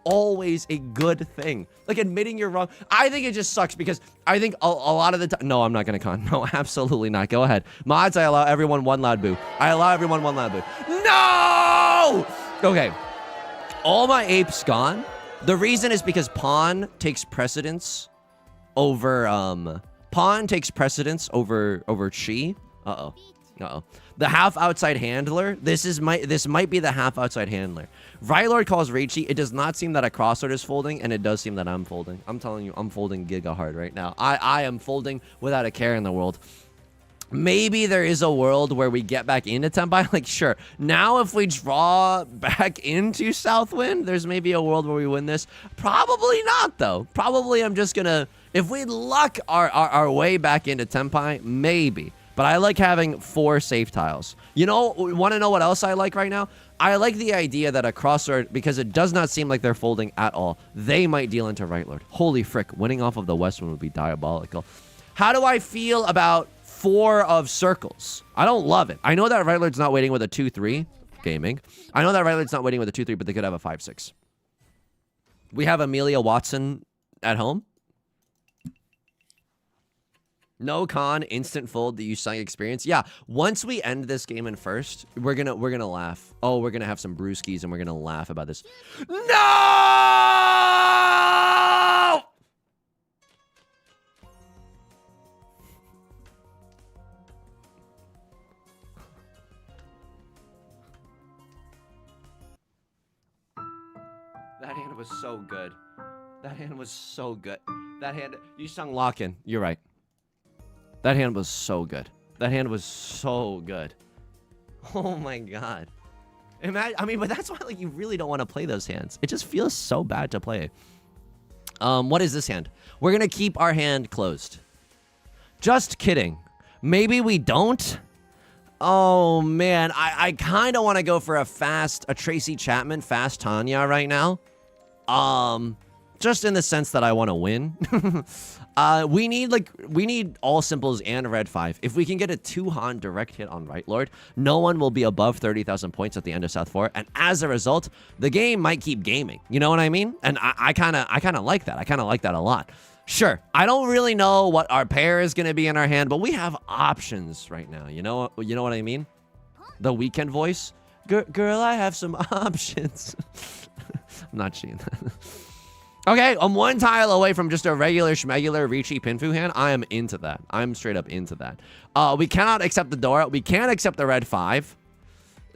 always a good thing. Like, admitting you're wrong. I think it just sucks, because I think a lot of the time, no, I'm not gonna con. No, absolutely not. Go ahead. Mods, I allow everyone one loud boo. I allow everyone one loud boo. No! Okay, all my apes gone. The reason is because pawn takes precedence over chi. Uh-oh. The half outside handler. This might be the half outside handler. Right Lord calls Riichi. It does not seem that a crossword is folding, and it does seem that I'm folding. I'm telling you, I'm folding giga hard right now. I am folding without a care in the world. Maybe there is a world where we get back into Tenpai. Like, sure. Now, if we draw back into Southwind, there's maybe a world where we win this. Probably not, though. Probably I'm just gonna... If we luck our way back into Tenpai, maybe. But I like having 4 safe tiles. You know, want to know what else I like right now? I like the idea that a crossword, because it does not seem like they're folding at all, they might deal into Right Lord. Holy frick, winning off of the West one would be diabolical. How do I feel about 4 of circles? I don't love it. I know that Right Lord's not waiting with a 2-3 gaming. I know that Right Lord's not waiting with a 2-3, but they could have a 5-6. We have Amelia Watson at home. No con, instant fold, the Yusong experience. Yeah, once we end this game in first, we're gonna laugh. Oh, we're gonna have some brewskis and we're gonna laugh about this. No! That hand was so good. That hand was so good. That hand, Yusong lock-in. You're right. That hand was so good. That hand was so good. Oh my god. Imagine, I mean, but that's why like you really don't want to play those hands. It just feels so bad to play. What is this hand? We're gonna keep our hand closed. Just kidding. Maybe we don't. Oh man, I kind of want to go for a Tracy Chapman fast Tanya right now. Just in the sense that I want to win. We need all simples and red 5. If we can get a 2-Han direct hit on Right Lord, no one will be above 30,000 points at the end of South 4, and as a result, the game might keep gaming. You know what I mean? And I kind of like that. I kind of like that a lot. Sure, I don't really know what our pair is gonna be in our hand, but we have options right now. You know what I mean? The weekend voice. Girl, I have some options. I'm not cheating. Okay, I'm one tile away from just a regular schmegular Riichi Pinfu hand. I am into that. I'm straight up into that. We cannot accept the Dora. We can't accept the red 5.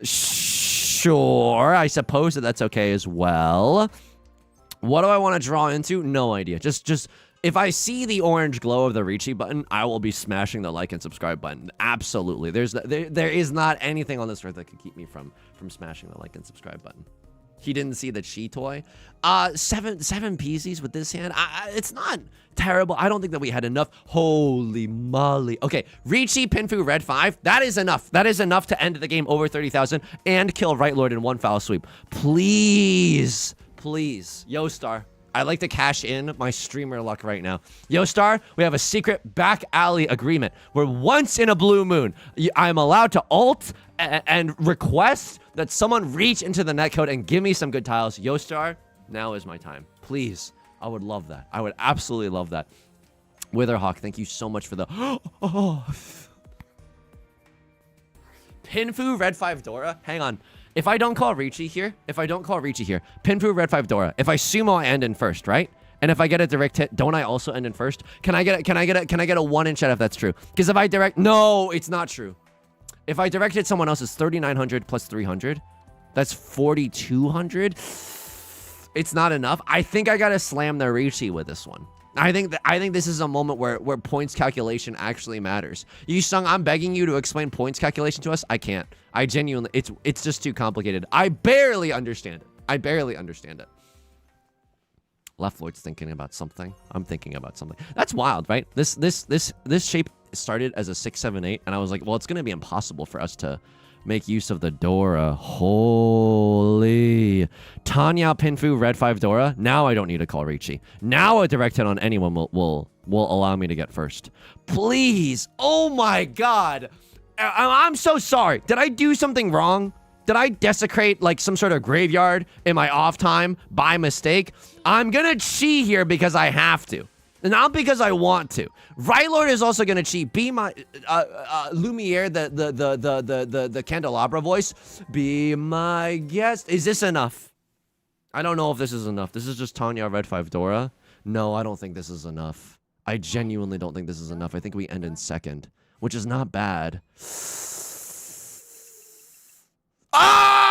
Sure, I suppose that's okay as well. What do I want to draw into? No idea. Just if I see the orange glow of the Riichi button, I will be smashing the like and subscribe button. Absolutely. There is not anything on this earth that could keep me from smashing the like and subscribe button. He didn't see the Chi toy. 7 PCs with this hand. It's not terrible. I don't think that we had enough. Holy moly. Okay, Riichi Pinfu red 5. That is enough. That is enough to end the game over 30,000 and kill Right Lord in one foul sweep. Please, please. Yo, Star. I'd like to cash in my streamer luck right now. Yo, Star, we have a secret back alley agreement where once in a blue moon, I'm allowed to ult and request that someone reach into the netcode and give me some good tiles. Yo, Star, now is my time. Please. I would love that. I would absolutely love that. Witherhawk, thank you so much for the... Pinfu red 5 Dora. Hang on. If I don't call Riichi here, Pinfu red 5 Dora. If I sumo, I end in first, right? And if I get a direct hit, don't I also end in first? Can I get a 1 in chat if that's true? Because if I direct... No, it's not true. If I direct hit someone else, it's 3,900 plus 300. That's 4,200. It's not enough. I think I gotta slam the Riichi with this one. I think this is a moment where points calculation actually matters. Yusong, I'm begging you to explain points calculation to us. I can't. I genuinely, it's just too complicated. I barely understand it. Left Lord's thinking about something. I'm thinking about something. That's wild, right? This shape started as a 6, 7, 8, and I was like, well, it's gonna be impossible for us to make use of the Dora. Holy. Tanya Pinfu red 5 Dora. Now I don't need to call Riichi. Now a direct hit on anyone will allow me to get first. Please. Oh my god. I'm so sorry. Did I do something wrong? Did I desecrate like some sort of graveyard in my off time by mistake? I'm gonna chi here because I have to. Not because I want to. Right Lord is also gonna cheat. Be my Lumiere, the candelabra voice. Be my guest. Is this enough? I don't know if this is enough. This is just Tanya red 5 Dora. No, I don't think this is enough. I genuinely don't think this is enough. I think we end in second, which is not bad. Ah!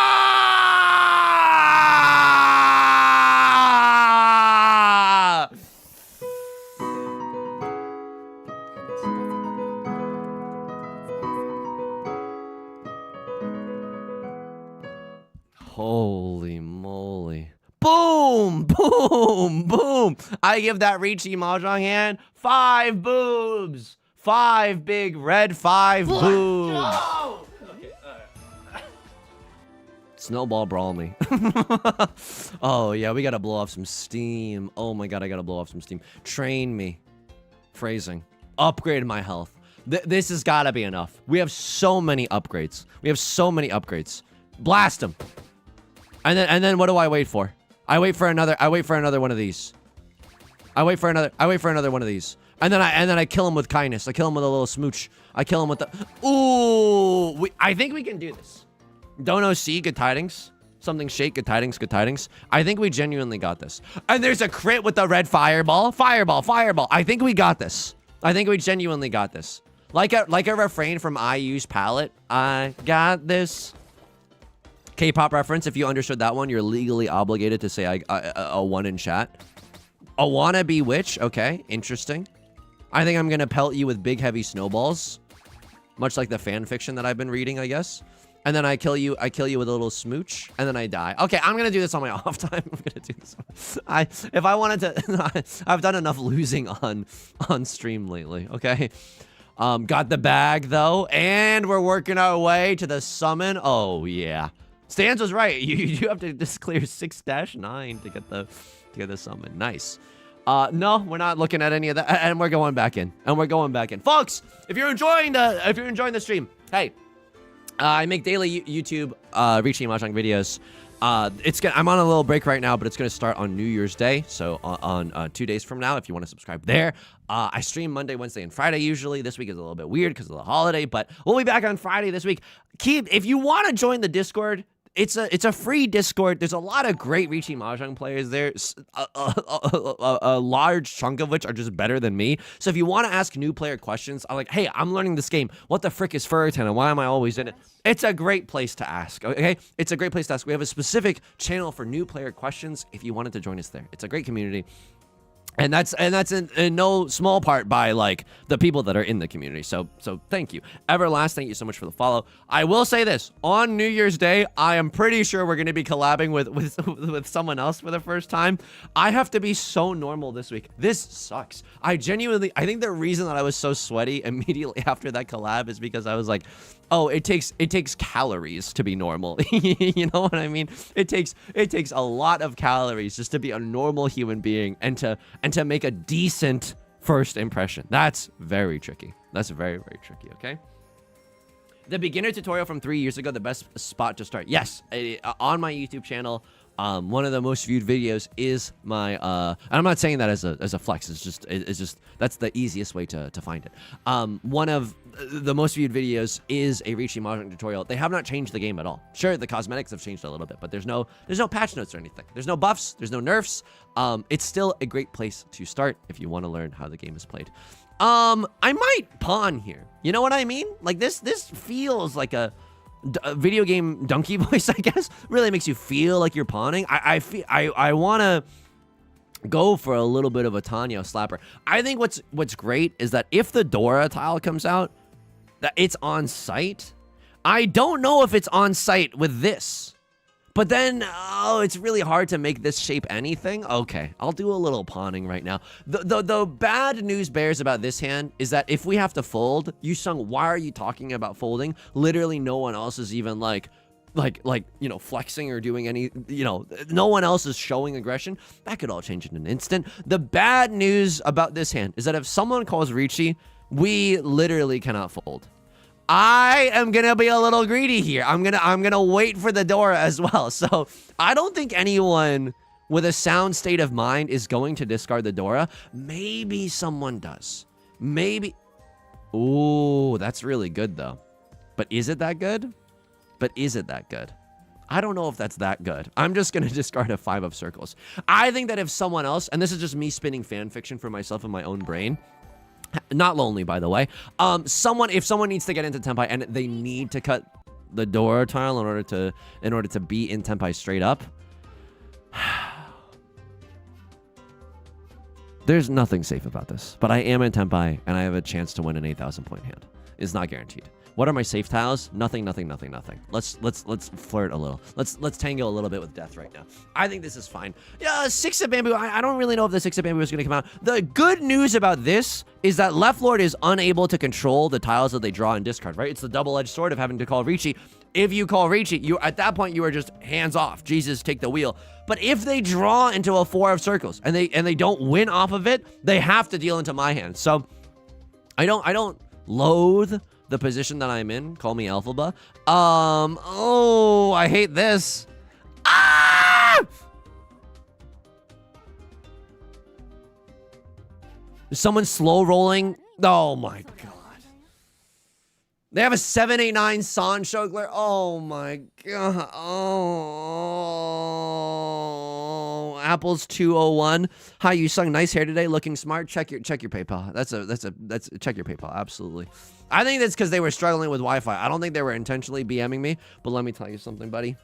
Holy moly. Boom! Boom! Boom! I give that Riichi Mahjong hand 5 boobs! 5 big red 5 boobs! No! Okay, Snowball brawl me. Oh, yeah, we gotta blow off some steam. Oh my god, I gotta blow off some steam. Train me. Phrasing. Upgrade my health. This has gotta be enough. We have so many upgrades. Blast them. And then what do I wait for? I wait for another one of these. I wait for another one of these. And then I kill him with kindness. I kill him with a little smooch. I kill him with the... Ooh! I think we can do this. Dono C, good tidings. Something shake, good tidings, good tidings. I think we genuinely got this. And there's a crit with the red fireball. Fireball, fireball. I think we got this. I think we genuinely got this. Like a refrain from IU's palette. I got this. K-pop reference. If you understood that one, you're legally obligated to say a 1 in chat. A wannabe witch. Okay, interesting. I think I'm gonna pelt you with big heavy snowballs, much like the fan fiction that I've been reading, I guess. And then I kill you with a little smooch, and then I die. Okay, I'm gonna do this on my off time. I'm gonna do this. If I wanted to, I've done enough losing on stream lately. Okay. Got the bag though, and we're working our way to the summon. Oh yeah. Stans was right. You do have to just clear 6-9 to get the summon. Nice. No, we're not looking at any of that, and we're going back in. Folks, if you're enjoying the stream, hey, I make daily YouTube Riichi Mahjong videos. I'm on a little break right now, but it's gonna start on New Year's Day, so on 2 days from now. If you want to subscribe there, I stream Monday, Wednesday, and Friday usually. This week is a little bit weird because of the holiday, but we'll be back on Friday this week. If you want to join the Discord, it's a free Discord. There's a lot of great Riichi Mahjong players there, a large chunk of which are just better than me. So if you want to ask new player questions, I'm like, hey, I'm learning this game. What the frick is Furten and why am I always in it? It's a great place to ask, okay? It's a great place to ask. We have a specific channel for new player questions if you wanted to join us there. It's a great community. And that's in no small part by like the people that are in the community. So thank you. Everlast, thank you so much for the follow. I will say this, on New Year's Day, I am pretty sure we're going to be collabing with someone else for the first time. I have to be so normal this week. This sucks. I think the reason that I was so sweaty immediately after that collab is because I was like, oh, it takes calories to be normal. You know what I mean? It takes a lot of calories just to be a normal human being and to make a decent first impression. That's very tricky. That's very, very tricky, okay? The beginner tutorial from 3 years ago, the best spot to start. Yes, on my YouTube channel, one of the most viewed videos is my and I'm not saying that as a flex. It's just that's the easiest way to find it. One of the most viewed videos is a Riichi Mahjong tutorial. They have not changed the game at all. Sure, the cosmetics have changed a little bit, but there's no patch notes or anything. There's no buffs, there's no nerfs. It's still a great place to start if you want to learn how the game is played. I might pawn here. You know what I mean? Like this feels like a video game donkey voice, I guess. Really makes you feel like you're pawning. I want to go for a little bit of a Tanyo slapper. I think what's great is that if the Dora tile comes out, that it's on site. I don't know if it's on site with this. But then, oh, it's really hard to make this shape anything. Okay, I'll do a little pawning right now. The bad news bears about this hand is that if we have to fold, Yusong, why are you talking about folding? Literally no one else is even like, you know, flexing or doing any, you know, no one else is showing aggression. That could all change in an instant. The bad news about this hand is that if someone calls Riichi, we literally cannot fold. I am gonna be a little greedy here. I'm gonna wait for the Dora as well. So I don't think anyone with a sound state of mind is going to discard the Dora. Maybe someone does. Maybe. Ooh, that's really good though. But is it that good? I don't know if that's that good. I'm just gonna discard a 5 of circles. I think that if someone else, and this is just me spinning fan fiction for myself in my own brain. Not lonely, by the way. If someone needs to get into Tenpai and they need to cut the Dora tile in order to be in Tenpai straight up, there's nothing safe about this. But I am in Tenpai and I have a chance to win an 8,000 point hand. It's not guaranteed. What are my safe tiles? Nothing, nothing, nothing, nothing. Let's flirt a little. Let's tango a little bit with death right now. I think this is fine. Yeah, 6 of bamboo. I don't really know if the 6 of bamboo is going to come out. The good news about this is that Left Lord is unable to control the tiles that they draw and discard, right? It's the double-edged sword of having to call Riichi. If you call Riichi, at that point you are just hands off. Jesus, take the wheel. But if they draw into a 4 of circles and they don't win off of it, they have to deal into my hand. So I don't loathe the position that I'm in. Call me Alphaba. Oh, I hate this. Ah! Is someone slow rolling? Oh my god. They have a 789 San Shogler. Oh my god. Oh. Apples 201. Hi, Yusong. Nice hair today. Looking smart. Check your PayPal. That's check your PayPal. Absolutely. I think that's because they were struggling with Wi-Fi. I don't think they were intentionally BMing me, but let me tell you something, buddy.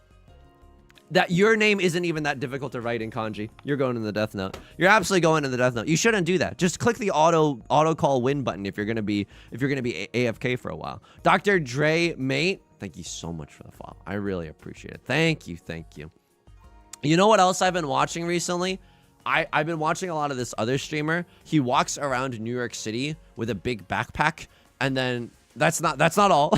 That your name isn't even that difficult to write in kanji. You're going in the death note. You're absolutely going in the death note. You shouldn't do that. Just click the auto call win button if you're gonna be AFK for a while. Dr. Dre mate, thank you so much for the follow. I really appreciate it. Thank you, thank you. You know what else I've been watching recently? I've been watching a lot of this other streamer. He walks around New York City with a big backpack, and then that's not all.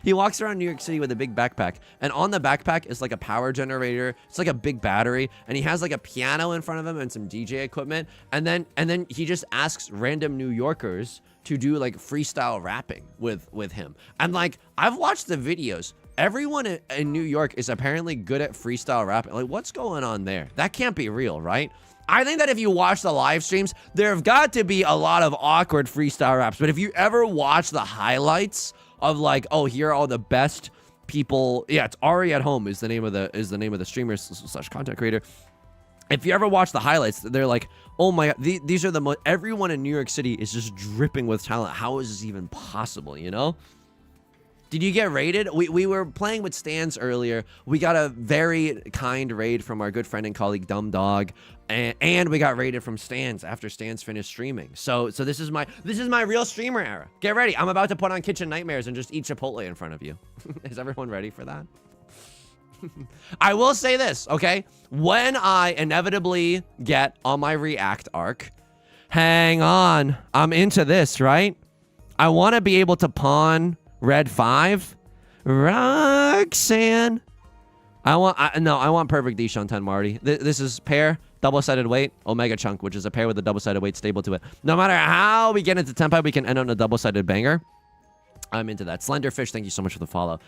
He walks around New York City with a big backpack, and on the backpack is like a power generator. It's like a big battery, and he has like a piano in front of him and some DJ equipment, and then he just asks random New Yorkers to do like freestyle rapping with him. And like, I've watched the videos. everyone in New York is apparently good at freestyle rap. Like, what's going on there? That can't be real, right? I think that if you watch the live streams, there have got to be a lot of awkward freestyle raps. But if you ever watch the highlights of like, oh, here are all the best people. Yeah, it's Ari at Home is the name of the streamer / content creator. If you ever watch the highlights, they're like, oh my God, these are the most, everyone in New York City is just dripping with talent. How is this even possible, you know? Did you get raided? We were playing with Stans earlier. We got a very kind raid from our good friend and colleague Dumb Dog, and we got raided from Stans after Stans finished streaming. So this is my real streamer era. Get ready. I'm about to put on Kitchen Nightmares and just eat Chipotle in front of you. Is everyone ready for that? I will say this, okay? When I inevitably get on my React arc, hang on, I'm into this, right? I want to be able to pawn Red 5. Roxanne. I want perfect Dishon 10 Marty. This is pair, double-sided weight, Omega Chunk, which is a pair with a double-sided weight stable to it. No matter how we get into Tempai, we can end on a double-sided banger. I'm into that. Slenderfish, thank you so much for the follow.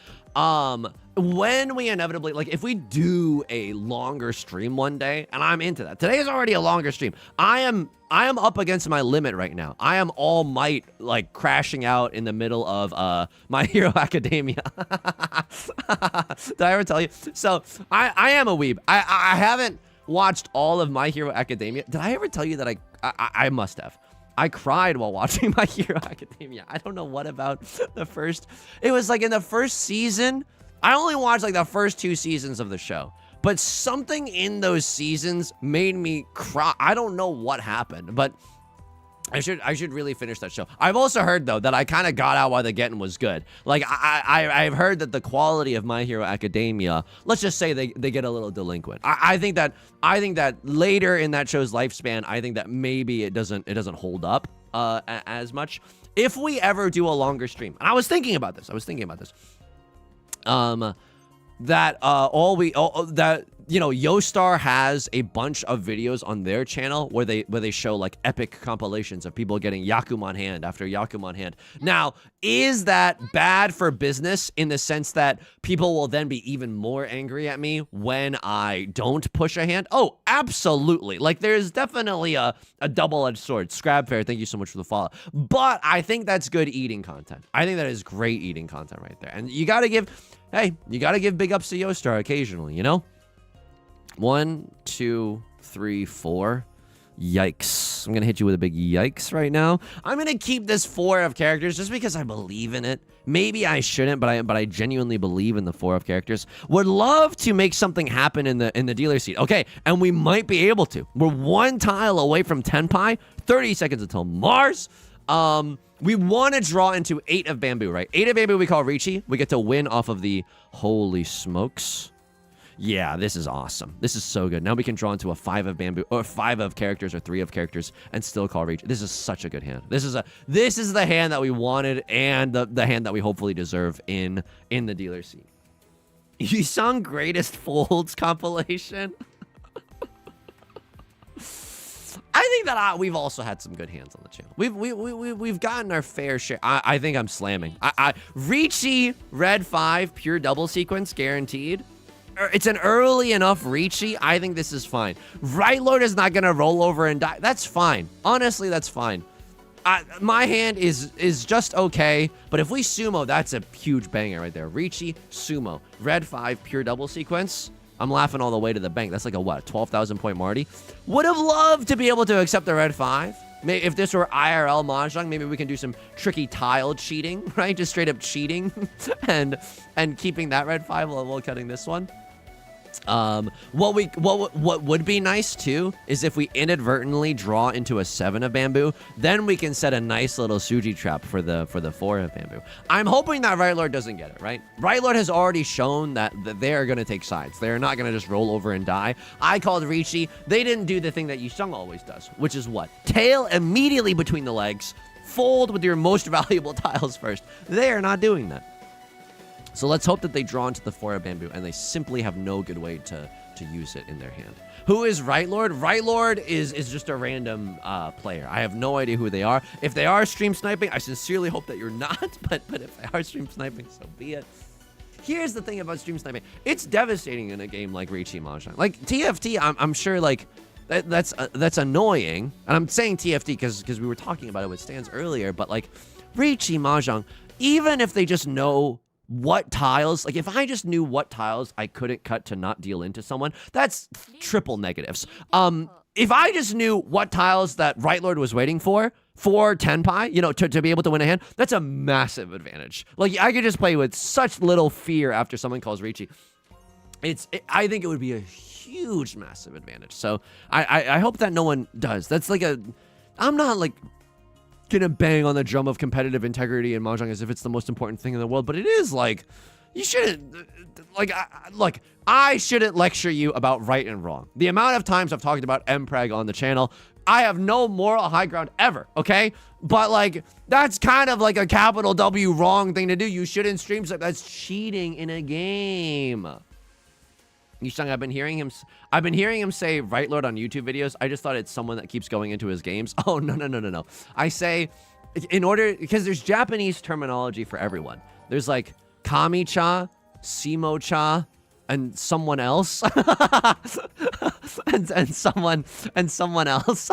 When we inevitably, like, if we do a longer stream one day, and I'm into that. Today is already a longer stream. I am up against my limit right now. I am all might, like, crashing out in the middle of My Hero Academia. Did I ever tell you? So, I am a weeb. I haven't watched all of My Hero Academia. Did I ever tell you that I must have? I cried while watching My Hero Academia. I don't know what about the first. It was like in the first season. I only watched like the first 2 seasons of the show. But something in those seasons made me cry. I don't know what happened, but I should really finish that show. I've also heard though that I kind of got out while the getting was good. Like I've heard that the quality of My Hero Academia, let's just say they get a little delinquent. I think that later in that show's lifespan, I think that maybe it doesn't hold up as much. If we ever do a longer stream, and I was thinking about this. That you know, Yostar has a bunch of videos on their channel where they show like epic compilations of people getting Yakuman hand after Yakuman hand. Now, is that bad for business in the sense that people will then be even more angry at me when I don't push a hand? Oh, absolutely. Like, there's definitely a double-edged sword. Scrabfair, thank you so much for the follow. But I think that's good eating content. I think that is great eating content right there. And you gotta give big ups to Yostar occasionally, you know? 1, 2, 3, 4. Yikes. I'm gonna hit you with a big yikes right now. I'm gonna keep this 4 of characters just because I believe in it. Maybe I shouldn't, but I genuinely believe in the 4 of characters. Would love to make something happen in the dealer seat. Okay, and we might be able to. We're 1 tile away from Tenpai. 30 seconds until Mars. We want to draw into 8 of bamboo, right? 8 of bamboo we call Riichi. We get to win off of the holy smokes. Yeah, this is awesome. This is so good. Now we can draw into a 5 of bamboo, or 5 of characters, or 3 of characters, and still call Riichi. This is such a good hand. This is the hand that we wanted, and the hand that we hopefully deserve in the dealer seat. Yusong Greatest Folds compilation. I think that we've also had some good hands on the channel. We've gotten our fair share. I think I'm slamming. Riichi Red 5 pure double sequence guaranteed. It's an early enough Riichi. I think this is fine. Right Lord is not gonna roll over and die. That's fine. Honestly, that's fine. My hand is just okay, but if we sumo, that's a huge banger right there. Riichi sumo Red 5 pure double sequence. I'm laughing all the way to the bank. That's like a, what, 12,000 point Marty? Would have loved to be able to accept the Red 5. Maybe if this were IRL Mahjong, maybe we can do some tricky tile cheating, right? Just straight up cheating and keeping that Red 5 while cutting this one. What would be nice too is if we inadvertently draw into a 7 of bamboo, then we can set a nice little Suji trap for the 4 of bamboo. I'm hoping that Right Lord doesn't get it, right? Right Lord has already shown that they are going to take sides. They're not going to just roll over and die. I called Riichi. They didn't do the thing that Yusong always does, which is what? Tail immediately between the legs, fold with your most valuable tiles first. They are not doing that. So let's hope that they draw into the 4 of bamboo and they simply have no good way to use it in their hand. Who is Right Lord? Right Lord is just a random player. I have no idea who they are. If they are stream sniping, I sincerely hope that you're not, but if they are stream sniping, so be it. here's the thing about stream sniping. It's devastating in a game like Riichi Mahjong. Like TFT, I'm sure like that's annoying. And I'm saying TFT because we were talking about it with Stans earlier, but like Riichi Mahjong, even if they just know what tiles, like if I just knew what tiles I couldn't cut to not deal into someone, that's triple negatives. If I just knew what tiles that Right Lord was waiting for Tenpai, you know, to be able to win a hand, that's a massive advantage. Like I could just play with such little fear after someone calls Riichi. I think it would be a huge, massive advantage. So I hope that no one does. That's like I'm not like gonna bang on the drum of competitive integrity in Mahjong as if it's the most important thing in the world, but it is like, you shouldn't, like, I shouldn't lecture you about right and wrong. The amount of times I've talked about MPreg on the channel, I have no moral high ground ever, okay? But like, that's kind of like a capital W wrong thing to do. You shouldn't stream stuff. That's cheating in a game. Yusong, I've been hearing him say Right Lord on YouTube videos. I just thought it's someone that keeps going into his games. Oh, no. I say, because there's Japanese terminology for everyone. There's like Kami-cha, Simo-cha, and someone else. and someone else.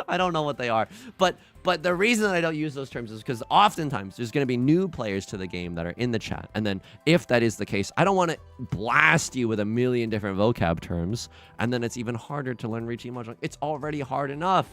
I don't know what they are. But the reason I don't use those terms is because oftentimes there's going to be new players to the game that are in the chat. And then if that is the case, I don't want to blast you with a million different vocab terms. And then it's even harder to learn Riichi Mahjong. It's already hard enough.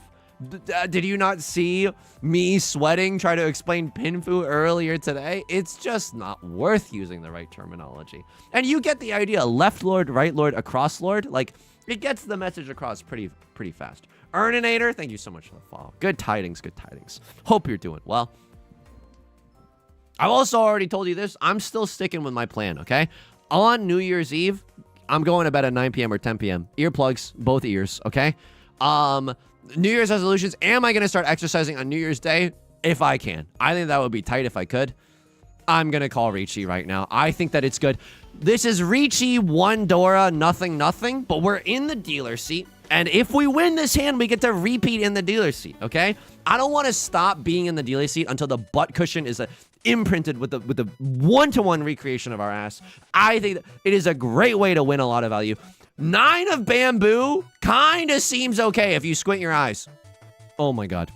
Did you not see me sweating trying to explain Pinfu earlier today? It's just not worth using the right terminology. And you get the idea. Left Lord, right Lord, across Lord. Like, it gets the message across pretty fast. Earninator, thank you so much for the follow. Good tidings, good tidings. Hope you're doing well. I've also already told you this. I'm still sticking with my plan, okay? On New Year's Eve, I'm going to bed at 9 p.m. or 10 p.m. Earplugs, both ears, okay? New Year's resolutions. Am I going to start exercising on New Year's Day? If I can. I think that would be tight if I could. I'm going to call Riichi right now. I think that it's good. This is Riichi, 1 Dora, nothing, but we're in the dealer seat. And if we win this hand, we get to repeat in the dealer seat, okay? I don't want to stop being in the dealer seat until the butt cushion is imprinted with the one-to-one recreation of our ass. I think that it is a great way to win a lot of value. 9 of bamboo kind of seems okay if you squint your eyes. Oh my god.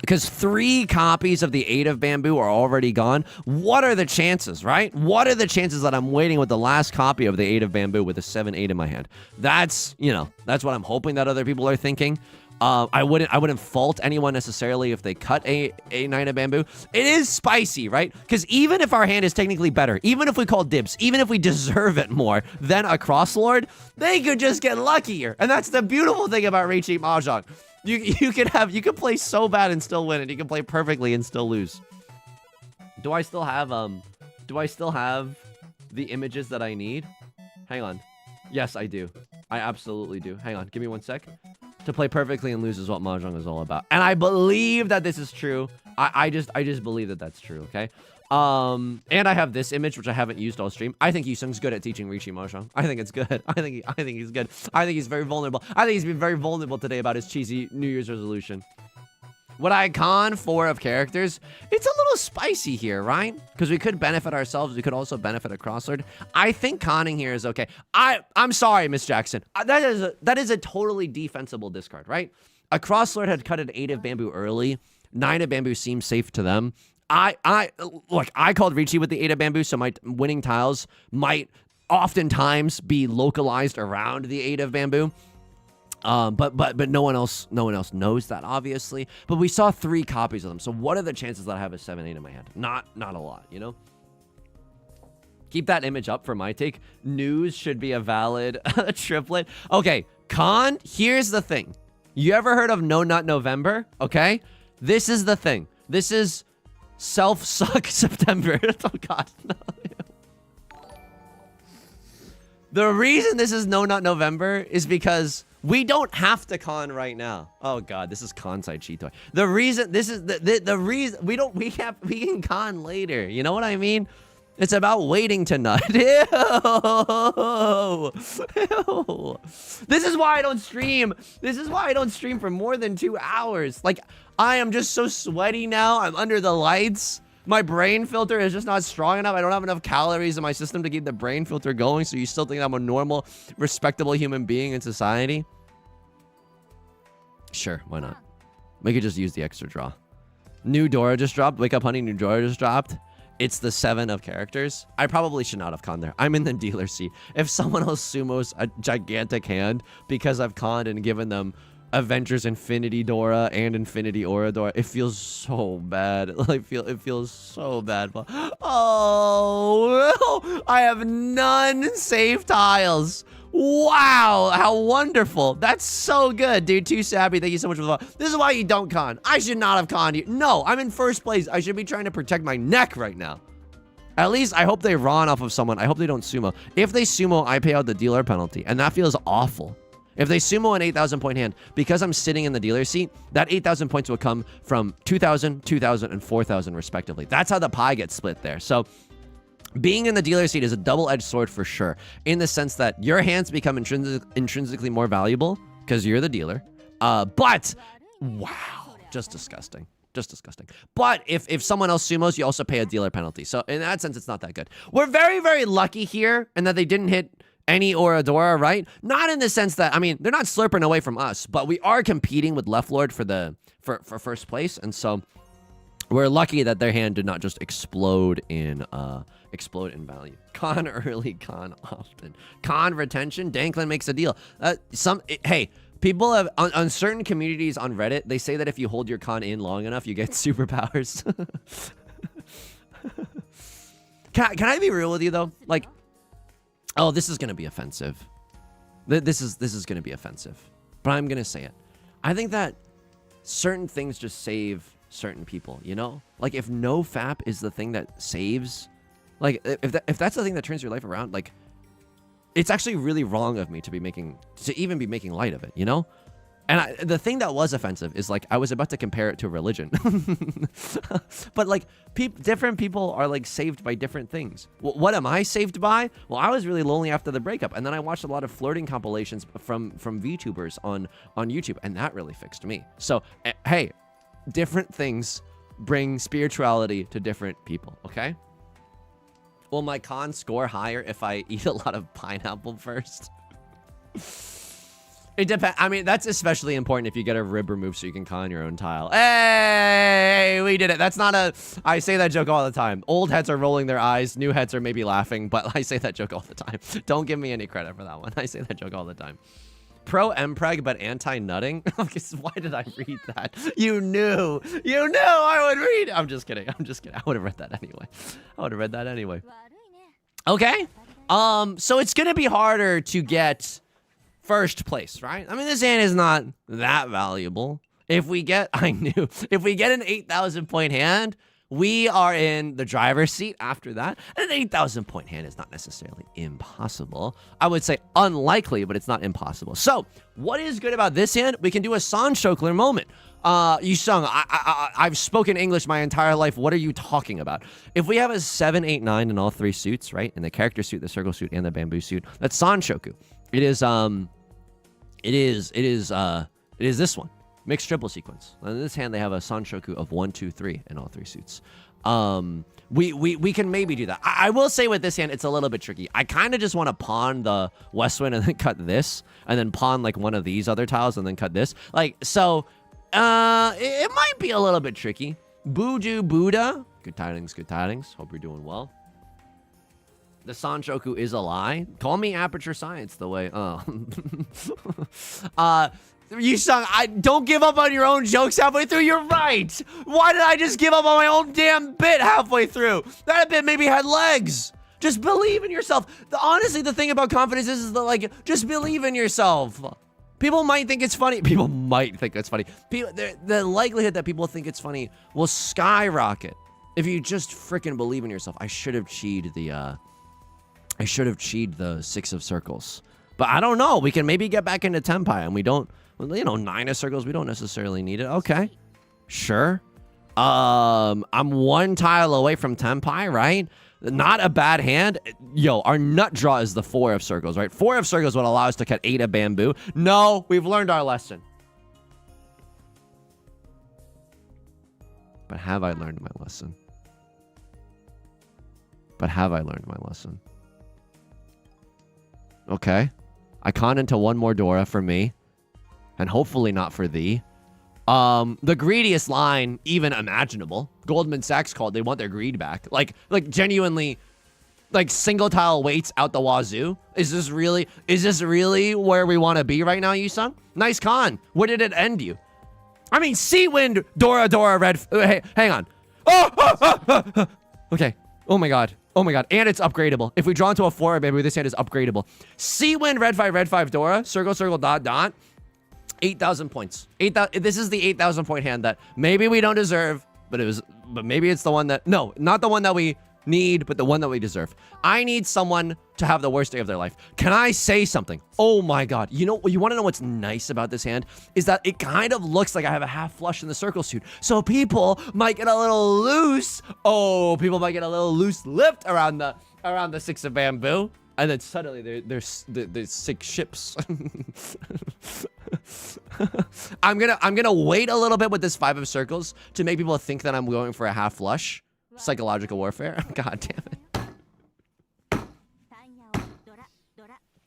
Because 3 copies of the 8 of bamboo are already gone. What are the chances, right? What are the chances that I'm waiting with the last copy of the 8 of bamboo with a 7-8 in my hand? That's, you know, that's what I'm hoping that other people are thinking. I wouldn't fault anyone necessarily if they cut a 9 of bamboo. It is spicy, right? Because even if our hand is technically better, even if we call dibs, even if we deserve it more than a crosslord, they could just get luckier. And that's the beautiful thing about Riichi Mahjong. You can play so bad and still win, and you can play perfectly and still lose. Do I still have the images that I need? Hang on. Yes, I do. I absolutely do. Hang on. Give me 1 sec. To play perfectly and lose is what Mahjong is all about. And I believe that this is true. I just believe that that's true, okay? And I have this image, which I haven't used all stream. I think Yusung's good at teaching Riichi Mahjong. I think it's good. I think he's good. I think he's very vulnerable. I think he's been very vulnerable today about his cheesy New Year's resolution. Would I con 4 of characters? It's a little spicy here, right? Because we could benefit ourselves. We could also benefit a crosslord. I think conning here is okay. I'm sorry, Miss Jackson. That is a totally defensible discard, right? A crosslord had cut an 8 of bamboo early. 9 of bamboo seems safe to them. Look, I called Riichi with the 8 of bamboo, so my winning tiles might oftentimes be localized around the 8 of bamboo. But no one else knows that, obviously. But we saw 3 copies of them. So what are the chances that I have a 7-8 in my hand? Not a lot, you know? Keep that image up for my take. News should be a valid triplet. Okay, con, here's the thing. You ever heard of No Nut November? Okay? This is the thing. This is self-suck September. Oh, God. No. The reason this is No Nut November is because we don't have to con right now. Oh god, this is con-side cheat toy. The reason this is the reason we can con later. You know what I mean? It's about waiting to nut. Ew. Ew. This is why I don't stream. This is why I don't stream for more than 2 hours. Like, I am just so sweaty now. I'm under the lights. My brain filter is just not strong enough. I don't have enough calories in my system to keep the brain filter going, so you still think I'm a normal, respectable human being in society? Sure, why not? We could just use the extra draw. New Dora just dropped. Wake up, honey. New Dora just dropped. It's the 7 of characters. I probably should not have conned there. I'm in the dealer seat. If someone else sumos a gigantic hand because I've conned and given them Avengers Infinity Dora and Infinity Oradodora, it feels so bad. Like, it feels so bad. Oh, I have none safe tiles. Wow, how wonderful. That's so good, dude. Too sappy. Thank you so much for the follow. This is why you don't con. I should not have conned you. No, I'm in first place. I should be trying to protect my neck right now. At least I hope they run off of someone. I hope they don't sumo. If they sumo, I pay out the dealer penalty, and that feels awful. If they sumo an 8,000 point hand, because I'm sitting in the dealer seat, that 8,000 points will come from 2,000, 2,000, and 4,000 respectively. That's how the pie gets split there. So being in the dealer seat is a double-edged sword for sure, in the sense that your hands become intrinsically more valuable because you're the dealer. But, wow, just disgusting. Just disgusting. But if someone else sumos, you also pay a dealer penalty. So in that sense, it's not that good. We're very, very lucky here in that they didn't hit any Oradodora, right? Not in the sense that, I mean, they're not slurping away from us, but we are competing with Left Lord for first place, and so we're lucky that their hand did not just explode in value. Con early, con often. Con retention, Danklin makes a deal. Hey, people have, on certain communities on Reddit, they say that if you hold your con in long enough, you get superpowers. Can I be real with you, though? Like, oh, this is going to be offensive. This is going to be offensive. But I'm going to say it. I think that certain things just save certain people, you know? Like, if no FAP is the thing that saves, like, if that's the thing that turns your life around, like, it's actually really wrong of me to even be making light of it, you know? And the thing that was offensive is, like, I was about to compare it to religion. But, like, different people are, like, saved by different things. What am I saved by? Well, I was really lonely after the breakup. And then I watched a lot of flirting compilations from VTubers on YouTube. And that really fixed me. So, hey, different things bring spirituality to different people, okay? Will my con score higher if I eat a lot of pineapple first? It depends. I mean, that's especially important if you get a rib removed so you can con your own tile. Hey, we did it. That's not a... I say that joke all the time. Old heads are rolling their eyes. New heads are maybe laughing, but I say that joke all the time. Don't give me any credit for that one. I say that joke all the time. Pro MPreg, but anti-nutting? Why did I read that? You knew I would read. I'm just kidding. I would have read that anyway. Okay. So it's going to be harder to get first place, right? I mean, this hand is not that valuable. If we get an 8,000 point hand, we are in the driver's seat after that. And an 8,000 point hand is not necessarily impossible. I would say unlikely, but it's not impossible. So what is good about this hand? We can do a Sanshokler moment. Yusong, I've spoken English my entire life. What are you talking about? If we have a 7, 8, 9 in all 3 suits, right? In the character suit, the circle suit, and the bamboo suit, that's Sanshoku. It is this one. Mixed triple sequence. In this hand, they have a Sanshoku of 1, 2, 3 in all 3 suits. We can maybe do that. I will say with this hand, it's a little bit tricky. I kind of just want to pawn the Westwind and then cut this, and then pawn like one of these other tiles and then cut this. Like, so, it might be a little bit tricky. Buju Buddha. Good tidings, good tidings. Hope you're doing well. The Sanshoku is a lie. Call me Aperture Science the way. Yusong, I don't give up on your own jokes halfway through. You're right. Why did I just give up on my own damn bit halfway through? That bit maybe had legs. Just believe in yourself. Honestly, the thing about confidence is that, like, just believe in yourself. People might think it's funny. People might think it's funny. The likelihood that people think it's funny will skyrocket if you just freaking believe in yourself. I should have cheated the 6 of circles. But I don't know. We can maybe get back into Tenpai, and we don't, you know, 9 of circles. We don't necessarily need it. Okay. Sure. I'm 1 tile away from Tenpai, right? Not a bad hand. Yo, our nut draw is the 4 of circles, right? 4 of circles would allow us to cut 8 of bamboo. No, we've learned our lesson. But have I learned my lesson? But have I learned my lesson? Okay. I con into one more Dora for me. And hopefully not for thee. The greediest line even imaginable. Goldman Sachs called, they want their greed back. Like genuinely, like single tile weights out the wazoo. Is this really where we want to be right now, Yusong? Nice con. Where did it end you? I mean, Sea Wind, Dora, red. Hey, hang on. Okay. Oh my god. Oh my god. And it's upgradable. If we draw into a 4, maybe this hand is upgradable. Sea Wind, red 5, Dora. Circle, dot. 8,000 points. 8,000. This is the 8,000 point hand that maybe we don't deserve, but maybe it's the one that, no, not the one that we need, but the one that we deserve. I need someone to have the worst day of their life. Can I say something? Oh my god. You want to know what's nice about this hand? Is that it kind of looks like I have a half flush in the circle suit. So people might get a little loose. Oh, people might get a little loose lipped around the 6 of bamboo. And then suddenly there's 6 ships. I'm gonna wait a little bit with this 5 of circles to make people think that I'm going for a half flush. Psychological warfare. God damn it.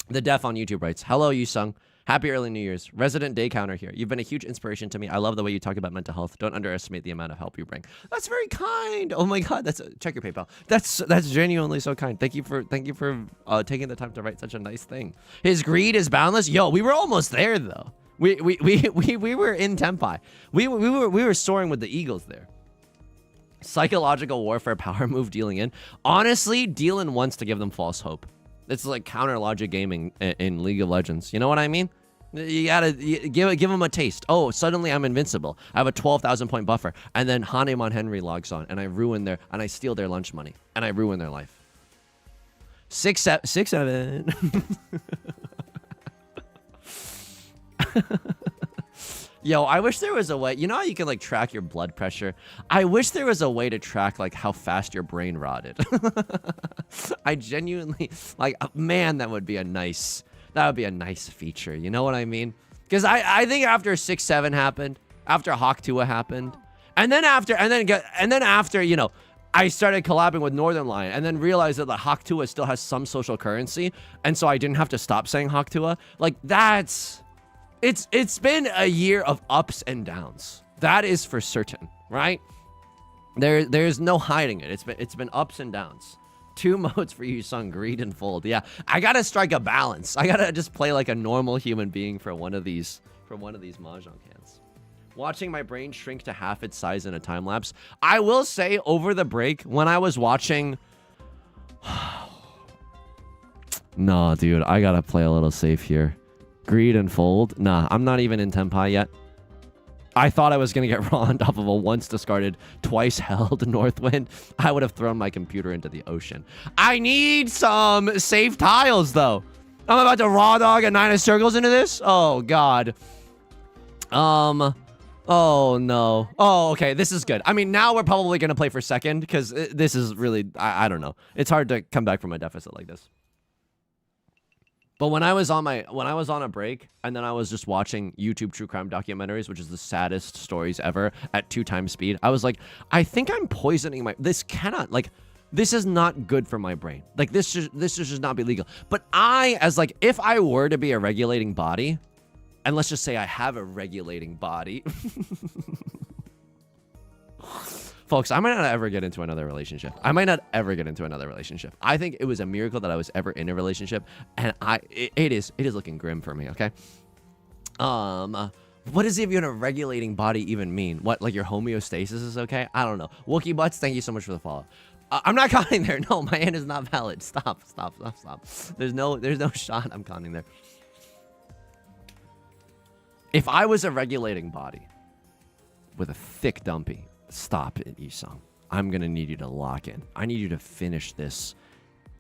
The Deaf on YouTube writes, hello, Yusong. Happy early New Year's. Resident day counter here. You've been a huge inspiration to me. I love the way you talk about mental health. Don't underestimate the amount of help you bring. That's very kind. Oh my god, check your PayPal. That's genuinely so kind. Thank you for taking the time to write such a nice thing. His greed is boundless. Yo, we were almost there though. We were in Tempai. We were soaring with the Eagles there. Psychological warfare power move dealing in. Honestly, deal in once to give them false hope. It's like counter logic gaming in League of Legends. You know what I mean? You gotta give them a taste. Oh, suddenly I'm invincible. I have a 12,000 point buffer. And then Hanemon Henry logs on and I steal their lunch money. And I ruin their life. 6, 7. Yo, I wish there was a way. You know how you can like track your blood pressure? I wish there was a way to track like how fast your brain rotted. I genuinely like, man, that would be a nice feature. You know what I mean? Because I think after 6, 7 happened, after Hawk Tua happened, and then after, you know, I started collabing with Northern Lion and then realized that the Hawk Tua still has some social currency, and so I didn't have to stop saying Hawk Tua. Like that's. It's been a year of ups and downs. That is for certain, right? There's no hiding it. It's been ups and downs. 2 modes for you, Yusong, greed and fold. Yeah, I gotta strike a balance. I gotta just play like a normal human being for one of these Mahjong hands. Watching my brain shrink to half its size in a time lapse. I will say over the break when I was watching. No, dude, I gotta play a little safe here. Greed and fold. Nah, I'm not even in Tempai yet. I thought I was going to get rolled off of a once discarded, twice held Northwind. I would have thrown my computer into the ocean. I need some safe tiles, though. I'm about to raw dog a 9 of circles into this? Oh, God. Oh, no. Oh, okay. This is good. I mean, now we're probably going to play for second because this is really, I don't know. It's hard to come back from a deficit like this. But when I was on a break and then I was just watching YouTube true crime documentaries, which is the saddest stories ever at 2 times speed, I was like, I think I'm poisoning this is not good for my brain. Like this should just not be legal. But if I were to be a regulating body, and let's just say I have a regulating body, folks, I might not ever get into another relationship. I think it was a miracle that I was ever in a relationship, and it is looking grim for me, okay? What does even a regulating body even mean? What, like your homeostasis is okay? I don't know. Wookie Butts, thank you so much for the follow. I'm not conning there. No, my hand is not valid. Stop. There's no shot I'm conning there. If I was a regulating body with a thick dumpy, stop it, Yusong. I'm going to need you to lock in. I need you to finish this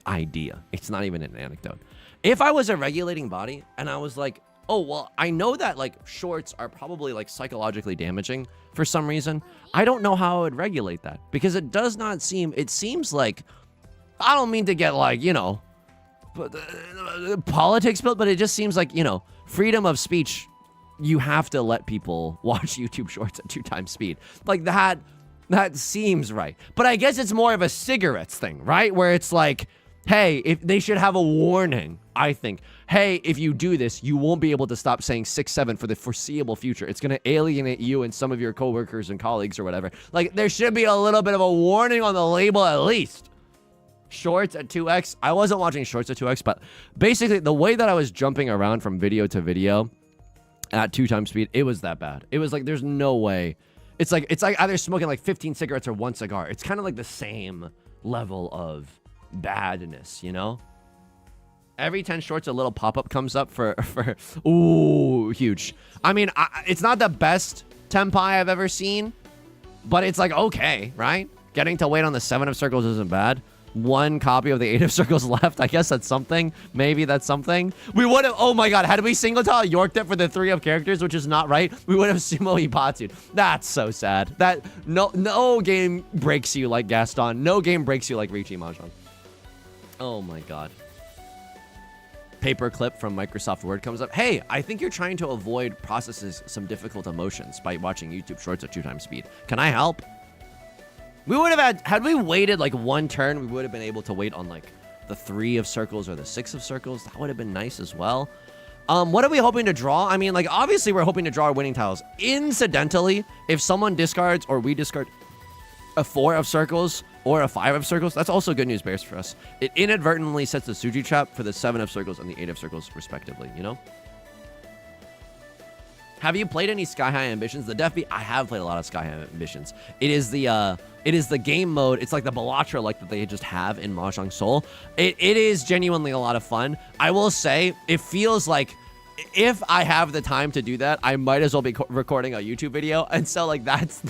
idea. It's not even an anecdote. If I was a regulating body and I was like, oh, well, I know that like shorts are probably like psychologically damaging for some reason. I don't know how I would regulate that because it seems like, I don't mean to get like, you know, politics built, but it just seems like, you know, freedom of speech. You have to let people watch YouTube shorts at 2 times speed. Like that That seems right. But I guess it's more of a cigarettes thing, right? Where it's like, hey, if they should have a warning, I think. Hey, if you do this, you won't be able to stop saying 6-7 for the foreseeable future. It's going to alienate you and some of your coworkers and colleagues or whatever. Like, there should be a little bit of a warning on the label at least. Shorts at 2x. I wasn't watching shorts at 2x, but basically the way that I was jumping around from video to video at 2x speed, it was that bad. It was like, there's no way. It's like either smoking like 15 cigarettes or one cigar. It's kind of like the same level of badness, you know? Every 10 shorts, a little pop-up comes up for ooh, huge. I mean, it's not the best tempai I've ever seen, but it's like, okay, right? Getting to wait on the 7 of circles isn't bad. One copy of the 8 of circles left. I guess that's something. Maybe that's something. We would have, oh my god, had we single tile Yorked it for the 3 of characters, which is not right, we would have sumo Ipatsu. That's so sad. That no game breaks you like Gaston. No game breaks you like Riichi Mahjong. Oh my god. Paperclip from Microsoft Word comes up. Hey, I think you're trying to avoid processes some difficult emotions by watching YouTube shorts at 2x speed. Can I help? We would have had we waited like one turn, we would have been able to wait on like the 3 of circles or the 6 of circles. That would have been nice as well. What are we hoping to draw? I mean, like, obviously we're hoping to draw our winning tiles. Incidentally, if someone discards or we discard a 4 of circles or a 5 of circles, that's also good news bears for us. It inadvertently sets the Suji trap for the 7 of circles and the 8 of circles respectively, you know? Have you played any Sky High Ambitions? The Def Beat, I have played a lot of Sky High Ambitions. It is the game mode. It's like the Bellatra like that they just have in Mahjong Soul. It is genuinely a lot of fun. I will say, it feels like if I have the time to do that, I might as well be recording a YouTube video. And so, like, that's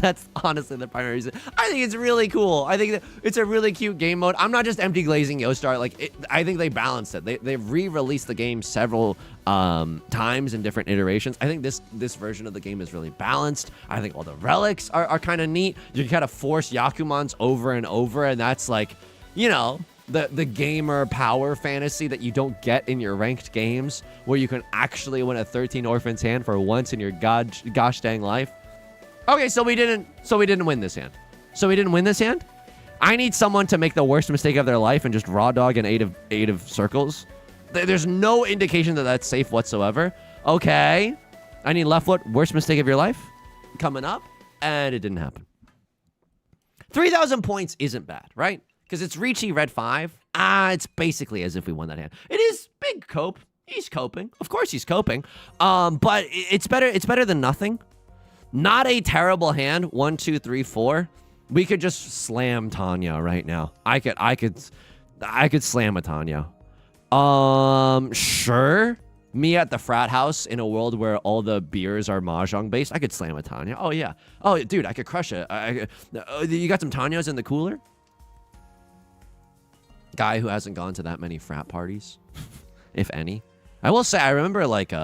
honestly the primary reason. I think it's really cool. I think that it's a really cute game mode. I'm not just empty glazing Yostar. Like, I think they balanced it. They've re-released the game several times in different iterations. I think this version of the game is really balanced. I think all the relics are kind of neat. You can kind of force Yakumans over and over, and that's like, you know, the gamer power fantasy that you don't get in your ranked games, where you can actually win a 13 orphans hand for once in your gosh dang life. Okay, so we didn't win this hand. So we didn't win this hand? I need someone to make the worst mistake of their life and just raw dog an 8 of circles. There's no indication that that's safe whatsoever. Okay. I need left foot, worst mistake of your life coming up, and it didn't happen. 3,000 points isn't bad, right? Because it's Riichi red 5. It's basically as if we won that hand. It is big cope. He's coping. Of course he's coping. But it's better than nothing. Not a terrible hand. 1, 2, 3, 4. We could just slam Tanya right now. I could slam a Tanya. Sure. Me at the frat house in a world where all the beers are Mahjong based, I could slam a Tanya. Oh yeah. Oh dude, I could crush it. You got some Tanyas in the cooler? Guy who hasn't gone to that many frat parties, if any. I will say, I remember like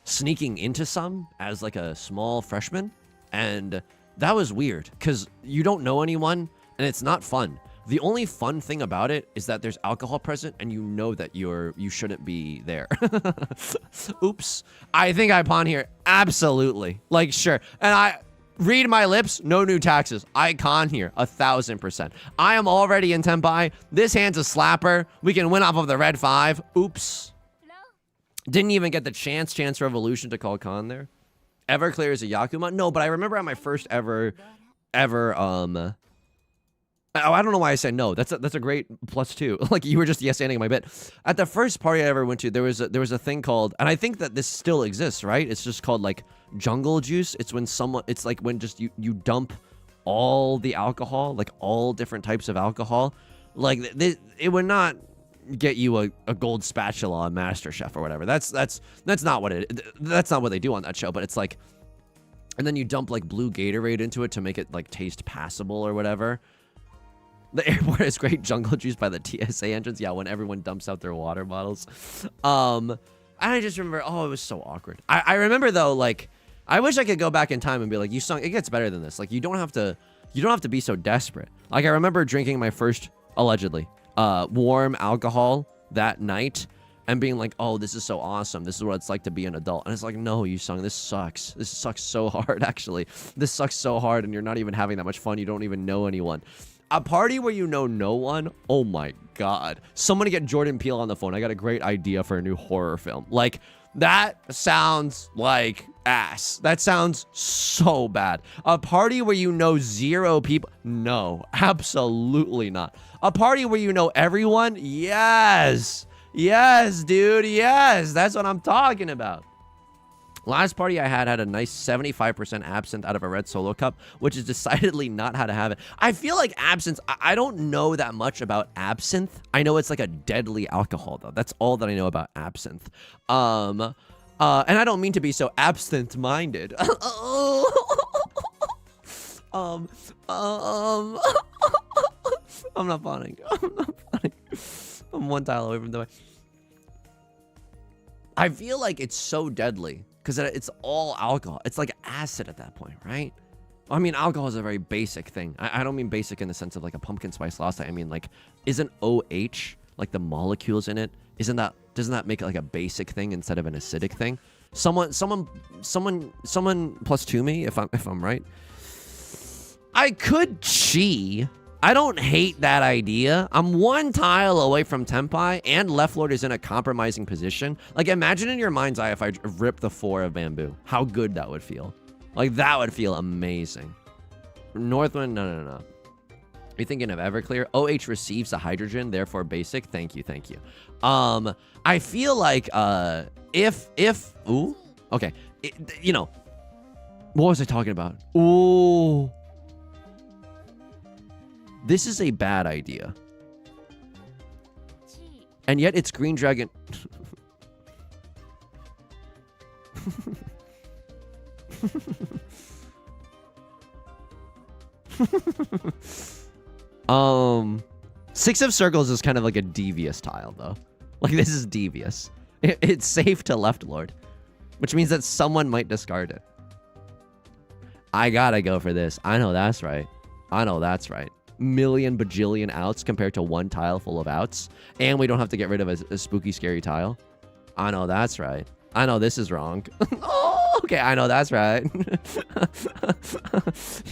sneaking into some as like a small freshman, and that was weird because you don't know anyone and it's not fun. The only fun thing about it is that there's alcohol present and you know that you shouldn't be there. Oops. I think I pawn here. Absolutely. Like, sure. And I read my lips, no new taxes. I con here, 1,000%. I am already in Tenpai. This hand's a slapper. We can win off of the red 5. Oops. Didn't even get the chance revolution to call con there. Everclear is a Yakuman? No, but I remember at my first ever, I don't know why I said no. That's a great +2. Like, you were just yes-anding my bit. At the first party I ever went to, there was a thing called, and I think that this still exists, right? It's just called like jungle juice. It's when it's like when just you dump all the alcohol, like all different types of alcohol. Like it would not get you a gold spatula on MasterChef or whatever. That's not what they do on that show. But it's like, and then you dump like blue Gatorade into it to make it like taste passable or whatever. The airport is great jungle juice by the TSA entrance. Yeah, when everyone dumps out their water bottles. I just remember, oh, it was so awkward. I remember though, like, I wish I could go back in time and be like, Yusong, it gets better than this. Like, you don't have to be so desperate. Like, I remember drinking my first, allegedly, warm alcohol that night, and being like, oh, this is so awesome. This is what it's like to be an adult. And it's like, no, Yusong, this sucks. This sucks so hard, actually. This sucks so hard, and you're not even having that much fun. You don't even know anyone. A party where you know no one? Oh my god. Someone get Jordan Peele on the phone. I got a great idea for a new horror film. Like, that sounds like ass. That sounds so bad. A party where you know 0 people? No, absolutely not. A party where you know everyone? Yes. Yes, dude. Yes. That's what I'm talking about. Last party I had a nice 75% absinthe out of a red solo cup, which is decidedly not how to have it. I feel like absinthe, I don't know that much about absinthe. I know it's like a deadly alcohol, though. That's all that I know about absinthe. And I don't mean to be so absinthe-minded. I'm not funny. I'm not funny. I'm one tile away from the way. I feel like it's so deadly because it's all alcohol. It's like acid at that point, right? I mean, alcohol is a very basic thing. I don't mean basic in the sense of like a pumpkin spice latte. I mean, like, isn't OH, like the molecules in it, doesn't that make it like a basic thing instead of an acidic thing? Someone plus 2 me if I'm right. I could chi. I don't hate that idea. I'm 1 tile away from Tenpai, and Left Lord is in a compromising position. Like, imagine in your mind's eye if I ripped the 4 of bamboo. How good that would feel. Like, that would feel amazing. Northwind, no. You're thinking of Everclear? OH receives the hydrogen, therefore basic. Thank you. I feel like, ooh, okay. You know, what was I talking about? Ooh. This is a bad idea. And yet it's Green Dragon. Six of Circles is kind of like a devious tile, though. Like, this is devious. It's safe to Left Lord, which means that someone might discard it. I gotta go for this. I know that's right. Million bajillion outs compared to 1 tile full of outs, and we don't have to get rid of a spooky scary tile. I know that's right. I know this is wrong. Oh, okay, I know that's right.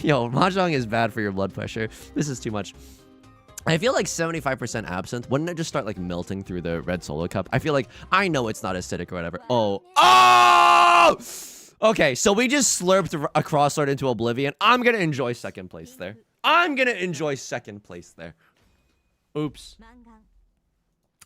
Yo, Mahjong is bad for your blood pressure. This is too much. I feel like 75% absinthe. Wouldn't it just start like melting through the red solo cup? I feel like, I know it's not acidic or whatever. Oh! Okay, so we just slurped a crosslord into oblivion. I'm gonna enjoy second place there. Oops.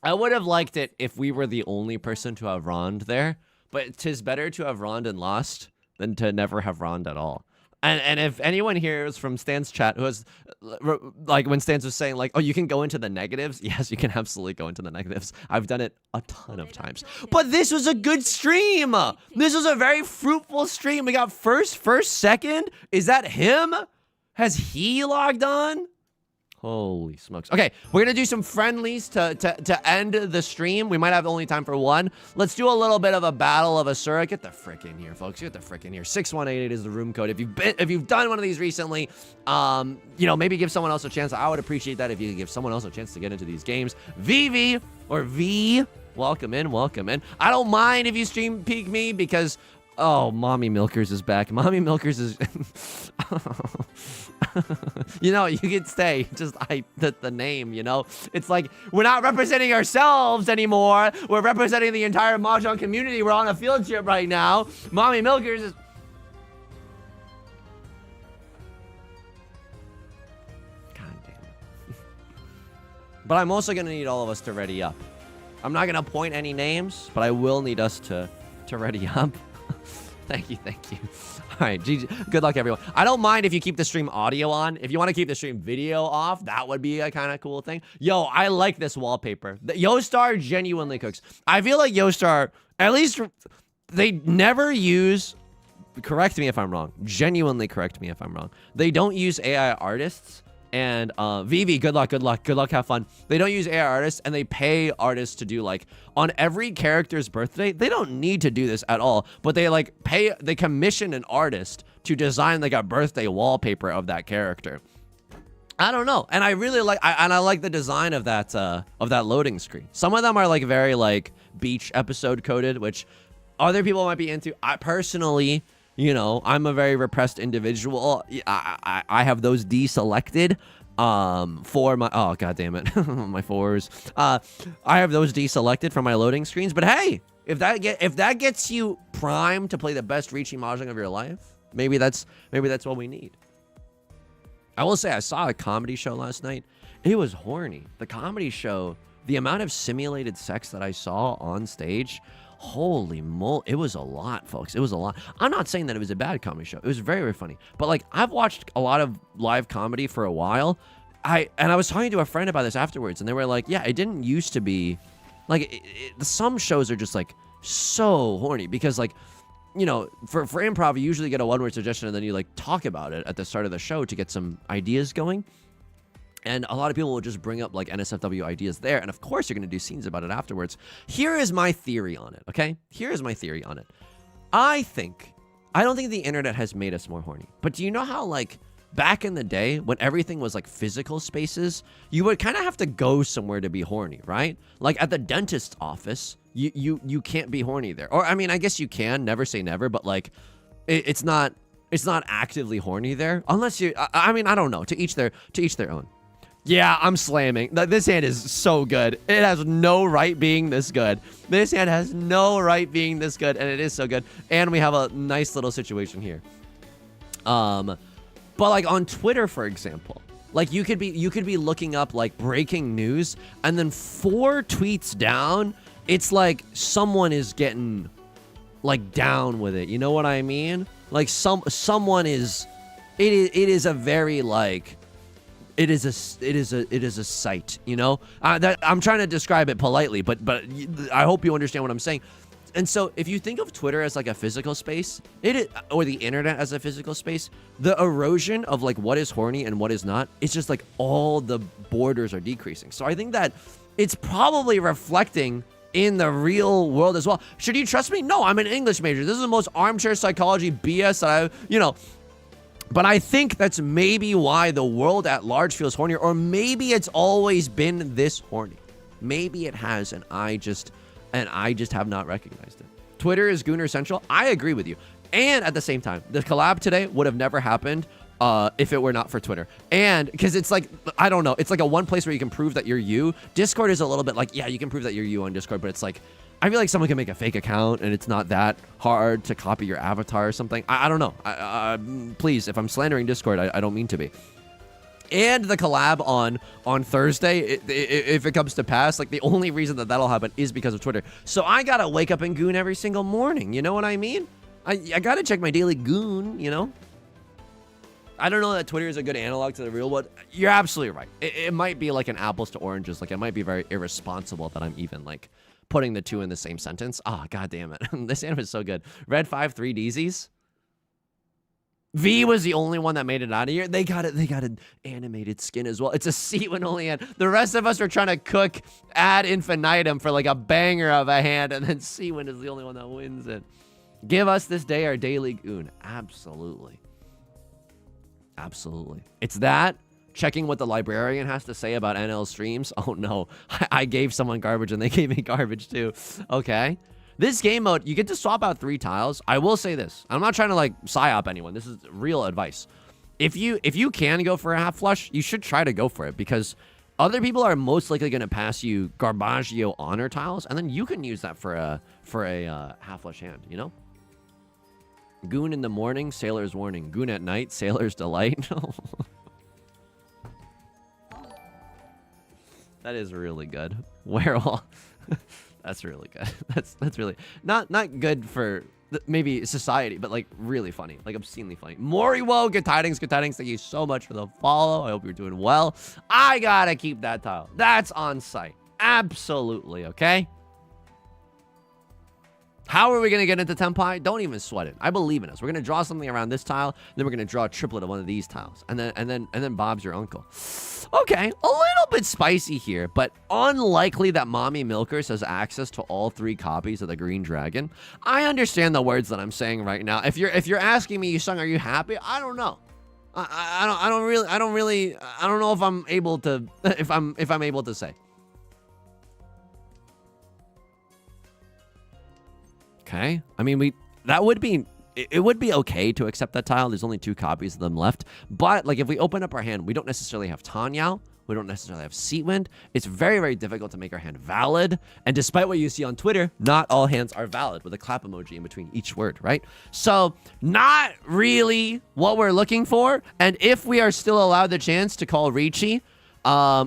I would have liked it if we were the only person to have ronned there, but 'tis better to have ronned and lost than to never have ronned at all. And if anyone here is from Stan's chat who has, like, when Stans was saying, like, oh, you can go into the negatives. Yes, you can absolutely go into the negatives. I've done it a ton of times. But this was a good stream. This was a very fruitful stream. We got first, second. Is that him? Has he logged on? Holy smokes. Okay, we're going to do some friendlies to end the stream. We might have only time for 1. Let's do a little bit of a Battle of Asura. Get the frick in here, folks. Get the frick in here. 6188 is the room code. If you've done one of these recently, you know, maybe give someone else a chance. I would appreciate that if you could give someone else a chance to get into these games. VV or V, welcome in. I don't mind if you stream peek me because... Oh, Mommy Milkers is back. Mommy Milkers is... You know, you can stay. Just the name, you know? It's like, we're not representing ourselves anymore. We're representing the entire Mahjong community. We're on a field trip right now. Mommy Milkers is... God damn it. But I'm also going to need all of us to ready up. I'm not going to point any names, but I will need us to ready up. Thank you. All right, GG. Good luck, everyone. I don't mind if you keep the stream audio on. If you want to keep the stream video off, that would be a kind of cool thing. Yo, I like this wallpaper. Yostar genuinely cooks. I feel like Yostar, at least they never use, correct me if I'm wrong, genuinely correct me if I'm wrong. They don't use AI artists. And Vivi, good luck, have fun. They don't use AI artists, and they pay artists to do, like, on every character's birthday. They don't need to do this at all, but they they commission an artist to design like a birthday wallpaper of that character. I don't know, and I really like, I like the design of that loading screen. Some of them are like very like beach episode coded, which other people might be into. I personally, you know, I'm a very repressed individual. I have those deselected for my, oh god damn it, my fours. I have those deselected from my loading screens. But hey, if that gets you primed to play the best Riichi Mahjong of your life, maybe that's what we need. I will say I saw a comedy show last night. It was horny. The comedy show, the amount of simulated sex that I saw on stage, holy moly, it was a lot, folks. It was a lot. I'm not saying that it was a bad comedy show. It was very, very funny. But like, I've watched a lot of live comedy for a while. I was talking to a friend about this afterwards, and they were like, yeah, it didn't used to be like some shows are just like so horny because like, you know, for improv, you usually get a one-word suggestion and then you like talk about it at the start of the show to get some ideas going. And a lot of people will just bring up like NSFW ideas there. And of course, you're going to do scenes about it afterwards. Here is my theory on it, okay? Here is my theory on it. I don't think the internet has made us more horny. But do you know how like back in the day when everything was like physical spaces, you would kind of have to go somewhere to be horny, right? Like at the dentist's office, you can't be horny there. Or I mean, I guess you can, never say never, but like it's not actively horny there unless you, I mean, I don't know, to each their own. Yeah, I'm slamming. This hand is so good. It has no right being this good. This hand has no right being this good, and it is so good. And we have a nice little situation here. But like on Twitter, for example, like you could be looking up like breaking news, and then 4 tweets down, it's like someone is getting like down with it. You know what I mean? Like someone is. It is a very like. It is a sight, you know? That I'm trying to describe it politely, but I hope you understand what I'm saying. And so if you think of Twitter as like a physical space, or the internet as a physical space, the erosion of like what is horny and what is not, it's just like all the borders are decreasing. So I think that it's probably reflecting in the real world as well. Should you trust me? No, I'm an English major. This is the most armchair psychology BS that but I think that's maybe why the world at large feels hornier, or maybe it's always been this horny. Maybe it has, and I just have not recognized it. Twitter is Gooner Central. I agree with you. And at the same time, the collab today would have never happened if it were not for Twitter. And because it's like, I don't know, it's like a one place where you can prove that you're you. Discord is a little bit like, yeah, you can prove that you're you on Discord, but it's like, I feel like someone can make a fake account and it's not that hard to copy your avatar or something. I don't know. Please, if I'm slandering Discord, I don't mean to be. And the collab on Thursday, if it comes to pass, like the only reason that that'll happen is because of Twitter. So I gotta wake up and goon every single morning. You know what I mean? I gotta check my daily goon, you know? I don't know that Twitter is a good analog to the real world. You're absolutely right. It might be like an apples to oranges. Like it might be very irresponsible that I'm even like putting the two in the same sentence. Oh, god damn it. This anime is so good. Red 5 3Ds. V was the only one that made it out of here. They got an animated skin as well. It's a C when only hand. The rest of us are trying to cook ad infinitum for like a banger of a hand, and then C-Win is the only one that wins it. Give us this day our daily goon. Absolutely. Absolutely. It's that. Checking what the librarian has to say about NL streams. Oh no, I gave someone garbage and they gave me garbage too. Okay. This game mode, you get to swap out 3 tiles. I will say this. I'm not trying to like psyop anyone. This is real advice. If you can go for a half flush, you should try to go for it because other people are most likely going to pass you Garbaggio honor tiles, and then you can use that for a half flush hand, you know? Goon in the morning, sailor's warning. Goon at night, sailor's delight. That is really good. Werewolf. That's really good. That's really not good for maybe society, but like really funny, like obscenely funny. Moriwo, good tidings, good tidings. Thank you so much for the follow. I hope you're doing well. I gotta keep that tile. That's on site. Absolutely, okay? How are we going to get into Tenpai? Don't even sweat it. I believe in us. We're going to draw something around this tile, then we're going to draw a triplet of one of these tiles. And then Bob's your uncle. Okay, a little bit spicy here, but unlikely that Mommy Milkers has access to all 3 copies of the Green Dragon. I understand the words that I'm saying right now. If you're asking me, Yusong, are you happy? I don't know. I don't know if I'm able to if I'm able to say. Okay. I mean, that would be, it would be okay to accept that tile. There's only 2 copies of them left. But, like, if we open up our hand, we don't necessarily have Tanyao. We don't necessarily have Seatwind. It's very, very difficult to make our hand valid. And despite what you see on Twitter, not all hands are valid with a clap emoji in between each word, right? So, not really what we're looking for. And if we are still allowed the chance to call Riichi,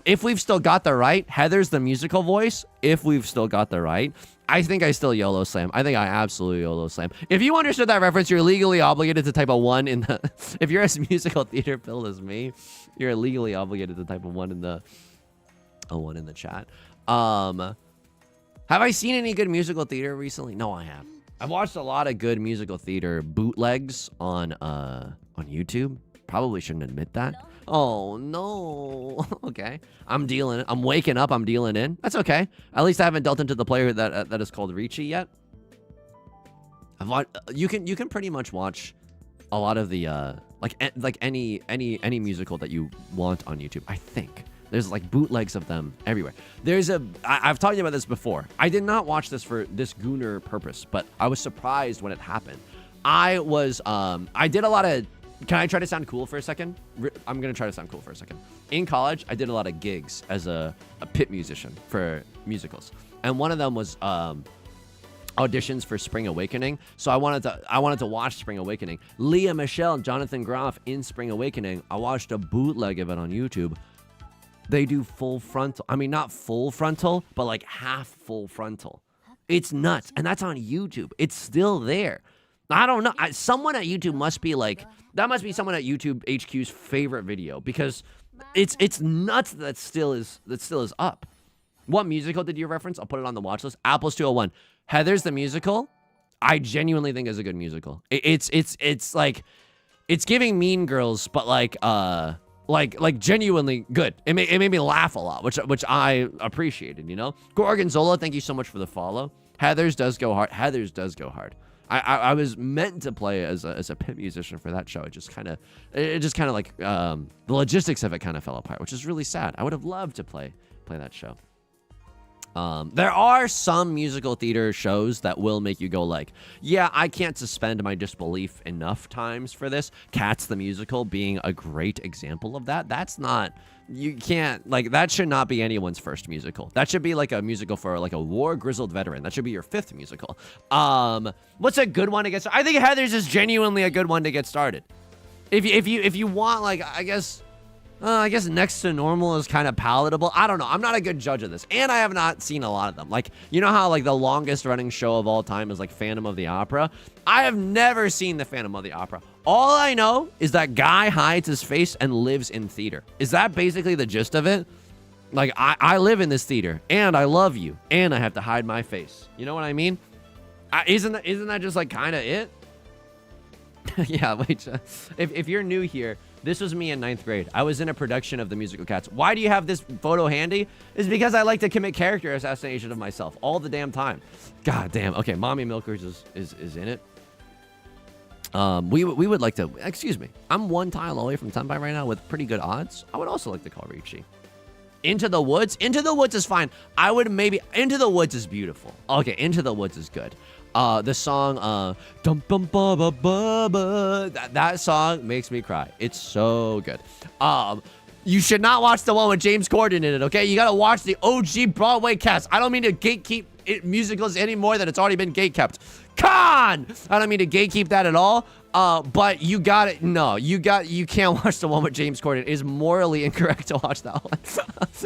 if we've still got the right, Heather's the musical voice, if we've still got the right, I think I still YOLO slam. I think I absolutely YOLO slam. If you understood that reference, you're legally obligated to type a 1 in the... If you're as musical theater build as me, you're legally obligated to type a 1 in the... A 1 in the chat. Have I seen any good musical theater recently? No, I have. I've watched a lot of good musical theater bootlegs on YouTube. Probably shouldn't admit that. Oh, no. Okay. I'm dealing. I'm waking up. I'm dealing in. That's okay. At least I haven't dealt into the player that is called Riichi yet. I've watched, you can pretty much watch a lot of the like any musical that you want on YouTube. I think there's like bootlegs of them everywhere. I've talked about this before. I did not watch this for this gooner purpose, but I was surprised when it happened. I did a lot of... Can I try to sound cool for a second? I'm going to try to sound cool for a second. In college, I did a lot of gigs as a pit musician for musicals. And one of them was auditions for Spring Awakening. So I wanted to watch Spring Awakening. Leah Michelle and Jonathan Groff in Spring Awakening. I watched a bootleg of it on YouTube. They do full frontal. I mean, not full frontal, but like half full frontal. It's nuts. And that's on YouTube. It's still there. I don't know. Someone at YouTube must be like... That must be someone at YouTube HQ's favorite video, because it's nuts that still is up. What musical did you reference? I'll put it on the watch list. Apples 201. Heather's the musical. I genuinely think is a good musical. It's like it's giving Mean Girls, but like genuinely good. It made me laugh a lot, which I appreciated. You know, Gorgonzola. Thank you so much for the follow. Heather's does go hard. Heather's does go hard. I was meant to play as a pit musician for that show. It just kind of like the logistics of it kind of fell apart, which is really sad. I would have loved to play that show. There are some musical theater shows that will make you go like, yeah, I can't suspend my disbelief enough times for this. Cats the Musical being a great example of that. That's not... You can't, like, that should not be anyone's first musical. That should be like a musical for like a war-grizzled veteran. That should be your 5th musical. What's a good one to get started? I think Heather's is genuinely a good one to get started. If you want, like, I guess Next to Normal is kind of palatable. I don't know. I'm not a good judge of this. And I have not seen a lot of them. Like, you know how, like, the longest running show of all time is, like, Phantom of the Opera? I have never seen the Phantom of the Opera. All I know is that guy hides his face and lives in theater. Is that basically the gist of it? Like, I live in this theater, and I love you, and I have to hide my face. You know what I mean? Isn't that just, like, kind of it? Yeah, wait. If you're new here... This was me in 9th grade. I was in a production of the musical Cats. Why do you have this photo handy? It's because I like to commit character assassination of myself all the damn time. God damn. Okay, Mommy Milkers is in it. We would like to... Excuse me. I'm 1 tile away from Tenpai right now with pretty good odds. I would also like to call Riichi. Into the Woods? Into the Woods is fine. I would maybe... Into the Woods is beautiful. Okay, Into the Woods is good. The song, dum bum ba ba ba ba, that song makes me cry. It's so good. You should not watch the one with James Corden in it, okay? You gotta watch the OG Broadway cast. I don't mean to gatekeep musicals any more than it's already been gatekept. Con! I don't mean to gatekeep that at all. But you got it. No, you can't watch the one with James Corden. It is morally incorrect to watch that one.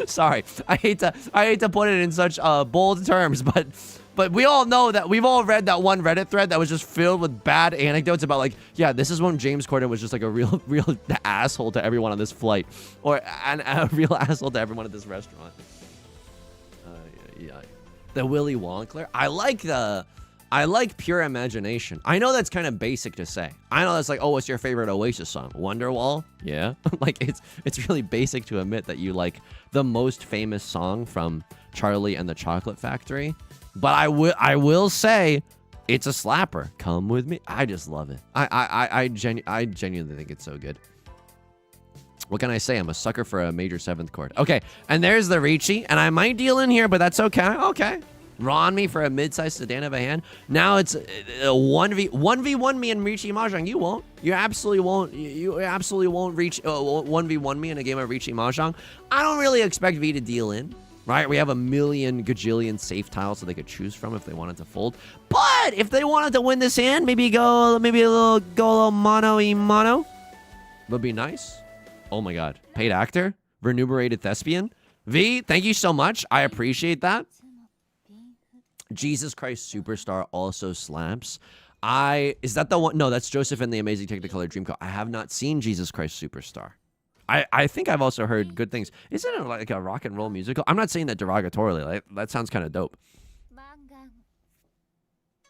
Sorry. I hate to put it in such bold terms, but we all know that we've all read that one Reddit thread that was just filled with bad anecdotes about, like, yeah, this is when James Corden was just like a real asshole to everyone on this flight, or a real asshole to everyone at this restaurant. Yeah. The Willy Wonkler. I like Pure Imagination. I know that's kind of basic to say. I know that's like, oh, what's your favorite Oasis song? Wonderwall? Yeah. Like, it's really basic to admit that you like the most famous song from Charlie and the Chocolate Factory. But I will say, it's a slapper. Come with me. I just love it. I genuinely think it's so good. What can I say? I'm a sucker for a major 7th chord. Okay, and there's the Riichi, and I might deal in here, but that's okay. Okay. Ron me for a mid-sized sedan of a hand. Now it's 1v1 me and Riichi Mahjong. You won't. You absolutely won't. You absolutely won't reach 1v1 me in a game of Riichi Mahjong. I don't really expect V to deal in. Right? We have a million gajillion safe tiles that they could choose from if they wanted to fold. But if they wanted to win this hand, maybe go a little mono-y-mono. Would be nice. Oh my god. Paid actor? Renumerated thespian? V, thank you so much. I appreciate that. Jesus Christ Superstar also slaps. Is that the one? No, that's Joseph and the Amazing Technicolor Dreamcoat. I have not seen Jesus Christ Superstar. I think I've also heard good things. Isn't it like a rock and roll musical? I'm not saying that derogatorily. Like, that sounds kind of dope.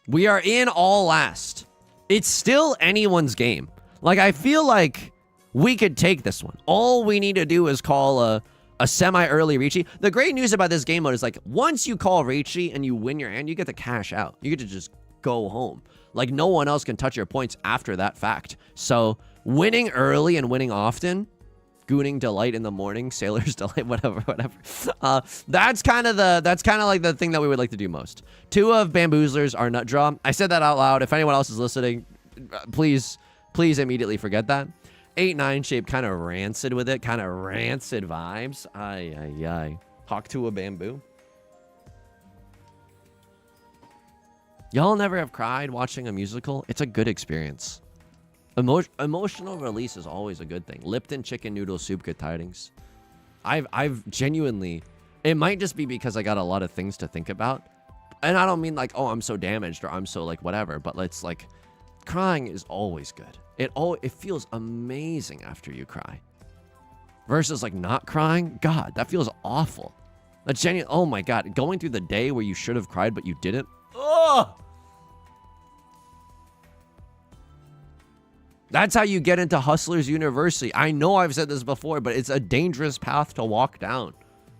We are in all last. It's still anyone's game. Like, I feel like we could take this one. All we need to do is call a semi-early Riichi. The great news about this game mode is, like, once you call Riichi and you win your hand, you get to cash out. You get to just go home. Like, no one else can touch your points after that fact. So, winning early and winning often... Gooning delight in the morning, sailor's delight, whatever. That's kind of like the thing that we would like to do most. 2 of Bamboozlers are nut draw. I said that out loud. If anyone else is listening, please immediately forget that. 8-9 shape, kind of rancid with it, kind of rancid vibes. Ay. Hawk to a bamboo. Y'all never have cried watching a musical? It's a good experience. Emotional release is always a good thing. Lipton chicken noodle soup, good tidings. I've genuinely, it might just be because I got a lot of things to think about. And I don't mean like, oh, I'm so damaged or I'm so like whatever, but it's like crying is always good. It feels amazing after you cry. Versus like not crying, God, that feels awful. That's genuine. Oh my God, going through the day where you should have cried but you didn't. Oh! That's how you get into Hustlers University. I know I've said this before, but it's a dangerous path to walk down.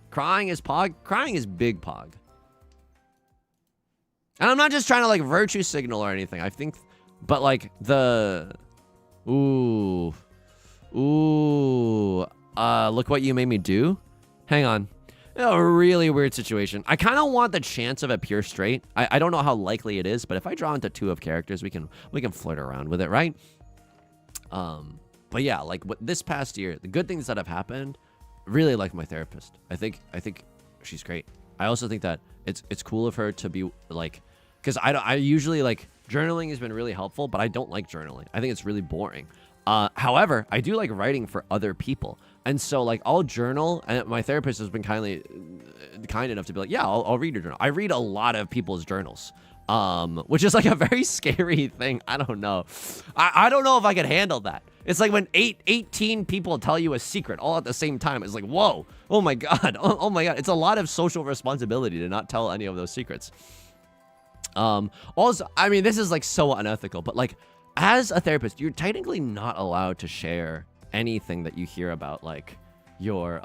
Crying is pog. Crying is big pog. And I'm not just trying to like virtue signal or anything. I think, but like look what you made me do. Hang on. A really weird situation. I kind of want the chance of a pure straight. I don't know how likely it is, but if I draw into 2 of characters, we can flirt around with it, right? But yeah, like this past year, the good things that have happened, really like my therapist. I think she's great. I also think that it's cool of her to be like, because I usually like journaling has been really helpful, but I don't like journaling. I think it's really boring. However, I do like writing for other people. And so like I'll journal, and my therapist has been kind enough to be like, yeah, I'll read your journal. I read a lot of people's journals. Which is like a very scary thing. I don't know. I don't know if I could handle that. It's like when 18 people tell you a secret all at the same time. It's like, whoa, oh my God. Oh my God. It's a lot of social responsibility to not tell any of those secrets. Also, I mean, this is like so unethical, but like as a therapist, you're technically not allowed to share anything that you hear about like your,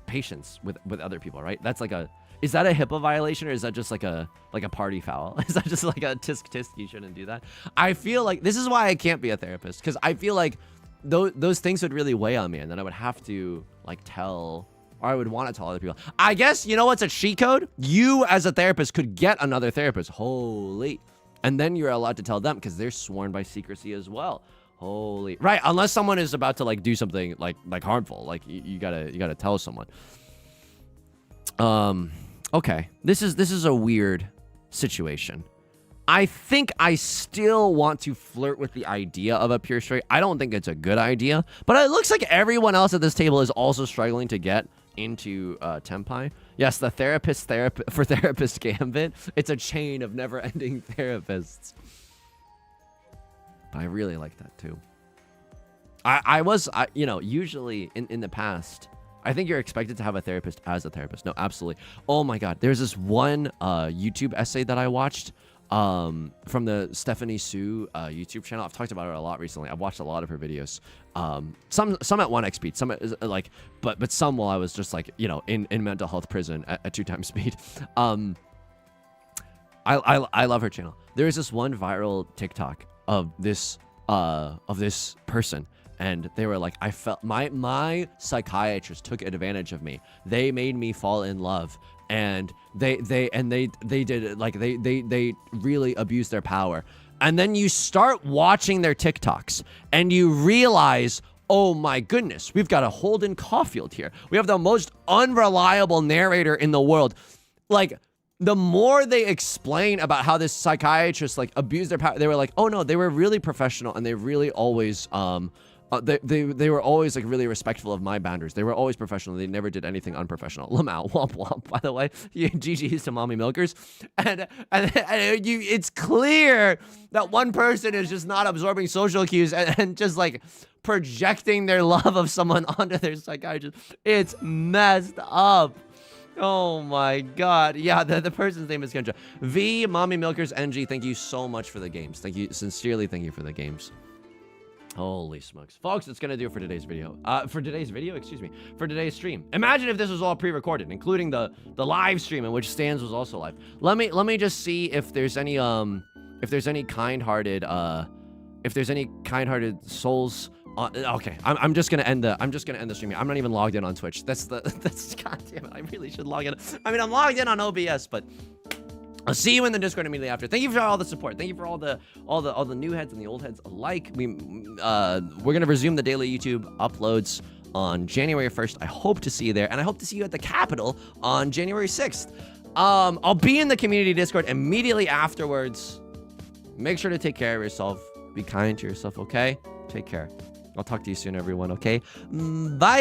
patients with other people, right? That's like is that a HIPAA violation, or is that just like a party foul? Is that just like a tisk? You shouldn't do that. I feel like this is why I can't be a therapist, because I feel like those things would really weigh on me, and then I would have to like tell, or I would want to tell other people. I guess, you know what's a cheat code? You as a therapist could get another therapist. Holy. And then you're allowed to tell them because they're sworn by secrecy as well. Holy. Right. Unless someone is about to like do something like harmful. Like you gotta tell someone. Okay, this is a weird situation. I think I still want to flirt with the idea of a pure straight. I don't think it's a good idea, but it looks like everyone else at this table is also struggling to get into Tenpai. Yes, the therapist gambit. It's a chain of never-ending therapists. But I really like that too. You know, usually in the past, I think you're expected to have a therapist as a therapist. No, absolutely. Oh my God. There's this one YouTube essay that I watched from the Stephanie Sue YouTube channel. I've talked about her a lot recently. I've watched a lot of her videos. Some at 1x speed, some at, like, but some while I was just like, you know, in mental health prison at 2x speed. I love her channel. There is this one viral TikTok of this person. And they were like, I felt my psychiatrist took advantage of me. They made me fall in love. and they did it, like they really abused their power. And then you start watching their TikToks and you realize, oh my goodness, we've got a Holden Caulfield here. We have the most unreliable narrator in the world. Like, the more they explain about how this psychiatrist like abused their power, they were like, oh no, they were really professional, and they really always they were always like really respectful of my boundaries. They were always professional. They never did anything unprofessional. Lamau, womp womp. By the way, GG's to mommy milkers, and it's clear that one person is just not absorbing social cues and just like projecting their love of someone onto their psychiatrist. It's messed up. Oh my god. Yeah, the person's name is Kendra. V, Mommy Milkers, NG, thank you so much for the games. Thank you, sincerely thank you for the games. Holy smokes. Folks, it's gonna do it for today's video. For today's stream. Imagine if this was all pre-recorded, including the live stream in which Stans was also live. Let me just see if there's any kind-hearted souls. Okay, I'm just gonna end the stream here. I'm not even logged in on Twitch. That's god damn it. I really should log in. I mean, I'm logged in on OBS, but I'll see you in the Discord immediately after. Thank you for all the support. Thank you for all the new heads and the old heads alike. We're gonna resume the daily YouTube uploads on January 1st. I hope to see you there, and I hope to see you at the Capitol on January 6th. I'll be in the community Discord immediately afterwards. Make sure to take care of yourself. Be kind to yourself, okay? Take care. I'll talk to you soon, everyone, okay? Bye!